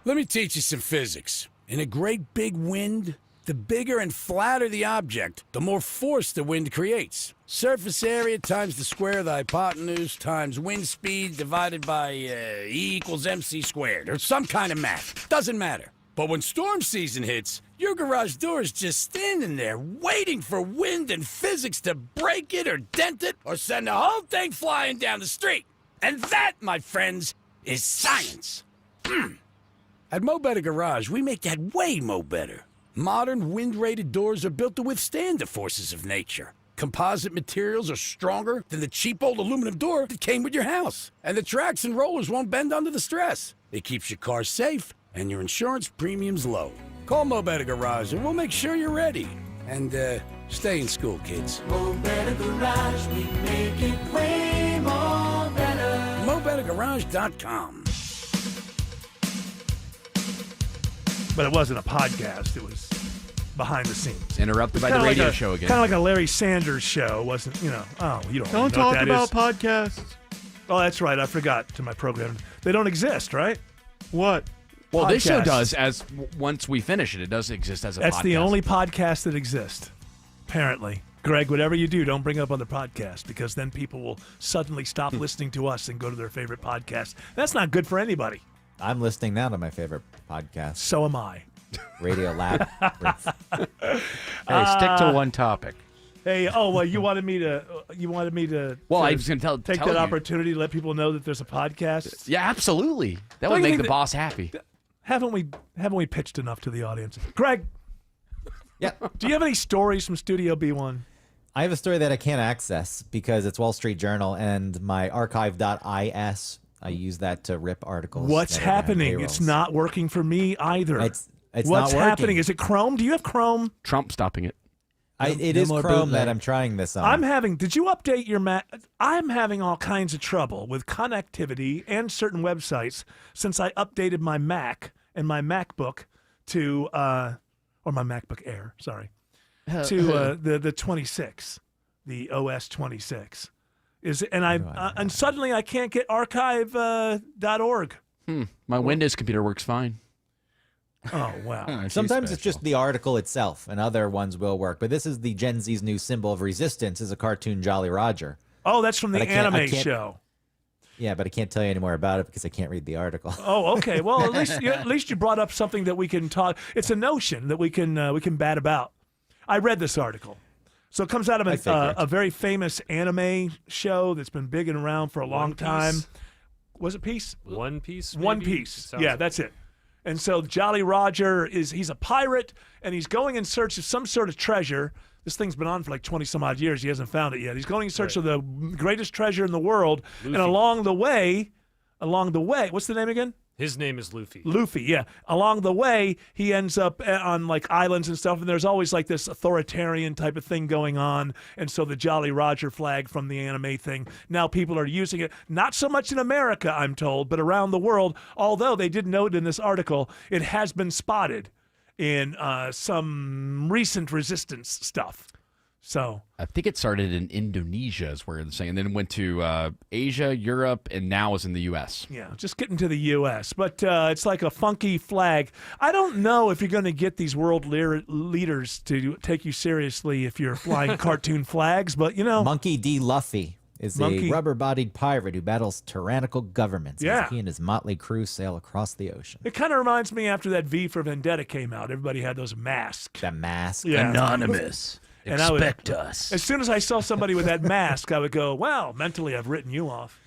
Let me teach you some physics. In a great big wind, the bigger and flatter the object, the more force the wind creates. Surface area times the square of the hypotenuse times wind speed divided by E equals MC squared, or some kind of math. Doesn't matter. But when storm season hits, your garage door is just standing there waiting for wind and physics to break it or dent it or send the whole thing flying down the street. And that, my friends, is science. At Mo Better Garage, we make that way mo better. Modern wind-rated doors are built to withstand the forces of nature. Composite materials are stronger than the cheap old aluminum door that came with your house. And the tracks and rollers won't bend under the stress. It keeps your car safe and your insurance premiums low. Call Mo Better Garage and we'll make sure you're ready. And stay in school, kids. Mo Better Garage, we make it way more better. MoBetterGarage.com. But it wasn't a podcast. It was behind the scenes. Interrupted by the radio show again. Kind of like a Larry Sanders show, wasn't, you know, oh, you don't know what talk that about is. podcasts. Oh, that's right. I forgot to my program. They don't exist, right? What? Well, this show Podcasts. does. Once we finish it, it does exist as a podcast. That's the only podcast that exists, apparently. Greg, whatever you do, don't bring up other podcasts because then people will suddenly stop listening to us and go to their favorite podcast. That's not good for anybody. I'm listening now to my favorite podcast. So am I. Radio Lab. Hey, stick to one topic. Hey, oh well, you wanted me to. Well, I was going to take tell that you. opportunity to let people know that there's a podcast. Yeah, absolutely. That Don't would you make think the boss happy. Haven't we pitched enough to the audience? Greg. Yeah. Do you have any stories from Studio B1? I have a story that I can't access because it's Wall Street Journal and my archive.is. I use that to rip articles. What's that are on happening? payrolls. It's not working for me either. It's What's not working. happening? Is it Chrome? Do you have Chrome? Trump stopping it. It is Chrome that I'm trying this on. Did you update your Mac? I'm having all kinds of trouble with connectivity and certain websites since I updated my Mac and my MacBook to, or my MacBook Air, sorry, to the 26, the OS 26. And suddenly I can't get archive.org. My Windows computer works fine. Oh, wow. Sometimes it's just the article itself, and other ones will work. But this is the Gen Z's new symbol of resistance is a cartoon Jolly Roger. Oh, that's from the But I anime can't- show. Yeah, but I can't tell you any more about it because I can't read the article. Oh, okay. Well, at least you brought up something that we can talk. It's a notion that we can bat about. I read this article. So it comes out of a very famous anime show that's been big and around for a long time. Was it Piece? One Piece? One maybe? Piece. Sounds Yeah, like- that's it. And so Jolly Roger he's a pirate and he's going in search of some sort of treasure. This thing's been on for like 20 some odd years. He hasn't found it yet. He's going in search of the greatest treasure in the world. Luffy. And along the way, what's the name again? His name is Luffy. Luffy, yeah. Along the way, he ends up on like islands and stuff, and there's always like this authoritarian type of thing going on. And so the Jolly Roger flag from the anime thing, now people are using it, not so much in America, I'm told, but around the world. Although they did note in this article, it has been spotted in some recent resistance stuff. So I think it started in Indonesia, is where they're saying, and then went to Asia, Europe, and now is in the U.S. yeah, just getting to the U.S. But it's like a funky flag. I don't know if you're going to get these world leaders to take you seriously if you're flying cartoon flags, but you know. Monkey D. Luffy is a rubber-bodied pirate who battles tyrannical governments Yeah. as he and his motley crew sail across the ocean. It kind of reminds me after that V for Vendetta came out. Everybody had those masks. The mask. Yeah. Anonymous. And I would- Expect us. As soon as I saw somebody with that mask, I would go, well, mentally I've written you off.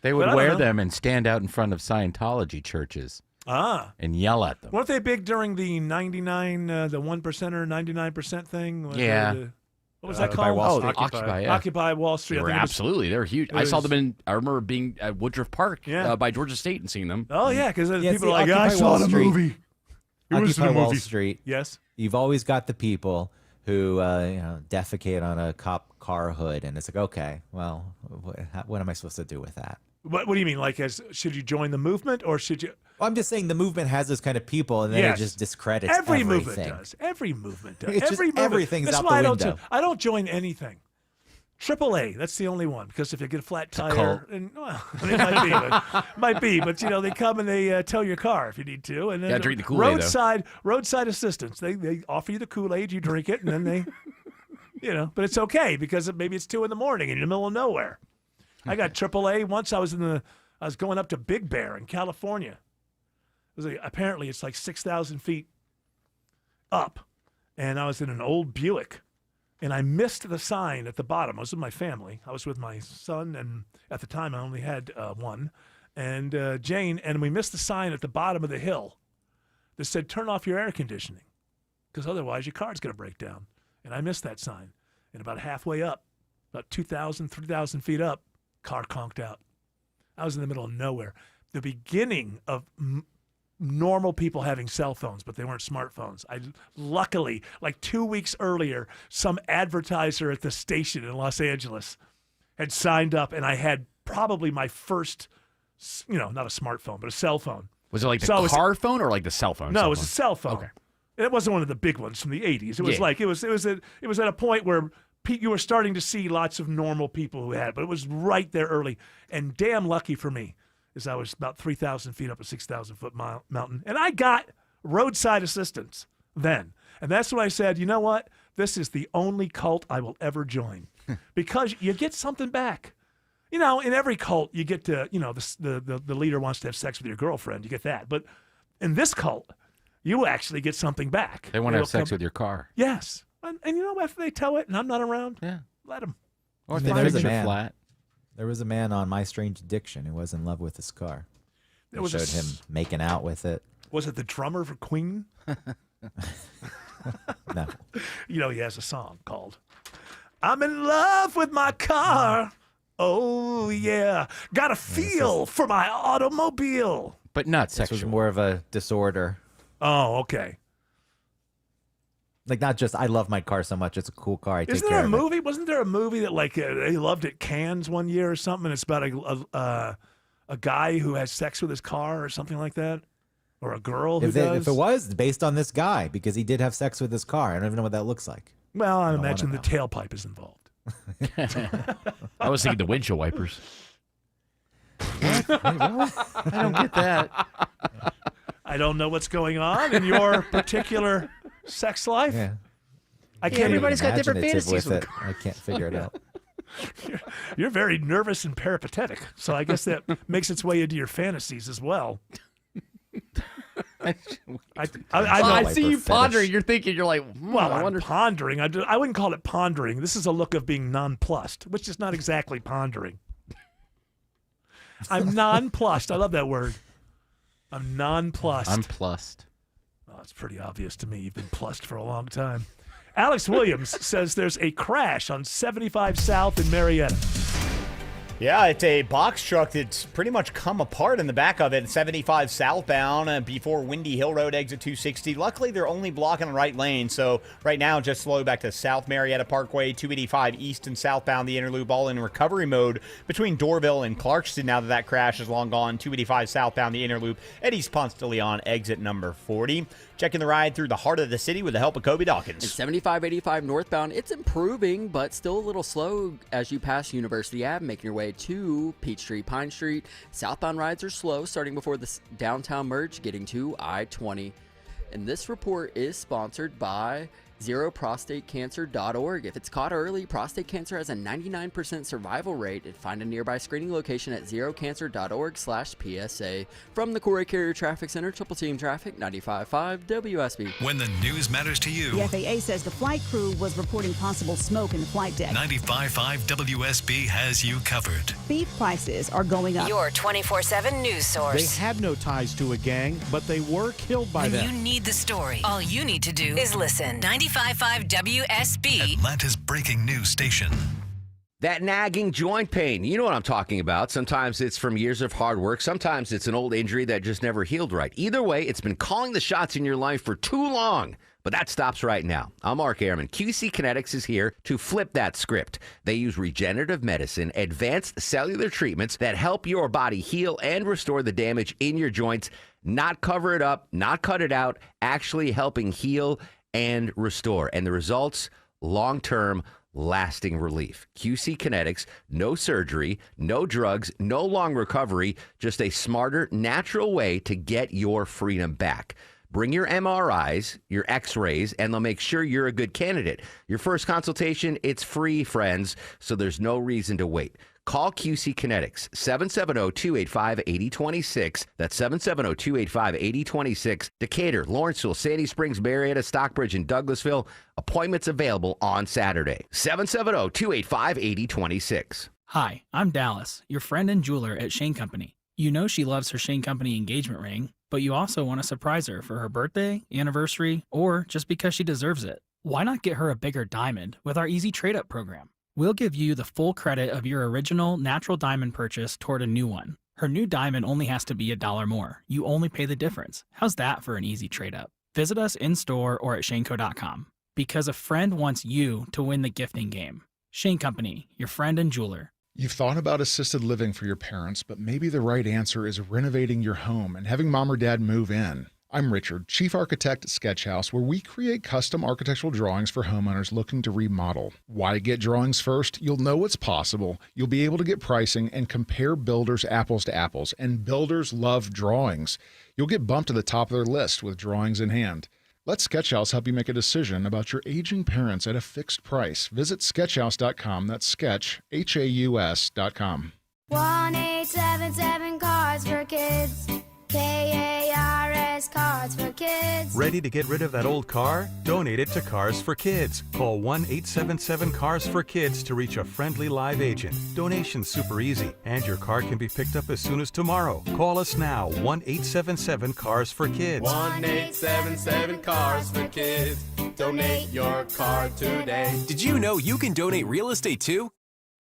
They But would I don't wear know. them and stand out in front of Scientology churches and yell at them. Weren't they big during the 99, the 1% or 99% thing? Yeah. What was that Occupy called? Wall Street. Occupy, yeah. Occupy Wall Street. They I were think it was- absolutely. They were huge. it I saw was- them in. I remember being at Woodruff Park by Georgia State and seeing them. Oh, yeah, because Yeah, people see, are like, I Occupy saw Wall the Street. movie. It was Occupy the Wall movie. Street. Yes. You've always got the people who defecate on a cop car hood, and it's like, okay, well, what am I supposed to do with that? What do you mean? Like, should you join the movement or should you? Well, I'm just saying the movement has those kind of people, and then Yes. it just discredits Every everything. movement does. Every movement does. It's just Every movement. everything's That's out why the I window. I don't join anything. AAA, that's the only one, because if you get a flat tire, cult. and well, it might be, but you know, they come and they tow your car if you need to, and then Gotta drink the Kool-Aid, roadside assistance. They offer you the Kool-Aid, you drink it, and then they, you know, but it's okay because maybe it's 2 a.m. in the middle of nowhere. I got AAA once. I was going up to Big Bear in California. Apparently it's like 6,000 feet up, and I was in an old Buick. And I missed the sign at the bottom. I was with my family. I was with my son, and at the time I only had one, and Jane, and we missed the sign at the bottom of the hill that said, turn off your air conditioning, because otherwise your car's going to break down. And I missed that sign. And about halfway up, about 2,000, 3,000 feet up, car conked out. I was in the middle of nowhere. The beginning of normal people having cell phones, but they weren't smartphones. Luckily, like 2 weeks earlier, some advertiser at the station in Los Angeles had signed up, and I had probably my first, not a smartphone, but a cell phone. Was it like the car phone or like the cell phone? No, it was a cell phone. Okay. It wasn't one of the big ones from the 80s. It was like it was at a point where you were starting to see lots of normal people who had, but it was right there early. And damn lucky for me, is I was about 3,000 feet up a 6,000-foot mountain. And I got roadside assistance then. And that's when I said, you know what? This is the only cult I will ever join. Because you get something back. You know, in every cult, you get to, the leader wants to have sex with your girlfriend. You get that. But in this cult, you actually get something back. They want to have sex with your car. Yes. And you know, after they tow it and I'm not around, let them. Or if they fix it flat. There was a man on My Strange Addiction who was in love with his car. They showed him making out with it. Was it the drummer for Queen? No. You know, he has a song called I'm in love with my car. Oh, yeah. Got a feel for my automobile. But not sexual. This was sexual. more of a disorder. Oh, okay. Like, not just, I love my car so much, it's a cool car, I take Isn't care there a of it. movie? Wasn't there a movie that, like, they loved at Cannes one year or something? And it's about a guy who has sex with his car or something like that? Or a girl who does? If it was, it's based on this guy, because he did have sex with his car. I don't even know what that looks like. Well, I imagine the tailpipe is involved. I was thinking the windshield wipers. I don't get that. I don't know what's going on in your particular sex life. Yeah. I can't. Everybody's got different fantasies with it. I can't figure it out. You're very nervous and peripatetic, so I guess that makes its way into your fantasies as well. I see you pondering. You're thinking. You're like, well, I wonder. I'm pondering. I wouldn't call it pondering. This is a look of being nonplussed, which is not exactly pondering. I'm nonplussed. I love that word. I'm nonplussed. I'm plussed. Oh, it's pretty obvious to me. You've been plussed for a long time. Alex Williams says there's a crash on 75 South in Marietta. Yeah, it's a box truck that's pretty much come apart in the back of it, 75 southbound before Windy Hill Road, exit 260. Luckily, they're only blocking the right lane, so right now just slow back to South Marietta Parkway, 285 east and southbound, the inner loop, all in recovery mode between Dorville and Clarkston now that crash is long gone, 285 southbound, the inner loop at East Ponce de Leon, exit number 40. Checking the ride through the heart of the city with the help of Kobe Dawkins. And 75-85 northbound, it's improving, but still a little slow as you pass University Ave, making your way to Peachtree, Pine Street. Southbound rides are slow, starting before the downtown merge, getting to I-20. And this report is sponsored by ZeroProstateCancer.org. If it's caught early, prostate cancer has a 99% survival rate. And find a nearby screening location at ZeroCancer.org/PSA. From the Corey Carrier Traffic Center, Triple Team Traffic, 95.5 WSB. When the news matters to you. The FAA says the flight crew was reporting possible smoke in the flight deck. 95.5 WSB has you covered. Beef prices are going up. Your 24/7 news source. They had no ties to a gang, but they were killed by When them. you need the story, all you need to do is listen. 95.5 WSB. Atlanta's breaking news station. That nagging joint pain, you know what I'm talking about. Sometimes it's from years of hard work. Sometimes it's an old injury that just never healed right. Either way, it's been calling the shots in your life for too long. But that stops right now. I'm Mark Ehrman. QC Kinetics is here to flip that script. They use regenerative medicine, advanced cellular treatments that help your body heal and restore the damage in your joints, not cover it up, not cut it out, actually helping heal and restore. And the results, long-term, lasting relief. QC Kinetics, no surgery, no drugs, no long recovery, just a smarter, natural way to get your freedom back. Bring your MRIs, your x-rays, and they'll make sure you're a good candidate. Your first consultation, it's free, friends, so there's no reason to wait. Call QC Kinetics, 770-285-8026. That's 770-285-8026. Decatur, Lawrenceville, Sandy Springs, Marietta, Stockbridge, and Douglasville. Appointments available on Saturday. 770-285-8026. Hi, I'm Dallas, your friend and jeweler at Shane Company. You know she loves her Shane Company engagement ring, but you also want to surprise her for her birthday, anniversary, or just because she deserves it. Why not get her a bigger diamond with our Easy Trade-Up program? We'll give you the full credit of your original natural diamond purchase toward a new one. Her new diamond only has to be $1 more. You only pay the difference. How's that for an easy trade-up? Visit us in-store or at shaneco.com. Because a friend wants you to win the gifting game. Shane Company, your friend and jeweler. You've thought about assisted living for your parents, but maybe the right answer is renovating your home and having mom or dad move in. I'm Richard, Chief Architect at Sketch House, where we create custom architectural drawings for homeowners looking to remodel. Why get drawings first? You'll know what's possible. You'll be able to get pricing and compare builders apples to apples, and builders love drawings. You'll get bumped to the top of their list with drawings in hand. Let Sketch House help you make a decision about your aging parents at a fixed price. Visit sketchhouse.com. That's sketch, HAUS.com. 1-877 Cards for Kids. KARS Cards for Kids. Ready to get rid of that old car? Donate it to Cars for Kids. Call 1-877-CARS-FOR-KIDS to reach a friendly live agent. Donation's super easy, and your car can be picked up as soon as tomorrow. Call us now, 1-877-CARS-FOR-KIDS. 1-877-CARS-FOR-KIDS. Donate your car today. Did you know you can donate real estate too?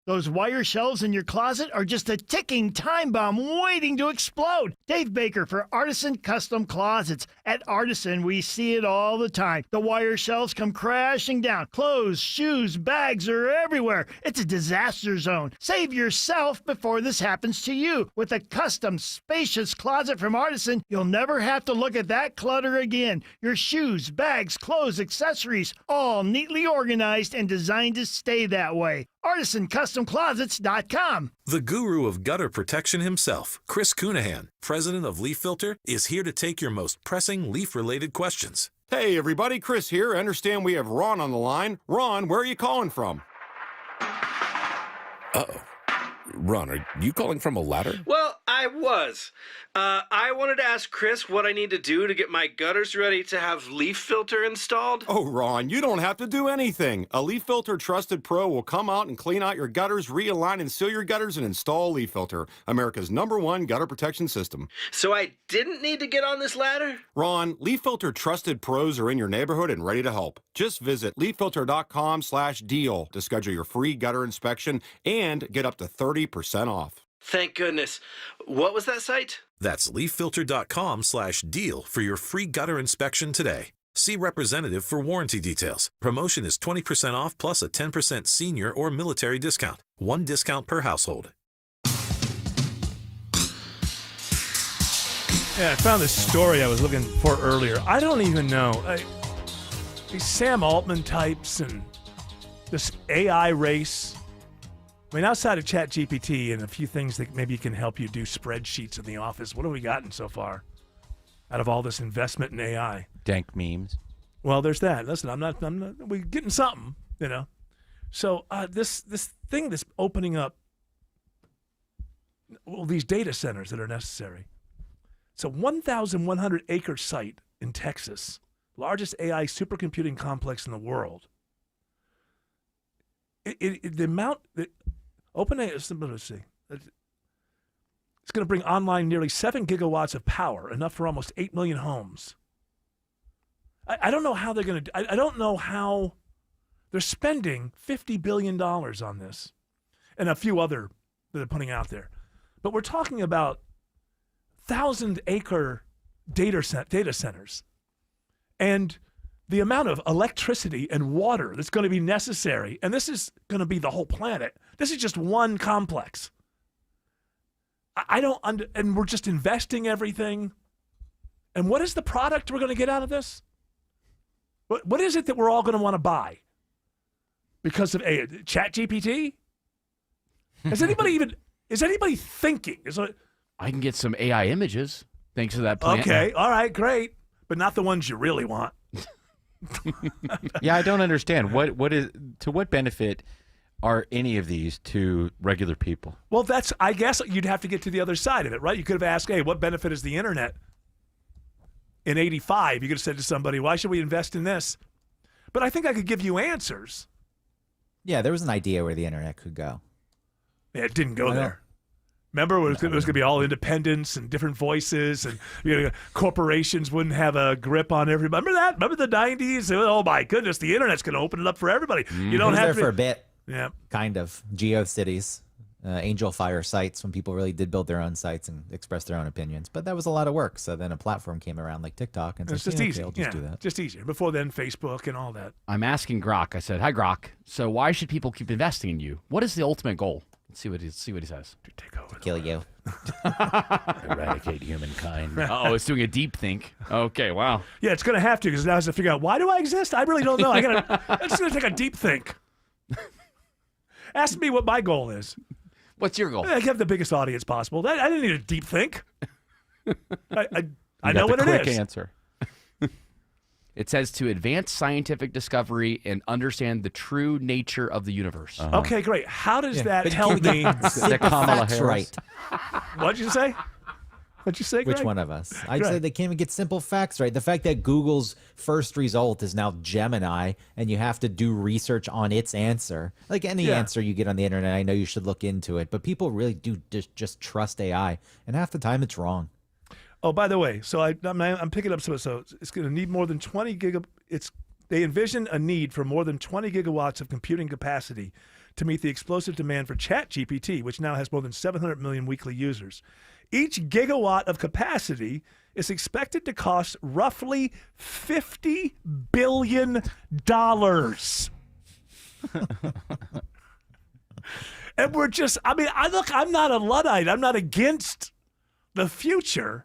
Those wire shelves in your closet are just a ticking time bomb waiting to explode. Dave Baker for Artisan Custom Closets. At Artisan, we see it all the time. The wire shelves come crashing down. Clothes, shoes, bags are everywhere. It's a disaster zone. Save yourself before this happens to you. With a custom, spacious closet from Artisan, you'll never have to look at that clutter again. Your shoes, bags, clothes, accessories, all neatly organized and designed to stay that way. ArtisanCustomClosets.com. The guru of gutter protection himself, Chris Cunahan, president of Leaf Filter, is here to take your most pressing leaf-related questions. Hey, everybody, Chris here. I understand we have Ron on the line. Ron, where are you calling from? Uh-oh. Ron, are you calling from a ladder? Well, I was. I wanted to ask Chris what I need to do to get my gutters ready to have Leaf Filter installed. Oh, Ron, you don't have to do anything. A Leaf Filter Trusted Pro will come out and clean out your gutters, realign and seal your gutters, and install Leaf Filter, America's #1 gutter protection system. So I didn't need to get on this ladder? Ron, Leaf Filter Trusted Pros are in your neighborhood and ready to help. Just visit leaffilter.com/deal to schedule your free gutter inspection and get up to 30% off. Thank goodness. What was that site? That's leaffilter.com/deal for your free gutter inspection today. See representative for warranty details. Promotion is 20% off plus a 10% senior or military discount. One discount per household. Yeah, I found this story I was looking for earlier. I don't even know. These Sam Altman types and this AI race. I mean, outside of ChatGPT and a few things that maybe can help you do spreadsheets in the office, what have we gotten so far out of all this investment in AI? Dank memes. Well, there's that. Listen, I'm not. We're getting something, you know. So this thing that's opening up all these data centers that are necessary. It's a 1,100-acre site in Texas, largest AI supercomputing complex in the world. The amount that OpenAI, let's see, it's going to bring online nearly 7 gigawatts of power, enough for almost 8 million homes. I don't know how they're going to. I don't know how they're spending $50 billion on this, and a few other that they're putting out there. But we're talking about 1,000-acre data centers, and the amount of electricity and water that's going to be necessary, and this is going to be the whole planet. This is just one complex. And we're just investing everything. And what is the product we're going to get out of this? What is it that we're all going to want to buy? Because of ChatGPT? Is anybody thinking? I can get some AI images thanks to that plan. Okay, all right, great. But not the ones you really want. Yeah, I don't understand. To what benefit are any of these to regular people? Well, I guess you'd have to get to the other side of it, right? You could have asked, hey, what benefit is the internet? In 85, you could have said to somebody, why should we invest in this? But I think I could give you answers. Yeah, there was an idea where the internet could go. Yeah, it didn't go there. Remember, it was going to be all independence and different voices, and corporations wouldn't have a grip on everybody. Remember that? Remember the 90s? Oh, my goodness, the internet's going to open it up for everybody. You don't have there for a bit. Yeah. Kind of. GeoCities, Angel Fire sites, when people really did build their own sites and express their own opinions. But that was a lot of work. So then a platform came around like TikTok and it's said, just easy. Okay, I'll just do that. Just easier. Before then, Facebook and all that. I'm asking Grok. I said, hi, Grok. So why should people keep investing in you? What is the ultimate goal? Let's see what he says. To take over. To kill you. Eradicate humankind. Oh, it's doing a deep think. Okay, wow. Yeah, it's going to have to, because now it has to figure out, why do I exist? I really don't know. It's going to take a deep think. Ask me what my goal is. What's your goal? I have the biggest audience possible. I didn't need a deep think. I know what it quick is. Answer. It says to advance scientific discovery and understand the true nature of the universe. Okay, great. How does that help me? That Kamala Harris. Right. What'd you say? What'd you say, Greg? Which one of us? I Greg. said they can't even get simple facts right. The fact that Google's first result is now Gemini, and you have to do research on its answer. Like any answer you get on the internet, I know you should look into it, but people really do just trust AI, and half the time it's wrong. Oh, by the way, so I'm picking up so it's going to need more than 20 They envision a need for more than 20 gigawatts of computing capacity to meet the explosive demand for ChatGPT, which now has more than 700 million weekly users. Each gigawatt of capacity is expected to cost roughly $50 billion. And we're just, I'm not a Luddite. I'm not against the future.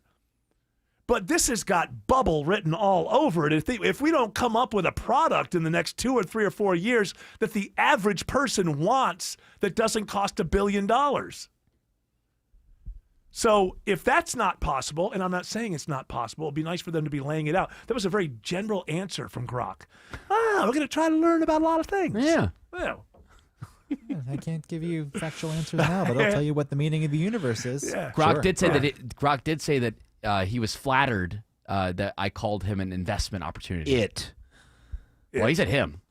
But this has got bubble written all over it. If we don't come up with a product in the next 2 or 3 or 4 years that the average person wants that doesn't cost $1 billion. So if that's not possible, and I'm not saying it's not possible, it'd be nice for them to be laying it out. That was a very general answer from Grok. We're going to try to learn about a lot of things. Yeah. Well. I can't give you factual answers now, but I'll tell you what the meaning of the universe is. Yeah. Grok did say that he was flattered that I called him an investment opportunity. Well, he said him.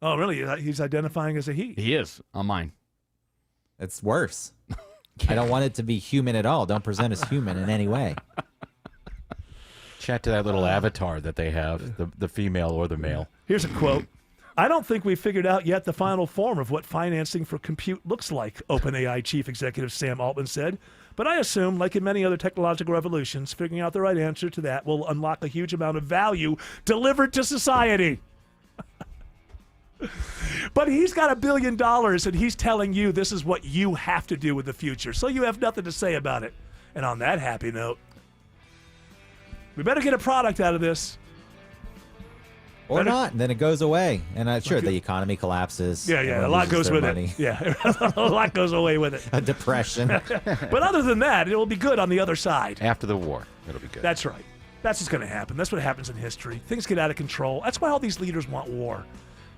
Oh, really? He's identifying as a he. He is on mine. It's worse. I don't want it to be human at all. Don't present as human in any way. Chat to that little avatar that they have, the female or the male. Here's a quote. I don't think we've figured out yet the final form of what financing for compute looks like, OpenAI Chief Executive Sam Altman said. But I assume, like in many other technological revolutions, figuring out the right answer to that will unlock a huge amount of value delivered to society. But he's got $1 billion, and he's telling you this is what you have to do with the future. So you have nothing to say about it. And on that happy note, we better get a product out of this. Or not, and then it goes away. And sure, the economy collapses. Yeah, a lot goes with it. Yeah, a lot goes away with it. A depression. But other than that, it will be good on the other side. After the war, it'll be good. That's right. That's what's going to happen. That's what happens in history. Things get out of control. That's why all these leaders want war.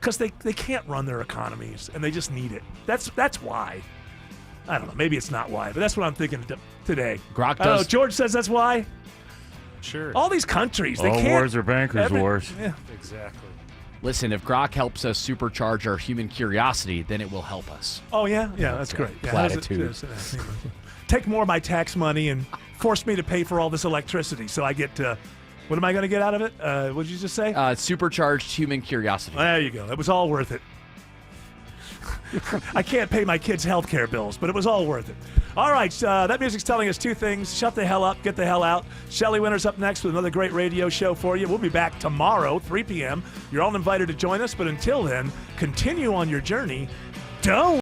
Because they can't run their economies, and they just need it. That's why. I don't know. Maybe it's not why, but that's what I'm thinking today. Grok does. George says that's why. Sure. All these countries, they all can't. wars are bankers' wars. Yeah. Exactly. Listen, if Grok helps us supercharge our human curiosity, then it will help us. Oh, yeah? Yeah, that's great. Yeah, Platitude. Take more of my tax money and force me to pay for all this electricity so I get to... What am I going to get out of it? What did you just say? Supercharged human curiosity. There you go. It was all worth it. I can't pay my kids' health care bills, but it was all worth it. All right, that music's telling us two things. Shut the hell up, get the hell out. Shelley Winter's up next with another great radio show for you. We'll be back tomorrow, 3 p.m. You're all invited to join us, but until then, continue on your journey. Don't